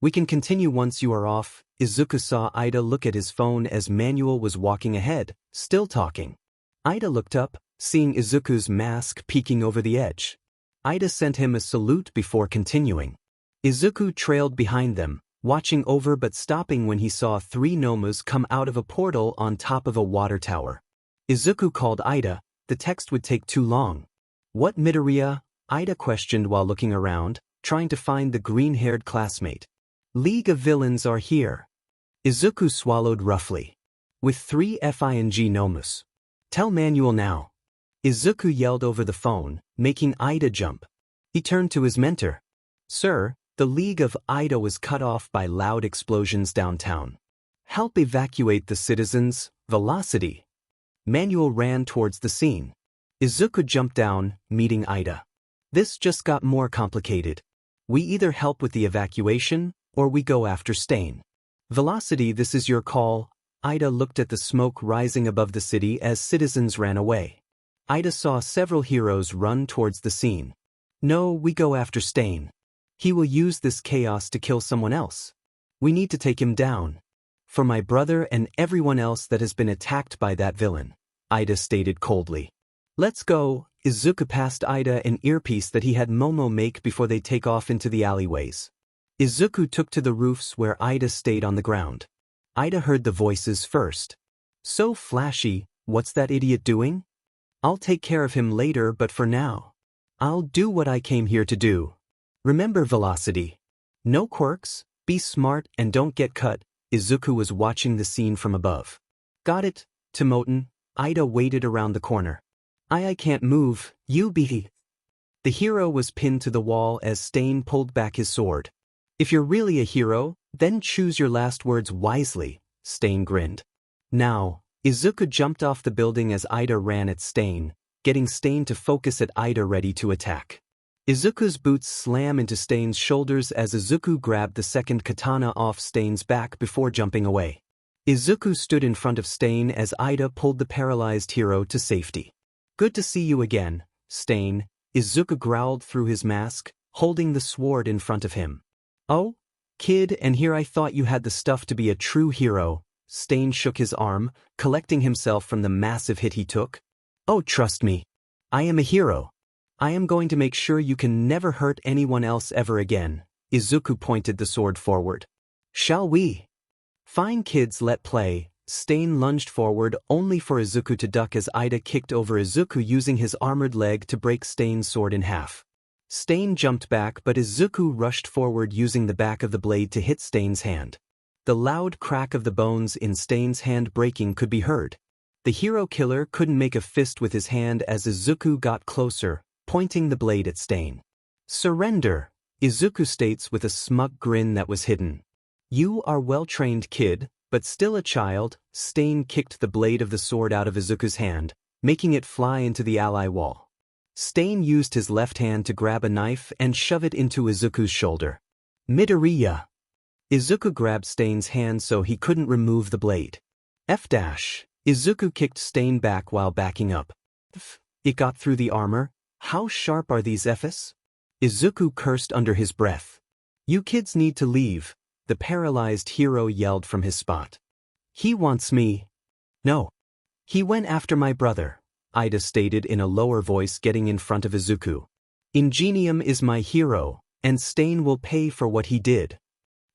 We can continue once you are off. Izuku saw Ida look at his phone as Manuel was walking ahead, still talking. Ida looked up, seeing Izuku's mask peeking over the edge. Ida sent him a salute before continuing. Izuku trailed behind them, watching over but stopping when he saw 3 Nomus come out of a portal on top of a water tower. Izuku called Ida. The text would take too long. What Midoriya? Ida questioned while looking around, trying to find the green-haired classmate. League of Villains are here. Izuku swallowed roughly. With 3 Fing Nomus. Tell Manuel now. Izuku yelled over the phone, making Ida jump. He turned to his mentor. Sir, the League of Ida was cut off by loud explosions downtown. Help evacuate the citizens. Velocity. Manuel ran towards the scene. Izuku jumped down, meeting Ida. This just got more complicated. We either help with the evacuation, or we go after Stain. Velocity, this is your call. Ida looked at the smoke rising above the city as citizens ran away. Ida saw several heroes run towards the scene. No, we go after Stain. He will use this chaos to kill someone else. We need to take him down. For my brother and everyone else that has been attacked by that villain, Ida stated coldly. Let's go. Izuku passed Ida an earpiece that he had Momo make before they take off into the alleyways. Izuku took to the roofs where Ida stayed on the ground. Ida heard the voices first. So flashy, what's that idiot doing? I'll take care of him later, but for now, I'll do what I came here to do. Remember Velocity. No quirks, be smart and don't get cut. Izuku was watching the scene from above. Got it, Timoten. Ida waited around the corner. I can't move, you be. The hero was pinned to the wall as Stain pulled back his sword. If you're really a hero, then choose your last words wisely, Stain grinned. Now, Izuku jumped off the building as Ida ran at Stain, getting Stain to focus at Ida ready to attack. Izuku's boots slam into Stain's shoulders as Izuku grabbed the second katana off Stain's back before jumping away. Izuku stood in front of Stain as Ida pulled the paralyzed hero to safety. Good to see you again, Stain, Izuku growled through his mask, holding the sword in front of him. Oh, kid, and here I thought you had the stuff to be a true hero. Stain shook his arm, collecting himself from the massive hit he took. Oh, trust me. I am a hero. I am going to make sure you can never hurt anyone else ever again. Izuku pointed the sword forward. Shall we? Fine kids, let play. Stain lunged forward only for Izuku to duck as Ida kicked over Izuku using his armored leg to break Stain's sword in half. Stain jumped back but Izuku rushed forward using the back of the blade to hit Stain's hand. The loud crack of the bones in Stain's hand breaking could be heard. The hero killer couldn't make a fist with his hand as Izuku got closer, pointing the blade at Stain. Surrender, Izuku states with a smug grin that was hidden. You are well-trained, kid, but still a child. Stain kicked the blade of the sword out of Izuku's hand, making it fly into the ally wall. Stain used his left hand to grab a knife and shove it into Izuku's shoulder. Midoriya. Izuku grabbed Stain's hand so he couldn't remove the blade. Izuku kicked Stain back while backing up. It got through the armor. How sharp are these Fs? Izuku cursed under his breath. You kids need to leave, the paralyzed hero yelled from his spot. He wants me. No. He went after my brother, Ida stated in a lower voice getting in front of Izuku. Ingenium is my hero, and Stain will pay for what he did.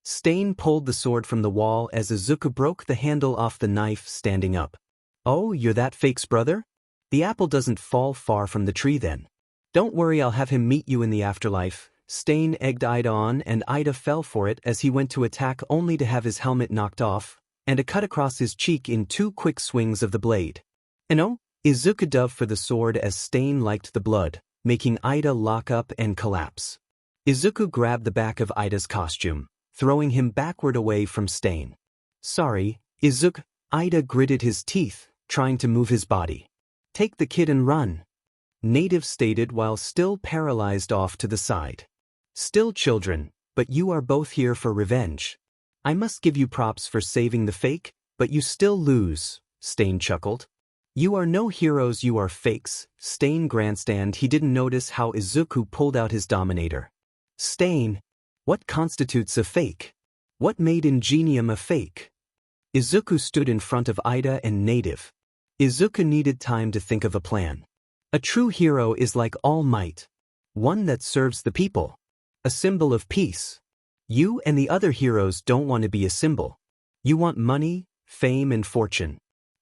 Stain pulled the sword from the wall as Izuku broke the handle off the knife standing up. Oh, you're that fake's brother? The apple doesn't fall far from the tree then. Don't worry, I'll have him meet you in the afterlife. Stain egged Ida on and Ida fell for it as he went to attack only to have his helmet knocked off, and a cut across his cheek in 2 quick swings of the blade. Izuku dove for the sword as Stain liked the blood, making Ida lock up and collapse. Izuku grabbed the back of Ida's costume, throwing him backward away from Stain. Sorry, Izuku. Ida gritted his teeth, trying to move his body. Take the kid and run. Native stated while still paralyzed off to the side. Still children, but you are both here for revenge. I must give you props for saving the fake, but you still lose. Stain chuckled. You are no heroes, you are fakes. Stain grandstand. He didn't notice how Izuku pulled out his Dominator. Stain. What constitutes a fake? What made Ingenium a fake? Izuku stood in front of Ida and Native. Izuku needed time to think of a plan. A true hero is like All Might. One that serves the people. A symbol of peace. You and the other heroes don't want to be a symbol. You want money, fame and fortune.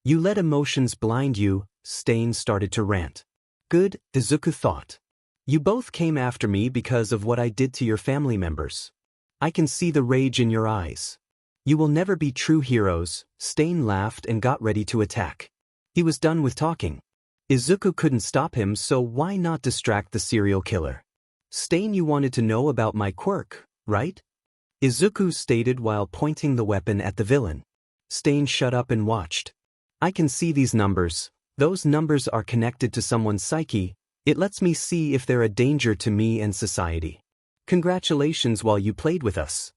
You let emotions blind you. Stain started to rant. Good, Izuku thought. You both came after me because of what I did to your family members. I can see the rage in your eyes. You will never be true heroes. Stain laughed and got ready to attack. He was done with talking. Izuku couldn't stop him, so why not distract the serial killer? Stain, you wanted to know about my quirk, right? Izuku stated while pointing the weapon at the villain. Stain shut up and watched. I can see these numbers. Those numbers are connected to someone's psyche. It lets me see if they're a danger to me and society. Congratulations while you played with us.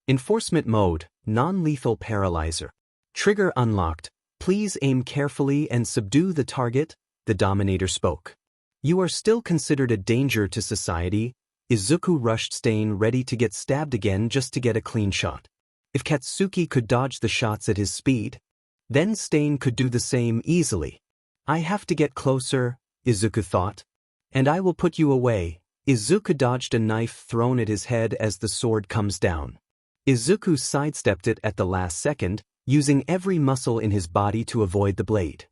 Enforcement mode, non-lethal paralyzer. Trigger unlocked. Please aim carefully and subdue the target, the Dominator spoke. You are still considered a danger to society. Izuku rushed Stain, ready to get stabbed again just to get a clean shot. If Katsuki could dodge the shots at his speed, then Stain could do the same easily. I have to get closer, Izuku thought. And I will put you away. Izuku dodged a knife thrown at his head as the sword comes down. Izuku sidestepped it at the last second, using every muscle in his body to avoid the blade.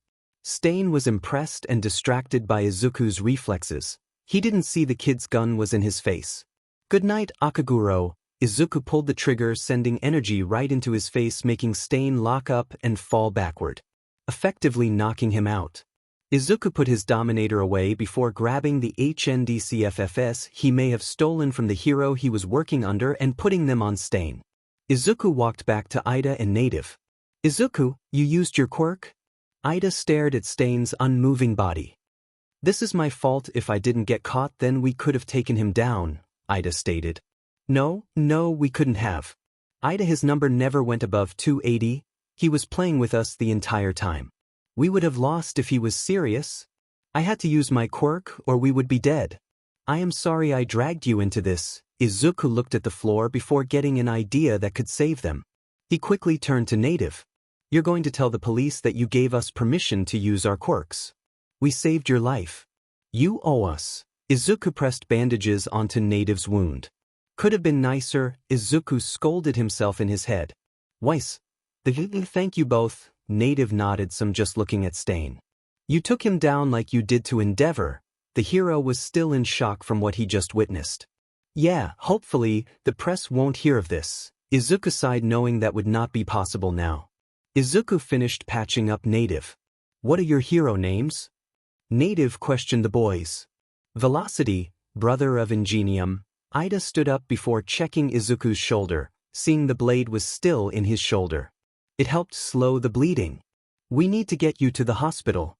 Stain was impressed and distracted by Izuku's reflexes. He didn't see the kid's gun was in his face. Good night, Akaguro. Izuku pulled the trigger, sending energy right into his face, making Stain lock up and fall backward, effectively knocking him out. Izuku put his Dominator away before grabbing the HNDCFFS he may have stolen from the hero he was working under and putting them on Stain. Izuku walked back to Ida and Native. Izuku, you used your quirk? Ida stared at Stain's unmoving body. This is my fault. If I didn't get caught, then we could have taken him down, Ida stated. No, we couldn't have. Ida, his number never went above 280. He was playing with us the entire time. We would have lost if he was serious. I had to use my quirk or we would be dead. I am sorry I dragged you into this. Izuku looked at the floor before getting an idea that could save them. He quickly turned to Native. You're going to tell the police that you gave us permission to use our quirks. We saved your life. You owe us. Izuku pressed bandages onto Native's wound. Could have been nicer, Izuku scolded himself in his head. Weiss. Thank you both. Native nodded some, just looking at Stain. You took him down like you did to Endeavor. The hero was still in shock from what he just witnessed. Yeah, hopefully, the press won't hear of this. Izuku sighed, knowing that would not be possible now. Izuku finished patching up Native. What are your hero names? Native questioned the boys. Velocity, brother of Ingenium. Ida stood up before checking Izuku's shoulder, seeing the blade was still in his shoulder. It helped slow the bleeding. We need to get you to the hospital.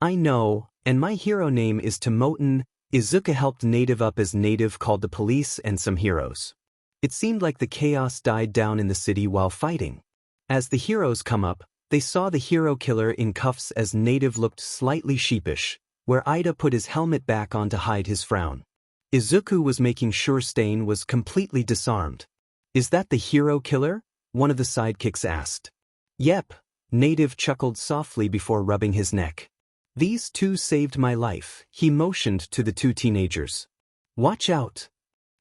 I know, and my hero name is Tomoten. Izuku helped Native up as Native called the police and some heroes. It seemed like the chaos died down in the city while fighting. As the heroes come up, they saw the hero killer in cuffs as Native looked slightly sheepish, where Ida put his helmet back on to hide his frown. Izuku was making sure Stain was completely disarmed. Is that the hero killer? One of the sidekicks asked. Yep, Native chuckled softly before rubbing his neck. These two saved my life, he motioned to the two teenagers. Watch out!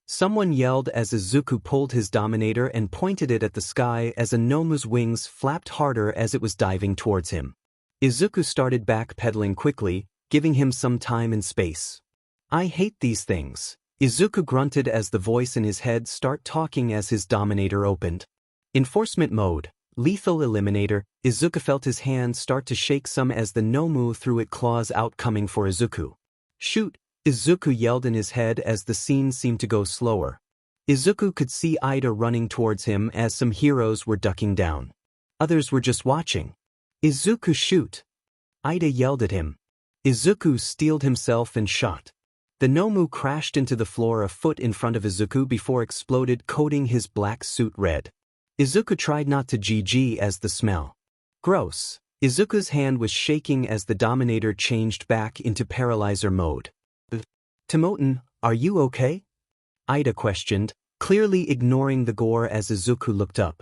Someone yelled as Izuku pulled his Dominator and pointed it at the sky as a Nomu's wings flapped harder as it was diving towards him. Izuku started backpedaling quickly, giving him some time and space. I hate these things. Izuku grunted as the voice in his head started talking as his Dominator opened. Enforcement mode, lethal eliminator. Izuku felt his hand start to shake some as the Nomu threw its claws out, coming for Izuku. Shoot! Izuku yelled in his head as the scene seemed to go slower. Izuku could see Ida running towards him as some heroes were ducking down. Others were just watching. Izuku, shoot! Ida yelled at him. Izuku steeled himself and shot. The Nomu crashed into the floor a foot in front of Izuku before exploded, coating his black suit red. Izuku tried not to GG as the smell. Gross. Izuku's hand was shaking as the Dominator changed back into paralyzer mode. Tomoten, are you okay? Ida questioned, clearly ignoring the gore as Izuku looked up.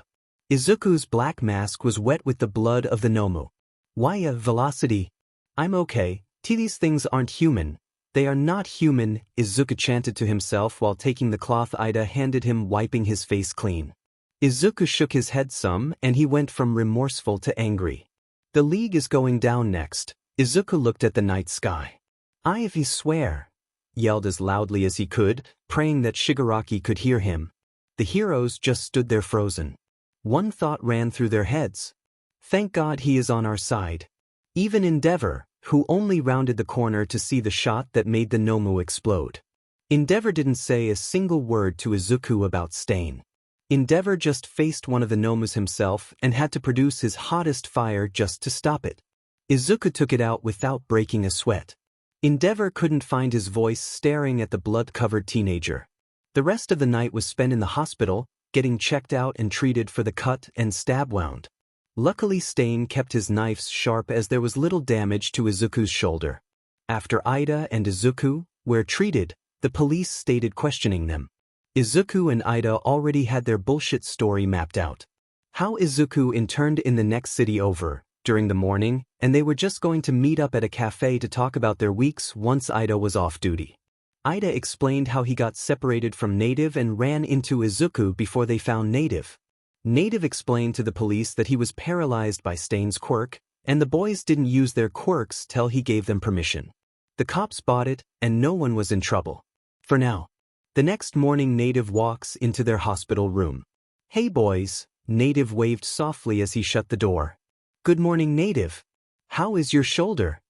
Izuku's black mask was wet with the blood of the Nomu. Why velocity? I'm okay, these things aren't human. They are not human, Izuku chanted to himself while taking the cloth Ida handed him, wiping his face clean. Izuku shook his head some and he went from remorseful to angry. The league is going down next. Izuku looked at the night sky. I swear, yelled as loudly as he could, praying that Shigaraki could hear him. The heroes just stood there frozen. One thought ran through their heads. Thank God he is on our side. Even Endeavor, who only rounded the corner to see the shot that made the Nomu explode. Endeavor didn't say a single word to Izuku about Stain. Endeavor just faced one of the Nomus himself and had to produce his hottest fire just to stop it. Izuku took it out without breaking a sweat. Endeavor couldn't find his voice staring at the blood-covered teenager. The rest of the night was spent in the hospital, getting checked out and treated for the cut and stab wound. Luckily Stain kept his knives sharp as there was little damage to Izuku's shoulder. After Ida and Izuku were treated, the police stated questioning them. Izuku and Ida already had their bullshit story mapped out. How Izuku interned in the next city over, during the morning, and they were just going to meet up at a cafe to talk about their weeks once Ida was off duty. Ida explained how he got separated from Native and ran into Izuku before they found Native. Native explained to the police that he was paralyzed by Stain's quirk, and the boys didn't use their quirks till he gave them permission. The cops bought it, and no one was in trouble. For now. The next morning Native walks into their hospital room. Hey boys, Native waved softly as he shut the door. Good morning Native. How is your shoulder?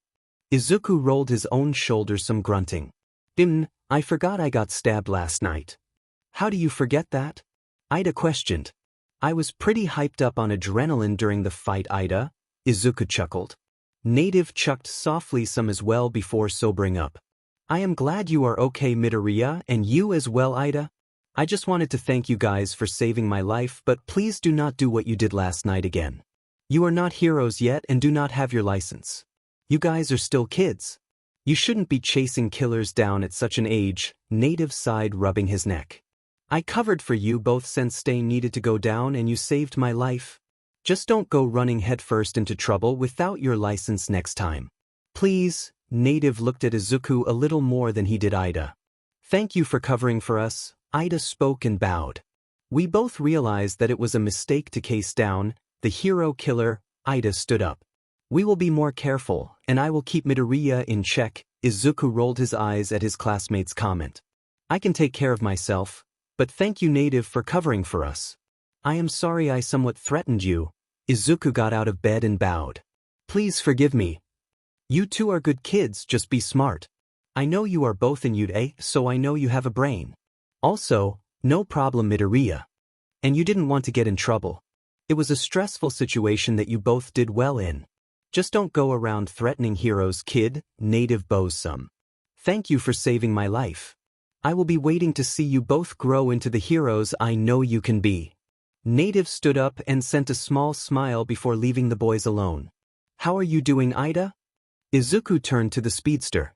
Izuku rolled his own shoulder some grunting. I forgot I got stabbed last night. How do you forget that? Ida questioned. I was pretty hyped up on adrenaline during the fight Ida, Izuku chuckled. Native chucked softly some as well before sobering up. I am glad you are okay Midoriya, and you as well Ida. I just wanted to thank you guys for saving my life, but please do not do what you did last night again. You are not heroes yet and do not have your license. You guys are still kids. You shouldn't be chasing killers down at such an age, Native sighed rubbing his neck. I covered for you both since Stain needed to go down and you saved my life. Just don't go running headfirst into trouble without your license next time. Please, Native looked at Izuku a little more than he did Ida. Thank you for covering for us, Ida spoke and bowed. We both realized that it was a mistake to case down the hero killer. Ida stood up. We will be more careful, and I will keep Midoriya in check. Izuku rolled his eyes at his classmate's comment. I can take care of myself. But thank you Native for covering for us. I am sorry I somewhat threatened you. Izuku got out of bed and bowed. Please forgive me. You two are good kids, just be smart. I know you are both in UDA, so I know you have a brain. Also, no problem Midoriya. And you didn't want to get in trouble. It was a stressful situation that you both did well in. Just don't go around threatening heroes kid, Native bows some. Thank you for saving my life. I will be waiting to see you both grow into the heroes I know you can be. Native stood up and sent a small smile before leaving the boys alone. How are you doing Ida? Izuku turned to the speedster.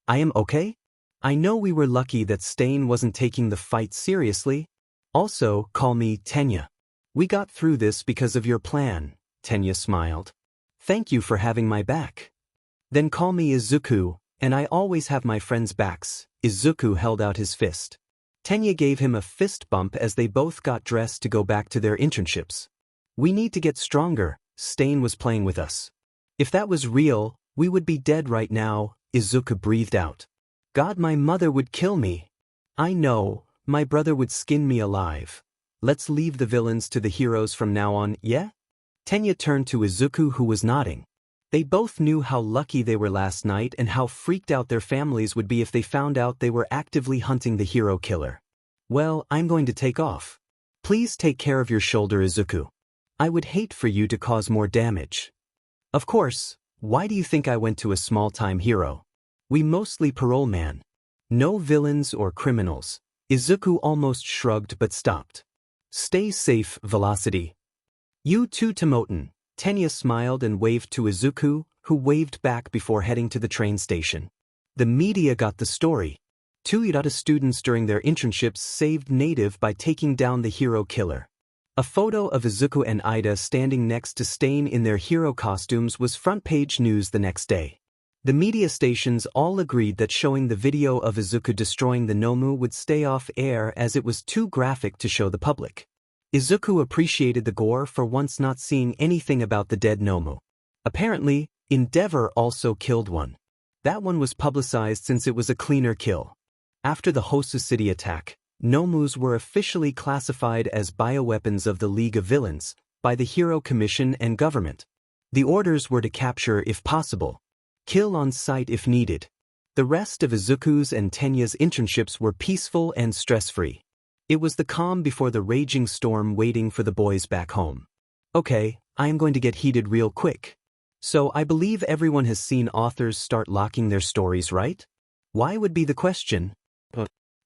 I am okay? I know we were lucky that Stain wasn't taking the fight seriously. Also, call me Tenya. We got through this because of your plan, Tenya smiled. Thank you for having my back. Then call me Izuku, and I always have my friends' backs. Izuku held out his fist. Tenya gave him a fist bump as they both got dressed to go back to their internships. We need to get stronger, Stain was playing with us. If that was real, we would be dead right now, Izuku breathed out. God, my mother would kill me. I know, my brother would skin me alive. Let's leave the villains to the heroes from now on, yeah? Tenya turned to Izuku who was nodding. They both knew how lucky they were last night and how freaked out their families would be if they found out they were actively hunting the hero killer. Well, I'm going to take off. Please take care of your shoulder Izuku. I would hate for you to cause more damage. Of course, why do you think I went to a small-time hero? We mostly parole man. No villains or criminals. Izuku almost shrugged but stopped. Stay safe, Velocity. You too Tomoten, Tenya smiled and waved to Izuku, who waved back before heading to the train station. The media got the story. 2 Irata students during their internships saved Native by taking down the hero killer. A photo of Izuku and Ida standing next to Stain in their hero costumes was front-page news the next day. The media stations all agreed that showing the video of Izuku destroying the Nomu would stay off air as it was too graphic to show the public. Izuku appreciated the gore for once not seeing anything about the dead Nomu. Apparently, Endeavor also killed one. That one was publicized since it was a cleaner kill. After the Hosu City attack, Nomus were officially classified as bioweapons of the League of Villains by the Hero Commission and government. The orders were to capture if possible, kill on sight if needed. The rest of Izuku's and Tenya's internships were peaceful and stress-free. It was the calm before the raging storm waiting for the boys back home. Okay, I am going to get heated real quick. So I believe everyone has seen authors start locking their stories, right? Why would be the question?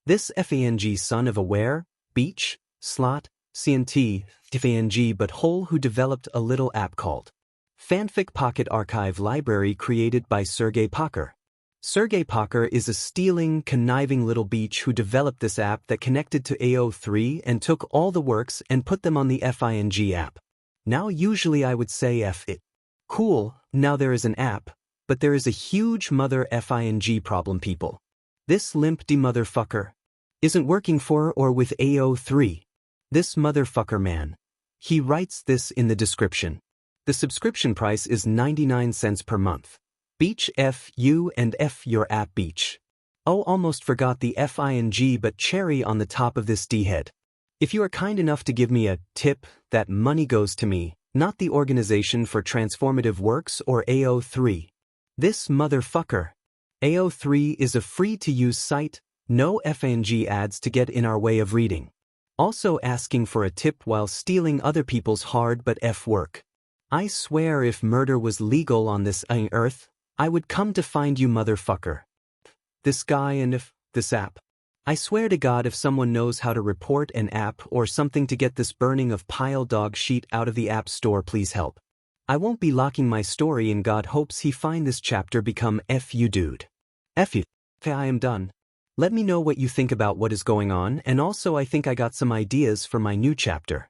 This FANG son of a where, beach, slot, CNT, FANG but whole who developed a little app called Fanfic Pocket Archive Library created by Sergei Packer. Sergei Packer is a stealing, conniving little beach who developed this app that connected to AO3 and took all the works and put them on the FING app. Now usually I would say F it. Cool, now there is an app, but there is a huge mother FING problem, people. This limpy motherfucker isn't working for or with AO3. This motherfucker man. He writes this in the description. The subscription price is 99 cents per month. Beach F you and F your app beach. Oh, almost forgot the FING but cherry on the top of this D-head. If you are kind enough to give me a tip, that money goes to me, not the Organization for Transformative Works or AO3. This motherfucker. AO3 is a free-to-use site, no FANG ads to get in our way of reading. Also asking for a tip while stealing other people's hard but F work. I swear if murder was legal on this earth, I would come to find you, motherfucker. This guy and if this app. I swear to God if someone knows how to report an app or something to get this burning of pile dog shit out of the app store, please help. I won't be locking my story and God hopes he find this chapter become F you dude. F you. I am done. Let me know what you think about what is going on, and also I think I got some ideas for my new chapter.